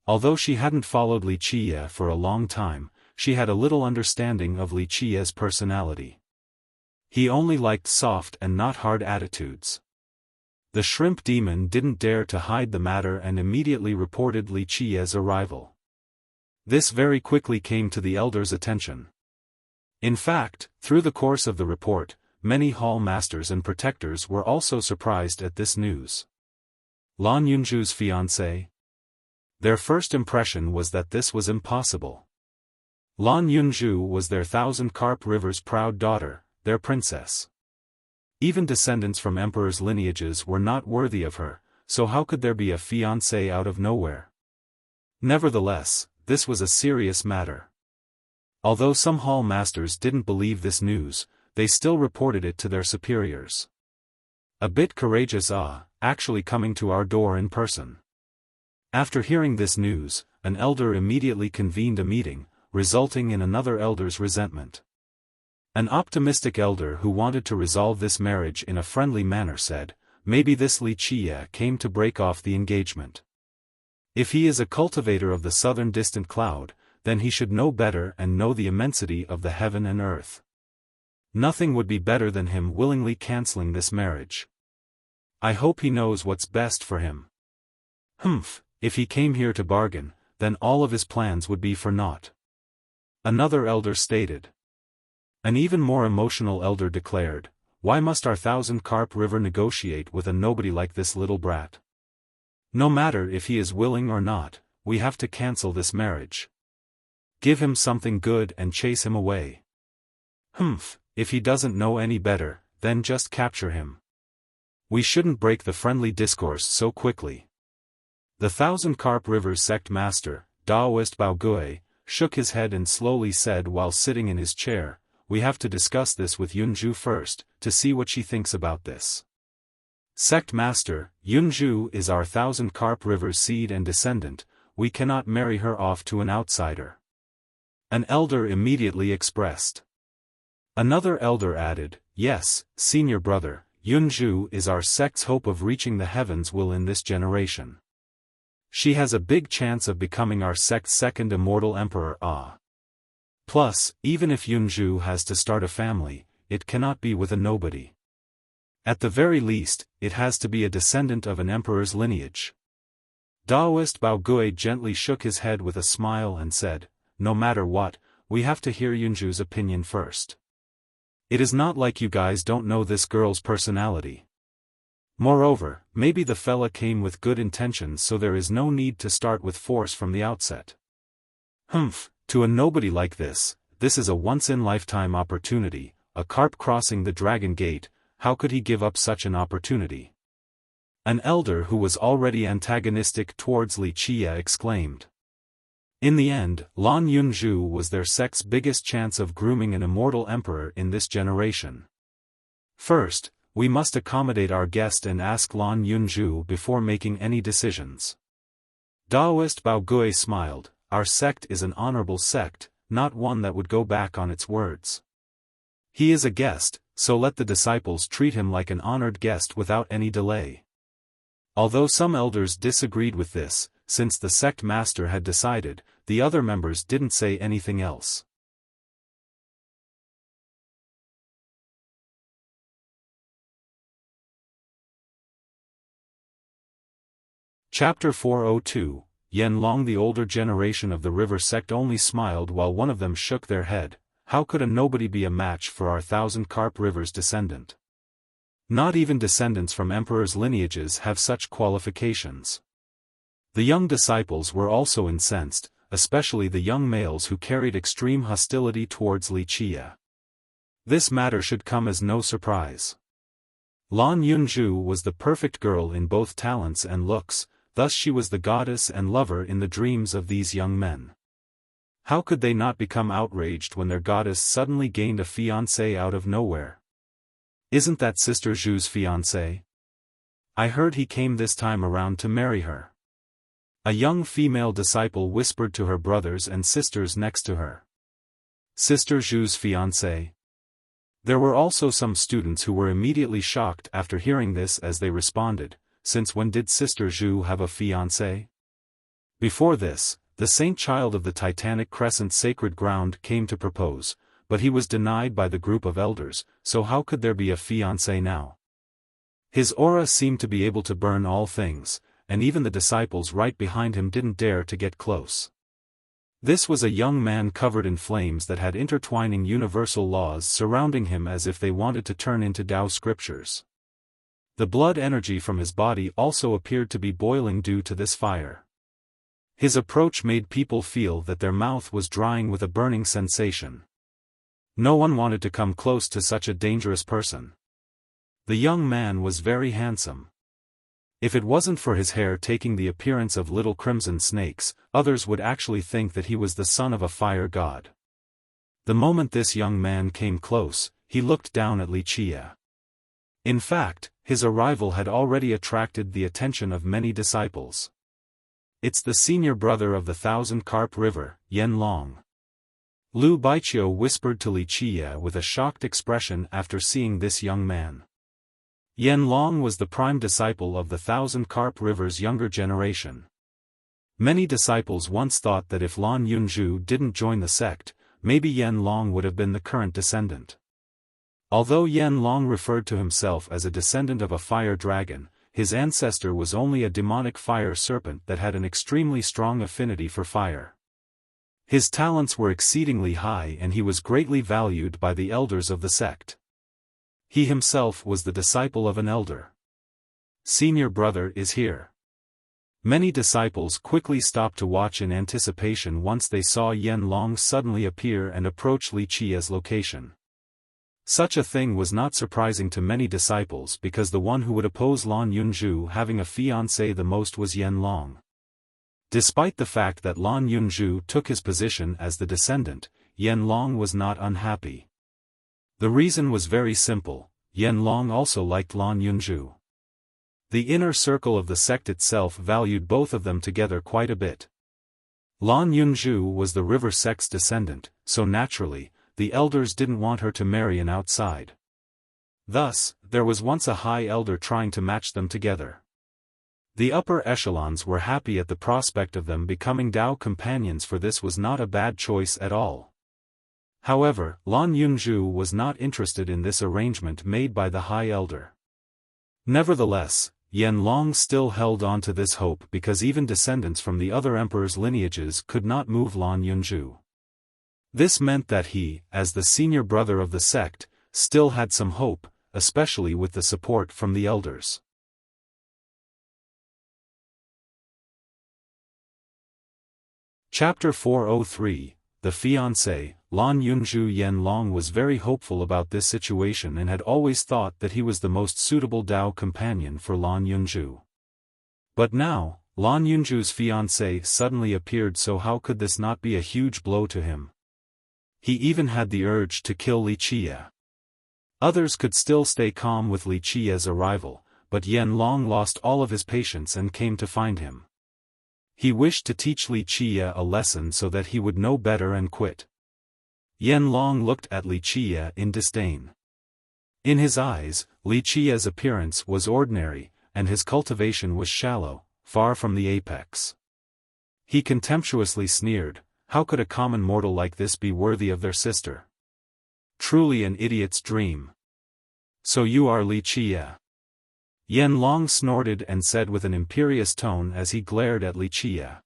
Although she hadn't followed Li Qia for a long time, she had a little understanding of Li Qia's personality. He only liked soft and not hard attitudes. The shrimp demon didn't dare to hide the matter and immediately reported Li Qia's arrival. This very quickly came to the elders' attention. In fact, through the course of the report, many hall masters and protectors were also surprised at this news. Lan Yunzhu's fiancé? Their first impression was that this was impossible. Lan Yunzhu was their Thousand Carp River's proud daughter, their princess. Even descendants from emperors' lineages were not worthy of her, so how could there be a fiancé out of nowhere? Nevertheless, this was a serious matter. Although some hall masters didn't believe this news, they still reported it to their superiors. "A bit courageous, actually coming to our door in person." After hearing this news, an elder immediately convened a meeting, resulting in another elder's resentment. An optimistic elder who wanted to resolve this marriage in a friendly manner said, "Maybe this Li Qia came to break off the engagement. If he is a cultivator of the southern distant cloud, then he should know better and know the immensity of the heaven and earth. Nothing would be better than him willingly canceling this marriage. I hope he knows what's best for him. Humph, if he came here to bargain, then all of his plans would be for naught." Another elder stated. An even more emotional elder declared, why must our Thousand Carp River negotiate with a nobody like this little brat? No matter if he is willing or not, we have to cancel this marriage. Give him something good and chase him away. Humph, if he doesn't know any better, then just capture him. We shouldn't break the friendly discourse so quickly. The Thousand Carp River's sect master, Taoist Bao Gui, shook his head and slowly said while sitting in his chair, "We have to discuss this with Yunju first, to see what she thinks about this. Sect master, Yunju is our Thousand Carp River's seed and descendant, we cannot marry her off to an outsider." An elder immediately expressed. Another elder added, "Yes, senior brother, Yunju is our sect's hope of reaching the heavens will in this generation. She has a big chance of becoming our sect's second immortal emperor. Plus, even if Yunju has to start a family, it cannot be with a nobody. At the very least, it has to be a descendant of an emperor's lineage." Taoist Bao Gui gently shook his head with a smile and said, "No matter what, we have to hear Yunju's opinion first. It is not like you guys don't know this girl's personality. Moreover, maybe the fella came with good intentions, so there is no need to start with force from the outset. Humph, to a nobody like this is a once-in-lifetime opportunity, a carp crossing the Dragon Gate, how could he give up such an opportunity?" An elder who was already antagonistic towards Li Qia exclaimed. In the end, Lan Yunju was their sect's biggest chance of grooming an immortal emperor in this generation. First, we must accommodate our guest and ask Lan Yunju before making any decisions. Taoist Bao Gui smiled, "Our sect is an honorable sect, not one that would go back on its words. He is a guest, so let the disciples treat him like an honored guest without any delay." Although some elders disagreed with this, since the sect master had decided, the other members didn't say anything else. Chapter 402, Yen Long. The older generation of the river sect only smiled while one of them shook their head. How could a nobody be a match for our Thousand Carp River's descendant? Not even descendants from emperors' lineages have such qualifications. The young disciples were also incensed, especially the young males who carried extreme hostility towards Li Qia. This matter should come as no surprise. Lan Yunju was the perfect girl in both talents and looks, thus she was the goddess and lover in the dreams of these young men. How could they not become outraged when their goddess suddenly gained a fiancé out of nowhere? "Isn't that Sister Zhu's fiancé? I heard he came this time around to marry her." A young female disciple whispered to her brothers and sisters next to her. Sister Zhu's fiancé? There were also some students who were immediately shocked after hearing this as they responded, "Since when did Sister Zhu have a fiancé?" Before this, the saint child of the Titanic Crescent sacred ground came to propose, but he was denied by the group of elders, so how could there be a fiancé now? His aura seemed to be able to burn all things, and even the disciples right behind him didn't dare to get close. This was a young man covered in flames that had intertwining universal laws surrounding him as if they wanted to turn into Tao scriptures. The blood energy from his body also appeared to be boiling due to this fire. His approach made people feel that their mouth was drying with a burning sensation. No one wanted to come close to such a dangerous person. The young man was very handsome. If it wasn't for his hair taking the appearance of little crimson snakes, others would actually think that he was the son of a fire god. The moment this young man came close, he looked down at Li Qia. In fact, his arrival had already attracted the attention of many disciples. "It's the senior brother of the Thousand Carp River, Yen Long." Lu Baiqiu whispered to Li Qia with a shocked expression after seeing this young man. Yen Long was the prime disciple of the Thousand Carp River's younger generation. Many disciples once thought that if Lan Yunju didn't join the sect, maybe Yen Long would have been the current descendant. Although Yen Long referred to himself as a descendant of a fire dragon, his ancestor was only a demonic fire serpent that had an extremely strong affinity for fire. His talents were exceedingly high and he was greatly valued by the elders of the sect. He himself was the disciple of an elder. Senior brother is here. Many disciples quickly stopped to watch in anticipation once they saw Yan Long suddenly appear and approach Li Qia's location. Such a thing was not surprising to many disciples because the one who would oppose Lan Yunzhu having a fiancé the most was Yan Long. Despite the fact that Lan Yunzhu took his position as the descendant, Yan Long was not unhappy. The reason was very simple: Yan Long also liked Lan Yunzhu. The inner circle of the sect itself valued both of them together quite a bit. Lan Yunzhu was the river sect's descendant, so naturally, the elders didn't want her to marry an outside. Thus, there was once a high elder trying to match them together. The upper echelons were happy at the prospect of them becoming Dao companions, for this was not a bad choice at all. However, Lan Yunzhu was not interested in this arrangement made by the high elder. Nevertheless, Yan Long still held on to this hope because even descendants from the other emperors' lineages could not move Lan Yunzhu. This meant that he, as the senior brother of the sect, still had some hope, especially with the support from the elders. Chapter 403, The Fiancé. Lan Yunzhu. Yan Long was very hopeful about this situation and had always thought that he was the most suitable Dao companion for Lan Yunzhu. But now, Lan Yunzhu's fiancé suddenly appeared, so how could this not be a huge blow to him? He even had the urge to kill Li Qia. Others could still stay calm with Li Qia's arrival, but Yan Long lost all of his patience and came to find him. He wished to teach Li Qia a lesson so that he would know better and quit. Yan Long looked at Li Qia in disdain. In his eyes, Li Qia's appearance was ordinary, and his cultivation was shallow, far from the apex. He contemptuously sneered, how could a common mortal like this be worthy of their sister? Truly an idiot's dream. So you are Li Qia? Yan Long snorted and said with an imperious tone as he glared at Li Qia.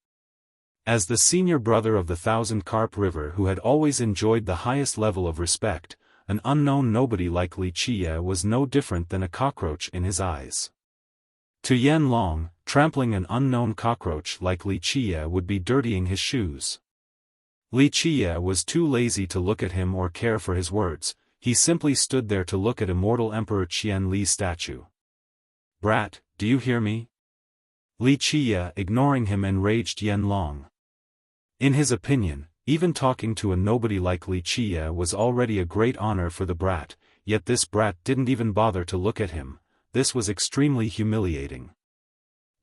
As the senior brother of the Thousand Carp River who had always enjoyed the highest level of respect, an unknown nobody like Li Qia was no different than a cockroach in his eyes. To Yan Long, trampling an unknown cockroach like Li Qia would be dirtying his shoes. Li Qia was too lazy to look at him or care for his words, he simply stood there to look at immortal Emperor Qian Li's statue. Brat, do you hear me? Li Qia, ignoring him, enraged Yan Long. In his opinion, even talking to a nobody like Li Qia was already a great honor for the brat, yet this brat didn't even bother to look at him. This was extremely humiliating.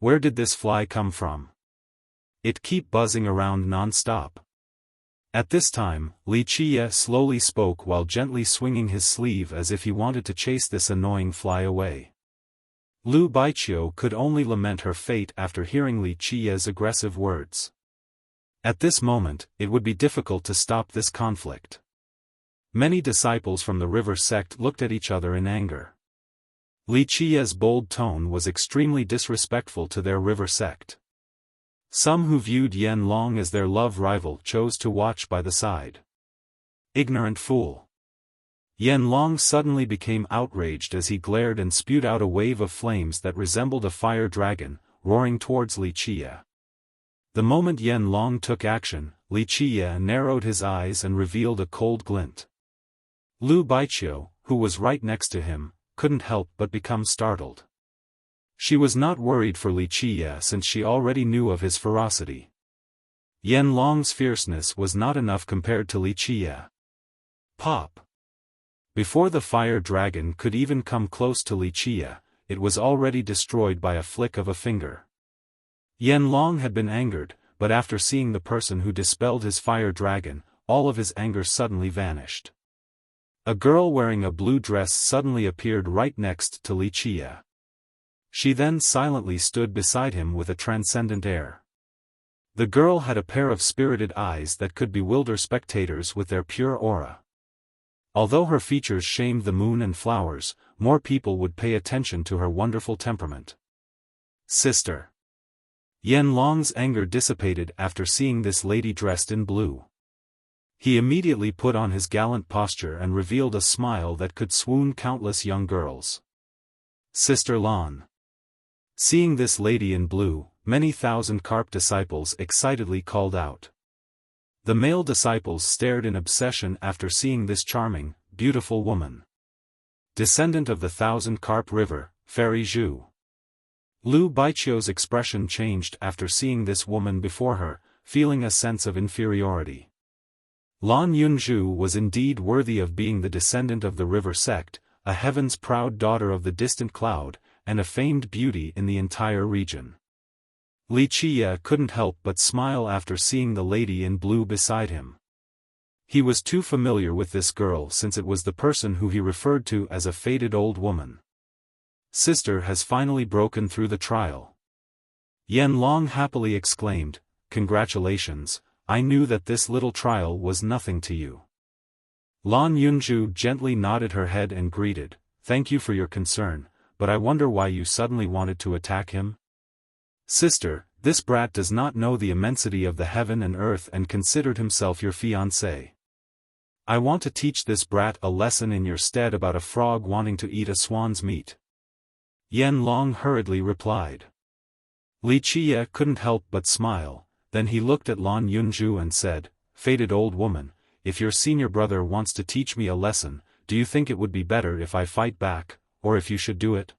Where did this fly come from? It keep buzzing around non-stop. At this time, Li Qia slowly spoke while gently swinging his sleeve as if he wanted to chase this annoying fly away. Lu Baiqiu could only lament her fate after hearing Li Qia's aggressive words. At this moment, it would be difficult to stop this conflict. Many disciples from the river sect looked at each other in anger. Li Qia's bold tone was extremely disrespectful to their river sect. Some who viewed Yan Long as their love rival chose to watch by the side. Ignorant fool. Yan Long suddenly became outraged as he glared and spewed out a wave of flames that resembled a fire dragon, roaring towards Li Qia. The moment Yan Long took action, Li Qia narrowed his eyes and revealed a cold glint. Lu Baiqiu, who was right next to him, couldn't help but become startled. She was not worried for Li Qia since she already knew of his ferocity. Yan Long's fierceness was not enough compared to Li Qia. Pop! Before the fire dragon could even come close to Li Qia, it was already destroyed by a flick of a finger. Yan Long had been angered, but after seeing the person who dispelled his fire dragon, all of his anger suddenly vanished. A girl wearing a blue dress suddenly appeared right next to Li Qia. She then silently stood beside him with a transcendent air. The girl had a pair of spirited eyes that could bewilder spectators with their pure aura. Although her features shamed the moon and flowers, more people would pay attention to her wonderful temperament. Sister. Yan Long's anger dissipated after seeing this lady dressed in blue. He immediately put on his gallant posture and revealed a smile that could swoon countless young girls. Sister Lan. Seeing this lady in blue, many thousand carp disciples excitedly called out. The male disciples stared in obsession after seeing this charming, beautiful woman. Descendant of the Thousand Carp River, Fairy Zhu. Lu Baiqiu's expression changed after seeing this woman before her, feeling a sense of inferiority. Lan Yunzhu was indeed worthy of being the descendant of the river sect, a heaven's proud daughter of the distant cloud, and a famed beauty in the entire region. Li Qie couldn't help but smile after seeing the lady in blue beside him. He was too familiar with this girl since it was the person who he referred to as a faded old woman. Sister has finally broken through the trial. Yan Long happily exclaimed, "Congratulations, I knew that this little trial was nothing to you." Lan Yunzhu gently nodded her head and greeted, "Thank you for your concern, but I wonder why you suddenly wanted to attack him?" "Sister, this brat does not know the immensity of the heaven and earth and considered himself your fiancé. I want to teach this brat a lesson in your stead about a frog wanting to eat a swan's meat." Yan Long hurriedly replied. Li Qie couldn't help but smile, then he looked at Lan Yunzhu and said, "Faded old woman, if your senior brother wants to teach me a lesson, do you think it would be better if I fight back, or if you should do it?"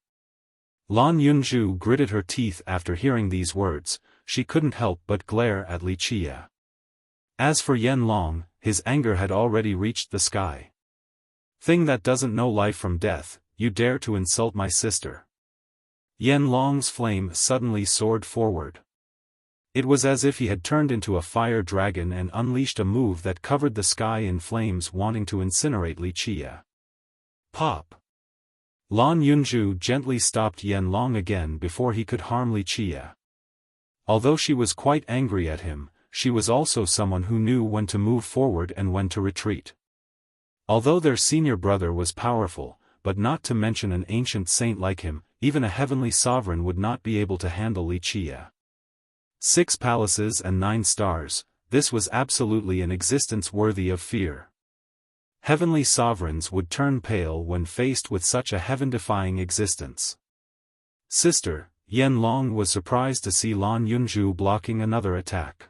Lan Yunzhu gritted her teeth after hearing these words. She couldn't help but glare at Li Qie. As for Yan Long, his anger had already reached the sky. "Thing that doesn't know life from death, you dare to insult my sister." Yan Long's flame suddenly soared forward. It was as if he had turned into a fire dragon and unleashed a move that covered the sky in flames, wanting to incinerate Li Qie. Pop! Lan Yunzhu gently stopped Yan Long again before he could harm Li Qie. Although she was quite angry at him, she was also someone who knew when to move forward and when to retreat. Although their senior brother was powerful, but not to mention an ancient saint like him, even a heavenly sovereign would not be able to handle Li Qie. 6 palaces and 9 stars, this was absolutely an existence worthy of fear. Heavenly sovereigns would turn pale when faced with such a heaven-defying existence. Sister, Yan Long was surprised to see Lan Yunzhu blocking another attack.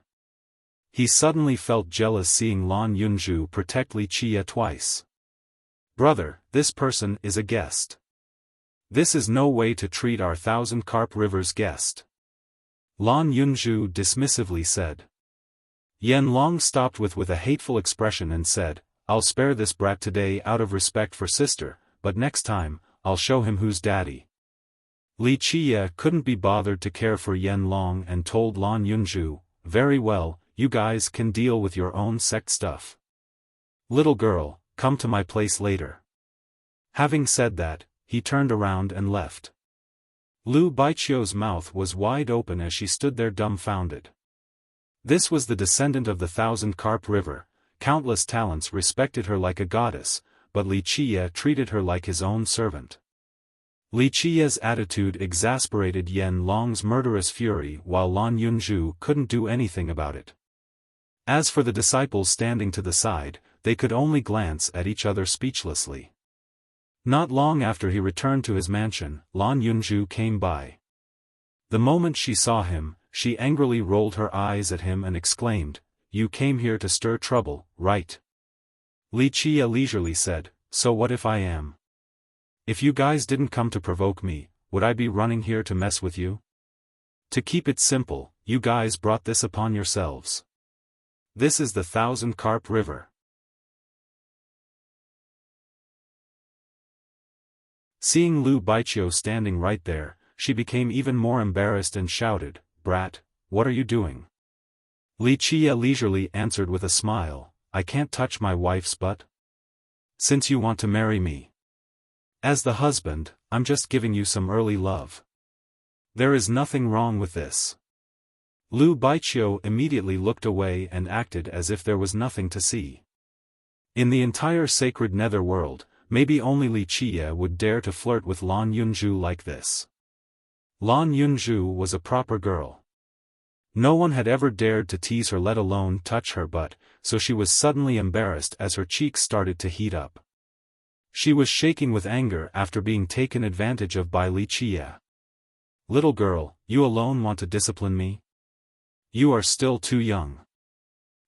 He suddenly felt jealous seeing Lan Yunzhu protect Li Qie twice. "Brother, this person is a guest. This is no way to treat our Thousand Carp River's guest," Lan Yunzhu dismissively said. Yan Long stopped with a hateful expression and said, "I'll spare this brat today out of respect for sister, but next time, I'll show him who's daddy." Li Qie couldn't be bothered to care for Yan Long and told Lan Yunzhu, "Very well, you guys can deal with your own sect stuff. Little girl, come to my place later." Having said that, he turned around and left. Lu Baiqiu's mouth was wide open as she stood there dumbfounded. This was the descendant of the Thousand Carp River. Countless talents respected her like a goddess, but Li Qie treated her like his own servant. Li Qie's attitude exasperated Yan Long's murderous fury while Lan Yunzhu couldn't do anything about it. As for the disciples standing to the side, they could only glance at each other speechlessly. Not long after he returned to his mansion, Lan Yunzhu came by. The moment she saw him, she angrily rolled her eyes at him and exclaimed, "You came here to stir trouble, right?" Li Qie leisurely said, "So what if I am? If you guys didn't come to provoke me, would I be running here to mess with you? To keep it simple, you guys brought this upon yourselves. This is the Thousand Carp River." Seeing Lu Baiqiu standing right there, she became even more embarrassed and shouted, "Brat, what are you doing?" Li Qie leisurely answered with a smile, "I can't touch my wife's butt. Since you want to marry me as the husband, I'm just giving you some early love. There is nothing wrong with this." Lu Baiqiu immediately looked away and acted as if there was nothing to see. In the entire sacred netherworld, maybe only Li Qie would dare to flirt with Lan Yunzhu like this. Lan Yunzhu was a proper girl. No one had ever dared to tease her, let alone touch her, but, so she was suddenly embarrassed as her cheeks started to heat up. She was shaking with anger after being taken advantage of by Wuxia. "Little girl, you alone want to discipline me? You are still too young.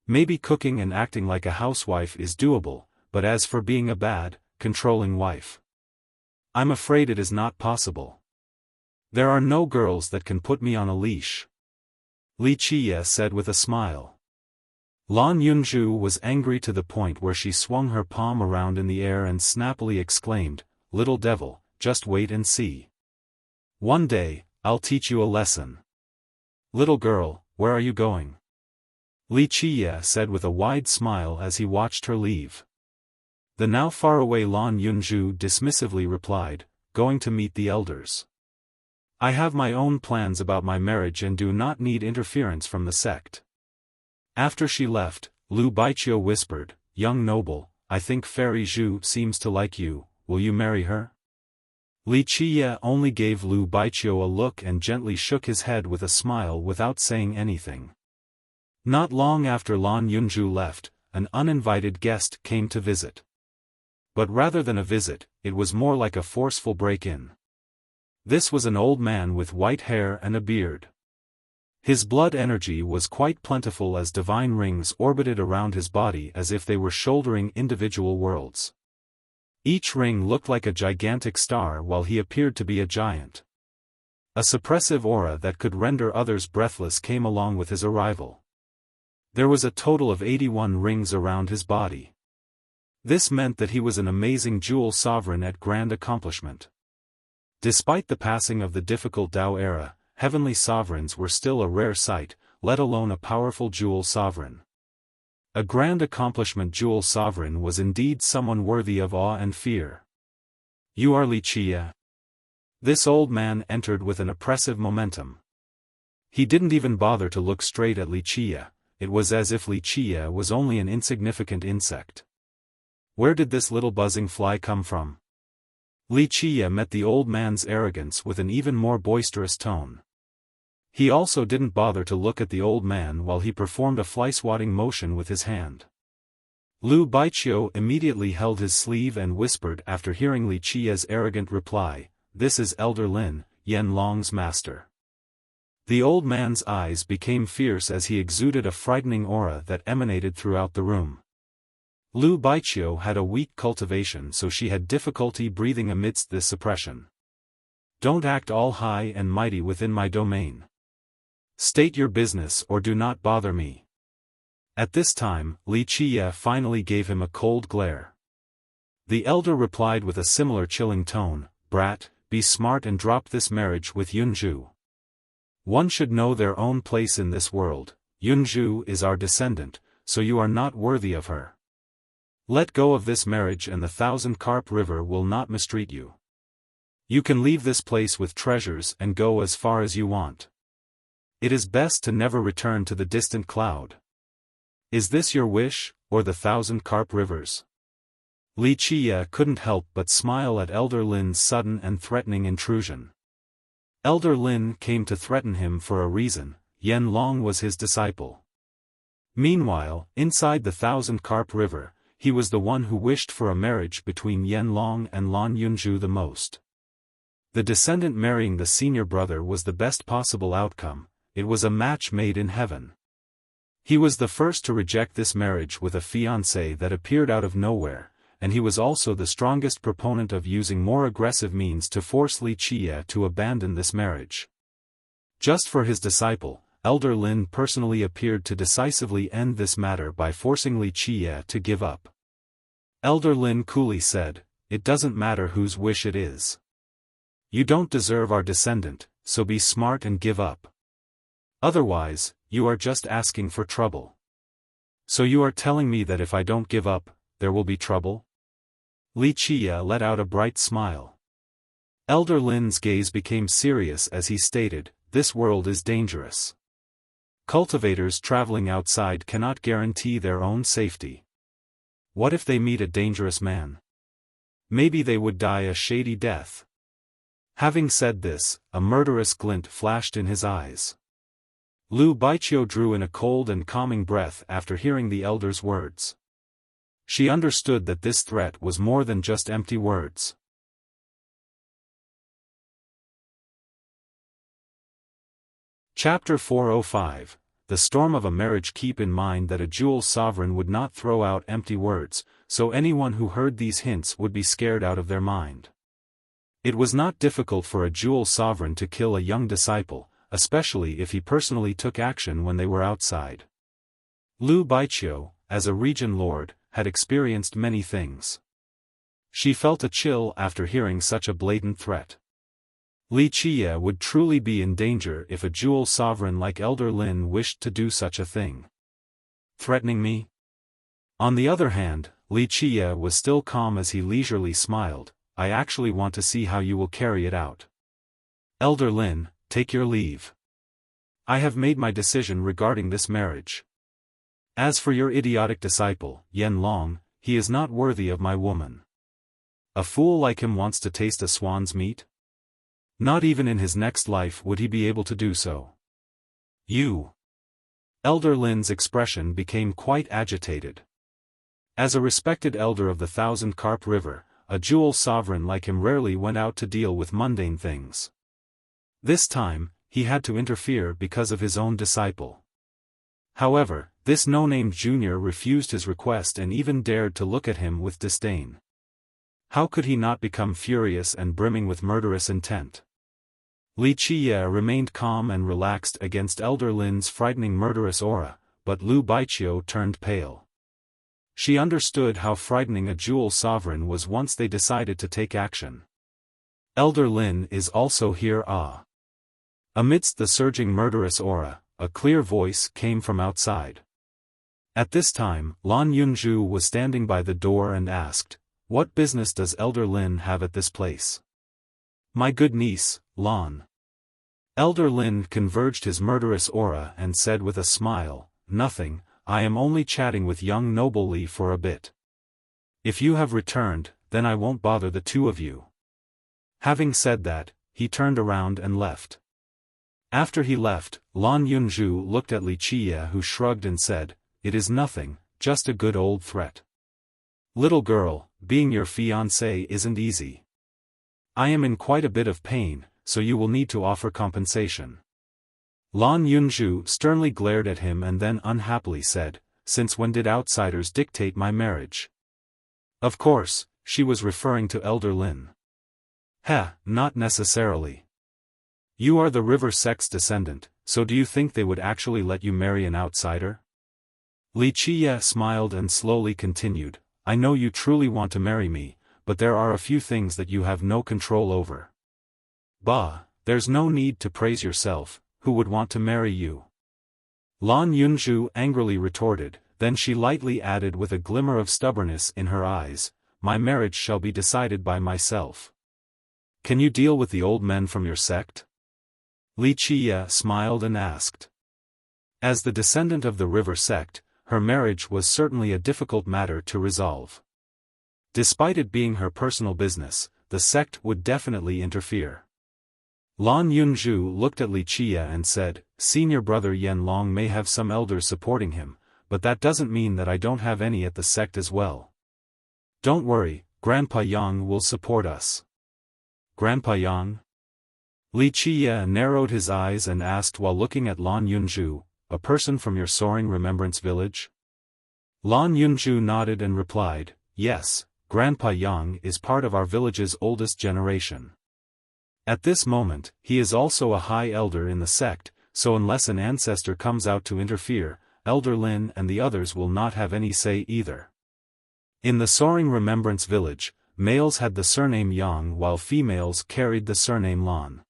Maybe cooking and acting like a housewife is doable, but as for being a bad, controlling wife, I'm afraid it is not possible. There are no girls that can put me on a leash," Wuxia said with a smile. Lan Yunju was angry to the point where she swung her palm around in the air and snappily exclaimed, "Little devil, just wait and see. One day, I'll teach you a lesson." "Little girl, where are you going?" Wuxia said with a wide smile as he watched her leave. The now faraway Lan Yunju dismissively replied, "Going to meet the elders. I have my own plans about my marriage and do not need interference from the sect." After she left, Lu Baiqiu whispered, "Young noble, I think Fairy Zhu seems to like you, will you marry her?" Wuxia only gave Lu Baiqiu a look and gently shook his head with a smile without saying anything. Not long after Lan Yunju left, an uninvited guest came to visit. But rather than a visit, it was more like a forceful break-in. This was an old man with white hair and a beard. His blood energy was quite plentiful as divine rings orbited around his body as if they were shouldering individual worlds. Each ring looked like a gigantic star while he appeared to be a giant. A suppressive aura that could render others breathless came along with his arrival. There was a total of 81 rings around his body. This meant that he was an amazing jewel sovereign at grand accomplishment. Despite the passing of the difficult Tao era, heavenly sovereigns were still a rare sight, let alone a powerful jewel sovereign. A grand accomplishment jewel sovereign was indeed someone worthy of awe and fear. "You are Wuxia." This old man entered with an oppressive momentum. He didn't even bother to look straight at Wuxia, it was as if Wuxia was only an insignificant insect. Where did this little buzzing fly come from? Wuxia met the old man's arrogance with an even more boisterous tone. He also didn't bother to look at the old man while he performed a fly-swatting motion with his hand. Lu Baiqiu immediately held his sleeve and whispered after hearing Wuxia's arrogant reply, "This is Elder Lin, Yanlong's master." The old man's eyes became fierce as he exuded a frightening aura that emanated throughout the room. Lu Baiqiu had a weak cultivation, so she had difficulty breathing amidst this suppression. "Don't act all high and mighty within my domain. State your business or do not bother me." At this time, Wuxia finally gave him a cold glare. The elder replied with a similar chilling tone, "Brat, be smart and drop this marriage with Yunju. One should know their own place in this world. Yunju is our descendant, so you are not worthy of her. Let go of this marriage and the 1,000-carp river will not mistreat you. You can leave this place with treasures and go as far as you want. It is best to never return to the distant cloud. Is this your wish, or the 1,000-carp rivers?" Wuxia couldn't help but smile at Elder Lin's sudden and threatening intrusion. Elder Lin came to threaten him for a reason. Yanlong was his disciple. Meanwhile, inside the 1,000-carp river, he was the one who wished for a marriage between Yanlong and Lan Yunju the most. The descendant marrying the senior brother was the best possible outcome. It was a match made in heaven. He was the first to reject this marriage with a fiancée that appeared out of nowhere, and he was also the strongest proponent of using more aggressive means to force Wuxia to abandon this marriage. Just for his disciple, Elder Lin personally appeared to decisively end this matter by forcing Wuxia to give up. Elder Lin coolly said, "It doesn't matter whose wish it is. You don't deserve our descendant, so be smart and give up. Otherwise, you are just asking for trouble." "So you are telling me that if I don't give up, there will be trouble?" Wuxia let out a bright smile. Elder Lin's gaze became serious as he stated, "This world is dangerous. Cultivators traveling outside cannot guarantee their own safety. What if they meet a dangerous man? Maybe they would die a shady death." Having said this, a murderous glint flashed in his eyes. Lu Baiqiu drew in a cold and calming breath after hearing the elder's words. She understood that this threat was more than just empty words. Chapter 405. The Storm of a Marriage. Keep in mind that a Jewel sovereign would not throw out empty words, so anyone who heard these hints would be scared out of their mind. It was not difficult for a Jewel sovereign to kill a young disciple, especially if he personally took action when they were outside. Lu Baiqiu, as a region lord, had experienced many things. She felt a chill after hearing such a blatant threat. Li Qie would truly be in danger if a Jewel sovereign like Elder Lin wished to do such a thing. Threatening me? On the other hand, Li Qie was still calm as he leisurely smiled. I actually want to see how you will carry it out. Elder Lin, take your leave. I have made my decision regarding this marriage. As for your idiotic disciple, Yan Long, he is not worthy of my woman. A fool like him wants to taste a swan's meat? Not even in his next life would he be able to do so. You. Elder Lin's expression became quite agitated. As a respected elder of the Thousand Carp River, a Jewel sovereign like him rarely went out to deal with mundane things. This time, he had to interfere because of his own disciple. However, this no-named junior refused his request and even dared to look at him with disdain. How could he not become furious and brimming with murderous intent? Li Qie remained calm and relaxed against Elder Lin's frightening murderous aura, but Lu Baiqiu turned pale. She understood how frightening a Jewel sovereign was once they decided to take action. Elder Lin is also here. Amidst the surging murderous aura, a clear voice came from outside. At this time, Lan Yunzhu was standing by the door and asked, "What business does Elder Lin have at this place?" "My good niece, Lan." Elder Lin converged his murderous aura and said with a smile, "Nothing, I am only chatting with young noble Li for a bit. If you have returned, then I won't bother the two of you." Having said that, he turned around and left. After he left, Lan Yunzhu looked at Li Qie, who shrugged and said, "It is nothing, just a good old threat. Little girl, being your fiancé isn't easy. I am in quite a bit of pain, so you will need to offer compensation." Lan Yunzhu sternly glared at him and then unhappily said, "Since when did outsiders dictate my marriage?" Of course, she was referring to Elder Lin. Not necessarily. You are the river sect's descendant, so do you think they would actually let you marry an outsider? Li Qie smiled and slowly continued, "I know you truly want to marry me, but there are a few things that you have no control over." "Bah, there's no need to praise yourself, who would want to marry you?" Lan Yunzhu angrily retorted, then she lightly added with a glimmer of stubbornness in her eyes, "My marriage shall be decided by myself. Can you deal with the old men from your sect?" Li Qie smiled and asked. As the descendant of the river sect, her marriage was certainly a difficult matter to resolve. Despite it being her personal business, the sect would definitely interfere. Lan Yunzhu looked at Li Qie and said, "Senior brother Yan Long may have some elders supporting him, but that doesn't mean that I don't have any at the sect as well. Don't worry, Grandpa Yang will support us." "Grandpa Yang?" Li Qie narrowed his eyes and asked while looking at Lan Yunzhu, "A person from your Soaring Remembrance village?" Lan Yunzhu nodded and replied, "Yes, Grandpa Yang is part of our village's oldest generation. At this moment, he is also a high elder in the sect, so unless an ancestor comes out to interfere, Elder Lin and the others will not have any say either." In the Soaring Remembrance village, males had the surname Yang while females carried the surname Lan.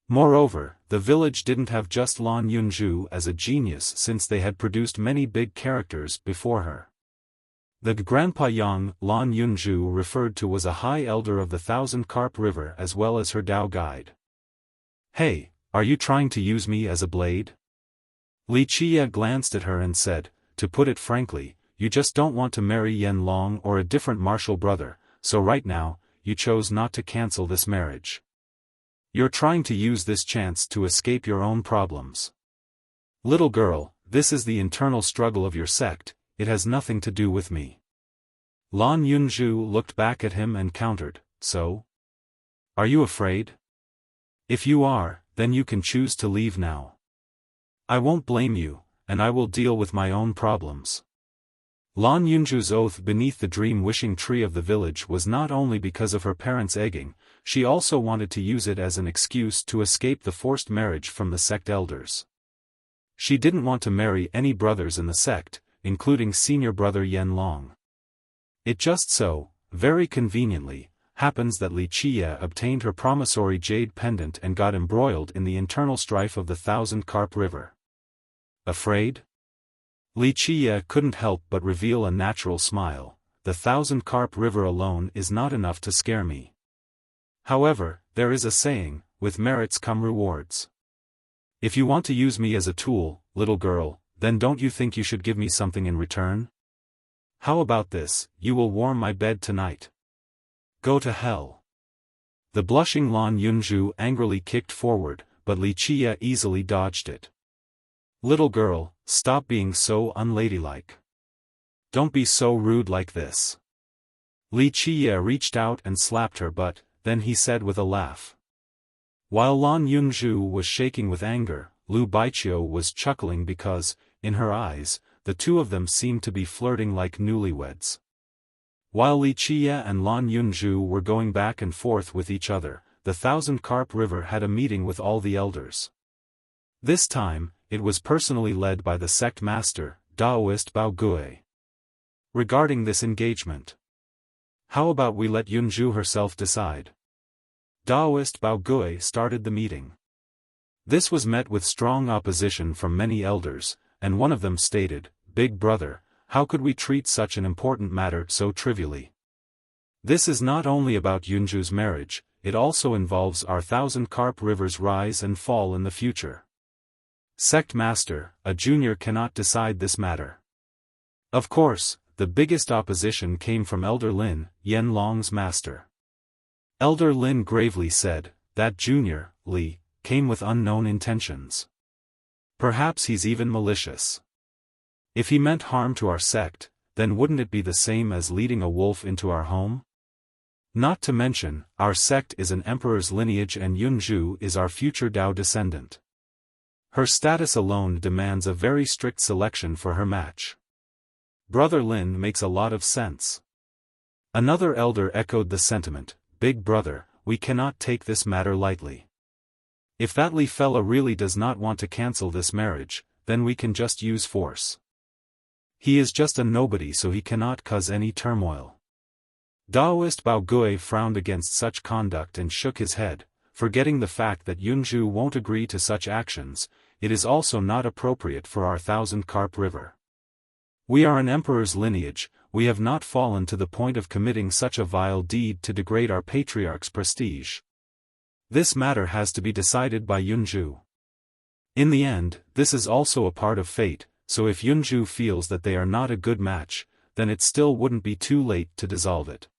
Moreover, the village didn't have just Lan Yunzhu as a genius since they had produced many big characters before her. The Grandpa Yang Lan Yunzhu referred to was a high elder of the Thousand Carp River as well as her Dao guide. "Hey, are you trying to use me as a blade?" Li Qie glanced at her and said, "To put it frankly, you just don't want to marry Yan Long or a different martial brother, so right now, you chose not to cancel this marriage. You're trying to use this chance to escape your own problems." Little girl, this is the internal struggle of your sect, it has nothing to do with me. Lan Yunzhu looked back at him and countered, so? Are you afraid? If you are, then you can choose to leave now. I won't blame you, and I will deal with my own problems. Lan Yunzhu's oath beneath the dream-wishing tree of the village was not only because of her parents' egging, she also wanted to use it as an excuse to escape the forced marriage from the sect elders. She didn't want to marry any brothers in the sect, including senior brother Yen Long. It just so, very conveniently, happens that Li Qie obtained her promissory jade pendant and got embroiled in the internal strife of the Thousand Carp River. Afraid? Li Qie couldn't help but reveal a natural smile. The Thousand Carp River alone is not enough to scare me. However, there is a saying, with merits come rewards. If you want to use me as a tool, little girl, then don't you think you should give me something in return? How about this, you will warm my bed tonight. Go to hell. The blushing Lan Yunzhu angrily kicked forward, but Li Qie easily dodged it. Little girl, stop being so unladylike. Don't be so rude like this. Li Qie reached out and slapped her but, then he said with a laugh. While Lan Yunzhu was shaking with anger, Lu Baiqiu was chuckling because, in her eyes, the two of them seemed to be flirting like newlyweds. While Li Qie and Lan Yunzhu were going back and forth with each other, the Thousand Carp River had a meeting with all the elders. This time, it was personally led by the sect master, Daoist Bao Gui. Regarding this engagement, how about we let Yunzhu herself decide? Daoist Bao Gui started the meeting. This was met with strong opposition from many elders, and one of them stated, "Big brother, how could we treat such an important matter so trivially? This is not only about Yunzhu's marriage, it also involves our Thousand Carp River's rise and fall in the future. Sect master, a junior cannot decide this matter." Of course, the biggest opposition came from Elder Lin, Yen Long's master. Elder Lin gravely said, "That junior, Li, came with unknown intentions. Perhaps he's even malicious. If he meant harm to our sect, then wouldn't it be the same as leading a wolf into our home? Not to mention, our sect is an emperor's lineage and Yunzhu is our future Dao descendant. Her status alone demands a very strict selection for her match." Brother Lin makes a lot of sense. Another elder echoed the sentiment, "Big brother, we cannot take this matter lightly. If that Li fella really does not want to cancel this marriage, then we can just use force. He is just a nobody so he cannot cause any turmoil." Daoist Bao Gui frowned against such conduct and shook his head, forgetting the fact that Yunzhu won't agree to such actions. It is also not appropriate for our Thousand Carp River. We are an emperor's lineage, we have not fallen to the point of committing such a vile deed to degrade our patriarch's prestige. This matter has to be decided by Yunzhu. In the end, this is also a part of fate, so if Yunzhu feels that they are not a good match, then it still wouldn't be too late to dissolve it.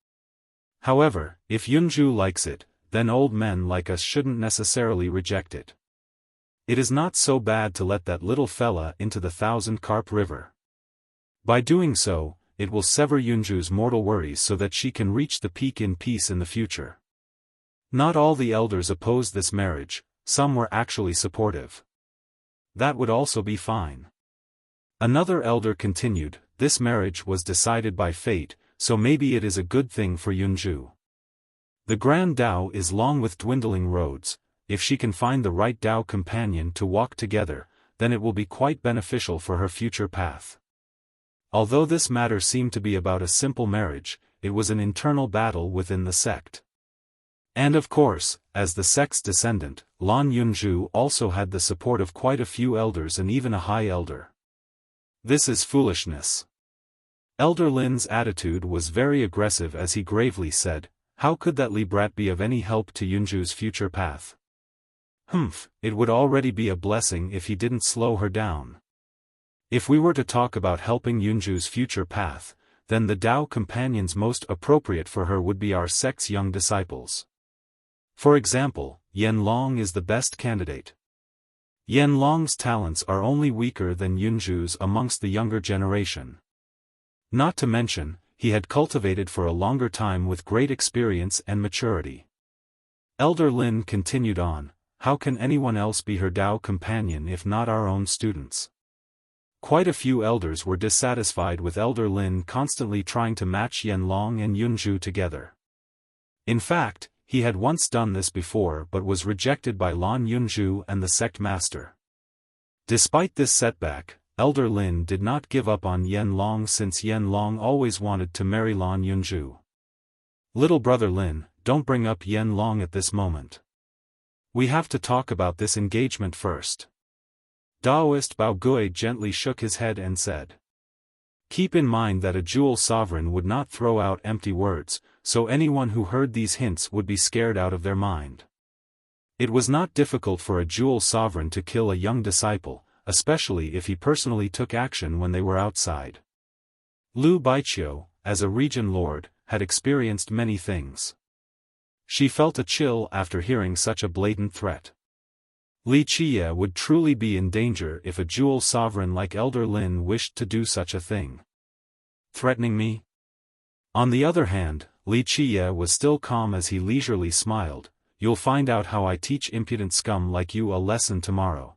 However, if Yunzhu likes it, then old men like us shouldn't necessarily reject it. It is not so bad to let that little fella into the Thousand Carp River. By doing so, it will sever Yunzhu's mortal worries so that she can reach the peak in peace in the future. Not all the elders opposed this marriage, some were actually supportive. That would also be fine. Another elder continued, "This marriage was decided by fate, so maybe it is a good thing for Yunzhu. The Grand Dao is long with dwindling roads, if she can find the right Dao companion to walk together, then it will be quite beneficial for her future path." Although this matter seemed to be about a simple marriage, it was an internal battle within the sect. And of course, as the sect's descendant, Lan Yunzhu also had the support of quite a few elders and even a high elder. This is foolishness. Elder Lin's attitude was very aggressive as he gravely said, "How could that Li brat be of any help to Yunzhu's future path? It would already be a blessing if he didn't slow her down. If we were to talk about helping Yunzhu's future path, then the Dao companions most appropriate for her would be our sect's young disciples. For example, Yen Long is the best candidate. Yan Long's talents are only weaker than Yunju's amongst the younger generation. Not to mention, he had cultivated for a longer time with great experience and maturity. Elder Lin continued on, how can anyone else be her Dao companion if not our own students? Quite a few elders were dissatisfied with Elder Lin constantly trying to match Yan Long and Yunju together. In fact, he had once done this before but was rejected by Lan Yunju and the sect master. Despite this setback, Elder Lin did not give up on Yan Long since Yan Long always wanted to marry Lan Yunju. Little brother Lin, don't bring up Yan Long at this moment. We have to talk about this engagement first. Daoist Bao Gui gently shook his head and said. Keep in mind that a jewel sovereign would not throw out empty words, so anyone who heard these hints would be scared out of their mind. It was not difficult for a jewel sovereign to kill a young disciple, especially if he personally took action when they were outside. Lu Baiqiu, as a region lord, had experienced many things. She felt a chill after hearing such a blatant threat. Li Qie would truly be in danger if a jewel sovereign like Elder Lin wished to do such a thing. Threatening me? On the other hand, Li Qie was still calm as he leisurely smiled. You'll find out how I teach impudent scum like you a lesson tomorrow.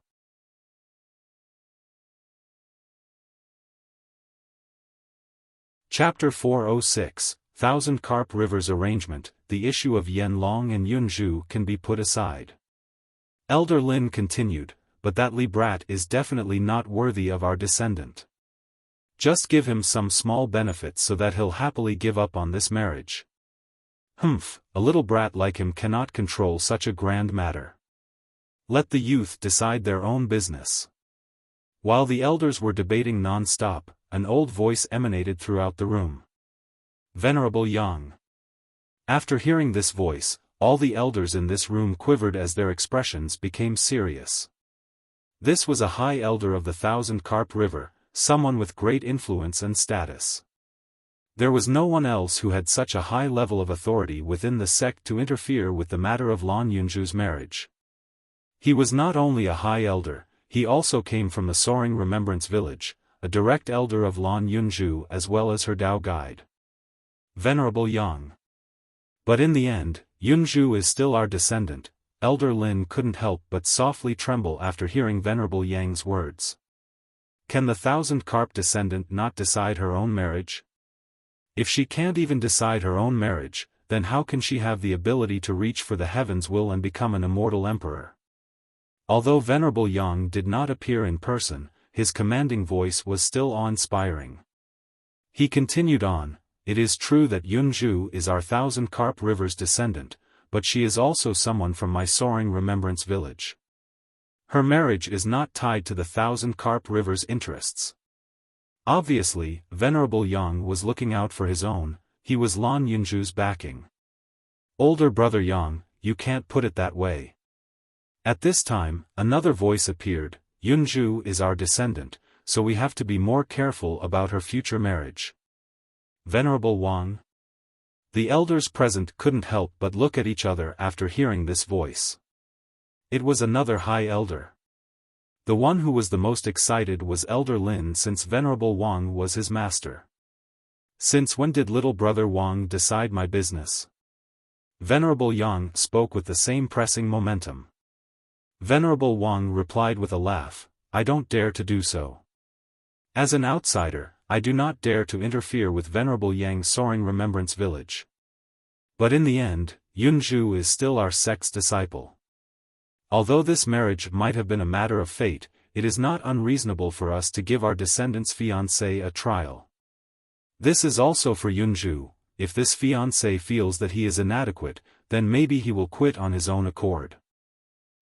Chapter 406, Thousand Carp Rivers Arrangement. The issue of Yan Long and Yunju can be put aside. Elder Lin continued, but that Li brat is definitely not worthy of our descendant. Just give him some small benefits so that he'll happily give up on this marriage. Humph, a little brat like him cannot control such a grand matter. Let the youth decide their own business. While the elders were debating non-stop, an old voice emanated throughout the room. Venerable Yang. After hearing this voice, all the elders in this room quivered as their expressions became serious. This was a high elder of the Thousand Carp River, someone with great influence and status. There was no one else who had such a high level of authority within the sect to interfere with the matter of Lan Yunju's marriage. He was not only a high elder, he also came from the Soaring Remembrance Village, a direct elder of Lan Yunju as well as her Dao guide. Venerable Yang. But in the end, Yunju is still our descendant. Elder Lin couldn't help but softly tremble after hearing Venerable Yang's words. Can the Thousand Carp descendant not decide her own marriage? If she can't even decide her own marriage, then how can she have the ability to reach for the heaven's will and become an immortal emperor? Although Venerable Yang did not appear in person, his commanding voice was still awe-inspiring. He continued on, it is true that Yunju is our Thousand Carp River's descendant, but she is also someone from my Soaring Remembrance Village. Her marriage is not tied to the Thousand Carp River's interests. Obviously, Venerable Yang was looking out for his own, he was Lan Yunju's backing. Older brother Yang, you can't put it that way. At this time, another voice appeared, Yunju is our descendant, so we have to be more careful about her future marriage. Venerable Wang. The elders present couldn't help but look at each other after hearing this voice. It was another high elder. The one who was the most excited was Elder Lin since Venerable Wang was his master. Since when did little brother Wang decide my business? Venerable Yang spoke with the same pressing momentum. Venerable Wang replied with a laugh, I don't dare to do so. As an outsider, I do not dare to interfere with Venerable Yang's Soaring Remembrance Village. But in the end, Yunju is still our sect's disciple. Although this marriage might have been a matter of fate, it is not unreasonable for us to give our descendant's fiancé a trial. This is also for Yunju. If this fiancé feels that he is inadequate, then maybe he will quit on his own accord.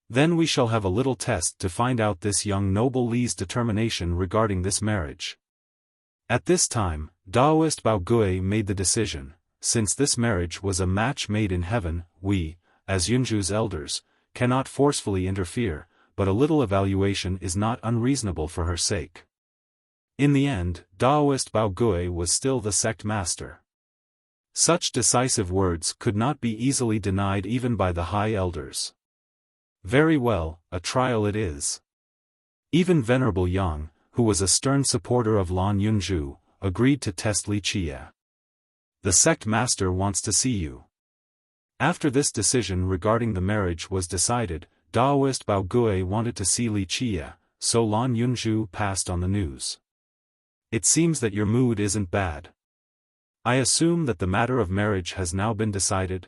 Then we shall have a little test to find out this young noble Li's determination regarding this marriage. At this time, Daoist Bao Gui made the decision, since this marriage was a match made in heaven, we, as Yunju's elders, cannot forcefully interfere, but a little evaluation is not unreasonable for her sake. In the end, Daoist Bao Gui was still the sect master. Such decisive words could not be easily denied even by the high elders. Very well, a trial it is. Even Venerable Yang, who was a stern supporter of Lan Yunzhu, agreed to test Li Qie. The sect master wants to see you. After this decision regarding the marriage was decided, Daoist Bao Gui wanted to see Li Qie, so Lan Yunzhu passed on the news. It seems that your mood isn't bad. I assume that the matter of marriage has now been decided?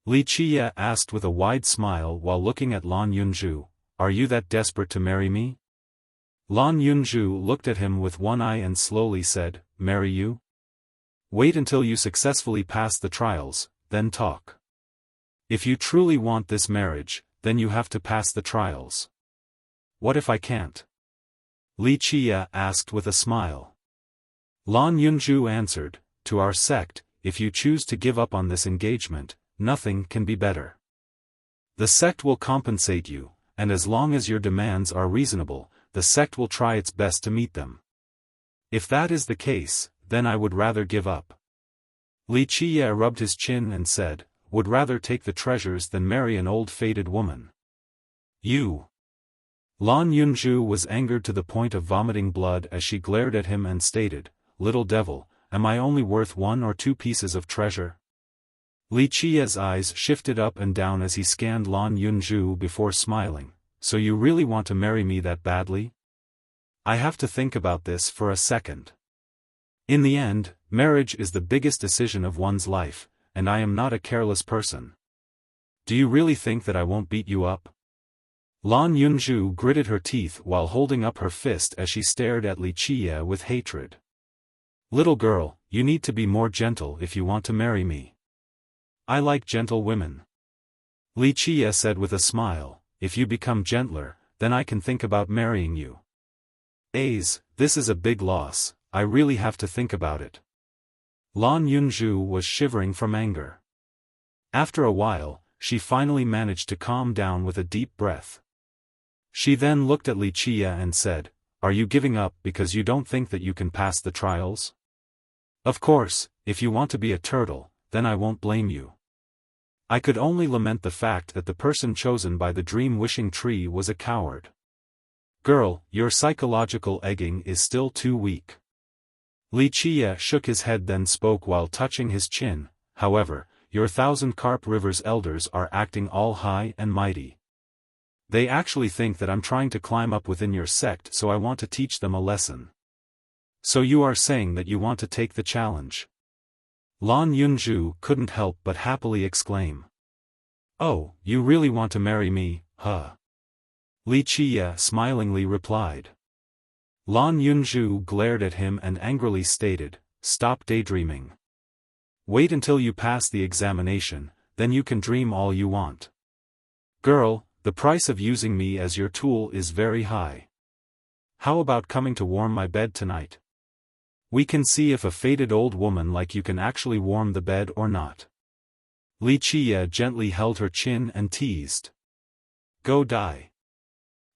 Li Qie asked with a wide smile while looking at Lan Yunzhu, are you that desperate to marry me? Lan Yunzhu looked at him with one eye and slowly said, marry you? Wait until you successfully pass the trials, then talk. If you truly want this marriage, then you have to pass the trials. What if I can't? Li Qie asked with a smile. Lan Yunzhu answered, to our sect, if you choose to give up on this engagement, nothing can be better. The sect will compensate you, and as long as your demands are reasonable, the sect will try its best to meet them. If that is the case, then I would rather give up. Li Qie rubbed his chin and said, would rather take the treasures than marry an old faded woman. You. Lan Yunzhu was angered to the point of vomiting blood as she glared at him and stated, little devil, am I only worth 1 or 2 pieces of treasure? Li Qie's eyes shifted up and down as he scanned Lan Yunzhu before smiling, so you really want to marry me that badly? I have to think about this for a second. In the end, marriage is the biggest decision of one's life, and I am not a careless person. Do you really think that I won't beat you up? Lan Yunzhu gritted her teeth while holding up her fist as she stared at Li Qie with hatred. Little girl, you need to be more gentle if you want to marry me. I like gentle women. Li Qie said with a smile, if you become gentler, then I can think about marrying you. This is a big loss, I really have to think about it. Lan Yunzhu was shivering from anger. After a while, she finally managed to calm down with a deep breath. She then looked at Li Qie and said, are you giving up because you don't think that you can pass the trials? Of course, if you want to be a turtle, then I won't blame you. I could only lament the fact that the person chosen by the dream-wishing tree was a coward. Girl, your psychological egging is still too weak. Li Qie shook his head then spoke while touching his chin, however, your 1,000 Carp River's elders are acting all high and mighty. They actually think that I'm trying to climb up within your sect, so I want to teach them a lesson. So you are saying that you want to take the challenge? Lan Yunzhu couldn't help but happily exclaim. Oh, you really want to marry me, huh? Li Qie smilingly replied. Lan Yunzhu glared at him and angrily stated, stop daydreaming. Wait until you pass the examination, then you can dream all you want. Girl, the price of using me as your tool is very high. How about coming to warm my bed tonight? We can see if a faded old woman like you can actually warm the bed or not. Li Qie gently held her chin and teased. Go die.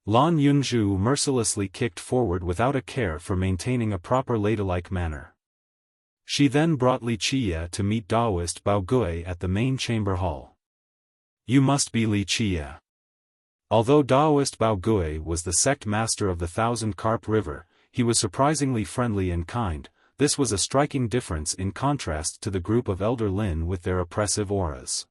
Lan Yunzhu mercilessly kicked forward without a care for maintaining a proper ladylike manner. She then brought Li Qie to meet Daoist Bao Gui at the main chamber hall. You must be Li Qie. Although Daoist Bao Gui was the sect master of the 1,000 Carp River, he was surprisingly friendly and kind. This was a striking difference in contrast to the group of Elder Lin with their oppressive auras.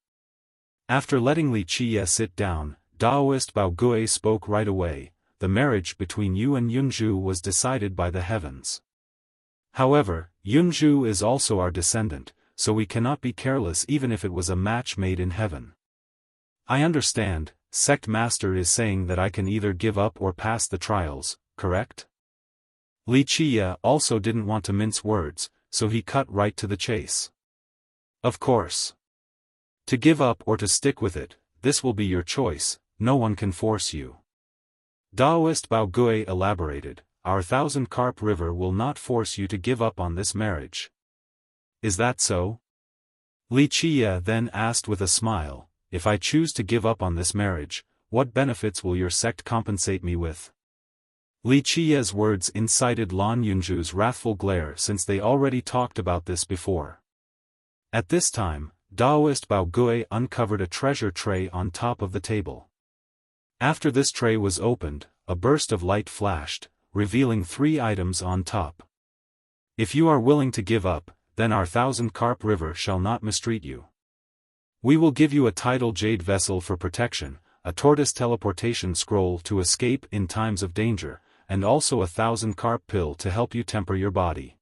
After letting Li Qie sit down, Daoist Bao Gui spoke right away, the marriage between you and Yunzhu was decided by the heavens. However, Yunzhu is also our descendant, so we cannot be careless even if it was a match made in heaven. I understand, sect master is saying that I can either give up or pass the trials, correct? Li Qie also didn't want to mince words, so he cut right to the chase. Of course. To give up or to stick with it, this will be your choice, no one can force you. Daoist Bao Gui elaborated, our 1,000 Carp River will not force you to give up on this marriage. Is that so? Li Qie then asked with a smile, if I choose to give up on this marriage, what benefits will your sect compensate me with? Li Qie's words incited Lan Yunzhu's wrathful glare since they already talked about this before. At this time, Daoist Bao Gui uncovered a treasure tray on top of the table. After this tray was opened, a burst of light flashed, revealing 3 items on top. If you are willing to give up, then our 1000-carp river shall not mistreat you. We will give you a tidal jade vessel for protection, a tortoise teleportation scroll to escape in times of danger, and also a 1000-carp pill to help you temper your body.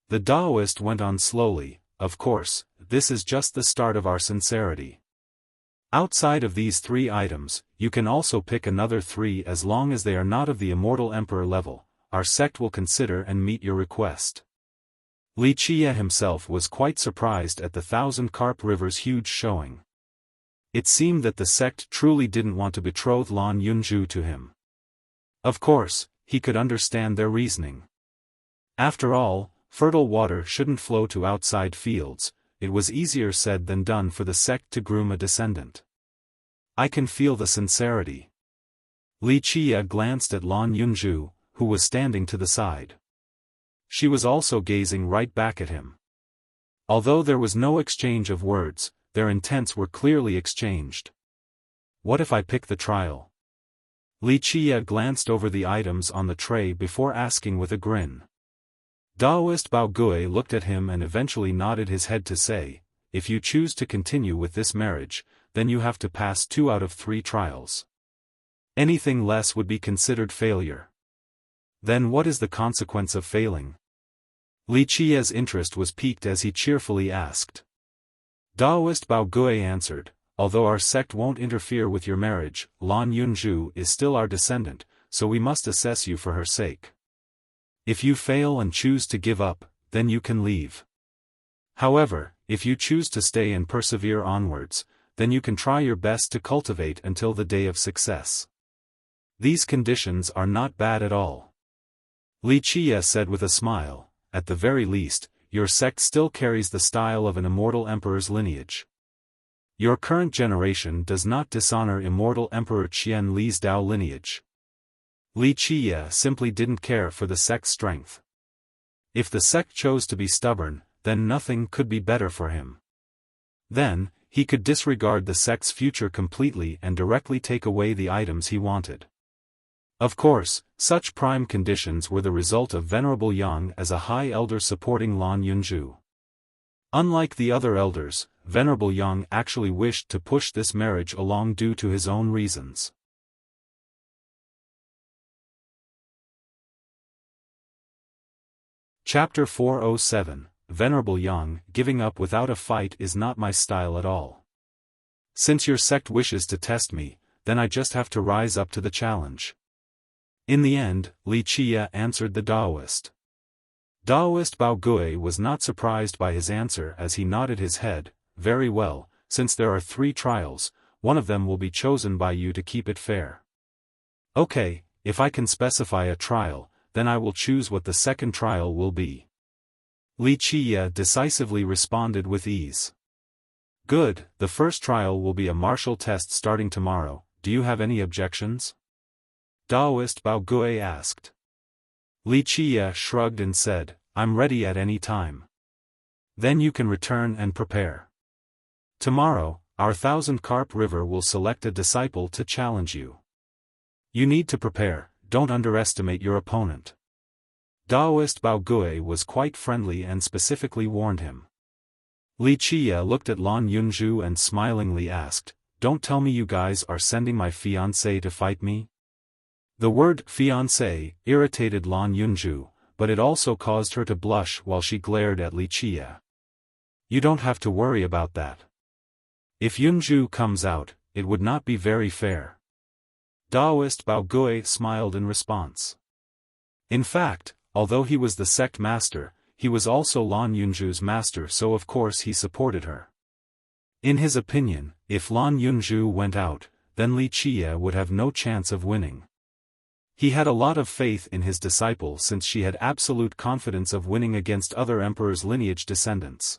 The Taoist went on slowly. Of course, this is just the start of our sincerity. Outside of these 3 items, you can also pick another 3 as long as they are not of the immortal emperor level. Our sect will consider and meet your request. Wuxia himself was quite surprised at the 1000-carp river's huge showing. It seemed that the sect truly didn't want to betroth Lan Yunju to him. Of course, he could understand their reasoning. After all, fertile water shouldn't flow to outside fields. It was easier said than done for the sect to groom a descendant. I can feel the sincerity. Wuxia glanced at Lan Yunju, who was standing to the side. She was also gazing right back at him. Although there was no exchange of words, their intents were clearly exchanged. What if I pick the trial? Wuxia glanced over the items on the tray before asking with a grin. Taoist Bao Gui looked at him and eventually nodded his head to say, if you choose to continue with this marriage, then you have to pass 2 out of 3 trials. Anything less would be considered failure. Then what is the consequence of failing? Wuxia's interest was piqued as he cheerfully asked. Taoist Bao Gui answered, although our sect won't interfere with your marriage, Lan Yunju is still our descendant, so we must assess you for her sake. If you fail and choose to give up, then you can leave. However, if you choose to stay and persevere onwards, then you can try your best to cultivate until the day of success. These conditions are not bad at all. Wuxia said with a smile, at the very least, your sect still carries the style of an immortal emperor's lineage. Your current generation does not dishonor immortal Emperor Qian Li's Dao lineage. Wuxia simply didn't care for the sect's strength. If the sect chose to be stubborn, then nothing could be better for him. Then, he could disregard the sect's future completely and directly take away the items he wanted. Of course, such prime conditions were the result of Venerable Yang as a high elder supporting Lan Yunju. Unlike the other elders, Venerable Yang actually wished to push this marriage along due to his own reasons. Chapter 407, Venerable Yang, giving up without a fight is not my style at all. Since your sect wishes to test me, then I just have to rise up to the challenge. In the end, Wuxia answered the Taoist. Taoist Bao Gui was not surprised by his answer as he nodded his head. Very well, since there are 3 trials, one of them will be chosen by you to keep it fair. Okay, if I can specify a trial, then I will choose what the second trial will be. Wuxia decisively responded with ease. Good, the first trial will be a martial test starting tomorrow. Do you have any objections? Taoist Bao Gui asked. Wuxia shrugged and said, I'm ready at any time. Then you can return and prepare. Tomorrow, our 1000-carp river will select a disciple to challenge you. You need to prepare, don't underestimate your opponent. Taoist Bao Gui was quite friendly and specifically warned him. Wuxia looked at Lan Yunju and smilingly asked, don't tell me you guys are sending my fiancé to fight me? The word fiancé irritated Lan Yunju, but it also caused her to blush while she glared at Wuxia. You don't have to worry about that. If Yunju comes out, it would not be very fair. Taoist Bao Gui smiled in response. In fact, although he was the sect master, he was also Lan Yunju's master, so of course he supported her. In his opinion, if Lan Yunju went out, then Wuxia would have no chance of winning. He had a lot of faith in his disciple since she had absolute confidence of winning against other emperors' lineage descendants.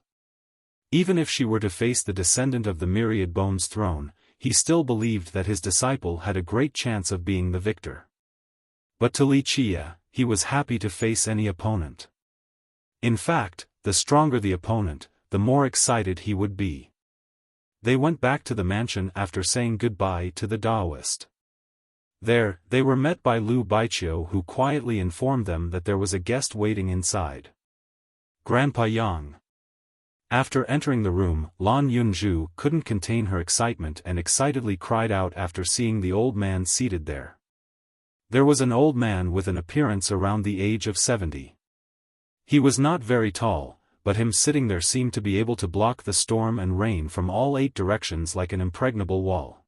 Even if she were to face the descendant of the Myriad Bones throne, he still believed that his disciple had a great chance of being the victor. But to Wuxia, he was happy to face any opponent. In fact, the stronger the opponent, the more excited he would be. They went back to the mansion after saying goodbye to the Taoist. There, they were met by Lu Baiqiu, who quietly informed them that there was a guest waiting inside. Grandpa Yang. After entering the room, Lan Yunzhu couldn't contain her excitement and excitedly cried out after seeing the old man seated there. There was an old man with an appearance around the age of 70. He was not very tall, but him sitting there seemed to be able to block the storm and rain from all 8 directions like an impregnable wall.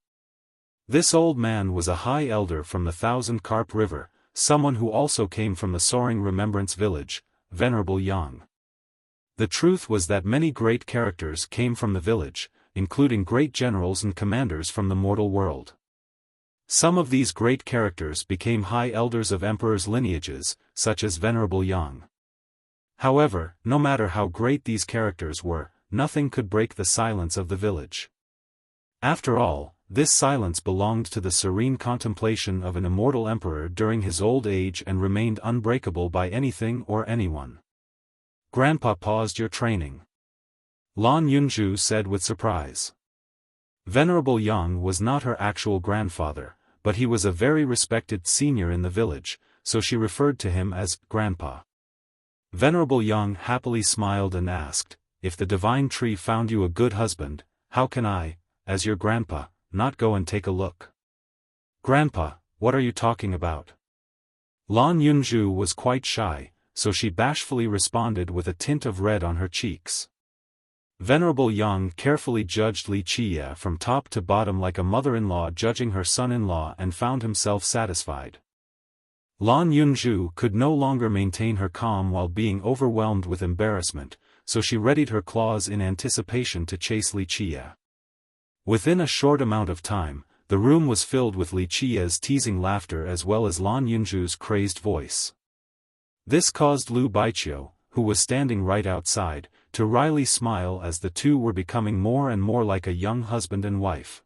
This old man was a high elder from the Thousand Carp River, someone who also came from the Soaring Remembrance Village, Venerable Yang. The truth was that many great characters came from the village, including great generals and commanders from the mortal world. Some of these great characters became high elders of emperors' lineages, such as Venerable Yang. However, no matter how great these characters were, nothing could break the silence of the village. After all, this silence belonged to the serene contemplation of an immortal emperor during his old age and remained unbreakable by anything or anyone. Grandpa paused your training. Lan Yunzhu said with surprise. Venerable Yang was not her actual grandfather, but he was a very respected senior in the village, so she referred to him as Grandpa. Venerable Yang happily smiled and asked, "If the divine tree found you a good husband, how can I, as your grandpa, not go and take a look?" "Grandpa, what are you talking about?" Lan Yunzhu was quite shy, so she bashfully responded with a tint of red on her cheeks. Venerable Yang carefully judged Li Qia from top to bottom like a mother-in-law judging her son-in-law and found himself satisfied. Lan Yunzhu could no longer maintain her calm while being overwhelmed with embarrassment, so she readied her claws in anticipation to chase Li Qia. Within a short amount of time, the room was filled with Li Qia's teasing laughter as well as Lan Yunzhu's crazed voice. This caused Lu Baiqiu, who was standing right outside, to wryly smile as the two were becoming more and more like a young husband and wife.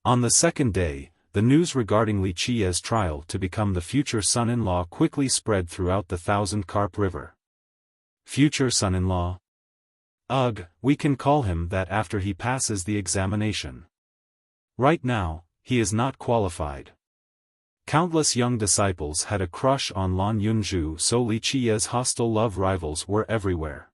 On the second day, the news regarding Li Qia's trial to become the future son-in-law quickly spread throughout the Thousand Carp River. Future son-in-law? Ugh, we can call him that after he passes the examination. Right now, he is not qualified. Countless young disciples had a crush on Lan Yunzhu, so Li Qia's hostile love rivals were everywhere.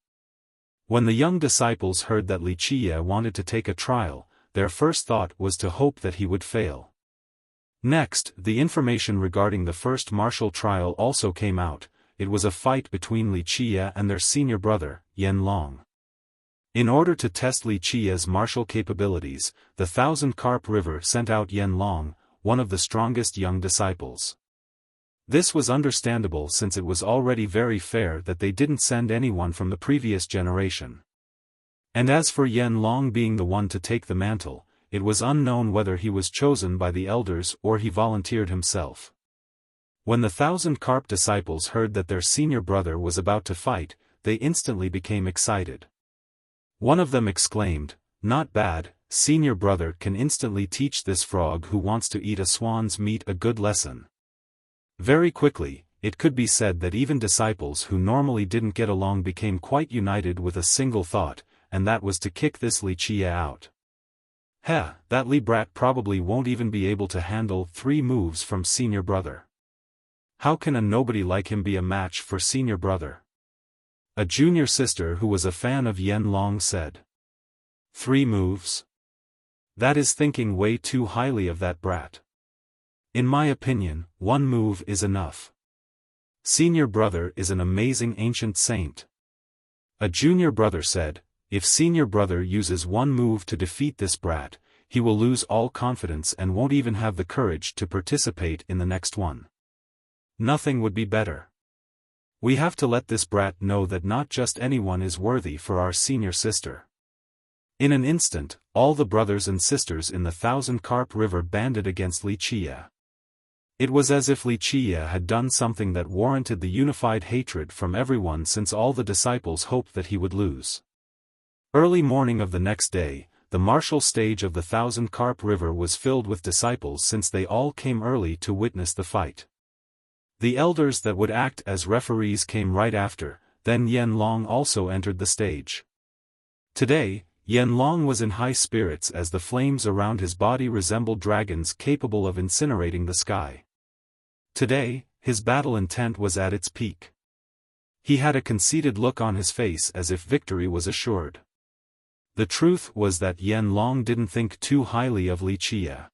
When the young disciples heard that Li Qia wanted to take a trial, their first thought was to hope that he would fail. Next, the information regarding the first martial trial also came out. It was a fight between Li Qia and their senior brother, Yan Long. In order to test Li Qia's martial capabilities, the Thousand Carp River sent out Yan Long, one of the strongest young disciples. This was understandable since it was already very fair that they didn't send anyone from the previous generation. And as for Yan Long being the one to take the mantle, it was unknown whether he was chosen by the elders or he volunteered himself. When the Thousand Carp disciples heard that their senior brother was about to fight, they instantly became excited. One of them exclaimed, "Not bad, senior brother can instantly teach this frog who wants to eat a swan's meat a good lesson." Very quickly, it could be said that even disciples who normally didn't get along became quite united with a single thought, and that was to kick this Li Qia out. Heh, that Li brat probably won't even be able to handle 3 moves from senior brother. How can a nobody like him be a match for senior brother? A junior sister who was a fan of Yan Long said. 3 moves? That is thinking way too highly of that brat. In my opinion, 1 move is enough. Senior brother is an amazing ancient saint. A junior brother said, if senior brother uses 1 move to defeat this brat, he will lose all confidence and won't even have the courage to participate in the next one. Nothing would be better. We have to let this brat know that not just anyone is worthy for our senior sister. In an instant, all the brothers and sisters in the Thousand Carp River banded against Li Qia. It was as if Li Qia had done something that warranted the unified hatred from everyone since all the disciples hoped that he would lose. Early morning of the next day, the martial stage of the Thousand Carp River was filled with disciples since they all came early to witness the fight. The elders that would act as referees came right after, then Yan Long also entered the stage. Today, Yanlong was in high spirits as the flames around his body resembled dragons capable of incinerating the sky. Today, his battle intent was at its peak. He had a conceited look on his face as if victory was assured. The truth was that Yanlong didn't think too highly of Wuxia.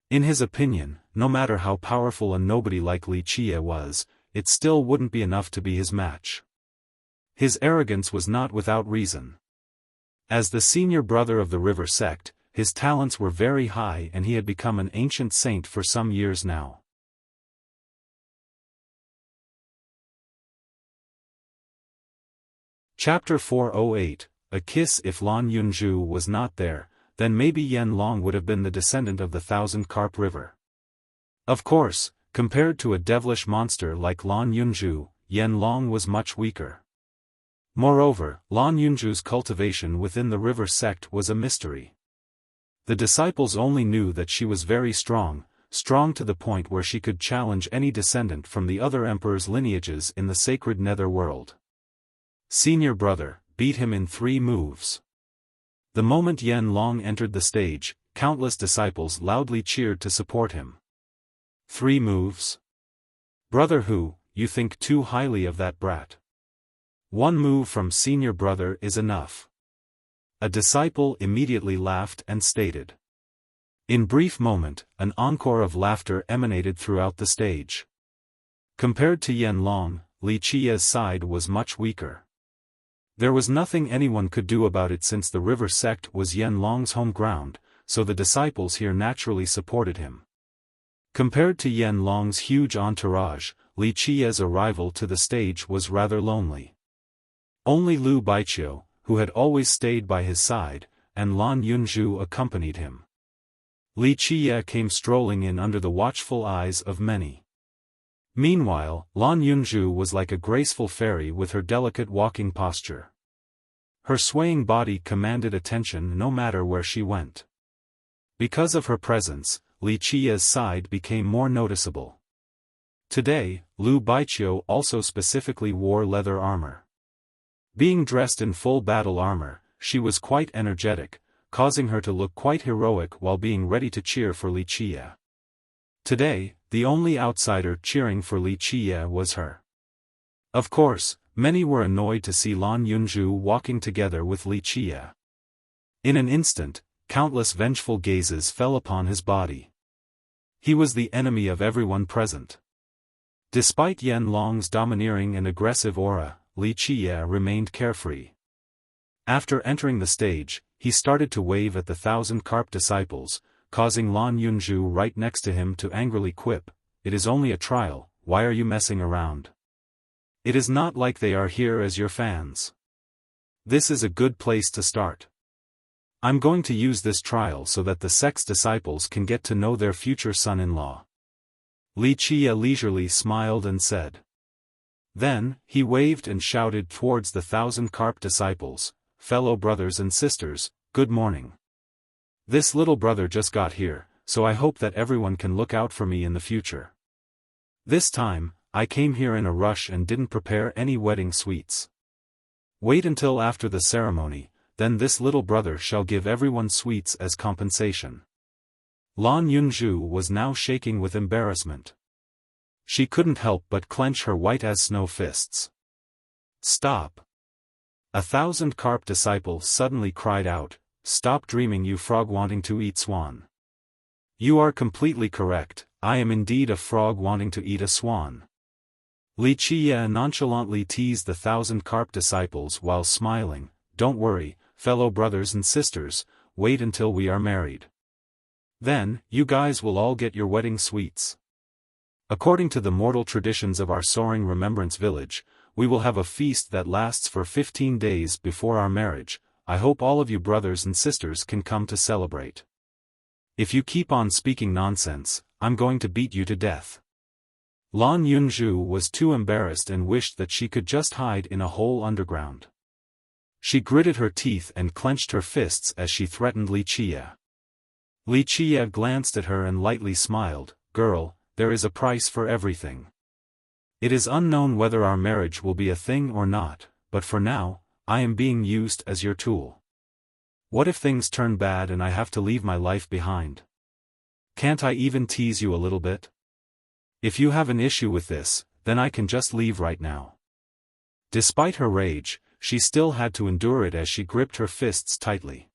In his opinion, no matter how powerful a nobody like Wuxia was, it still wouldn't be enough to be his match. His arrogance was not without reason. As the senior brother of the river sect, his talents were very high and he had become an ancient saint for some years now. Chapter 408, A Kiss. If Lan Yunju was not there, then maybe Yanlong would have been the descendant of the Thousand Carp River. Of course, compared to a devilish monster like Lan Yunju, Yanlong was much weaker. Moreover, Lan Yunju's cultivation within the river sect was a mystery. The disciples only knew that she was very strong to the point where she could challenge any descendant from the other emperor's lineages in the sacred nether world. Senior brother, beat him in 3 moves. The moment Yanlong entered the stage, countless disciples loudly cheered to support him. 3 moves? Brother who, you think too highly of that brat. 1 move from senior brother is enough. A disciple immediately laughed and stated. In brief moment, an encore of laughter emanated throughout the stage. Compared to Yanlong, Wuxia's side was much weaker. There was nothing anyone could do about it since the river sect was Yanlong's home ground, so the disciples here naturally supported him. Compared to Yanlong's huge entourage, Wuxia's arrival to the stage was rather lonely. Only Lu Baiqiu, who had always stayed by his side, and Lan Yunju accompanied him. Wuxia came strolling in under the watchful eyes of many. Meanwhile, Lan Yunju was like a graceful fairy with her delicate walking posture. Her swaying body commanded attention no matter where she went. Because of her presence, Wuxia's side became more noticeable. Today, Lu Baiqiu also specifically wore leather armor. Being dressed in full battle armor, she was quite energetic, causing her to look quite heroic while being ready to cheer for Wuxia. Today, the only outsider cheering for Wuxia was her. Of course, many were annoyed to see Lan Yunju walking together with Wuxia. In an instant, countless vengeful gazes fell upon his body. He was the enemy of everyone present. Despite Yanlong's domineering and aggressive aura, Wuxia remained carefree. After entering the stage, he started to wave at the Thousand Carp disciples, causing Lan Yunju right next to him to angrily quip, "It is only a trial, why are you messing around? It is not like they are here as your fans. This is a good place to start. I'm going to use this trial so that the sect's disciples can get to know their future son-in-law." Wuxia leisurely smiled and said. Then, he waved and shouted towards the Thousand Carp disciples, "Fellow brothers and sisters, good morning. This little brother just got here, so I hope that everyone can look out for me in the future. This time, I came here in a rush and didn't prepare any wedding sweets. Wait until after the ceremony, then this little brother shall give everyone sweets as compensation." Lan Yunju was now shaking with embarrassment. She couldn't help but clench her white-as-snow fists. "Stop!" A Thousand Carp disciple suddenly cried out, "Stop dreaming, you frog wanting to eat swan. You are completely correct, I am indeed a frog wanting to eat a swan." Wuxia nonchalantly teased the Thousand Carp disciples while smiling, "Don't worry, fellow brothers and sisters, wait until we are married. Then, you guys will all get your wedding sweets. According to the mortal traditions of our soaring remembrance village, we will have a feast that lasts for 15 days before our marriage. I hope all of you brothers and sisters can come to celebrate. If you keep on speaking nonsense, I'm going to beat you to death." Lan Yunju was too embarrassed and wished that she could just hide in a hole underground. She gritted her teeth and clenched her fists as she threatened Wuxia. Wuxia glanced at her and lightly smiled, "Girl, there is a price for everything. It is unknown whether our marriage will be a thing or not, but for now, I am being used as your tool. What if things turn bad and I have to leave my life behind? Can't I even tease you a little bit? If you have an issue with this, then I can just leave right now. Despite her rage, she still had to endure it as she gripped her fists tightly.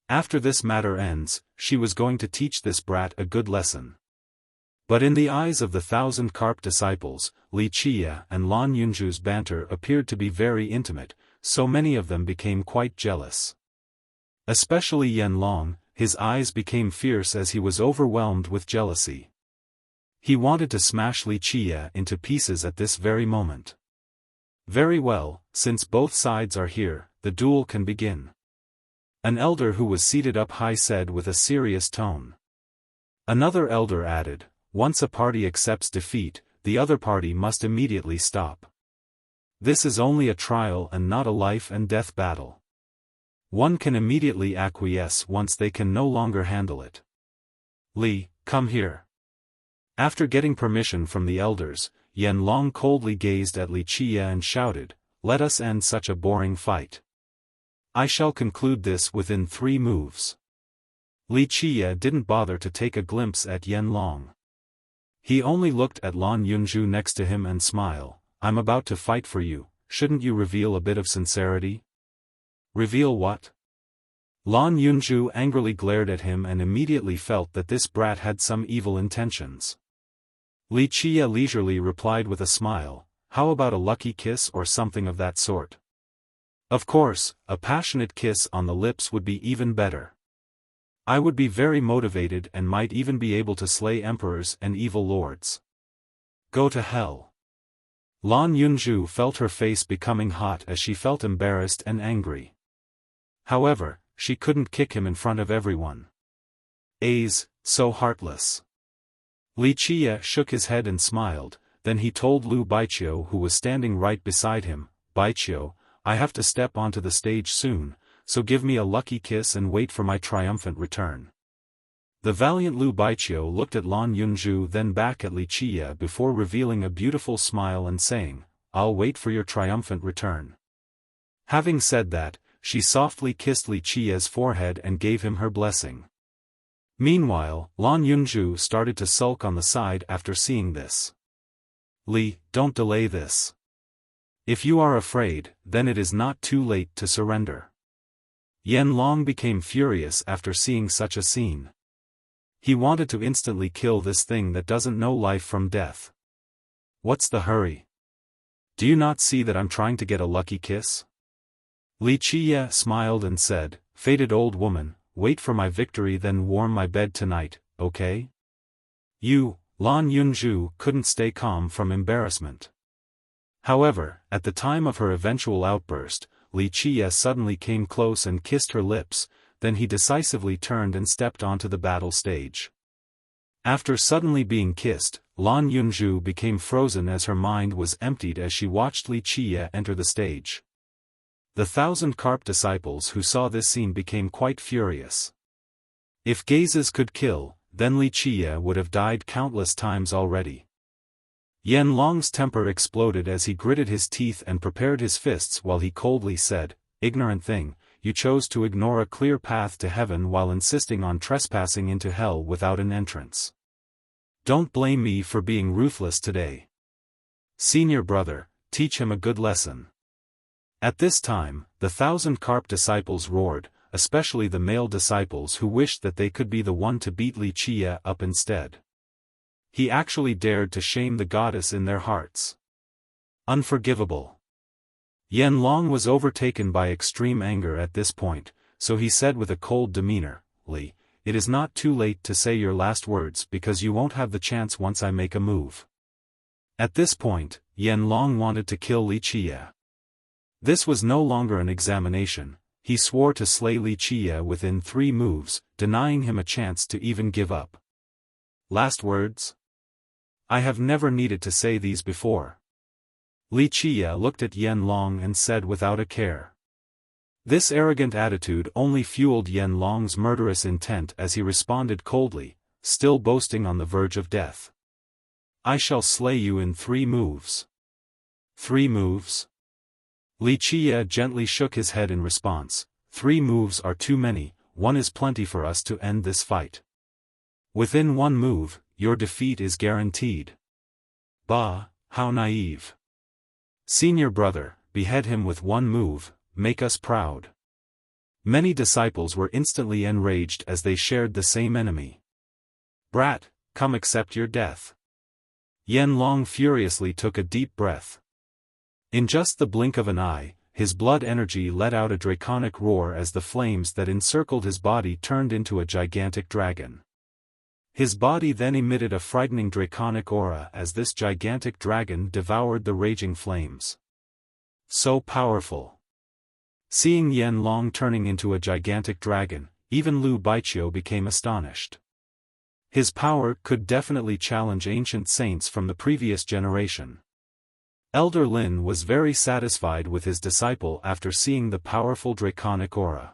After this matter ends, she was going to teach this brat a good lesson. But in the eyes of the 1,000 carp disciples, Li Qia and Lan Yunju's banter appeared to be very intimate, so many of them became quite jealous. Especially Yan Long, his eyes became fierce as he was overwhelmed with jealousy. He wanted to smash Li Qia into pieces at this very moment. Very well, since both sides are here, the duel can begin. An elder who was seated up high said with a serious tone. Another elder added, once a party accepts defeat, the other party must immediately stop. This is only a trial and not a life and death battle. One can immediately acquiesce once they can no longer handle it. Li, come here. After getting permission from the elders, Yan Long coldly gazed at Li Qia and shouted, let us end such a boring fight. I shall conclude this within 3 moves. Li Qia didn't bother to take a glimpse at Yan Long. He only looked at Lan Yunju next to him and smiled. I'm about to fight for you, shouldn't you reveal a bit of sincerity? Reveal what? Lan Yunju angrily glared at him and immediately felt that this brat had some evil intentions. Li Qia leisurely replied with a smile, how about a lucky kiss or something of that sort? Of course, a passionate kiss on the lips would be even better. I would be very motivated and might even be able to slay emperors and evil lords. Go to hell. Lan Yunju felt her face becoming hot as she felt embarrassed and angry. However, she couldn't kick him in front of everyone. So heartless. Li Qia shook his head and smiled, then he told Lu Baiqiu who was standing right beside him, Baiqiu, I have to step onto the stage soon, so give me a lucky kiss and wait for my triumphant return. The valiant Lu Baiqiu looked at Lan Yunju then back at Li Qia before revealing a beautiful smile and saying, I'll wait for your triumphant return. Having said that, she softly kissed Li Qia's forehead and gave him her blessing. Meanwhile, Lan Yunju started to sulk on the side after seeing this. Li, don't delay this. If you are afraid, then it is not too late to surrender. Yan Long became furious after seeing such a scene. He wanted to instantly kill this thing that doesn't know life from death. What's the hurry? Do you not see that I'm trying to get a lucky kiss? Li Qia smiled and said, fated old woman, wait for my victory then warm my bed tonight, okay? You, Lan Yunju couldn't stay calm from embarrassment. However, at the time of her eventual outburst, Li Qia suddenly came close and kissed her lips, then he decisively turned and stepped onto the battle stage. After suddenly being kissed, Lan Yunju became frozen as her mind was emptied as she watched Li Qia enter the stage. The 1,000 carp disciples who saw this scene became quite furious. If gazes could kill, then Li Qia would have died countless times already. Yan Long's temper exploded as he gritted his teeth and prepared his fists while he coldly said, ignorant thing, you chose to ignore a clear path to heaven while insisting on trespassing into hell without an entrance. Don't blame me for being ruthless today. Senior brother, teach him a good lesson. At this time, the 1,000 carp disciples roared, especially the male disciples who wished that they could be the one to beat Li Qia up instead. He actually dared to shame the goddess in their hearts. Unforgivable. Yan Long was overtaken by extreme anger at this point, so he said with a cold demeanor, Li, it is not too late to say your last words because you won't have the chance once I make a move. At this point, Yan Long wanted to kill Li Qia. This was no longer an examination, he swore to slay Li Qia within 3 moves, denying him a chance to even give up. Last words? I have never needed to say these before. Li Qia looked at Yan Long and said without a care. This arrogant attitude only fueled Yan Long's murderous intent as he responded coldly, still boasting on the verge of death. I shall slay you in 3 moves. 3 moves? Li Qia gently shook his head in response. 3 moves are too many, 1 is plenty for us to end this fight. Within 1 move, your defeat is guaranteed. Bah, how naive. Senior brother, behead him with 1 move, make us proud. Many disciples were instantly enraged as they shared the same enemy. Brat, come accept your death. Yen Long furiously took a deep breath. In just the blink of an eye, his blood energy let out a draconic roar as the flames that encircled his body turned into a gigantic dragon. His body then emitted a frightening draconic aura as this gigantic dragon devoured the raging flames. So powerful. Seeing Yen Long turning into a gigantic dragon, even Lu Baiqiu became astonished. His power could definitely challenge ancient saints from the previous generation. Elder Lin was very satisfied with his disciple after seeing the powerful draconic aura.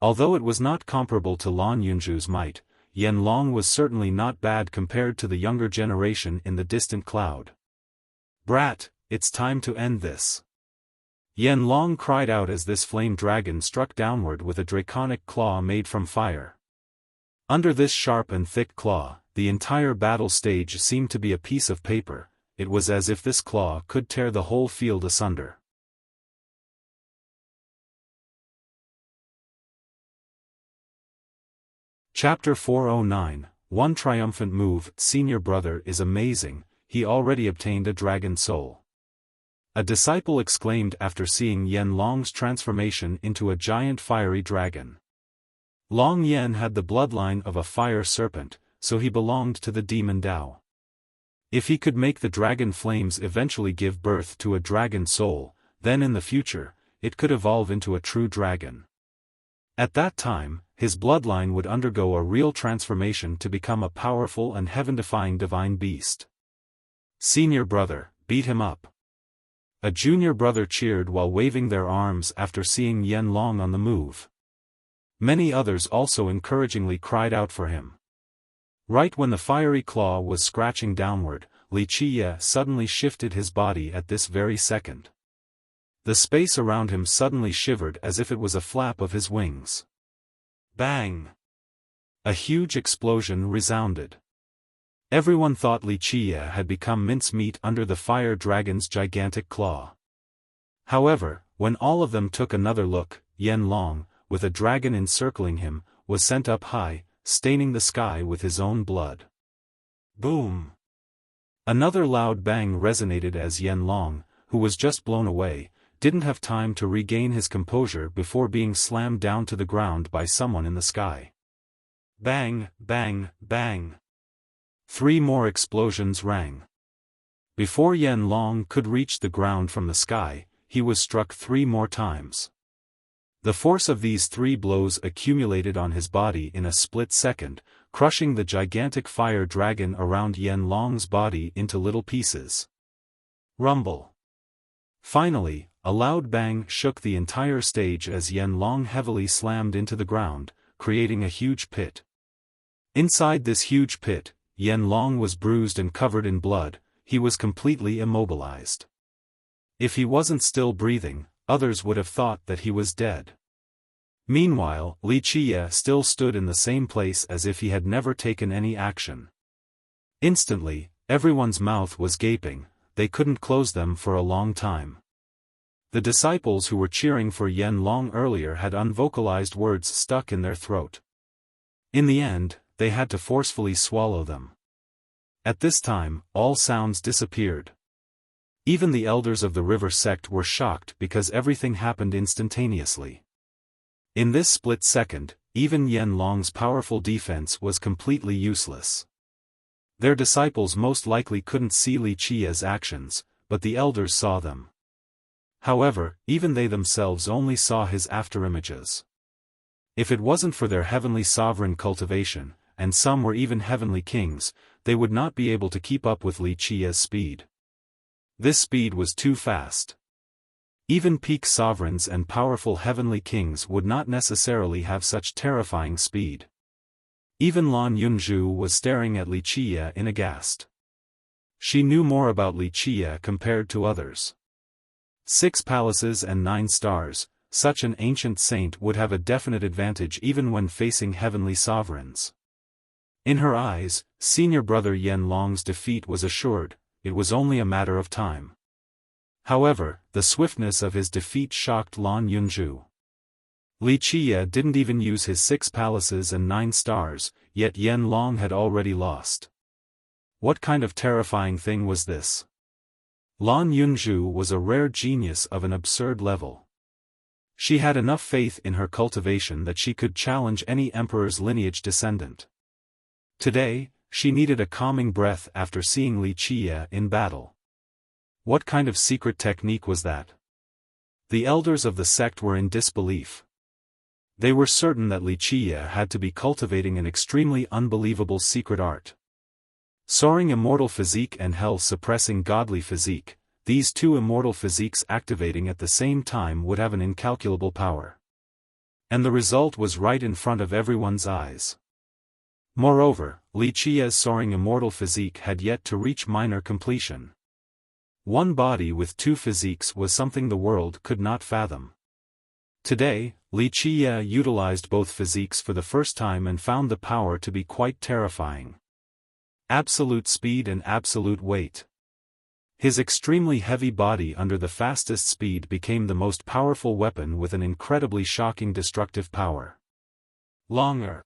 Although it was not comparable to Lan Yunju's might, Yen Long was certainly not bad compared to the younger generation in the distant cloud. Brat, it's time to end this. Yen Long cried out as this flame dragon struck downward with a draconic claw made from fire. Under this sharp and thick claw, the entire battle stage seemed to be a piece of paper. It was as if this claw could tear the whole field asunder. Chapter 409, One Triumphant Move. Senior brother is amazing, he already obtained a dragon soul. A disciple exclaimed after seeing Yen Long's transformation into a giant fiery dragon. Long Yen had the bloodline of a fire serpent, so he belonged to the demon Dao. If he could make the dragon flames eventually give birth to a dragon soul, then in the future, it could evolve into a true dragon. At that time, his bloodline would undergo a real transformation to become a powerful and heaven-defying divine beast. Senior brother, beat him up. A junior brother cheered while waving their arms after seeing Yen Long on the move. Many others also encouragingly cried out for him. Right when the fiery claw was scratching downward, Li Qiye suddenly shifted his body at this very second. The space around him suddenly shivered as if it was a flap of his wings. Bang! A huge explosion resounded. Everyone thought Li Qiye had become mincemeat under the fire dragon's gigantic claw. However, when all of them took another look, Yen Long, with a dragon encircling him, was sent up high, staining the sky with his own blood. Boom! Another loud bang resonated as Yen Long, who was just blown away, didn't have time to regain his composure before being slammed down to the ground by someone in the sky. Bang, bang, bang. 3 more explosions rang. Before Yen Long could reach the ground from the sky, he was struck 3 more times. The force of these 3 blows accumulated on his body in a split second, crushing the gigantic fire dragon around Yen Long's body into little pieces. Rumble. Finally, a loud bang shook the entire stage as Yen Long heavily slammed into the ground, creating a huge pit. Inside this huge pit, Yen Long was bruised and covered in blood, he was completely immobilized. If he wasn't still breathing, others would have thought that he was dead. Meanwhile, Li Qiye still stood in the same place as if he had never taken any action. Instantly, everyone's mouth was gaping, they couldn't close them for a long time. The disciples who were cheering for Yen Long earlier had unvocalized words stuck in their throat. In the end, they had to forcefully swallow them. At this time, all sounds disappeared. Even the elders of the river sect were shocked because everything happened instantaneously. In this split second, even Yen Long's powerful defense was completely useless. Their disciples most likely couldn't see Li Qiye's actions, but the elders saw them. However, even they themselves only saw his afterimages. If it wasn't for their heavenly sovereign cultivation, and some were even heavenly kings, they would not be able to keep up with Li Qiye's speed. This speed was too fast. Even peak sovereigns and powerful heavenly kings would not necessarily have such terrifying speed. Even Lan Yunju was staring at Li Qiye in aghast. She knew more about Li Qiye compared to others. 6 palaces and 9 stars, such an ancient saint would have a definite advantage even when facing heavenly sovereigns. In her eyes, senior brother Yen Long's defeat was assured, it was only a matter of time. However, the swiftness of his defeat shocked Lan Yunju. Li Qiye didn't even use his 6 palaces and 9 stars, yet Yen Long had already lost. What kind of terrifying thing was this? Lan Yunju was a rare genius of an absurd level. She had enough faith in her cultivation that she could challenge any emperor's lineage descendant. Today, she needed a calming breath after seeing Li Qiye in battle. What kind of secret technique was that? The elders of the sect were in disbelief. They were certain that Li Qiye had to be cultivating an extremely unbelievable secret art. Soaring immortal physique and hell-suppressing godly physique, these two immortal physiques activating at the same time would have an incalculable power. And the result was right in front of everyone's eyes. Moreover, Li Qiye's soaring immortal physique had yet to reach minor completion. One body with 2 physiques was something the world could not fathom. Today, Li Qiye utilized both physiques for the first time and found the power to be quite terrifying. Absolute speed and absolute weight. His extremely heavy body under the fastest speed became the most powerful weapon with an incredibly shocking destructive power. Longer.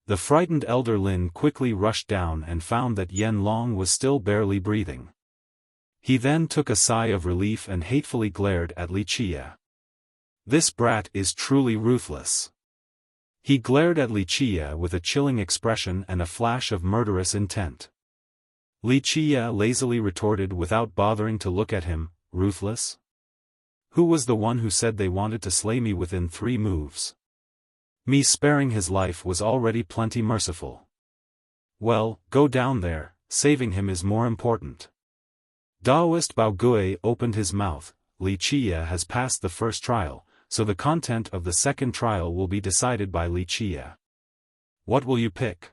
The frightened elder Lin quickly rushed down and found that Yen Long was still barely breathing. He then took a sigh of relief and hatefully glared at Li Qiye. This brat is truly ruthless. He glared at Li Qiye with a chilling expression and a flash of murderous intent. Li Qiye lazily retorted without bothering to look at him, ruthless? Who was the one who said they wanted to slay me within 3 moves? Me sparing his life was already plenty merciful. Well, go down there, saving him is more important. Daoist Bao Gui opened his mouth. Li Qiye has passed the first trial, so the content of the second trial will be decided by Li Qiye. What will you pick?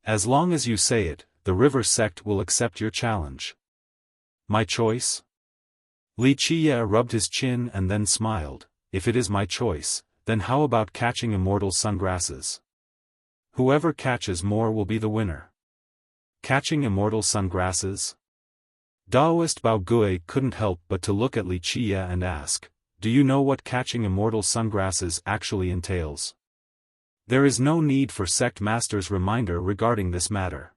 As long as you say it, the river sect will accept your challenge. My choice? Li Qiye rubbed his chin and then smiled. If it is my choice, then how about catching immortal sungrasses? Whoever catches more will be the winner. Catching immortal sungrasses? Daoist Bao Gui couldn't help but to look at Li Qiye and ask, do you know what catching immortal sungrasses actually entails? There is no need for sect master's reminder regarding this matter.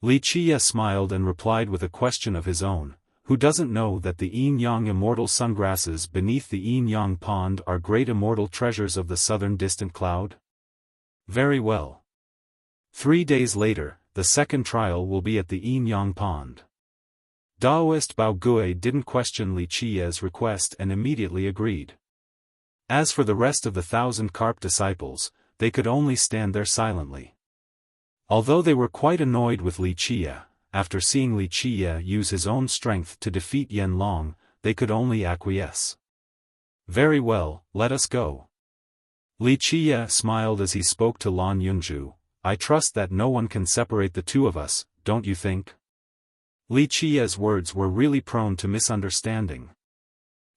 Li Qiye smiled and replied with a question of his own, who doesn't know that the yin-yang immortal sungrasses beneath the yin-yang pond are great immortal treasures of the southern distant cloud? Very well. 3 days later, the second trial will be at the yin-yang pond. Daoist Bao Gui didn't question Li Qiye's request and immediately agreed. As for the rest of the 1,000 carp disciples, they could only stand there silently. Although they were quite annoyed with Li Qiye, after seeing Li Qiye use his own strength to defeat Yen Long, they could only acquiesce. Very well, let us go. Li Qiye smiled as he spoke to Lan Yunju. I trust that no one can separate the two of us, don't you think? Li Qiye's words were really prone to misunderstanding.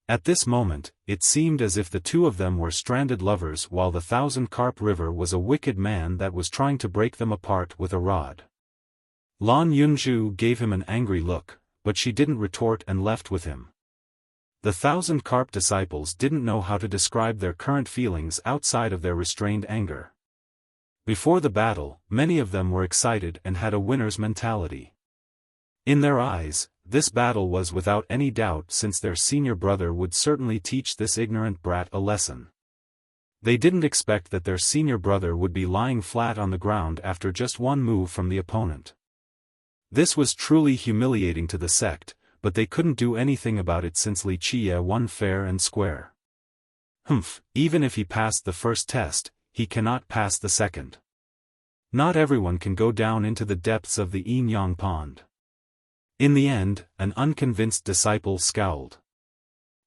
At this moment, it seemed as if the two of them were stranded lovers while the 1,000 Carp River was a wicked man that was trying to break them apart with a rod. Lan Yunju gave him an angry look, but she didn't retort and left with him. The 1,000 Carp disciples didn't know how to describe their current feelings outside of their restrained anger. Before the battle, many of them were excited and had a winner's mentality. In their eyes, this battle was without any doubt since their senior brother would certainly teach this ignorant brat a lesson. They didn't expect that their senior brother would be lying flat on the ground after just one move from the opponent. This was truly humiliating to the sect, but they couldn't do anything about it since Li Qiye won fair and square. Even if he passed the first test, he cannot pass the second. Not everyone can go down into the depths of the yin-yang pond. In the end, an unconvinced disciple scowled.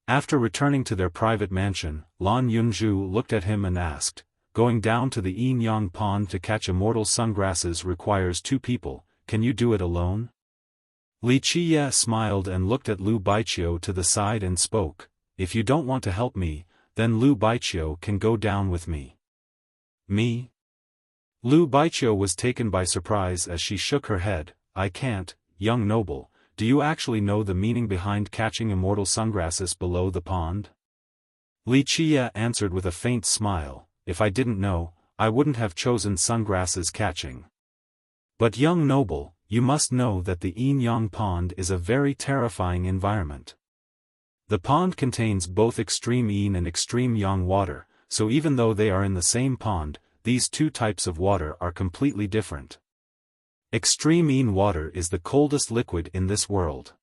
After returning to their private mansion, Lan Yunju looked at him and asked, going down to the yin-yang pond to catch immortal sungrasses requires 2 people, can you do it alone? Li Qiye smiled and looked at Lu Baiqiu to the side and spoke, if you don't want to help me, then Lu Baiqiu can go down with me. Me? Lu Baiqiu was taken by surprise as she shook her head. I can't, young noble. Do you actually know the meaning behind catching immortal sungrasses below the pond? Li Qie answered with a faint smile. If I didn't know, I wouldn't have chosen sungrasses catching. But young noble, you must know that the Yin Yang pond is a very terrifying environment. The pond contains both extreme Yin and extreme Yang water, so even though they are in the same pond, these two types of water are completely different. Extreme Yin water is the coldest liquid in this world.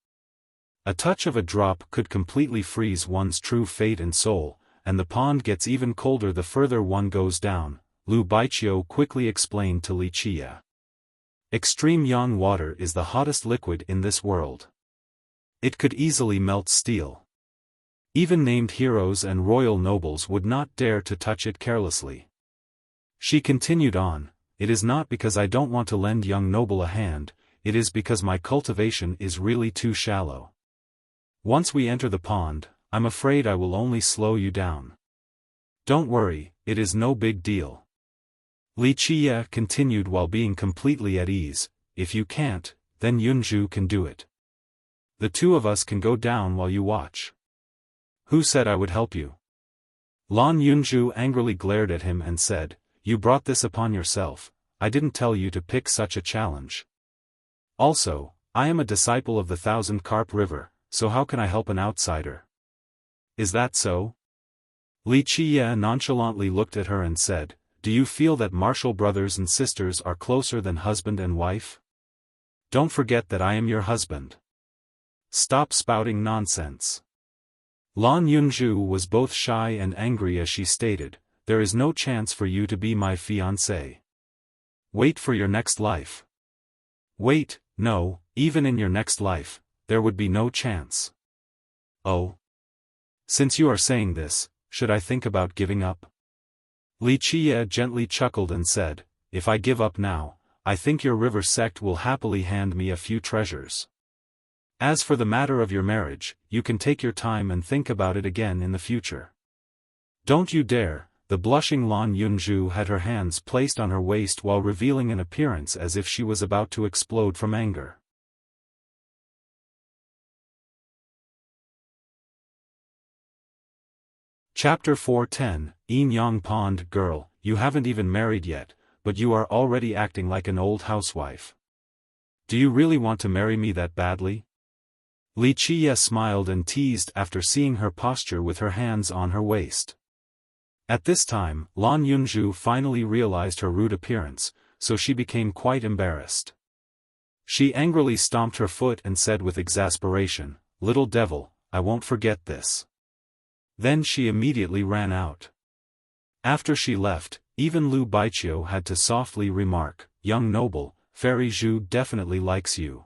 A touch of a drop could completely freeze one's true fate and soul, and the pond gets even colder the further one goes down, Lu Baiqiu quickly explained to Li Qie. Extreme Yang water is the hottest liquid in this world. It could easily melt steel. Even named heroes and royal nobles would not dare to touch it carelessly. She continued on, it is not because I don't want to lend young noble a hand, it is because my cultivation is really too shallow. Once we enter the pond, I'm afraid I will only slow you down. Don't worry, it is no big deal. Li Qie continued while being completely at ease, if you can't, then Yunzhu can do it. The two of us can go down while you watch. Who said I would help you? Lan Yunzhu angrily glared at him and said, you brought this upon yourself, I didn't tell you to pick such a challenge. Also, I am a disciple of the Thousand Carp River, so how can I help an outsider? Is that so? Li Qie nonchalantly looked at her and said, do you feel that martial brothers and sisters are closer than husband and wife? Don't forget that I am your husband. Stop spouting nonsense. Lan Yunzhu was both shy and angry as she stated, there is no chance for you to be my fiancé. Wait for your next life. Wait, no, even in your next life, there would be no chance. Oh. Since you are saying this, should I think about giving up? Li Qie gently chuckled and said, if I give up now, I think your river sect will happily hand me a few treasures. As for the matter of your marriage, you can take your time and think about it again in the future. Don't you dare. The blushing Lan Yunzhu had her hands placed on her waist while revealing an appearance as if she was about to explode from anger. Chapter 410, Yin Yang Pond. Girl, you haven't even married yet, but you are already acting like an old housewife. Do you really want to marry me that badly? Li Qie smiled and teased after seeing her posture with her hands on her waist. At this time, Lan Yunzhu finally realized her rude appearance, so she became quite embarrassed. She angrily stomped her foot and said with exasperation, little devil, I won't forget this. Then she immediately ran out. After she left, even Lu Baiqiu had to softly remark, young noble, Fairy Zhu definitely likes you.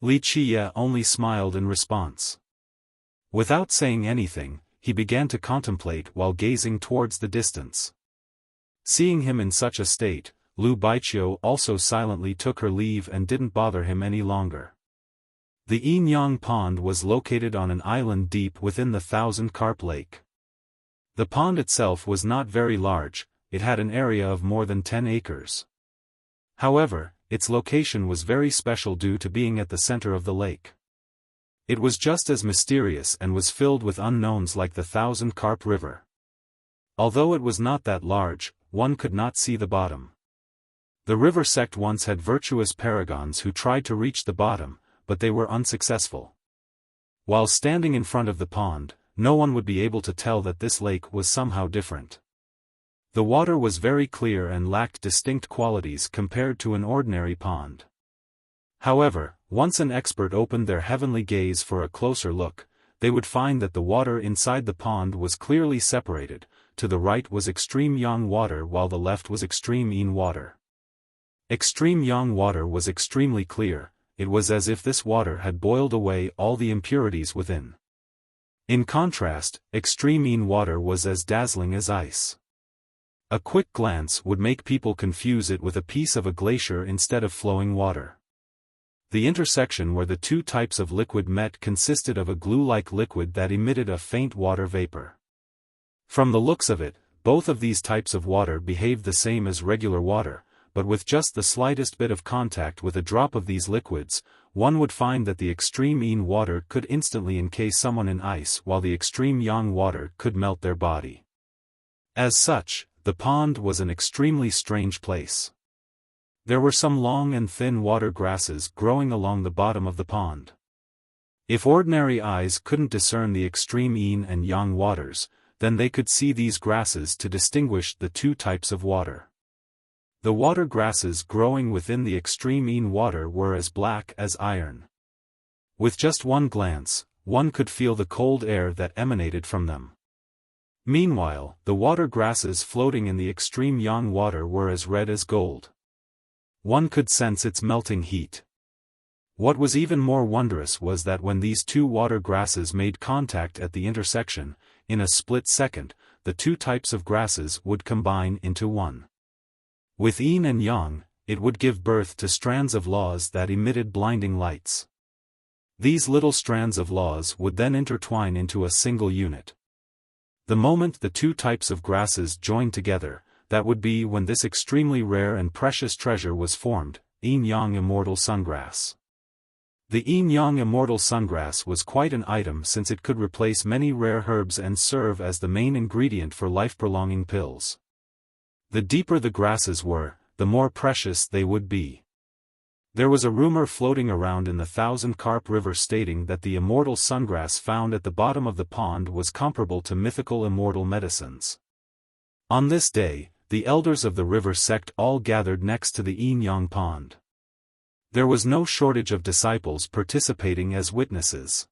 Li Qie only smiled in response. Without saying anything, he began to contemplate while gazing towards the distance. Seeing him in such a state, Lu Baiqiu also silently took her leave and didn't bother him any longer. The Yin Yang pond was located on an island deep within the Thousand Carp Lake. The pond itself was not very large, it had an area of more than 10 acres. However, its location was very special due to being at the center of the lake. It was just as mysterious and was filled with unknowns like the Thousand Carp River. Although it was not that large, one could not see the bottom. The river sect once had virtuous paragons who tried to reach the bottom, but they were unsuccessful. While standing in front of the pond, no one would be able to tell that this lake was somehow different. The water was very clear and lacked distinct qualities compared to an ordinary pond. However, once an expert opened their heavenly gaze for a closer look, they would find that the water inside the pond was clearly separated, to the right was extreme Yang water while the left was extreme Yin water. Extreme Yang water was extremely clear, it was as if this water had boiled away all the impurities within. In contrast, extreme Yin water was as dazzling as ice. A quick glance would make people confuse it with a piece of a glacier instead of flowing water. The intersection where the two types of liquid met consisted of a glue-like liquid that emitted a faint water vapor. From the looks of it, both of these types of water behaved the same as regular water, but with just the slightest bit of contact with a drop of these liquids, one would find that the extreme yin water could instantly encase someone in ice while the extreme yang water could melt their body. As such, the pond was an extremely strange place. There were some long and thin water grasses growing along the bottom of the pond. If ordinary eyes couldn't discern the extreme yin and yang waters, then they could see these grasses to distinguish the two types of water. The water grasses growing within the extreme yin water were as black as iron. With just one glance, one could feel the cold air that emanated from them. Meanwhile, the water grasses floating in the extreme yang water were as red as gold. One could sense its melting heat. What was even more wondrous was that when these two water grasses made contact at the intersection, in a split second, the two types of grasses would combine into one. With yin and yang, it would give birth to strands of laws that emitted blinding lights. These little strands of laws would then intertwine into a single unit. The moment the two types of grasses joined together, that would be when this extremely rare and precious treasure was formed, yin-yang immortal sungrass. The yin-yang immortal sungrass was quite an item since it could replace many rare herbs and serve as the main ingredient for life-prolonging pills. The deeper the grasses were, the more precious they would be. There was a rumor floating around in the Thousand Carp River stating that the immortal sungrass found at the bottom of the pond was comparable to mythical immortal medicines. On this day, the elders of the river sect all gathered next to the yin-yang pond. There was no shortage of disciples participating as witnesses.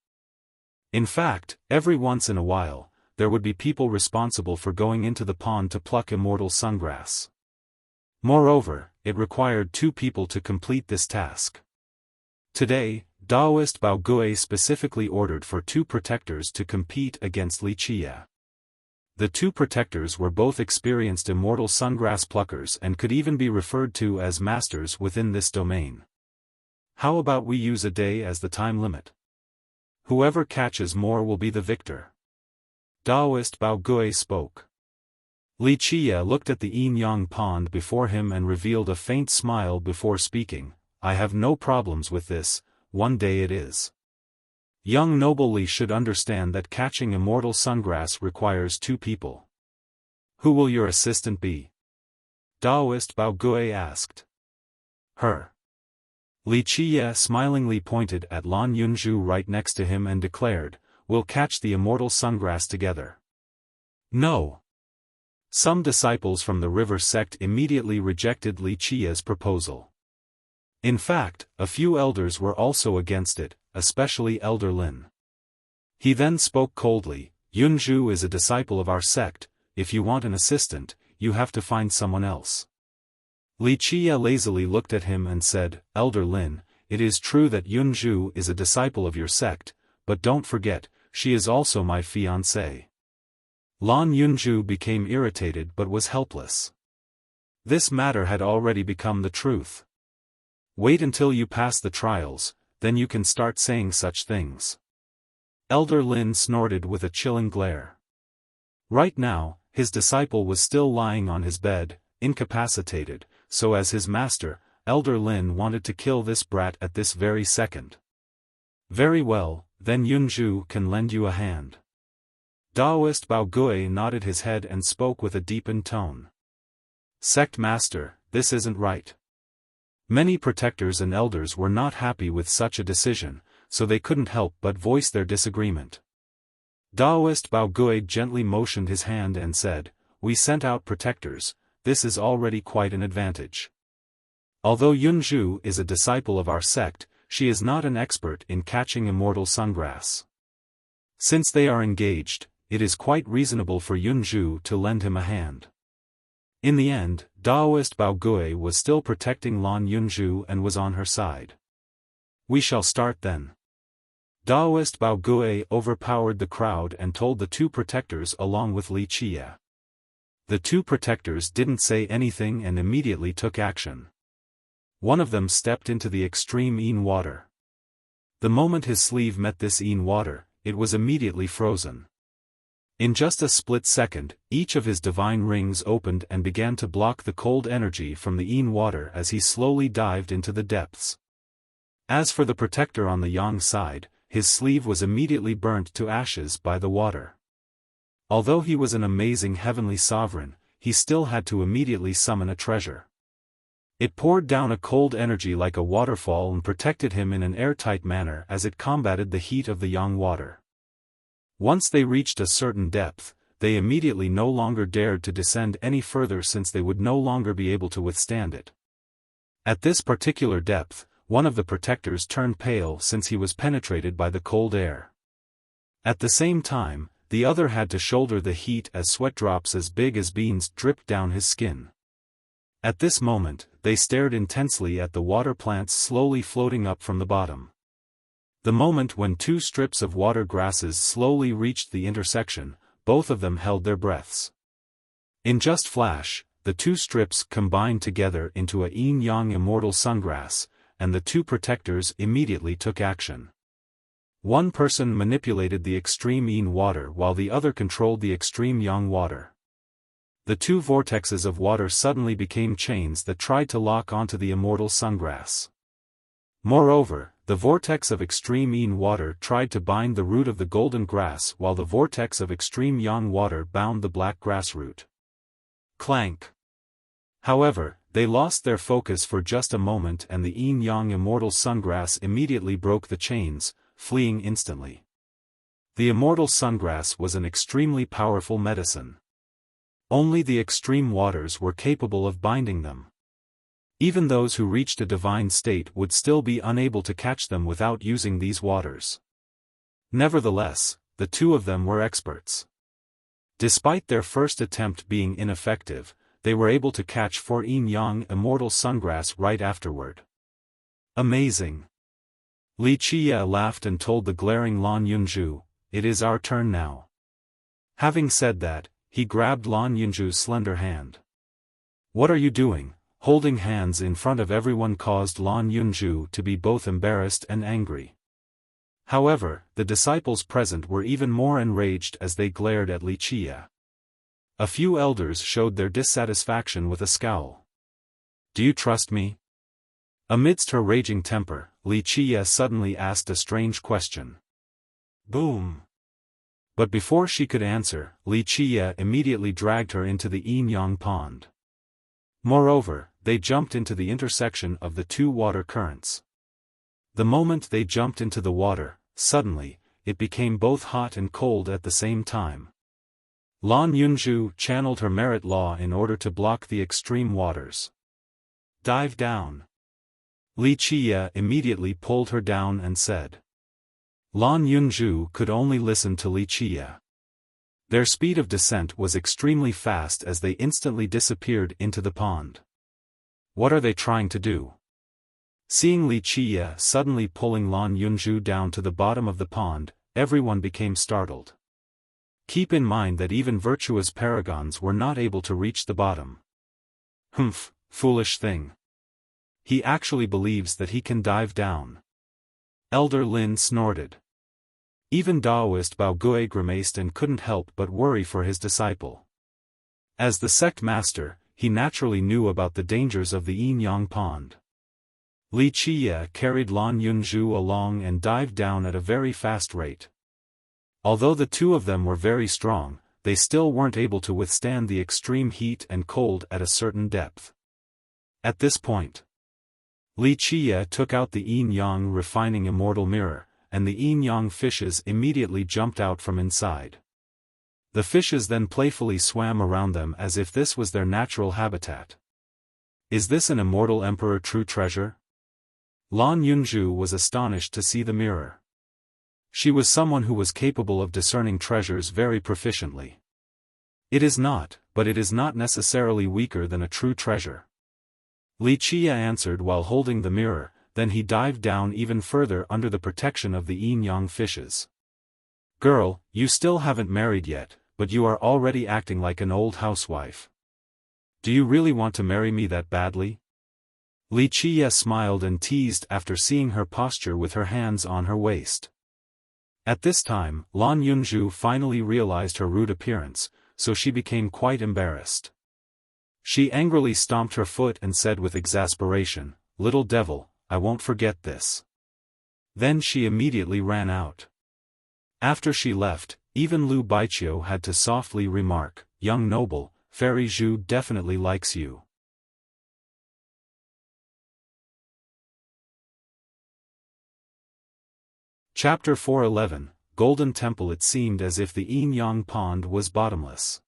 In fact, every once in a while, there would be people responsible for going into the pond to pluck immortal sungrass. Moreover, it required two people to complete this task. Today, Taoist Bao Gui specifically ordered for two protectors to compete against Wuxia. The two protectors were both experienced immortal sungrass pluckers and could even be referred to as masters within this domain. How about we use a day as the time limit? Whoever catches more will be the victor. Taoist Bao Gui spoke. Wuxia looked at the yin-yang pond before him and revealed a faint smile before speaking. I have no problems with this, one day it is. Young noble Li should understand that catching immortal sungrass requires two people. Who will your assistant be? Taoist Bao Gui asked. Her. Wuxia smilingly pointed at Lan Yunzhu right next to him and declared, we'll catch the immortal sungrass together. No. Some disciples from the river sect immediately rejected Wuxia's proposal. In fact, a few elders were also against it, especially Elder Lin. He then spoke coldly, Yunzhu is a disciple of our sect, if you want an assistant, you have to find someone else. Wuxia lazily looked at him and said, Elder Lin, it is true that Yunzhu is a disciple of your sect, but don't forget, she is also my fiancée. Lan Yunzhu became irritated but was helpless. This matter had already become the truth. Wait until you pass the trials, then you can start saying such things. Elder Lin snorted with a chilling glare. Right now, his disciple was still lying on his bed, incapacitated, so as his master, Elder Lin wanted to kill this brat at this very second. Very well, then Yunzhu can lend you a hand. Taoist Bao Gui nodded his head and spoke with a deepened tone. Sect master, this isn't right. Many protectors and elders were not happy with such a decision, so they couldn't help but voice their disagreement. Taoist Bao Gui gently motioned his hand and said, we sent out protectors, this is already quite an advantage. Although Yunzhu is a disciple of our sect, she is not an expert in catching immortal sungrass. Since they are engaged, it is quite reasonable for Yunzhu to lend him a hand. In the end, Taoist Bao Gui was still protecting Lan Yunzhu and was on her side. We shall start then. Taoist Bao Gui overpowered the crowd and told the two protectors along with Wuxia. The two protectors didn't say anything and immediately took action. One of them stepped into the extreme yin water. The moment his sleeve met this yin water, it was immediately frozen. In just a split second, each of his divine rings opened and began to block the cold energy from the Yin water as he slowly dived into the depths. As for the protector on the Yang side, his sleeve was immediately burnt to ashes by the water. Although he was an amazing heavenly sovereign, he still had to immediately summon a treasure. It poured down a cold energy like a waterfall and protected him in an airtight manner as it combated the heat of the Yang water. Once they reached a certain depth, they immediately no longer dared to descend any further since they would no longer be able to withstand it. At this particular depth, one of the protectors turned pale since he was penetrated by the cold air. At the same time, the other had to shoulder the heat as sweat drops as big as beans dripped down his skin. At this moment, they stared intensely at the water plants slowly floating up from the bottom. The moment when two strips of water grasses slowly reached the intersection, both of them held their breaths. In just flash, the two strips combined together into a yin-yang immortal sungrass, and the two protectors immediately took action. One person manipulated the extreme yin water while the other controlled the extreme yang water. The two vortexes of water suddenly became chains that tried to lock onto the immortal sungrass. Moreover, the vortex of extreme yin water tried to bind the root of the golden grass while the vortex of extreme yang water bound the black grass root. Clank! However, they lost their focus for just a moment and the yin-yang immortal sungrass immediately broke the chains, fleeing instantly. The immortal sungrass was an extremely powerful medicine. Only the extreme waters were capable of binding them. Even those who reached a divine state would still be unable to catch them without using these waters. Nevertheless, the two of them were experts. Despite their first attempt being ineffective, they were able to catch 4 yin-yang immortal sungrass right afterward. Amazing! Li Qiye laughed and told the glaring Lan Yunzhu, "It is our turn now." Having said that, he grabbed Lan Yunzhu's slender hand. "What are you doing?" Holding hands in front of everyone caused Lan Yunzhu to be both embarrassed and angry. However, the disciples present were even more enraged as they glared at Li Qiye. A few elders showed their dissatisfaction with a scowl. "Do you trust me?" Amidst her raging temper, Li Qiye suddenly asked a strange question. Boom! But before she could answer, Li Qiye immediately dragged her into the yin-yang pond. Moreover, they jumped into the intersection of the two water currents. The moment they jumped into the water, suddenly, it became both hot and cold at the same time. Lan Yunzhu channeled her merit law in order to block the extreme waters. "Dive down." Li Qiye immediately pulled her down and said. Lan Yunzhu could only listen to Li Qiye. Their speed of descent was extremely fast as they instantly disappeared into the pond. What are they trying to do? Seeing Li Qiye suddenly pulling Lan Yunzhu down to the bottom of the pond, everyone became startled. Keep in mind that even virtuous paragons were not able to reach the bottom. Humph, foolish thing. He actually believes that he can dive down. Elder Lin snorted. Even Daoist Bao Gui grimaced and couldn't help but worry for his disciple. As the sect master, he naturally knew about the dangers of the yin-yang pond. Li Qiye carried Lan Yunzhu along and dived down at a very fast rate. Although the two of them were very strong, they still weren't able to withstand the extreme heat and cold at a certain depth. At this point, Li Qiye took out the yin-yang refining immortal mirror, and the yin-yang fishes immediately jumped out from inside. The fishes then playfully swam around them as if this was their natural habitat. Is this an immortal emperor true treasure? Lan Yunzhu was astonished to see the mirror. She was someone who was capable of discerning treasures very proficiently. It is not, but it is not necessarily weaker than a true treasure. Li Qiye answered while holding the mirror, then he dived down even further under the protection of the yin-yang fishes. Girl, you still haven't married yet, but you are already acting like an old housewife. Do you really want to marry me that badly? Li Qiye smiled and teased after seeing her posture with her hands on her waist. At this time, Lan Yunju finally realized her rude appearance, so she became quite embarrassed. She angrily stomped her foot and said with exasperation, "Little devil, I won't forget this." Then she immediately ran out. After she left, even Lu Baiqiu had to softly remark, "Young noble, Fairy Zhu definitely likes you." Chapter 411, Golden Temple. It seemed as if the Yin-Yang pond was bottomless.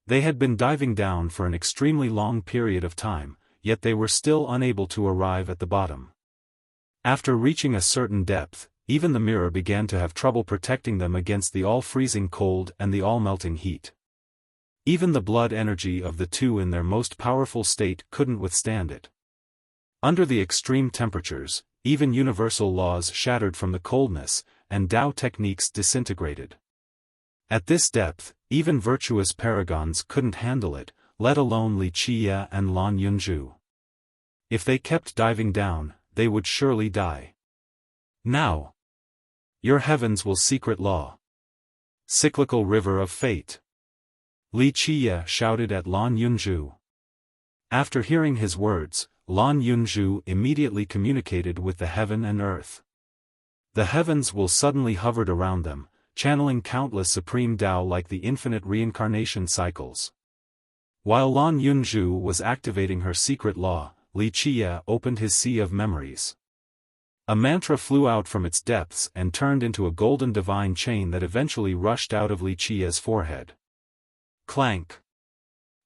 They had been diving down for an extremely long period of time, yet they were still unable to arrive at the bottom. After reaching a certain depth, even the mirror began to have trouble protecting them against the all-freezing cold and the all-melting heat. Even the blood energy of the two in their most powerful state couldn't withstand it. Under the extreme temperatures, even universal laws shattered from the coldness, and Tao techniques disintegrated. At this depth, even virtuous paragons couldn't handle it, let alone Li Qie and Lan Yunju. If they kept diving down, they would surely die. Now, your heavens will secret law. Cyclical river of fate. Li Qie shouted at Lan Yunju. After hearing his words, Lan Yunju immediately communicated with the heaven and earth. The heavens will suddenly hovered around them, channeling countless supreme Tao like the infinite reincarnation cycles. While Lan Yunju was activating her secret law, Li Qie opened his sea of memories. A mantra flew out from its depths and turned into a golden divine chain that eventually rushed out of Li Qie's forehead. Clank!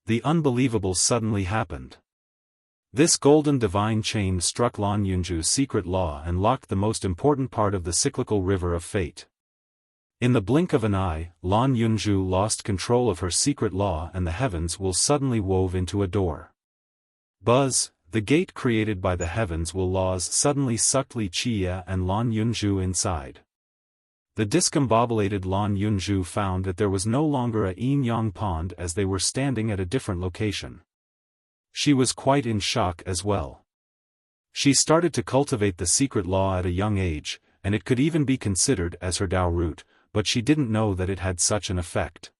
The unbelievable suddenly happened. This golden divine chain struck Lan Yunju's secret law and locked the most important part of the cyclical river of fate. In the blink of an eye, Lan Yunju lost control of her secret law and the heavens will suddenly wove into a door. Buzz, the gate created by the heavens will laws suddenly sucked Li Qie and Lan Yunju inside. The discombobulated Lan Yunju found that there was no longer a yin-yang pond as they were standing at a different location. She was quite in shock as well. She started to cultivate the secret law at a young age, and it could even be considered as her Tao root, but she didn't know that it had such an effect.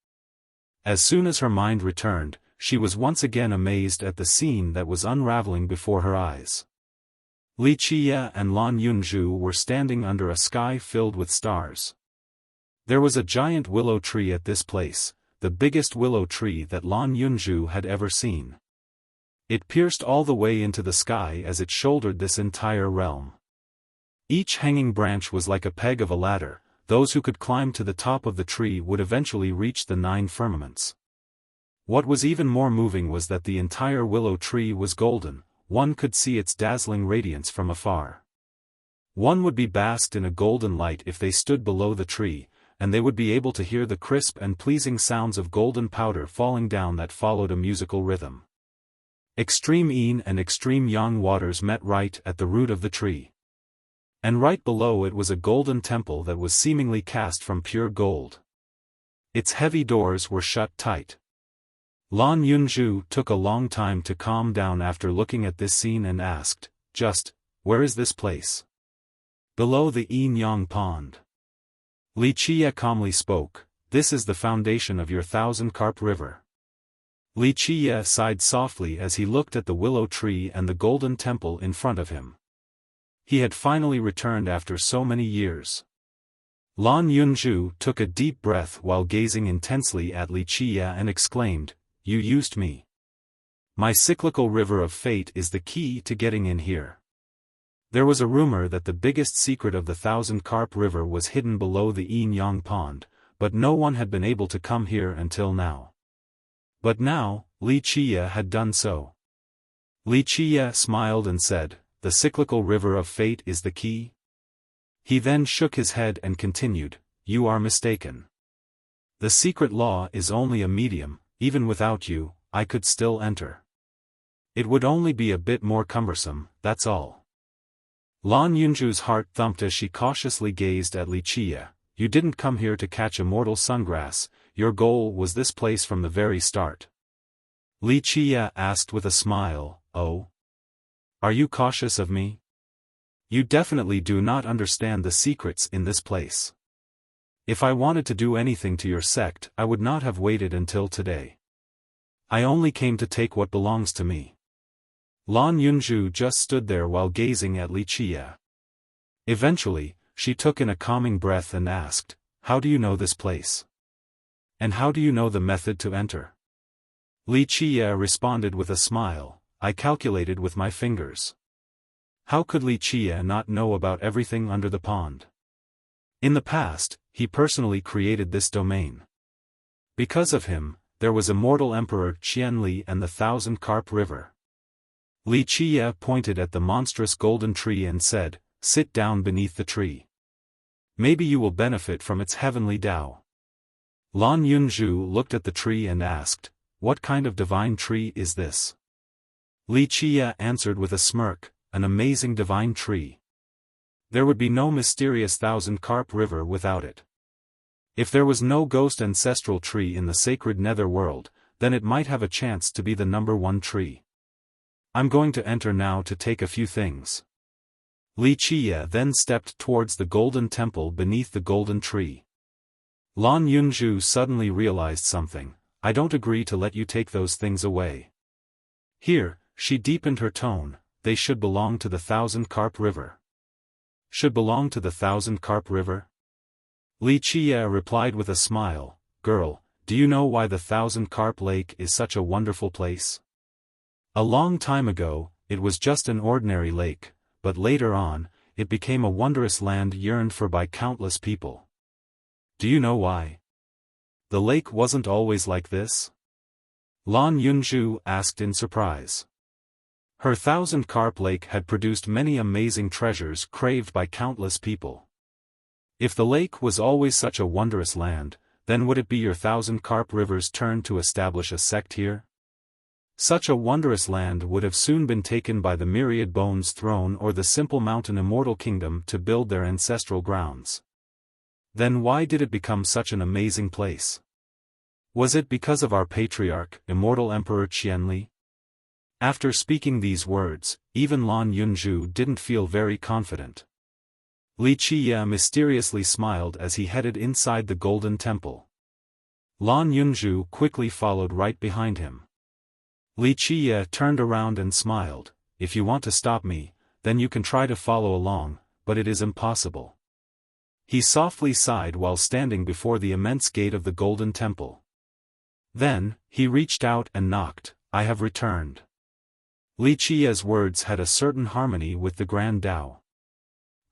As soon as her mind returned, she was once again amazed at the scene that was unraveling before her eyes. Li Qie and Lan Yunju were standing under a sky filled with stars. There was a giant willow tree at this place, the biggest willow tree that Lan Yunju had ever seen. It pierced all the way into the sky as it shouldered this entire realm. Each hanging branch was like a peg of a ladder. Those who could climb to the top of the tree would eventually reach the 9 firmaments. What was even more moving was that the entire willow tree was golden. One could see its dazzling radiance from afar. One would be basked in a golden light if they stood below the tree, and they would be able to hear the crisp and pleasing sounds of golden powder falling down that followed a musical rhythm. Extreme yin and extreme yang waters met right at the root of the tree. And right below it was a golden temple that was seemingly cast from pure gold. Its heavy doors were shut tight. Lan Yunju took a long time to calm down after looking at this scene and asked, "Just, where is this place?" "Below the yin-yang pond." Li Qie calmly spoke, "This is the foundation of your 1,000-carp river." Li Qie sighed softly as he looked at the willow tree and the golden temple in front of him. He had finally returned after so many years. Lan Yunju took a deep breath while gazing intensely at Li Qie and exclaimed, "You used me. My cyclical river of fate is the key to getting in here." There was a rumor that the biggest secret of the 1,000-carp river was hidden below the yin-yang pond, but no one had been able to come here until now. But now, Li Qie had done so. Li Qie smiled and said, "The cyclical river of fate is the key?" He then shook his head and continued, "You are mistaken. The secret law is only a medium. Even without you, I could still enter. It would only be a bit more cumbersome, that's all." Lan Yunju's heart thumped as she cautiously gazed at Li Qie. "You didn't come here to catch immortal sungrass, your goal was this place from the very start." Li Qie asked with a smile, "Oh? Are you cautious of me? You definitely do not understand the secrets in this place." If I wanted to do anything to your sect, I would not have waited until today. I only came to take what belongs to me. Lan Yunzhu just stood there while gazing at Li Qie. Eventually, she took in a calming breath and asked, "How do you know this place? And how do you know the method to enter?" Li Qie responded with a smile, "I calculated with my fingers." How could Li Qie not know about everything under the pond? In the past, he personally created this domain. Because of him, there was immortal Emperor Qianli and the Thousand Carp River. Li Qie pointed at the monstrous golden tree and said, "Sit down beneath the tree. Maybe you will benefit from its heavenly Tao." Lan Yunzhu looked at the tree and asked, "What kind of divine tree is this?" Li Qie answered with a smirk, "An amazing divine tree. There would be no mysterious Thousand Carp River without it. If there was no ghost ancestral tree in the sacred nether world, then it might have a chance to be the #1 tree. I'm going to enter now to take a few things." Li Qie then stepped towards the golden temple beneath the golden tree. Lan Yunzhu suddenly realized something. "I don't agree to let you take those things away." Here, she deepened her tone, "They should belong to the Thousand Carp River." "Should belong to the Thousand Carp River?" Li Qie replied with a smile, "Girl, do you know why the Thousand Carp Lake is such a wonderful place? A long time ago, it was just an ordinary lake, but later on, it became a wondrous land yearned for by countless people. Do you know why? The lake wasn't always like this?" Lan Yunzhu asked in surprise. Her Thousand Carp Lake had produced many amazing treasures craved by countless people. If the lake was always such a wondrous land, then would it be your Thousand Carp River's turn to establish a sect here? Such a wondrous land would have soon been taken by the Myriad Bones Throne or the Simple Mountain Immortal Kingdom to build their ancestral grounds. Then why did it become such an amazing place? Was it because of our patriarch, Immortal Emperor Qianli? After speaking these words, even Lan Yunzhu didn't feel very confident. Li Qie mysteriously smiled as he headed inside the golden temple. Lan Yunzhu quickly followed right behind him. Li Qie turned around and smiled, "If you want to stop me, then you can try to follow along, but it is impossible." He softly sighed while standing before the immense gate of the golden temple. Then, he reached out and knocked, "I have returned." Li Qie's words had a certain harmony with the Grand Tao.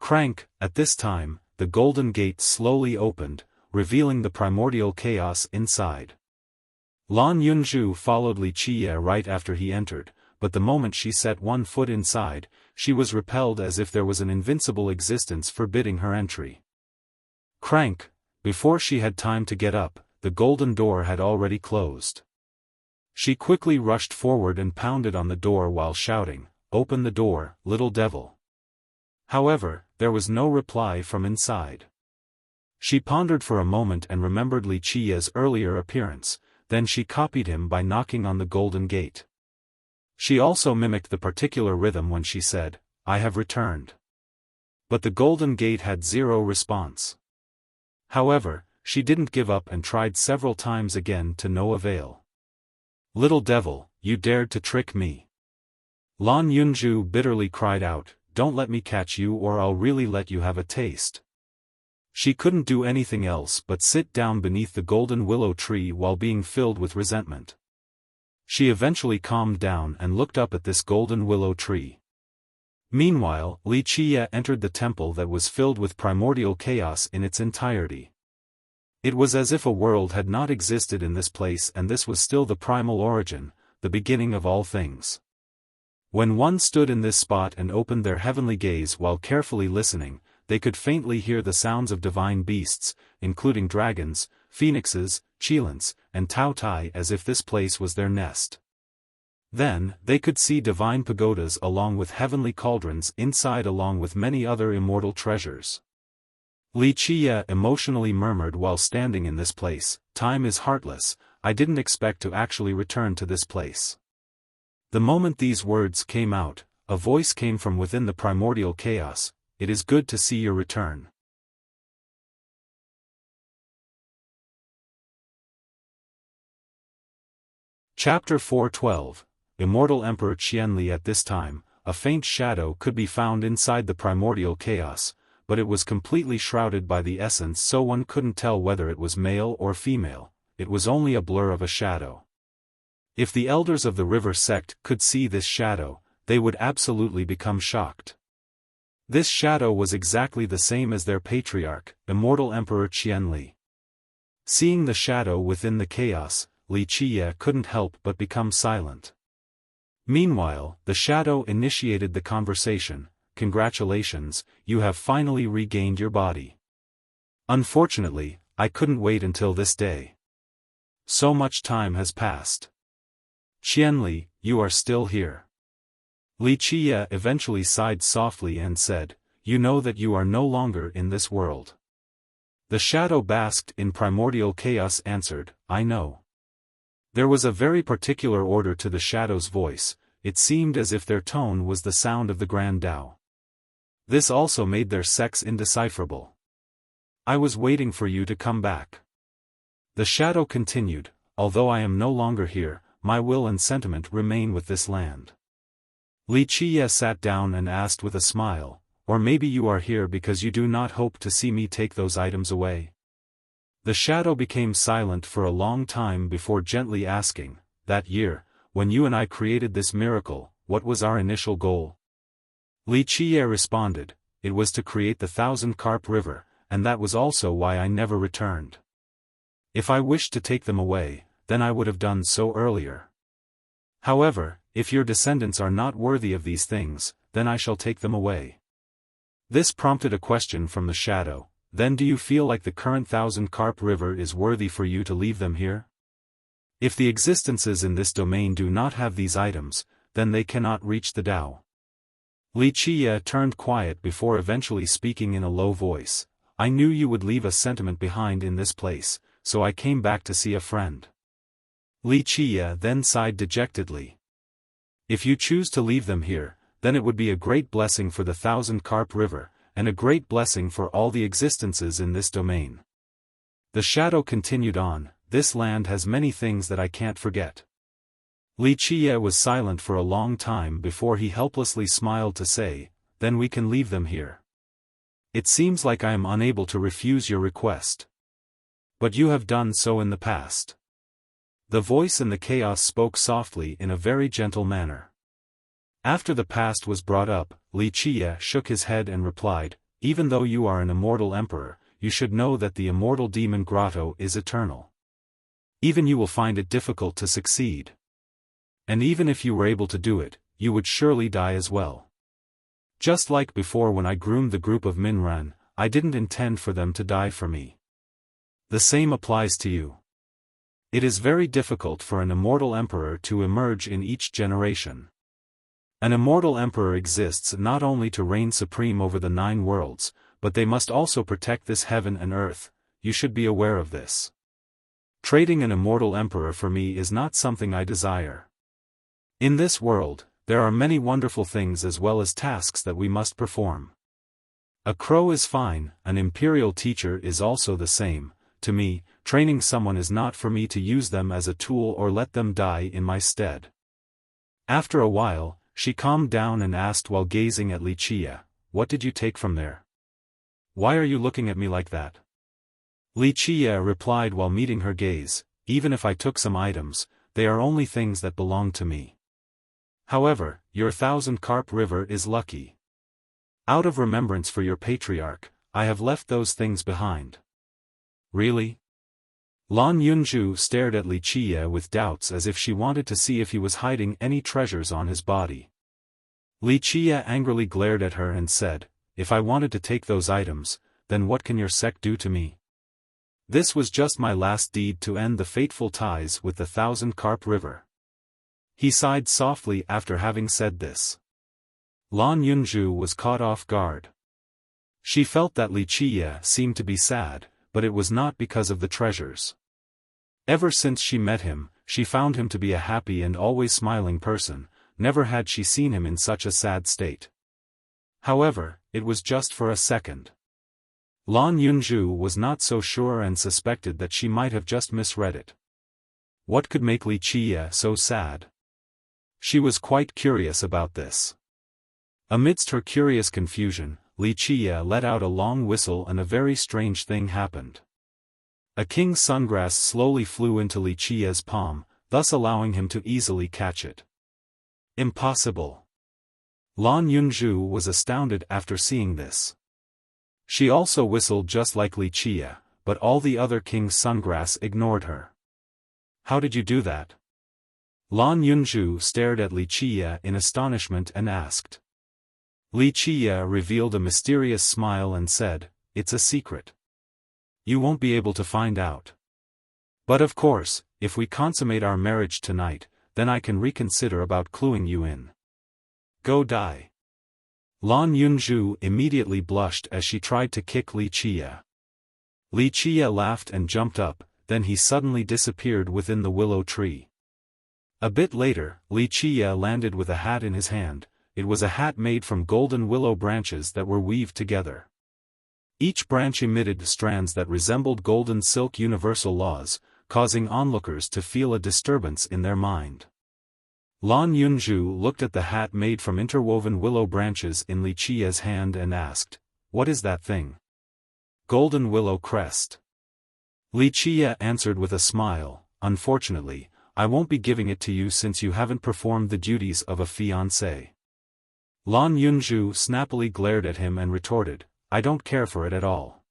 Crank, at this time, the golden gate slowly opened, revealing the primordial chaos inside. Lan Yunzhu followed Li Qie right after he entered, but the moment she set one foot inside, she was repelled as if there was an invincible existence forbidding her entry. Crank, before she had time to get up, the golden door had already closed. She quickly rushed forward and pounded on the door while shouting, "Open the door, little devil." However, there was no reply from inside. She pondered for a moment and remembered Li Qie's earlier appearance, then she copied him by knocking on the golden gate. She also mimicked the particular rhythm when she said, "I have returned." But the golden gate had zero response. However, she didn't give up and tried several times again to no avail. "Little devil, you dared to trick me." Lan Yunzhu bitterly cried out, "Don't let me catch you or I'll really let you have a taste." She couldn't do anything else but sit down beneath the golden willow tree while being filled with resentment. She eventually calmed down and looked up at this golden willow tree. Meanwhile, Li Qie entered the temple that was filled with primordial chaos in its entirety. It was as if a world had not existed in this place and this was still the primal origin, the beginning of all things. When one stood in this spot and opened their heavenly gaze while carefully listening, they could faintly hear the sounds of divine beasts, including dragons, phoenixes, cheelants, and tautai as if this place was their nest. Then, they could see divine pagodas along with heavenly cauldrons inside along with many other immortal treasures. Li Qie emotionally murmured while standing in this place, "Time is heartless, I didn't expect to actually return to this place." The moment these words came out, a voice came from within the primordial chaos, "It is good to see your return." Chapter 412. Immortal Emperor Qianli. At this time, a faint shadow could be found inside the primordial chaos, but it was completely shrouded by the essence, so one couldn't tell whether it was male or female. It was only a blur of a shadow. If the elders of the river sect could see this shadow, they would absolutely become shocked. This shadow was exactly the same as their patriarch, Immortal Emperor Qianli. Seeing the shadow within the chaos, Li Qiye couldn't help but become silent. Meanwhile, the shadow initiated the conversation. "Congratulations, you have finally regained your body. Unfortunately, I couldn't wait until this day. So much time has passed. Qianli, you are still here." Li Qiye eventually sighed softly and said, "You know that you are no longer in this world." The shadow basked in primordial chaos answered, "I know." There was a very particular order to the shadow's voice. It seemed as if their tone was the sound of the Grand Tao. This also made their sex indecipherable. "I was waiting for you to come back." The shadow continued, "Although I am no longer here, my will and sentiment remain with this land." Li Qiye sat down and asked with a smile, "Or maybe you are here because you do not hope to see me take those items away?" The shadow became silent for a long time before gently asking, "That year, when you and I created this miracle, what was our initial goal?" Li Qiye responded, "It was to create the 1,000-carp river, and that was also why I never returned. If I wished to take them away, then I would have done so earlier. However, if your descendants are not worthy of these things, then I shall take them away." This prompted a question from the shadow. "Then do you feel like the current 1,000-carp river is worthy for you to leave them here? If the existences in this domain do not have these items, then they cannot reach the Tao." Li Qiye turned quiet before eventually speaking in a low voice. "I knew you would leave a sentiment behind in this place, so I came back to see a friend." Li Qiye then sighed dejectedly. "If you choose to leave them here, then it would be a great blessing for the 1,000-carp river, and a great blessing for all the existences in this domain." The shadow continued on, "This land has many things that I can't forget." Li Qiye was silent for a long time before he helplessly smiled to say, "Then we can leave them here. It seems like I am unable to refuse your request. But you have done so in the past." The voice in the chaos spoke softly in a very gentle manner. After the past was brought up, Li Qiye shook his head and replied, "Even though you are an immortal emperor, you should know that the immortal demon grotto is eternal. Even you will find it difficult to succeed. And even if you were able to do it, you would surely die as well. Just like before when I groomed the group of Minran, I didn't intend for them to die for me. The same applies to you. It is very difficult for an immortal emperor to emerge in each generation. An immortal emperor exists not only to reign supreme over the 9 worlds, but they must also protect this heaven and earth. You should be aware of this. Trading an immortal emperor for me is not something I desire. In this world, there are many wonderful things as well as tasks that we must perform. A crow is fine, an imperial teacher is also the same. To me, training someone is not for me to use them as a tool or let them die in my stead." After a while, she calmed down and asked while gazing at Li Qiye, "What did you take from there? Why are you looking at me like that?" Li Qiye replied while meeting her gaze, "Even if I took some items, they are only things that belong to me. However, your 1,000-carp river is lucky. Out of remembrance for your patriarch, I have left those things behind." "Really?" Lan Yunju stared at Li Qiye with doubts as if she wanted to see if he was hiding any treasures on his body. Li Qiye angrily glared at her and said, "If I wanted to take those items, then what can your sect do to me? This was just my last deed to end the fateful ties with the 1,000-carp river." He sighed softly after having said this. Lan Yunju was caught off guard. She felt that Li Qiye seemed to be sad, but it was not because of the treasures. Ever since she met him, she found him to be a happy and always smiling person. Never had she seen him in such a sad state. However, it was just for a second. Lan Yunju was not so sure and suspected that she might have just misread it. What could make Li Qie so sad? She was quite curious about this. Amidst her curious confusion, Li Qie let out a long whistle and a very strange thing happened. A king's sungrass slowly flew into Li Qie's palm, thus allowing him to easily catch it. Impossible! Lan Yunzhu was astounded after seeing this. She also whistled just like Li Qie, but all the other king's sungrass ignored her. How did you do that? Lan Yunzhu stared at Li Qie in astonishment and asked. Li Qie revealed a mysterious smile and said, "It's a secret. You won't be able to find out. But of course, if we consummate our marriage tonight, then I can reconsider about cluing you in. Go die." Lan Yunzhu immediately blushed as she tried to kick Li Qie. Li Qie laughed and jumped up, then he suddenly disappeared within the willow tree. A bit later, Li Qie landed with a hat in his hand. It was a hat made from golden willow branches that were weaved together. Each branch emitted strands that resembled golden silk universal laws, causing onlookers to feel a disturbance in their mind. Lan Yunzhu looked at the hat made from interwoven willow branches in Li Qie's hand and asked, "What is that thing?" "Golden willow crest." Li Qie answered with a smile, "Unfortunately, I won't be giving it to you since you haven't performed the duties of a fiancé." Lan Yunzhu snappily glared at him and retorted, "I don't care for it at all.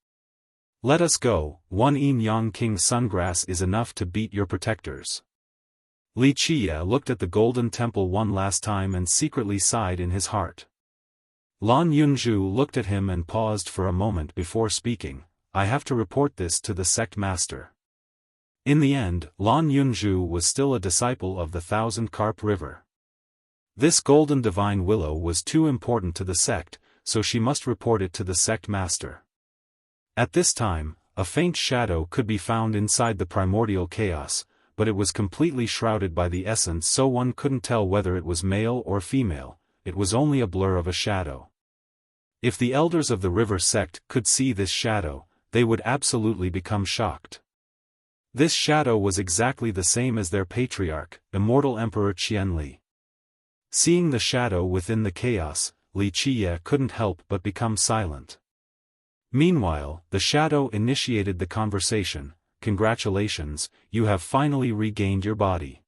Let us go, one Yin-Yang King sungrass is enough to beat your protectors." Li Qie looked at the golden temple one last time and secretly sighed in his heart. Lan Yunzhu looked at him and paused for a moment before speaking, "I have to report this to the sect master." In the end, Lan Yunzhu was still a disciple of the Thousand Carp River. This golden divine willow was too important to the sect, so she must report it to the sect master. At this time, a faint shadow could be found inside the primordial chaos, but it was completely shrouded by the essence, so one couldn't tell whether it was male or female. It was only a blur of a shadow. If the elders of the river sect could see this shadow, they would absolutely become shocked. This shadow was exactly the same as their patriarch, immortal Emperor Qianli. Seeing the shadow within the chaos, Li Qie couldn't help but become silent. Meanwhile, the shadow initiated the conversation. "Congratulations, you have finally regained your body.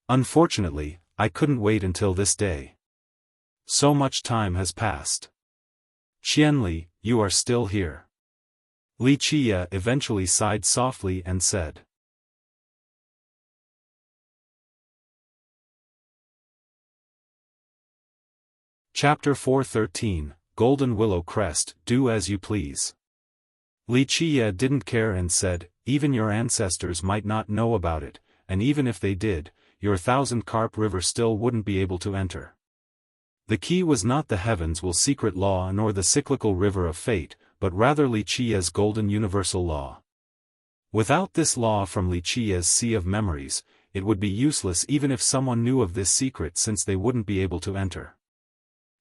Unfortunately, I couldn't wait until this day. So much time has passed. Qianli, you are still here." Li Qie eventually sighed softly and said. Chapter 413, Golden Willow Crest, Do As You Please. Li Qie didn't care and said, "Even your ancestors might not know about it, and even if they did, your Thousand Carp River still wouldn't be able to enter. The key was not the heavens will secret law nor the cyclical river of fate, but rather Li Qie's golden universal law. Without this law from Li Qie's sea of memories, it would be useless even if someone knew of this secret, since they wouldn't be able to enter."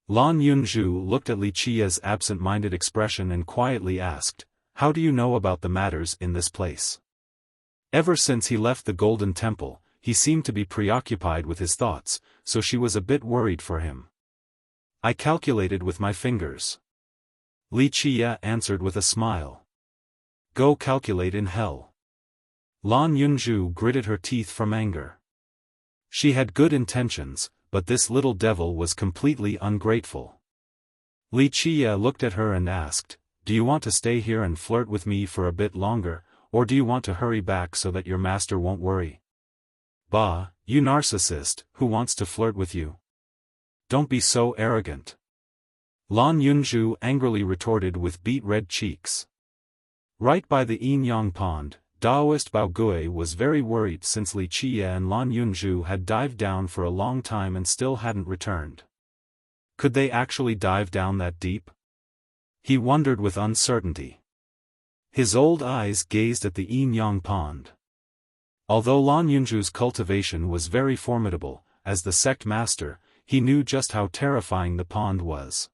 Lan Yunzhu looked at Li Qie's absent-minded expression and quietly asked, "How do you know about the matters in this place?" Ever since he left the Golden Temple, he seemed to be preoccupied with his thoughts, so she was a bit worried for him. "I calculated with my fingers." Li Qie answered with a smile. "Go calculate in hell." Lan Yunzhu gritted her teeth from anger. She had good intentions, but this little devil was completely ungrateful. Li Qie looked at her and asked, "Do you want to stay here and flirt with me for a bit longer, or do you want to hurry back so that your master won't worry?" "Bah, you narcissist, who wants to flirt with you? Don't be so arrogant." Lan Yunzhu angrily retorted with beet-red cheeks. Right by the Yin-Yang pond, Taoist Bao Gui was very worried since Li Qie and Lan Yunzhu had dived down for a long time and still hadn't returned. Could they actually dive down that deep? He wondered with uncertainty. His old eyes gazed at the Yin-Yang pond. Although Lan Yunzhu's cultivation was very formidable, as the sect master, he knew just how terrifying the pond was.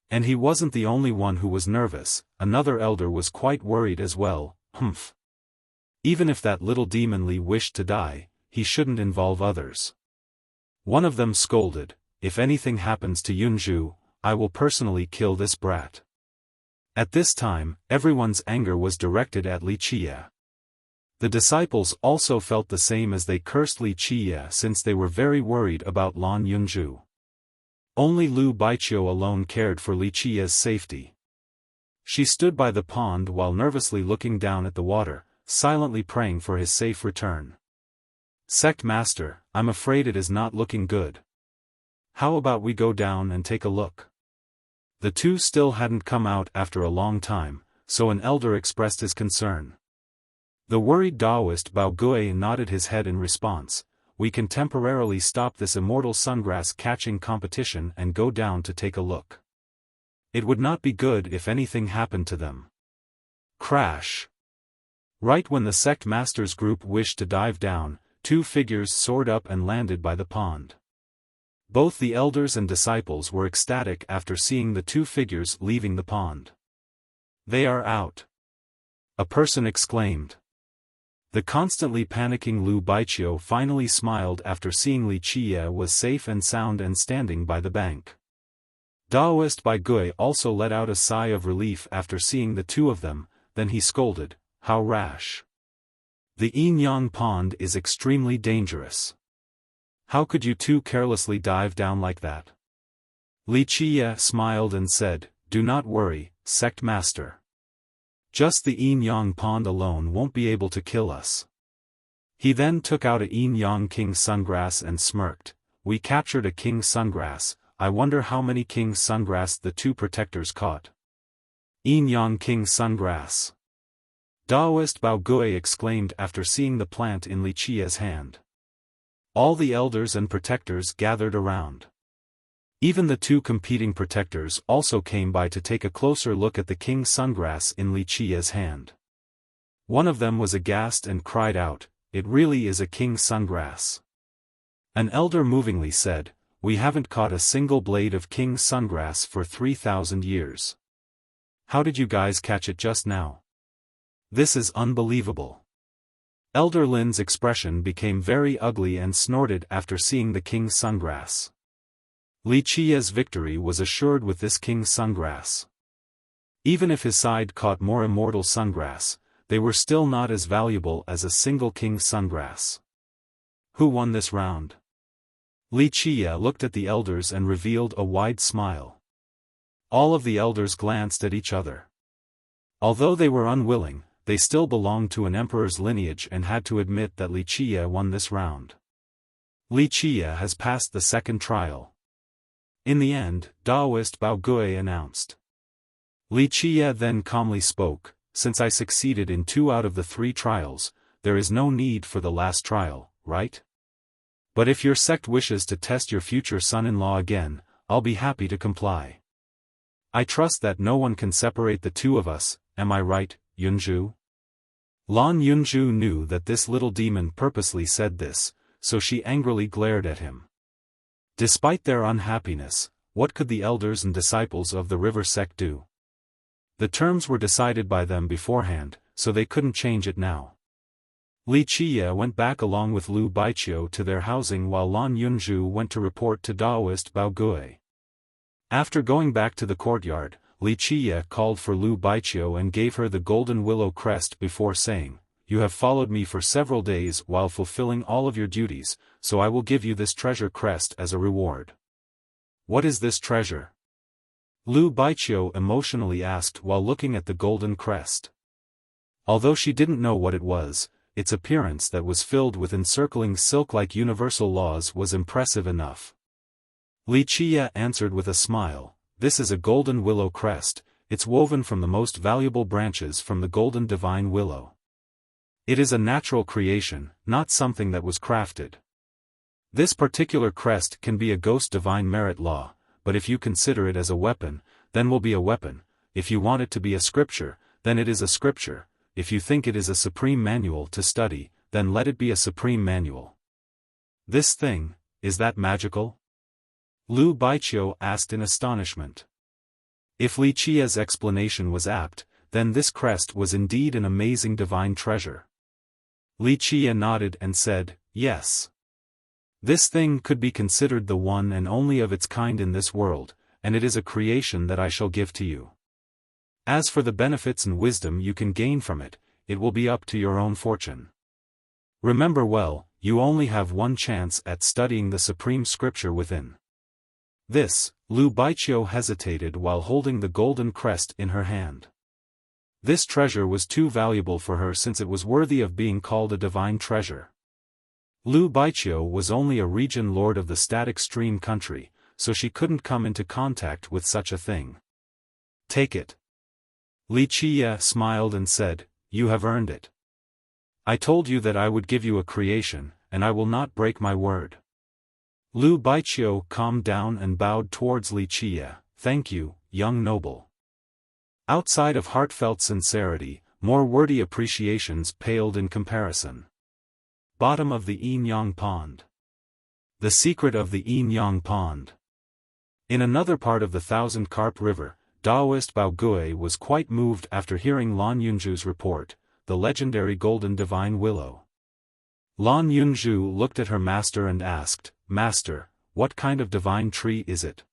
And he wasn't the only one who was nervous, another elder was quite worried as well. "Humph. Even if that little demon Li wished to die, he shouldn't involve others. One of them scolded, "If anything happens to Yunzhu, I will personally kill this brat." At this time, everyone's anger was directed at Li Qie. The disciples also felt the same as they cursed Li Qie since they were very worried about Lan Yunzhu. Only Lu Baiqiu alone cared for Li Qie's safety. She stood by the pond while nervously looking down at the water, silently praying for his safe return. "Sect Master, I'm afraid it is not looking good. How about we go down and take a look?" The two still hadn't come out after a long time, so an elder expressed his concern. The worried Taoist Bao Gui nodded his head in response. "We can temporarily stop this immortal sungrass catching competition and go down to take a look. It would not be good if anything happened to them." Crash! Right when the sect master's group wished to dive down, two figures soared up and landed by the pond. Both the elders and disciples were ecstatic after seeing the two figures leaving the pond. "They are out!" a person exclaimed. The constantly panicking Lu Baiqiu finally smiled after seeing Li Qie was safe and sound and standing by the bank. Taoist Bai Gui also let out a sigh of relief after seeing the two of them, then he scolded, "How rash! The Yin-Yang pond is extremely dangerous. How could you two carelessly dive down like that?" Li Qie smiled and said, "Do not worry, sect master. Just the Yin-Yang pond alone won't be able to kill us." He then took out a Yin-Yang king sungrass and smirked, "We captured a king sungrass, I wonder how many king sungrass the two protectors caught." Yin-Yang king sungrass. Taoist Bao Gui exclaimed after seeing the plant in Li Qie's hand. All the elders and protectors gathered around. Even the two competing protectors also came by to take a closer look at the king sungrass in Li Qie's hand. One of them was aghast and cried out, "It really is a king sungrass." An elder movingly said, "We haven't caught a single blade of king sungrass for 3,000 years. How did you guys catch it just now? This is unbelievable." Elder Lin's expression became very ugly and snorted after seeing the king sungrass. Li Qie's victory was assured with this king sungrass. Even if his side caught more immortal sungrass, they were still not as valuable as a single king sungrass. Who won this round? Li Qie looked at the elders and revealed a wide smile. All of the elders glanced at each other. Although they were unwilling, they still belonged to an emperor's lineage and had to admit that Li Qie won this round. Li Qie has passed the second trial. In the end, Taoist Bao Gui announced. Li Qie then calmly spoke, "Since I succeeded in 2 out of the 3 trials, there is no need for the last trial, right? But if your sect wishes to test your future son-in-law again, I'll be happy to comply. I trust that no one can separate the two of us, am I right, Yunzhu?" Lan Yunzhu knew that this little demon purposely said this, so she angrily glared at him. Despite their unhappiness, what could the elders and disciples of the river sect do? The terms were decided by them beforehand, so they couldn't change it now. Li Qie went back along with Lu Baiqiu to their housing while Lan Yunzhu went to report to Taoist Bao Gui. After going back to the courtyard, Li Qie called for Lu Baiqiu and gave her the golden willow crest before saying, "You have followed me for several days while fulfilling all of your duties, so I will give you this treasure crest as a reward." "What is this treasure?" Lu Baiqiu emotionally asked while looking at the golden crest. Although she didn't know what it was, its appearance that was filled with encircling silk-like universal laws was impressive enough. Li Qie answered with a smile, "This is a golden willow crest, it's woven from the most valuable branches from the golden divine willow. It is a natural creation, not something that was crafted. This particular crest can be a ghost divine merit law, but if you consider it as a weapon, then will be a weapon, if you want it to be a scripture, then it is a scripture, if you think it is a supreme manual to study, then let it be a supreme manual." "This thing, is that magical?" Lu Baiqiu asked in astonishment. If Li Qie's explanation was apt, then this crest was indeed an amazing divine treasure. Li Qia nodded and said, yes. This thing could be considered the one and only of its kind in this world, and it is a creation that I shall give to you. As for the benefits and wisdom you can gain from it, it will be up to your own fortune. Remember well, you only have one chance at studying the supreme scripture within. This, Lu Baiqiu hesitated while holding the golden crest in her hand. This treasure was too valuable for her since it was worthy of being called a divine treasure. Lu Baiqiu was only a region lord of the static stream country, so she couldn't come into contact with such a thing. Take it. Li Qia smiled and said, you have earned it. I told you that I would give you a creation, and I will not break my word. Lu Baiqiu calmed down and bowed towards Li Qia, thank you, young noble. Outside of heartfelt sincerity, more wordy appreciations paled in comparison. Bottom of the Yin-Yang Pond. The secret of the Yin-Yang Pond. In another part of the Thousand Carp River, Taoist Bao Gui was quite moved after hearing Lan Yunzhu's report, the legendary golden divine willow. Lan Yunzhu looked at her master and asked, Master, what kind of divine tree is it?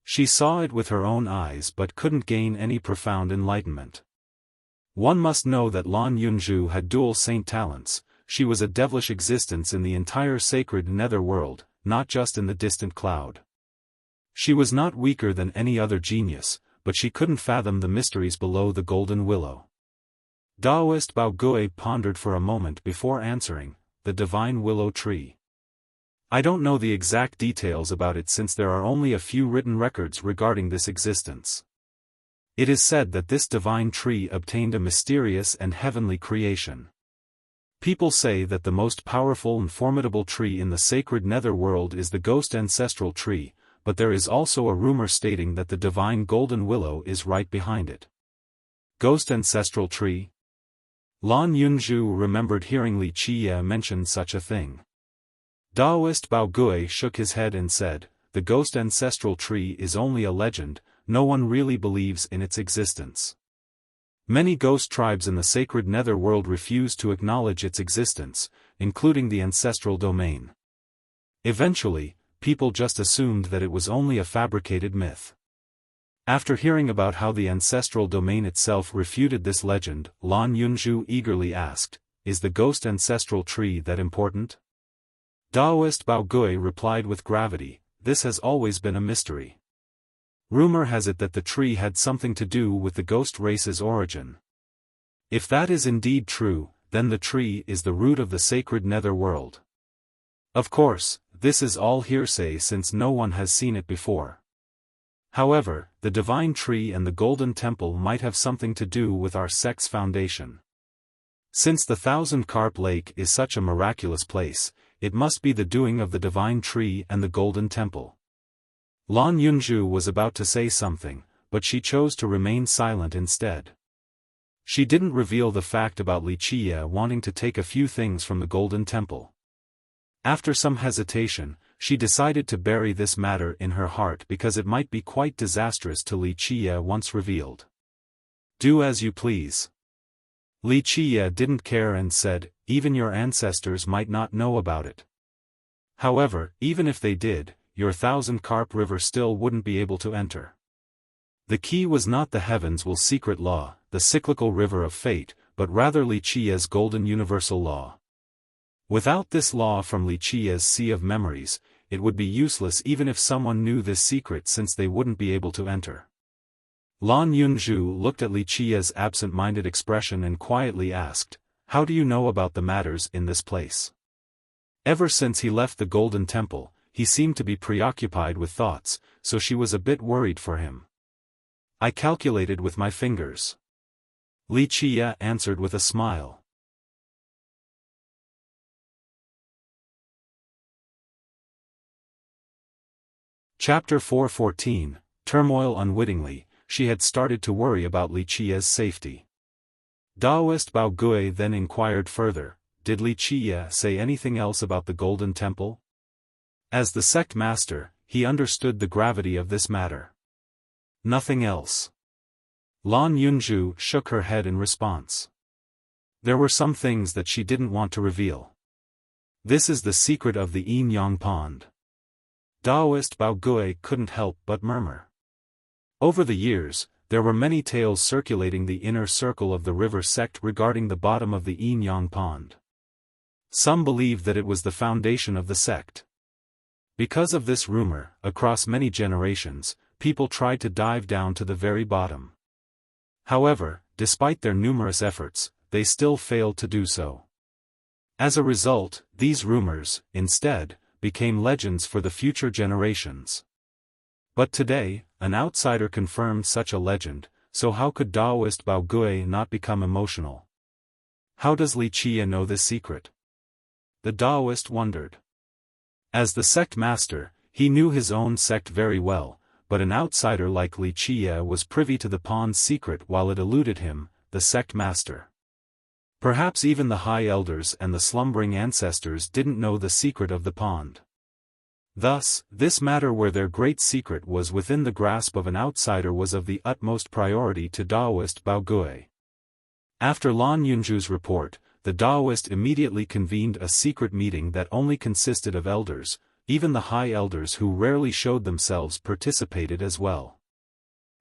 She saw it with her own eyes but couldn't gain any profound enlightenment. One must know that Lan Yunzhu had dual saint talents. She was a devilish existence in the entire sacred nether world, not just in the distant cloud. She was not weaker than any other genius, but she couldn't fathom the mysteries below the golden willow. Taoist Bao Gui pondered for a moment before answering, the divine willow tree. I don't know the exact details about it since there are only a few written records regarding this existence. It is said that this divine tree obtained a mysterious and heavenly creation. People say that the most powerful and formidable tree in the sacred nether world is the ghost ancestral tree, but there is also a rumor stating that the divine golden willow is right behind it. Ghost ancestral tree? Lan Yunzhu remembered hearing Li Qia mention such a thing. Taoist Bao Gui shook his head and said, the ghost ancestral tree is only a legend, no one really believes in its existence. Many ghost tribes in the sacred nether world refuse to acknowledge its existence, including the ancestral domain. Eventually, people just assumed that it was only a fabricated myth. After hearing about how the ancestral domain itself refuted this legend, Lan Yunzhu eagerly asked, is the ghost ancestral tree that important? Taoist Bao Gui replied with gravity, this has always been a mystery. Rumor has it that the tree had something to do with the ghost race's origin. If that is indeed true, then the tree is the root of the sacred nether world. Of course, this is all hearsay since no one has seen it before. However, the divine tree and the golden temple might have something to do with our sect's foundation. Since the Thousand Carp Lake is such a miraculous place, it must be the doing of the divine tree and the golden temple. Lan Yunzhu was about to say something, but she chose to remain silent instead. She didn't reveal the fact about Li Qia wanting to take a few things from the golden temple. After some hesitation, she decided to bury this matter in her heart because it might be quite disastrous to Li Qia once revealed. Do as you please. Li Qia didn't care and said, even your ancestors might not know about it. However, even if they did, your Thousand Carp River still wouldn't be able to enter. The key was not the heavens will secret law, the cyclical river of fate, but rather Li Qia's golden universal law. Without this law from Li Qia's sea of memories, it would be useless even if someone knew this secret since they wouldn't be able to enter. Lan Yunzhu looked at Li Qia's absent-minded expression and quietly asked, how do you know about the matters in this place? Ever since he left the Golden Temple, he seemed to be preoccupied with thoughts, so she was a bit worried for him. I calculated with my fingers. Li Qia answered with a smile. Chapter 4:14, Turmoil. Unwittingly, she had started to worry about Li Qia's safety. Taoist Bao Gui then inquired further, did Li Qia say anything else about the Golden Temple? As the sect master, he understood the gravity of this matter. Nothing else. Lan Yunzhu shook her head in response. There were some things that she didn't want to reveal. This is the secret of the Yin Yang Pond. Taoist Bao Gui couldn't help but murmur. Over the years, there were many tales circulating the inner circle of the river sect regarding the bottom of the Yin Yang Pond. Some believed that it was the foundation of the sect. Because of this rumor, across many generations, people tried to dive down to the very bottom. However, despite their numerous efforts, they still failed to do so. As a result, these rumors, instead, became legends for the future generations. But today, an outsider confirmed such a legend, so how could Taoist Bao Gui not become emotional? How does Li Qia know this secret? The Taoist wondered. As the sect master, he knew his own sect very well, but an outsider like Li Qia was privy to the pond's secret while it eluded him, the sect master. Perhaps even the high elders and the slumbering ancestors didn't know the secret of the pond. Thus, this matter where their great secret was within the grasp of an outsider was of the utmost priority to Taoist Bao Gui. After Lan Yunju's report, the Taoist immediately convened a secret meeting that only consisted of elders. Even the high elders who rarely showed themselves participated as well.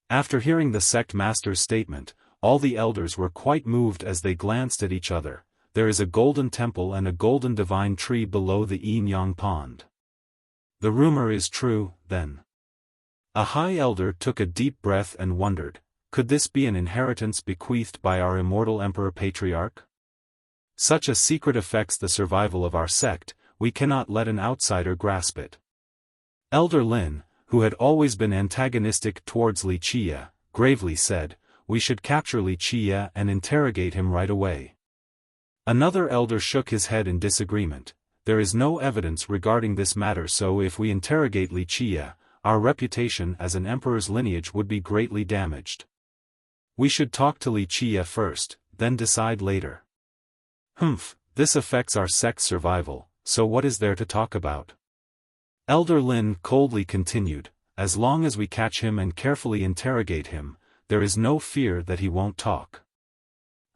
After hearing the sect master's statement, all the elders were quite moved as they glanced at each other. There is a golden temple and a golden divine tree below the Yin Yang Pond. The rumor is true, then. A high elder took a deep breath and wondered, could this be an inheritance bequeathed by our immortal emperor patriarch? Such a secret affects the survival of our sect. We cannot let an outsider grasp it. Elder Lin, who had always been antagonistic towards Li Qia, gravely said, we should capture Li Qia and interrogate him right away. Another elder shook his head in disagreement. There is no evidence regarding this matter, so if we interrogate Li Qia, our reputation as an emperor's lineage would be greatly damaged. We should talk to Li Qia first, then decide later. This affects our sect's survival. So what is there to talk about? Elder Lin coldly continued, as long as we catch him and carefully interrogate him, there is no fear that he won't talk.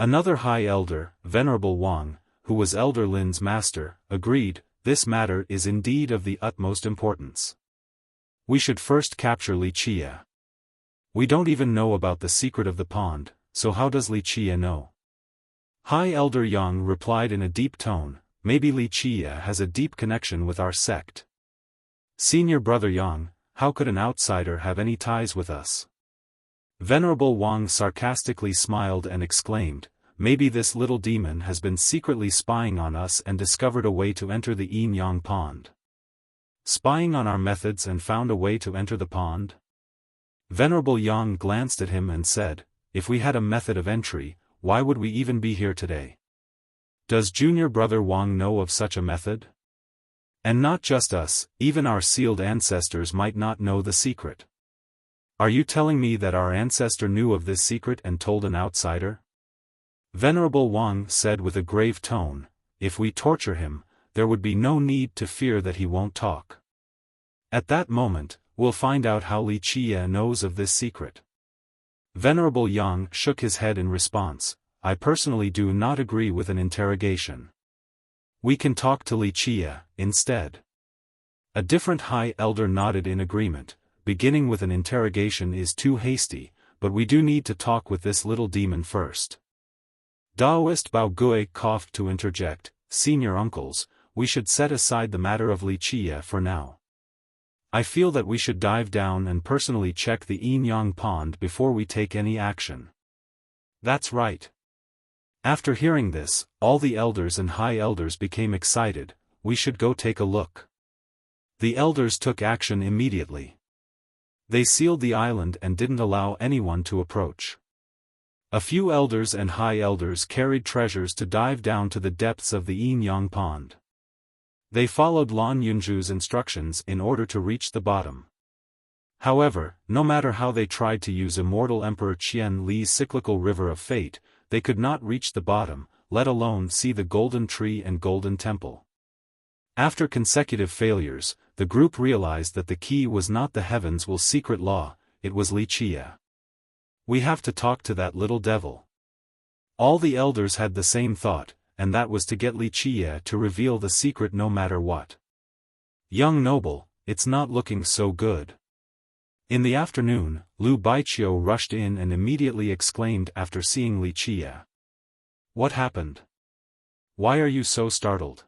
Another high elder, Venerable Wang, who was Elder Lin's master, agreed, this matter is indeed of the utmost importance. We should first capture Li Qia. We don't even know about the secret of the pond, so how does Li Qia know? High Elder Yang replied in a deep tone, maybe Li Qia has a deep connection with our sect. Senior Brother Yang, how could an outsider have any ties with us? Venerable Wang sarcastically smiled and exclaimed, maybe this little demon has been secretly spying on us and discovered a way to enter the Yin Yang Pond. Spying on our methods and found a way to enter the pond? Venerable Yang glanced at him and said, if we had a method of entry, why would we even be here today? Does Junior Brother Wang know of such a method? And not just us, even our sealed ancestors might not know the secret. Are you telling me that our ancestor knew of this secret and told an outsider? Venerable Wang said with a grave tone, if we torture him, there would be no need to fear that he won't talk. At that moment, we'll find out how Li Qia knows of this secret. Venerable Yang shook his head in response. I personally do not agree with an interrogation. We can talk to Li Qia, instead. A different high elder nodded in agreement. Beginning with an interrogation is too hasty, but we do need to talk with this little demon first. Taoist Bao Gui coughed to interject, Senior uncles, we should set aside the matter of Li Qia for now. I feel that we should dive down and personally check the Yin Yang Pond before we take any action. That's right. After hearing this, all the elders and high elders became excited. We should go take a look. The elders took action immediately. They sealed the island and didn't allow anyone to approach. A few elders and high elders carried treasures to dive down to the depths of the Yin Yang Pond. They followed Lan Yunju's instructions in order to reach the bottom. However, no matter how they tried to use immortal Emperor Qian Li's cyclical river of fate, they could not reach the bottom, let alone see the golden tree and golden temple. After consecutive failures, the group realized that the key was not the heavens will secret law, it was Li Qia. We have to talk to that little devil. All the elders had the same thought, and that was to get Wuxia to reveal the secret no matter what. Young noble, it's not looking so good. In the afternoon, Lu Baiqiu rushed in and immediately exclaimed after seeing Wuxia. What happened? Why are you so startled?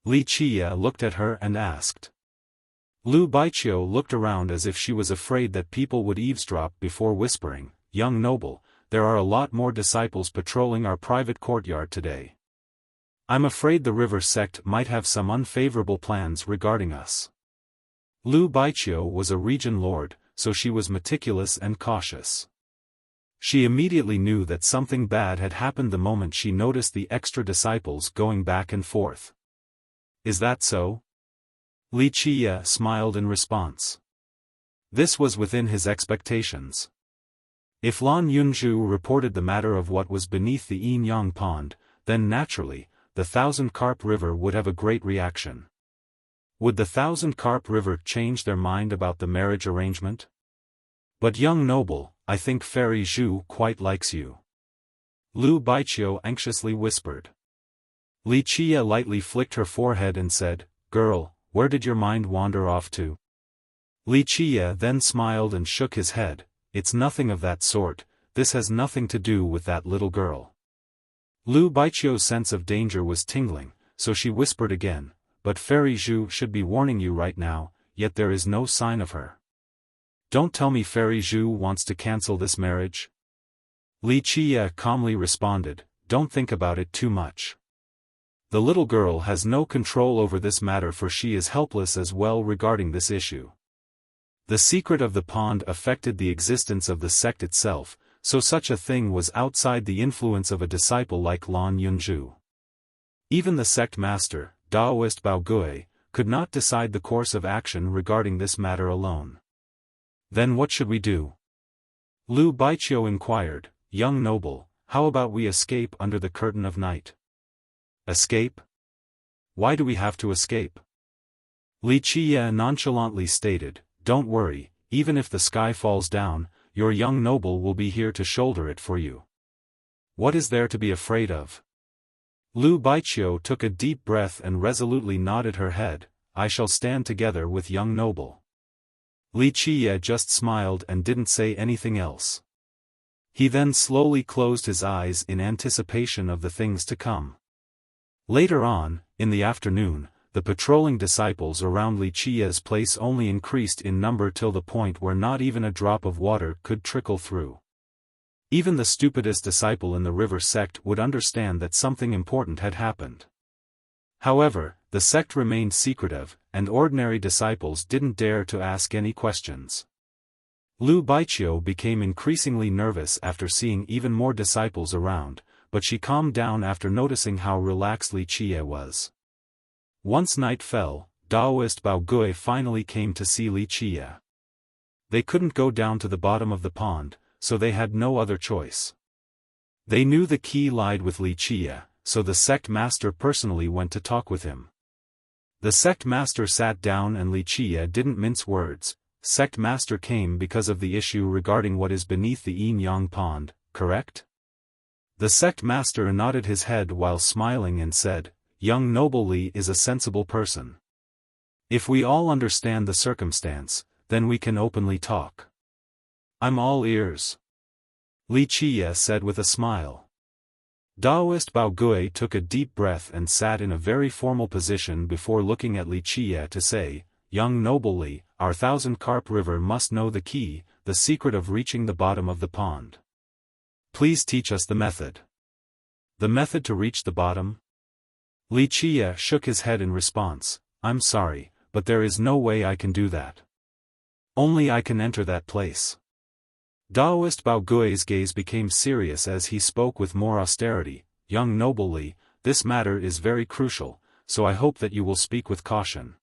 Wuxia looked at her and asked. Lu Baiqiu looked around as if she was afraid that people would eavesdrop before whispering, Young noble, there are a lot more disciples patrolling our private courtyard today. I'm afraid the river sect might have some unfavorable plans regarding us. Lu Baiqiu was a region lord, so she was meticulous and cautious. She immediately knew that something bad had happened the moment she noticed the extra disciples going back and forth. Is that so? Wuxia smiled in response. This was within his expectations. If Lan Yunzhu reported the matter of what was beneath the Yin-Yang pond, then naturally, the Thousand Carp River would have a great reaction. Would the Thousand Carp River change their mind about the marriage arrangement? But young noble, I think Fairy Zhu quite likes you. Lu Baiqiu anxiously whispered. Wuxia lightly flicked her forehead and said, Girl, where did your mind wander off to? Wuxia then smiled and shook his head. It's nothing of that sort, this has nothing to do with that little girl. Lu Baiqiu's sense of danger was tingling, so she whispered again, but Fairy Zhu should be warning you right now, yet there is no sign of her. Don't tell me Fairy Zhu wants to cancel this marriage? Wuxia calmly responded, Don't think about it too much. The little girl has no control over this matter, for she is helpless as well regarding this issue. The secret of the pond affected the existence of the sect itself, so such a thing was outside the influence of a disciple like Lan Yunzhu. Even the sect master, Daoist Baogui, could not decide the course of action regarding this matter alone. Then what should we do? Lu Baiqiu inquired, Young noble, how about we escape under the curtain of night? Escape? Why do we have to escape? Wuxia nonchalantly stated, Don't worry, even if the sky falls down, your young noble will be here to shoulder it for you. What is there to be afraid of? Lu Baiqiu took a deep breath and resolutely nodded her head, I shall stand together with young noble. Wuxia just smiled and didn't say anything else. He then slowly closed his eyes in anticipation of the things to come. Later on, in the afternoon, the patrolling disciples around Wuxia's place only increased in number till the point where not even a drop of water could trickle through. Even the stupidest disciple in the river sect would understand that something important had happened. However, the sect remained secretive, and ordinary disciples didn't dare to ask any questions. Lu Baiqiu became increasingly nervous after seeing even more disciples around, but she calmed down after noticing how relaxed Wuxia was. Once night fell, Daoist Baogui finally came to see Wuxia. They couldn't go down to the bottom of the pond, so they had no other choice. They knew the key lied with Wuxia, so the sect master personally went to talk with him. The sect master sat down and Wuxia didn't mince words. Sect master came because of the issue regarding what is beneath the Yin-Yang pond, correct? The sect master nodded his head while smiling and said, Young noble Li is a sensible person. If we all understand the circumstance, then we can openly talk. I'm all ears. Wuxia said with a smile. Daoist Baogui took a deep breath and sat in a very formal position before looking at Wuxia to say, Young noble Li, our Thousand Carp River must know the key, the secret of reaching the bottom of the pond. Please teach us the method. The method to reach the bottom? Wuxia shook his head in response, I'm sorry, but there is no way I can do that. Only I can enter that place. Daoist Baogui's gaze became serious as he spoke with more austerity, Young noble Li, this matter is very crucial, so I hope that you will speak with caution.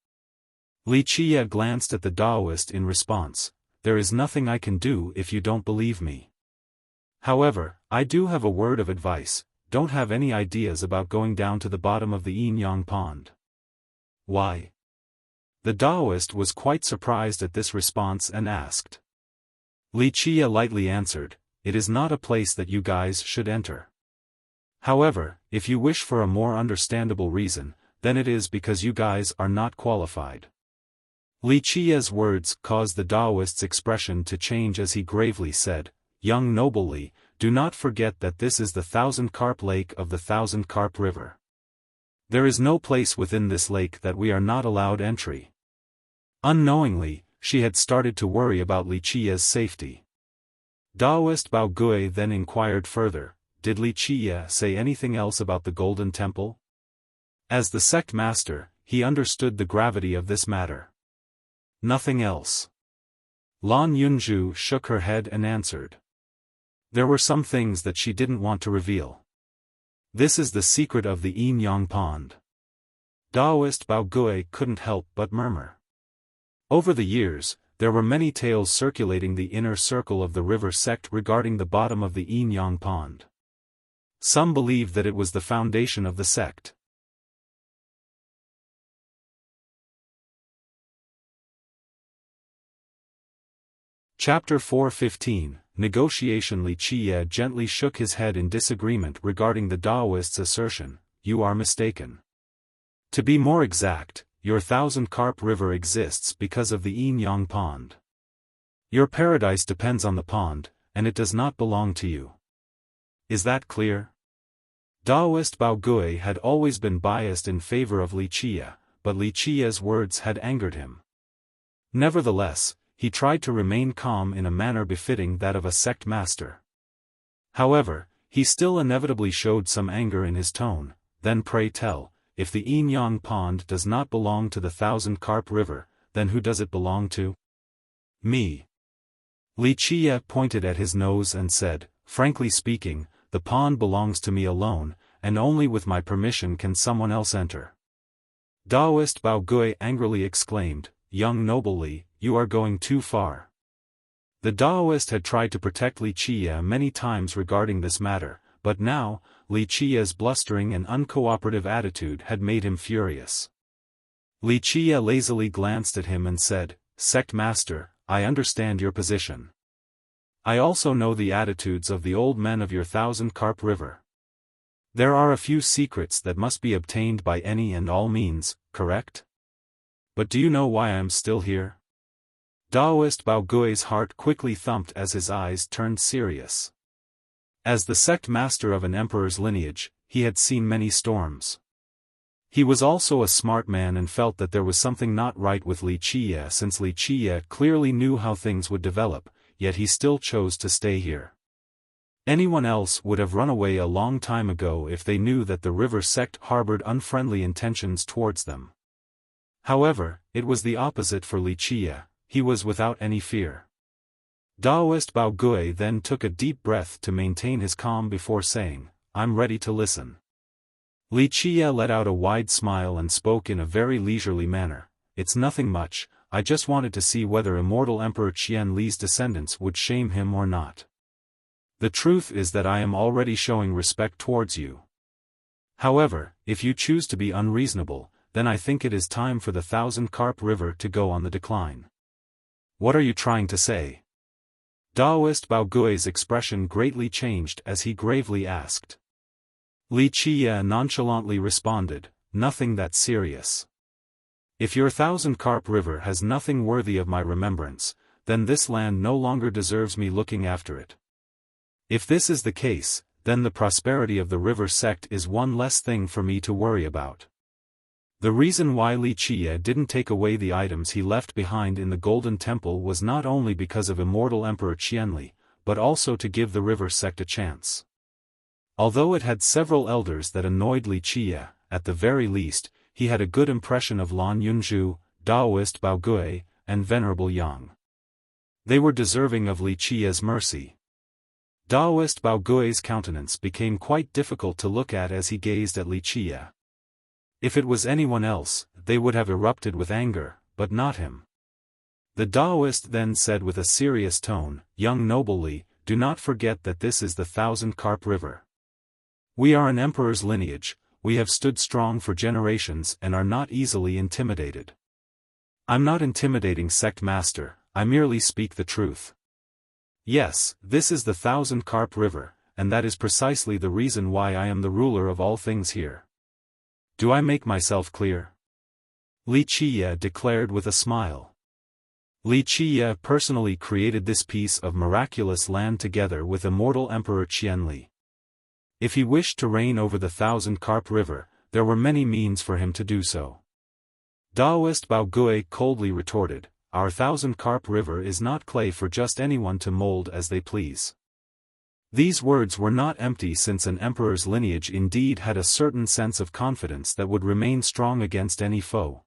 Wuxia glanced at the Daoist in response, there is nothing I can do if you don't believe me. However, I do have a word of advice, don't have any ideas about going down to the bottom of the Yin-Yang pond. Why? The Daoist was quite surprised at this response and asked. Wuxia lightly answered, it is not a place that you guys should enter. However, if you wish for a more understandable reason, then it is because you guys are not qualified. Li Qia's words caused the Taoist's expression to change as he gravely said, "Young noble Li, do not forget that this is the Thousand-Carp Lake of the Thousand-Carp River. There is no place within this lake that we are not allowed entry." Unknowingly, she had started to worry about Li Qia's safety. Taoist Bao Gui then inquired further, "Did Li Qia say anything else about the Golden Temple?" As the sect master, he understood the gravity of this matter. "Nothing else." Lan Yunju shook her head and answered. There were some things that she didn't want to reveal. This is the secret of the Yin Yang Pond. Taoist Bao Gui couldn't help but murmur. Over the years, there were many tales circulating the inner circle of the river sect regarding the bottom of the Yin Yang Pond. Some believed that it was the foundation of the sect. Chapter 4:15, Negotiation. Li Qia gently shook his head in disagreement regarding the Taoist's assertion, "You are mistaken. To be more exact, your Thousand-Carp River exists because of the Yin Yang Pond. Your paradise depends on the pond, and it does not belong to you. Is that clear?" Taoist Bao Gui had always been biased in favor of Li Qia, but Li Qia's words had angered him. Nevertheless, he tried to remain calm in a manner befitting that of a sect master. However, he still inevitably showed some anger in his tone. "Then pray tell, if the Yin Yang Pond does not belong to the Thousand-Carp River, then who does it belong to?" "Me." Li Qia pointed at his nose and said, "Frankly speaking, the pond belongs to me alone, and only with my permission can someone else enter." Taoist Bao Gui angrily exclaimed, "Young noble Li, you are going too far." The Taoist had tried to protect Li Qia many times regarding this matter, but now, Li Qia's blustering and uncooperative attitude had made him furious. Li Qia lazily glanced at him and said, "Sect Master, I understand your position. I also know the attitudes of the old men of your Thousand-Carp River. There are a few secrets that must be obtained by any and all means, correct? But do you know why I am still here?" Taoist Bao Gui's heart quickly thumped as his eyes turned serious. As the sect master of an emperor's lineage, he had seen many storms. He was also a smart man and felt that there was something not right with Li Qia, since Li Qia clearly knew how things would develop, yet he still chose to stay here. Anyone else would have run away a long time ago if they knew that the river sect harbored unfriendly intentions towards them. However, it was the opposite for Li Qia. He was without any fear. Taoist Bao Gui then took a deep breath to maintain his calm before saying, "I'm ready to listen." Li Qia let out a wide smile and spoke in a very leisurely manner, "It's nothing much, I just wanted to see whether immortal Emperor Qian Li's descendants would shame him or not. The truth is that I am already showing respect towards you. However, if you choose to be unreasonable, then I think it is time for the Thousand-Carp River to go on the decline." "What are you trying to say?" Taoist Bao Gui's expression greatly changed as he gravely asked. Li Qia nonchalantly responded, "Nothing that serious. If your Thousand-Carp River has nothing worthy of my remembrance, then this land no longer deserves me looking after it. If this is the case, then the prosperity of the river sect is one less thing for me to worry about." The reason why Li Qia didn't take away the items he left behind in the Golden Temple was not only because of immortal Emperor Qianli, but also to give the river sect a chance. Although it had several elders that annoyed Li Qia, at the very least, he had a good impression of Lan Yunju, Taoist Bao Gui, and Venerable Yang. They were deserving of Li Qia's mercy. Taoist Bao Gui's countenance became quite difficult to look at as he gazed at Li Qia. If it was anyone else, they would have erupted with anger, but not him. The Taoist then said with a serious tone, "Young noble Li, do not forget that this is the Thousand-Carp River. We are an emperor's lineage, we have stood strong for generations and are not easily intimidated. I'm not intimidating sect master, I merely speak the truth. Yes, this is the Thousand-Carp River, and that is precisely the reason why I am the ruler of all things here. Do I make myself clear? Li Qiye declared with a smile. Li Qiye personally created this piece of miraculous land together with immortal Emperor Qianli. If he wished to reign over the Thousand Carp River, there were many means for him to do so. Daoist Bao Gui coldly retorted, "Our Thousand Carp River is not clay for just anyone to mold as they please." These words were not empty, since an emperor's lineage indeed had a certain sense of confidence that would remain strong against any foe.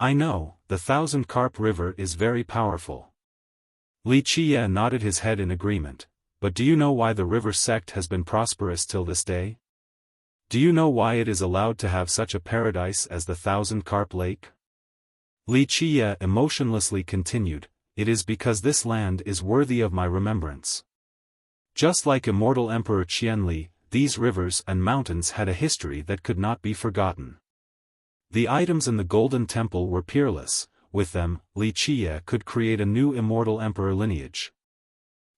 "I know, the Thousand Carp River is very powerful." Li Qiye nodded his head in agreement, "But do you know why the river sect has been prosperous till this day? Do you know why it is allowed to have such a paradise as the Thousand Carp Lake?" Li Qiye emotionlessly continued, "It is because this land is worthy of my remembrance. Just like immortal Emperor Qianli, these rivers and mountains had a history that could not be forgotten. The items in the Golden Temple were peerless. With them, Li Qiye could create a new immortal emperor lineage.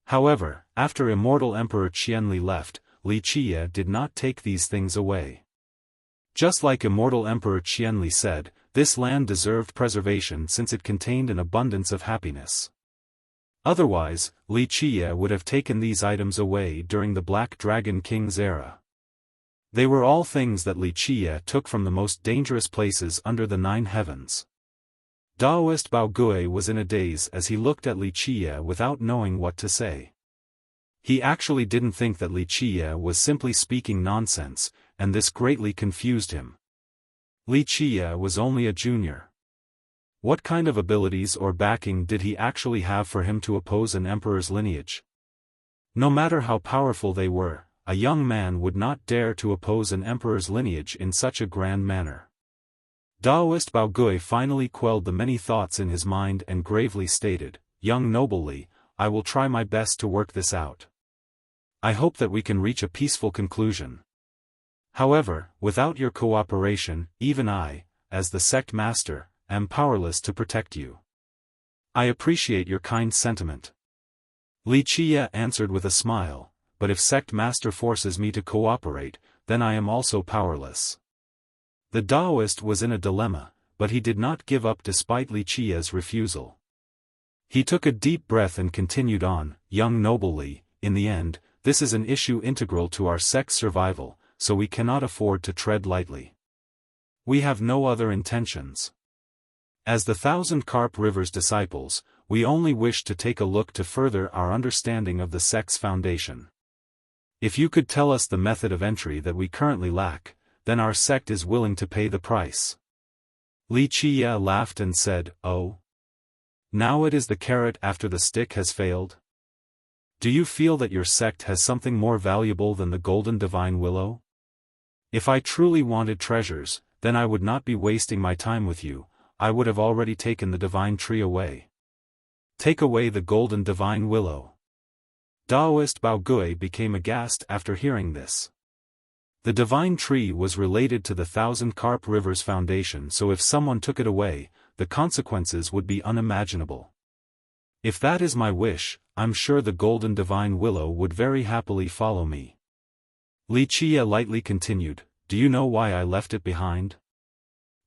However, after immortal Emperor Qianli left, Li Qiye did not take these things away. Just like immortal Emperor Qianli said, this land deserved preservation since it contained an abundance of happiness. Otherwise, Li Qiye would have taken these items away during the Black Dragon King's era. They were all things that Li Qiye took from the most dangerous places under the 9 heavens. Daoist Bao Gui was in a daze as he looked at Li Qiye without knowing what to say. He actually didn't think that Li Qiye was simply speaking nonsense, and this greatly confused him. Li Qiye was only a junior. What kind of abilities or backing did he actually have for him to oppose an emperor's lineage? No matter how powerful they were, a young man would not dare to oppose an emperor's lineage in such a grand manner. Daoist Bao Gui finally quelled the many thoughts in his mind and gravely stated, "Young noble Li, I will try my best to work this out. I hope that we can reach a peaceful conclusion. However, without your cooperation, even I, as the sect master, am powerless to protect you. I appreciate your kind sentiment." Li Qiye answered with a smile, "But if sect master forces me to cooperate, then I am also powerless." The Daoist was in a dilemma, but he did not give up despite Li Qiye's refusal. He took a deep breath and continued on, "Young noble Li, in the end, this is an issue integral to our sect's survival, so we cannot afford to tread lightly. We have no other intentions. As the Thousand Carp River's disciples, we only wish to take a look to further our understanding of the sect's foundation. If you could tell us the method of entry that we currently lack, then our sect is willing to pay the price." Li Qiye laughed and said, "Oh? Now it is the carrot after the stick has failed? Do you feel that your sect has something more valuable than the golden divine willow? If I truly wanted treasures, then I would not be wasting my time with you. I would have already taken the divine tree away. Take away the golden divine willow." Daoist Bao Gui became aghast after hearing this. The divine tree was related to the Thousand Carp River's foundation, so if someone took it away, the consequences would be unimaginable. "If that is my wish, I'm sure the golden divine willow would very happily follow me." Li Qiye lightly continued, "Do you know why I left it behind?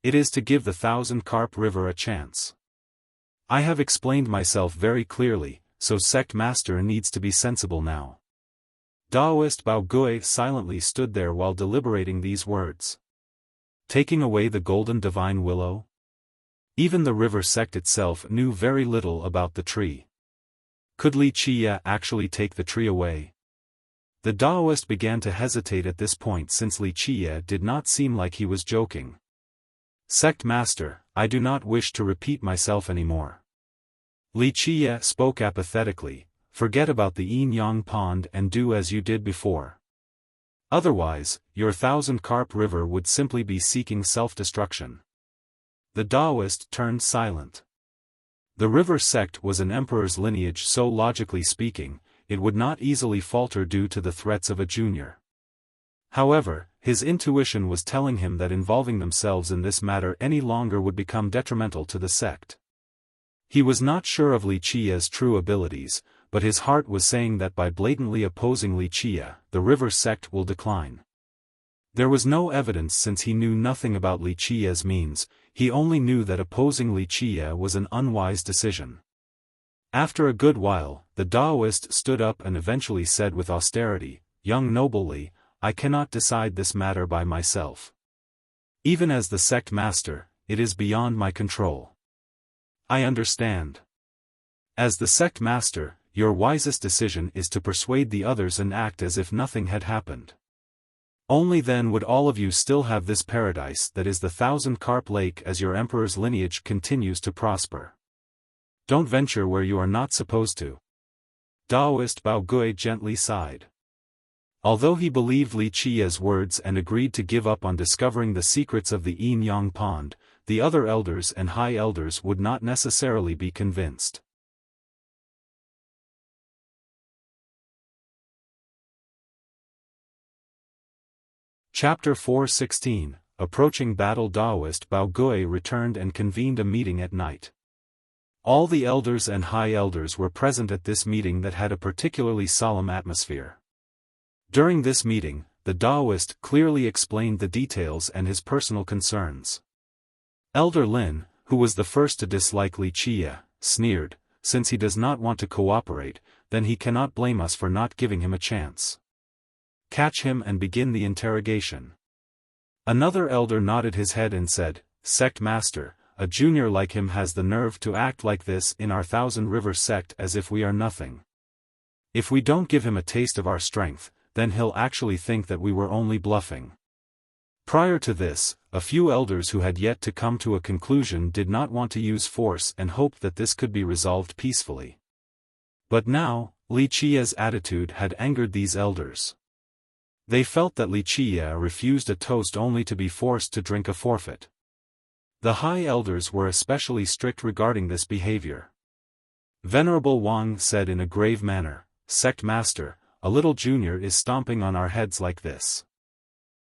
It is to give the Thousand Carp River a chance. I have explained myself very clearly, so sect master needs to be sensible now." Daoist Bao Gui silently stood there while deliberating these words. Taking away the golden divine willow? Even the river sect itself knew very little about the tree. Could Li Qiye actually take the tree away? The Daoist began to hesitate at this point since Li Qiye did not seem like he was joking. "Sect master, I do not wish to repeat myself anymore." Li Qiye spoke apathetically, "Forget about the Yin-Yang pond and do as you did before. Otherwise, your Thousand Carp River would simply be seeking self-destruction." The Daoist turned silent. The river sect was an emperor's lineage, so logically speaking, it would not easily falter due to the threats of a junior. However, his intuition was telling him that involving themselves in this matter any longer would become detrimental to the sect. He was not sure of Li Qiye's true abilities, but his heart was saying that by blatantly opposing Wuxia, the river sect will decline. There was no evidence since he knew nothing about Wuxia's means, he only knew that opposing Wuxia was an unwise decision. After a good while, the Taoist stood up and eventually said with austerity, "Young noble Li, I cannot decide this matter by myself. Even as the sect master, it is beyond my control. I understand. As the sect master, your wisest decision is to persuade the others and act as if nothing had happened. Only then would all of you still have this paradise that is the 1,000-carp lake as your emperor's lineage continues to prosper. Don't venture where you are not supposed to." Taoist Bao Gui gently sighed. Although he believed Wuxia's words and agreed to give up on discovering the secrets of the Yin Yang Pond, the other elders and high elders would not necessarily be convinced. Chapter 4:16, Approaching Battle. Taoist Bao Gui returned and convened a meeting at night. All the elders and high elders were present at this meeting that had a particularly solemn atmosphere. During this meeting, the Taoist clearly explained the details and his personal concerns. Elder Lin, who was the first to dislike Wuxia, sneered, "Since he does not want to cooperate, then he cannot blame us for not giving him a chance. Catch him and begin the interrogation." Another elder nodded his head and said, "Sect master, a junior like him has the nerve to act like this in our 1,000-river sect as if we are nothing. If we don't give him a taste of our strength, then he'll actually think that we were only bluffing." Prior to this, a few elders who had yet to come to a conclusion did not want to use force and hoped that this could be resolved peacefully. But now, Wuxia's attitude had angered these elders. They felt that Wuxia refused a toast only to be forced to drink a forfeit. The high elders were especially strict regarding this behavior. Venerable Wang said in a grave manner, "Sect master, a little junior is stomping on our heads like this.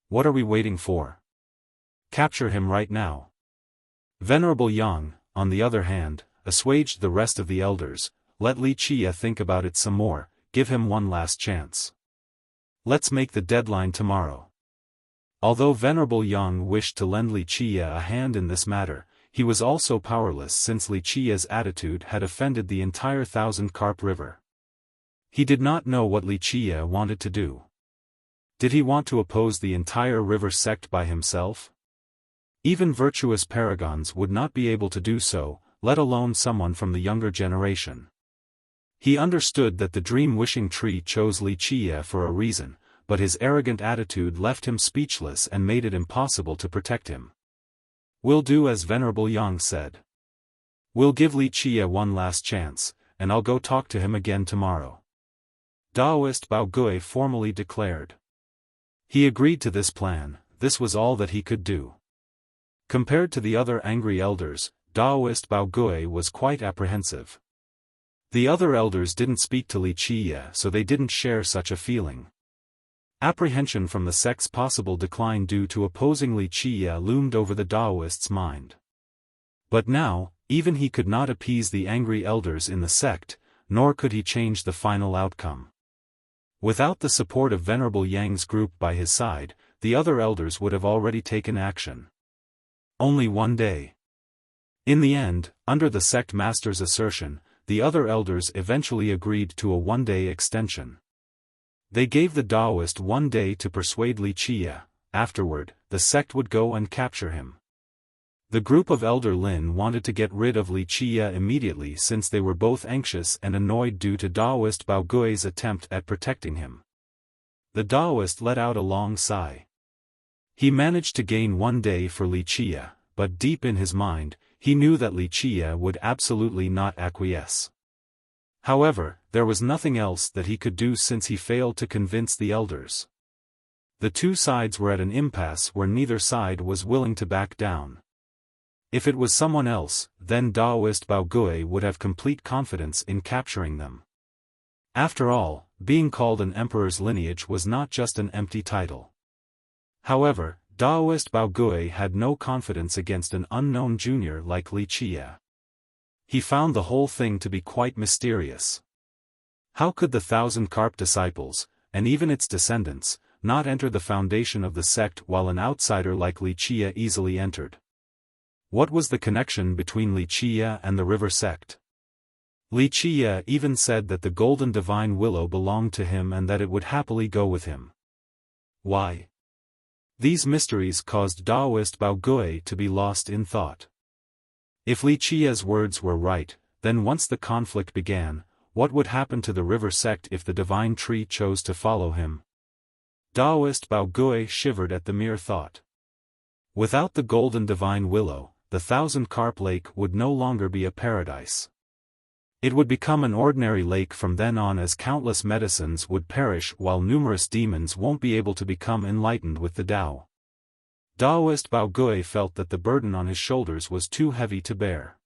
What are we waiting for? Capture him right now." Venerable Yang, on the other hand, assuaged the rest of the elders, "Let Wuxia think about it some more, give him one last chance. Let's make the deadline tomorrow." Although Venerable Yang wished to lend Wuxia a hand in this matter, he was also powerless since Wuxia's attitude had offended the entire 1,000-carp river. He did not know what Wuxia wanted to do. Did he want to oppose the entire river sect by himself? Even virtuous paragons would not be able to do so, let alone someone from the younger generation. He understood that the dream-wishing tree chose Wuxia for a reason, but his arrogant attitude left him speechless and made it impossible to protect him. "We'll do as Venerable Yang said. We'll give Wuxia one last chance, and I'll go talk to him again tomorrow." Taoist Bao Gui formally declared. He agreed to this plan. This was all that he could do. Compared to the other angry elders, Taoist Bao Gui was quite apprehensive. The other elders didn't speak to Wuxia, so they didn't share such a feeling. Apprehension from the sect's possible decline due to opposing Wuxia loomed over the Taoist's mind. But now, even he could not appease the angry elders in the sect, nor could he change the final outcome. Without the support of Venerable Yang's group by his side, the other elders would have already taken action. Only one day. In the end, under the sect master's assertion, the other elders eventually agreed to a one-day extension. They gave the Taoist 1 day to persuade Wuxia. Afterward, the sect would go and capture him. The group of Elder Lin wanted to get rid of Wuxia immediately since they were both anxious and annoyed due to Taoist Bao Gui's attempt at protecting him. The Taoist let out a long sigh. He managed to gain 1 day for Wuxia, but deep in his mind, he knew that Wuxia would absolutely not acquiesce. However, there was nothing else that he could do since he failed to convince the elders. The two sides were at an impasse where neither side was willing to back down. If it was someone else, then Taoist Bao Gui would have complete confidence in capturing them. After all, being called an emperor's lineage was not just an empty title. However, Taoist Bao Gui had no confidence against an unknown junior like Wuxia. He found the whole thing to be quite mysterious. How could the 1,000 carp disciples, and even its descendants, not enter the foundation of the sect while an outsider like Wuxia easily entered? What was the connection between Wuxia and the river sect? Wuxia even said that the golden divine willow belonged to him and that it would happily go with him. Why? These mysteries caused Taoist Bao Gui to be lost in thought. If Wuxia's words were right, then once the conflict began, what would happen to the river sect if the divine tree chose to follow him? Taoist Bao Gui shivered at the mere thought. Without the golden divine willow, the 1,000-carp lake would no longer be a paradise. It would become an ordinary lake from then on, as countless medicines would perish while numerous demons won't be able to become enlightened with the Tao. Taoist Bao Gui felt that the burden on his shoulders was too heavy to bear.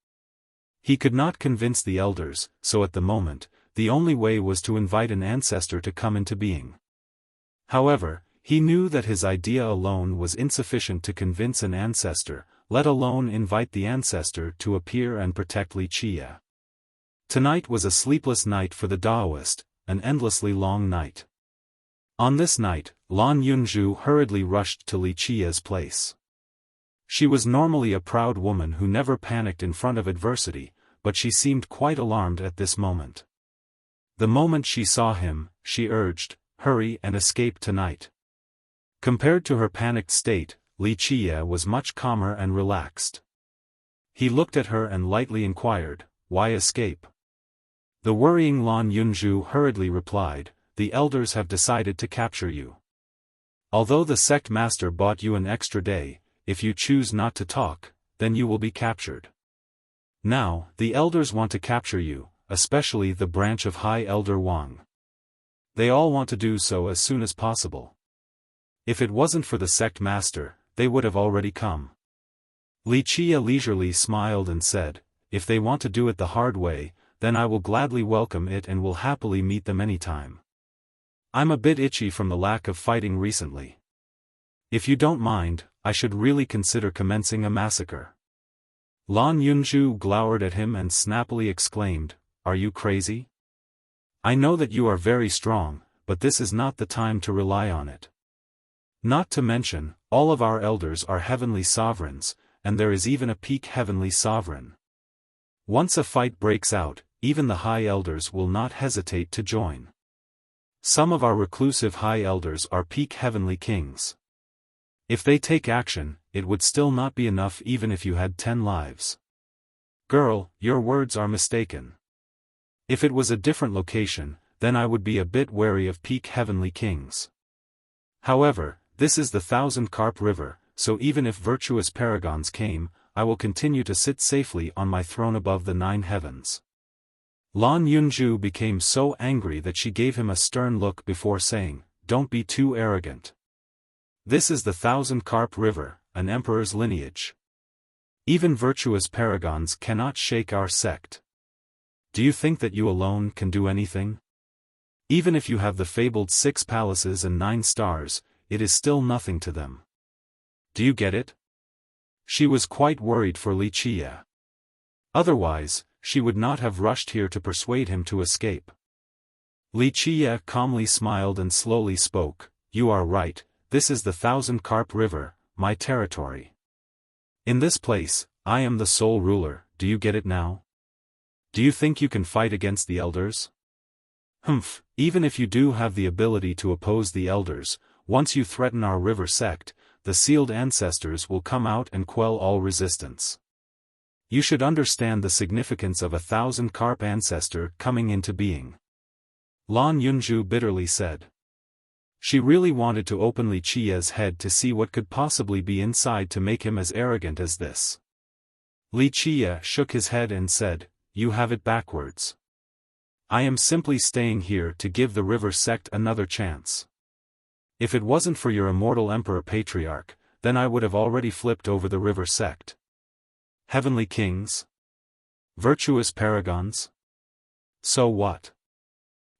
He could not convince the elders, so at the moment, the only way was to invite an ancestor to come into being. However, he knew that his idea alone was insufficient to convince an ancestor, let alone invite the ancestor to appear and protect Wuxia. Tonight was a sleepless night for the Taoist, an endlessly long night. On this night, Lan Yunzhu hurriedly rushed to Wuxia's place. She was normally a proud woman who never panicked in front of adversity, but she seemed quite alarmed at this moment. The moment she saw him, she urged, "Hurry and escape tonight." Compared to her panicked state, Wuxia was much calmer and relaxed. He looked at her and lightly inquired, "Why escape?" The worrying Lan Yunzhu hurriedly replied, "The elders have decided to capture you. Although the sect master bought you an extra day, if you choose not to talk, then you will be captured. Now, the elders want to capture you, especially the branch of High Elder Wang. They all want to do so as soon as possible. If it wasn't for the sect master, they would have already come." Wuxia leisurely smiled and said, "If they want to do it the hard way, then I will gladly welcome it and will happily meet them anytime. I'm a bit itchy from the lack of fighting recently. If you don't mind, I should really consider commencing a massacre." Lan Yunzhu glowered at him and snappily exclaimed, "Are you crazy? I know that you are very strong, but this is not the time to rely on it. Not to mention, all of our elders are heavenly sovereigns, and there is even a peak heavenly sovereign. Once a fight breaks out, even the high elders will not hesitate to join. Some of our reclusive high elders are peak heavenly kings. If they take action, it would still not be enough even if you had 10 lives. Girl, your words are mistaken. If it was a different location, then I would be a bit wary of peak heavenly kings. However, this is the 1,000-carp river, so even if virtuous paragons came, I will continue to sit safely on my throne above the 9 heavens." Lan Yunzhu became so angry that she gave him a stern look before saying, "Don't be too arrogant. This is the 1,000-carp river, an emperor's lineage. Even virtuous paragons cannot shake our sect. Do you think that you alone can do anything? Even if you have the fabled 6 palaces and 9 stars, it is still nothing to them. Do you get it?" She was quite worried for Wuxia. Otherwise, she would not have rushed here to persuade him to escape. Wuxia calmly smiled and slowly spoke, "You are right, this is the 1,000-carp river, my territory. In this place, I am the sole ruler, do you get it now? Do you think you can fight against the elders? Humph, even if you do have the ability to oppose the elders, once you threaten our river sect, the sealed ancestors will come out and quell all resistance. You should understand the significance of a 1,000-carp ancestor coming into being." Lan Yunzhu bitterly said. She really wanted to open Wuxia's head to see what could possibly be inside to make him as arrogant as this. Wuxia shook his head and said, "You have it backwards. I am simply staying here to give the river sect another chance. If it wasn't for your immortal Emperor Patriarch, then I would have already flipped over the river sect. Heavenly kings? Virtuous paragons? So what?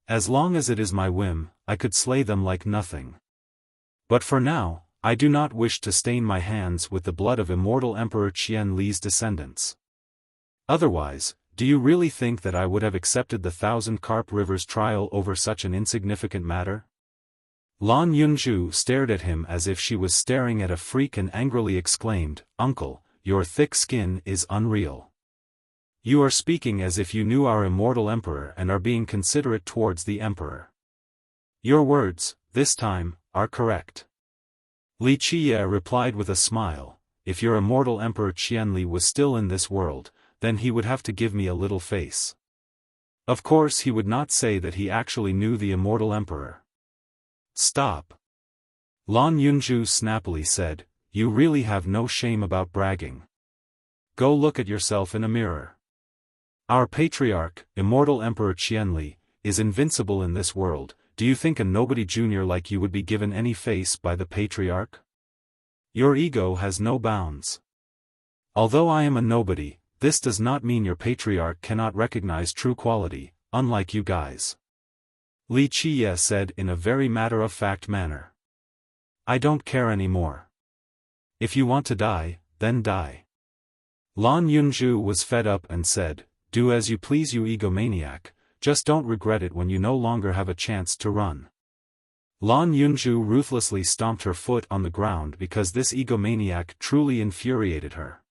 As long as it is my whim, I could slay them like nothing. But for now, I do not wish to stain my hands with the blood of immortal Emperor Qian Li's descendants. Otherwise, Do you really think that I would have accepted the Thousand Carp River's trial over such an insignificant matter? Lan Yunju stared at him as if she was staring at a freak and angrily exclaimed, "Uncle, your thick skin is unreal. You are speaking as if you knew our immortal emperor and are being considerate towards the emperor. Your words, this time, are correct." Li Qiye replied with a smile, "If your immortal emperor Qianli was still in this world, then he would have to give me a little face. Of course he would not say that he actually knew the immortal emperor." "Stop!" Lan Yunju snappily said, "You really have no shame about bragging. Go look at yourself in a mirror. Our patriarch, immortal Emperor Qianli, is invincible in this world. Do you think a nobody junior like you would be given any face by the patriarch? Your ego has no bounds. Although I am a nobody, this does not mean your patriarch cannot recognize true quality, unlike you guys." Li Qiye said in a very matter-of-fact manner. "I don't care anymore. If you want to die, then die." Lan Yunju was fed up and said, "Do as you please, you egomaniac, just don't regret it when you no longer have a chance to run." Lan Yunju ruthlessly stomped her foot on the ground because this egomaniac truly infuriated her.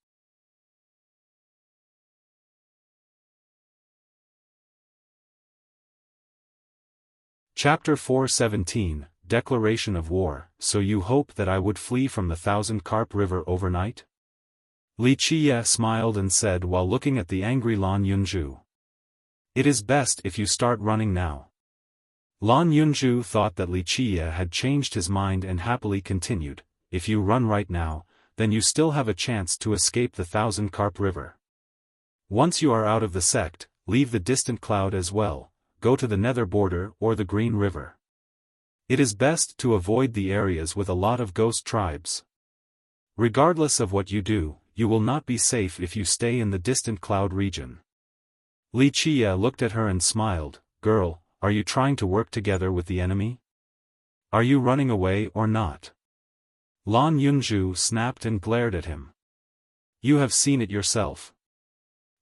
Chapter 417, Declaration of War. "So you hope that I would flee from the Thousand Carp River overnight?" Li Qiye smiled and said while looking at the angry Lan Yunju. "It is best if you start running now." Lan Yunju thought that Li Qiye had changed his mind and happily continued, "If you run right now, then you still have a chance to escape the Thousand Carp River. Once you are out of the sect, leave the distant cloud as well. Go to the Nether border or the Green River. It is best to avoid the areas with a lot of ghost tribes. Regardless of what you do, you will not be safe if you stay in the distant cloud region." Li Qiye looked at her and smiled, "Girl, are you trying to work together with the enemy? Are you running away or not?" Lan Yunju snapped and glared at him. "You have seen it yourself."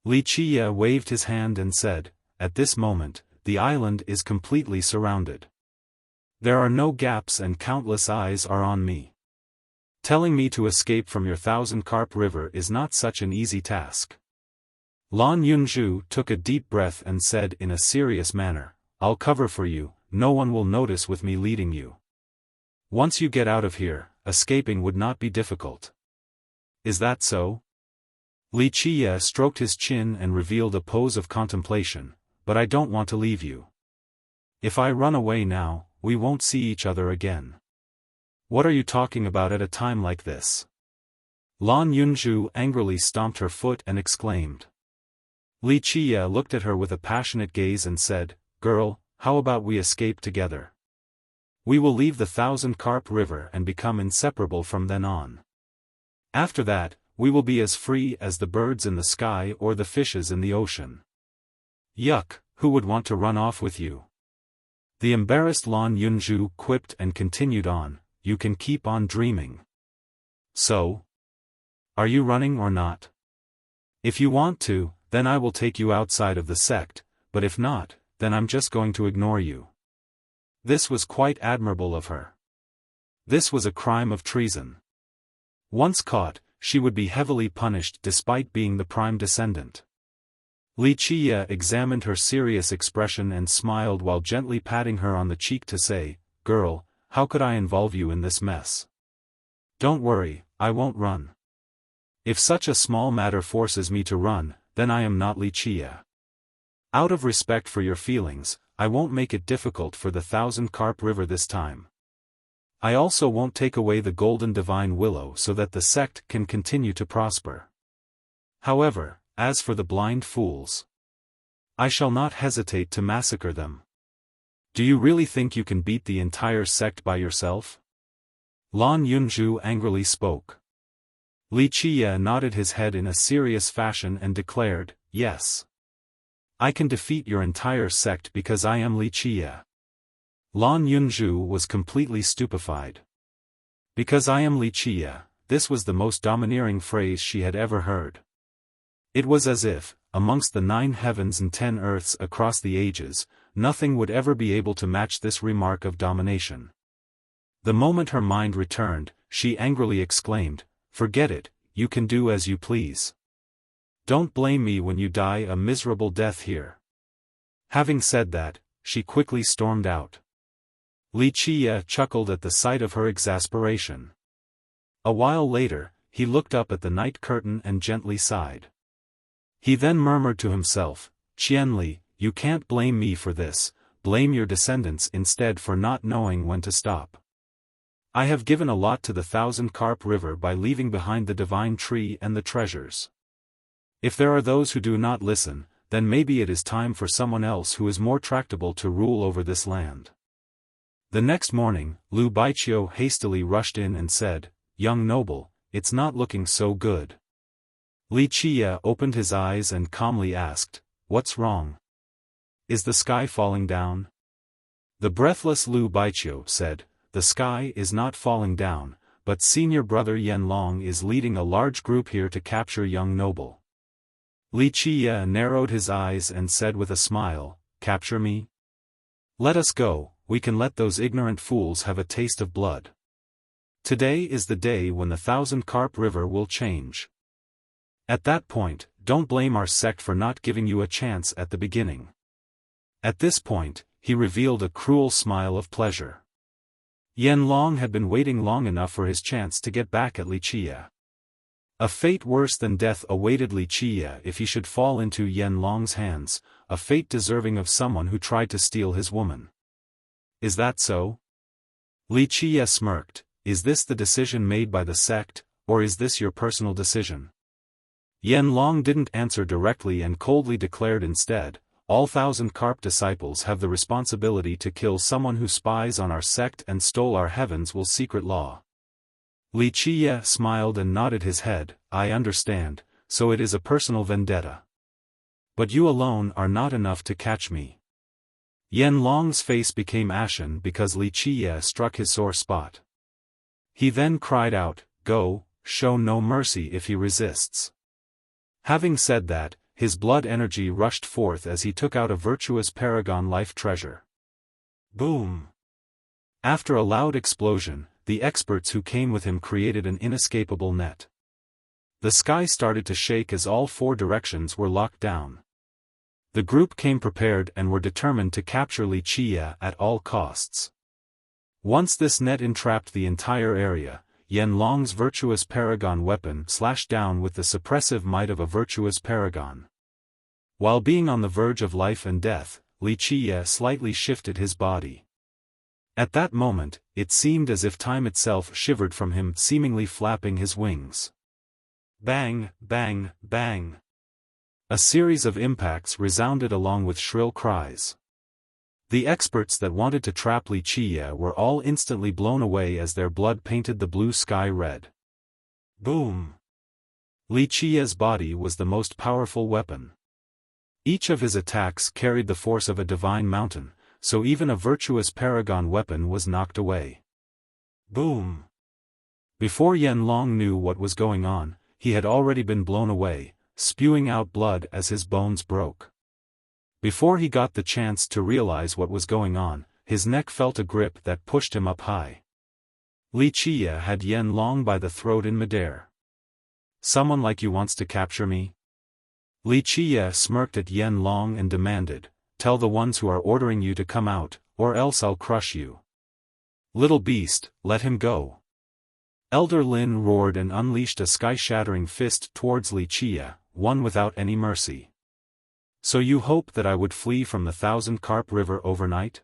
Li Qiye waved his hand and said, "At this moment, the island is completely surrounded. There are no gaps and countless eyes are on me. Telling me to escape from your Thousand Carp River is not such an easy task." Lan Yunju took a deep breath and said in a serious manner, "I'll cover for you, no one will notice with me leading you. Once you get out of here, escaping would not be difficult. Is that so?" Li Qiye stroked his chin and revealed a pose of contemplation, "But I don't want to leave you. If I run away now, we won't see each other again." "What are you talking about at a time like this?" Lan Yunju angrily stomped her foot and exclaimed. Li Qiye looked at her with a passionate gaze and said, "Girl, how about we escape together? We will leave the Thousand Carp River and become inseparable from then on. After that, we will be as free as the birds in the sky or the fishes in the ocean." "Yuck, who would want to run off with you?" The embarrassed Lan Yunju quipped and continued on, "You can keep on dreaming. So? Are you running or not? If you want to, then I will take you outside of the sect, but if not, then I'm just going to ignore you." This was quite admirable of her. This was a crime of treason. Once caught, she would be heavily punished despite being the prime descendant. Li Qiye examined her serious expression and smiled while gently patting her on the cheek to say, "Girl, how could I involve you in this mess? Don't worry, I won't run. If such a small matter forces me to run, then I am not Li Qiye. Out of respect for your feelings, I won't make it difficult for the Thousand Carp River this time. I also won't take away the golden divine willow so that the sect can continue to prosper. However, as for the blind fools, I shall not hesitate to massacre them. Do you really think you can beat the entire sect by yourself?" Lan Yunju angrily spoke. Li Qiye nodded his head in a serious fashion and declared, "Yes. I can defeat your entire sect because I am Li Qiye." Lan Yunju was completely stupefied. Because I am Li Qiye, this was the most domineering phrase she had ever heard. It was as if, amongst the 9 heavens and 10 earths across the ages, nothing would ever be able to match this remark of domination. The moment her mind returned, she angrily exclaimed, "Forget it, you can do as you please. Don't blame me when you die a miserable death here." Having said that, she quickly stormed out. Wuxia chuckled at the sight of her exasperation. A while later, he looked up at the night curtain and gently sighed. He then murmured to himself, "Qianli, you can't blame me for this, blame your descendants instead for not knowing when to stop. I have given a lot to the 1,000-carp river by leaving behind the divine tree and the treasures. If there are those who do not listen, then maybe it is time for someone else who is more tractable to rule over this land." The next morning, Lu Baiqiu hastily rushed in and said, "Young noble, it's not looking so good." Wuxia opened his eyes and calmly asked, "What's wrong? Is the sky falling down?" The breathless Lu Baiqiu said, "The sky is not falling down, but senior brother Yanlong is leading a large group here to capture young noble." Wuxia narrowed his eyes and said with a smile, "Capture me? Let us go, we can let those ignorant fools have a taste of blood. Today is the day when the 1,000-carp river will change. At that point, don't blame our sect for not giving you a chance at the beginning." At this point, he revealed a cruel smile of pleasure. Yanlong had been waiting long enough for his chance to get back at Wuxia. A fate worse than death awaited Wuxia if he should fall into Yanlong's hands, a fate deserving of someone who tried to steal his woman. "Is that so?" Wuxia smirked, "Is this the decision made by the sect, or is this your personal decision?" Yanlong didn't answer directly and coldly declared instead, "All 1,000-carp disciples have the responsibility to kill someone who spies on our sect and stole our heavens will secret law." Wuxia smiled and nodded his head, "I understand, so it is a personal vendetta. But you alone are not enough to catch me." Yanlong's face became ashen because Wuxia struck his sore spot. He then cried out, "Go, show no mercy if he resists." Having said that, his blood energy rushed forth as he took out a virtuous paragon life treasure. Boom! After a loud explosion, the experts who came with him created an inescapable net. The sky started to shake as all 4 directions were locked down. The group came prepared and were determined to capture Wuxia at all costs. Once this net entrapped the entire area, Yanlong's virtuous paragon weapon slashed down with the suppressive might of a virtuous paragon. While being on the verge of life and death, Wuxia slightly shifted his body. At that moment, it seemed as if time itself shivered from him, seemingly flapping his wings. Bang, bang, bang. A series of impacts resounded along with shrill cries. The experts that wanted to trap Wuxia were all instantly blown away as their blood painted the blue sky red. Boom! Wuxia's body was the most powerful weapon. Each of his attacks carried the force of a divine mountain, so even a virtuous paragon weapon was knocked away. Boom! Before Yanlong knew what was going on, he had already been blown away, spewing out blood as his bones broke. Before he got the chance to realize what was going on, his neck felt a grip that pushed him up high. Wuxia had Yanlong by the throat in midair. "Someone like you wants to capture me?" Wuxia smirked at Yanlong and demanded, "Tell the ones who are ordering you to come out, or else I'll crush you." "Little beast, let him go." Elder Lin roared and unleashed a sky-shattering fist towards Wuxia, one without any mercy. "So you hoped that I would flee from the 1,000-carp river overnight?"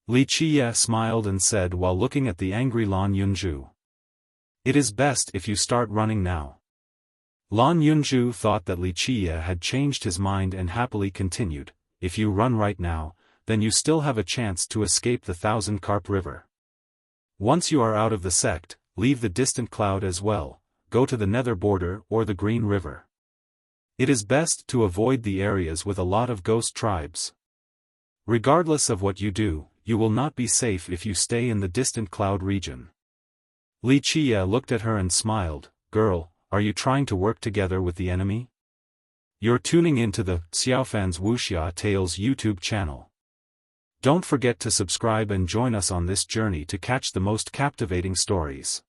Wuxia smiled and said while looking at the angry Lan Yunju. "It is best if you start running now." Lan Yunju thought that Wuxia had changed his mind and happily continued, "If you run right now, then you still have a chance to escape the 1,000-carp river. Once you are out of the sect, leave the distant cloud as well, go to the nether border or the Green River. It is best to avoid the areas with a lot of ghost tribes. Regardless of what you do, you will not be safe if you stay in the distant cloud region." Wuxia looked at her and smiled, "Girl, are you trying to work together with the enemy?" You're tuning into the Xiaofan's Wuxia Tales YouTube channel. Don't forget to subscribe and join us on this journey to catch the most captivating stories.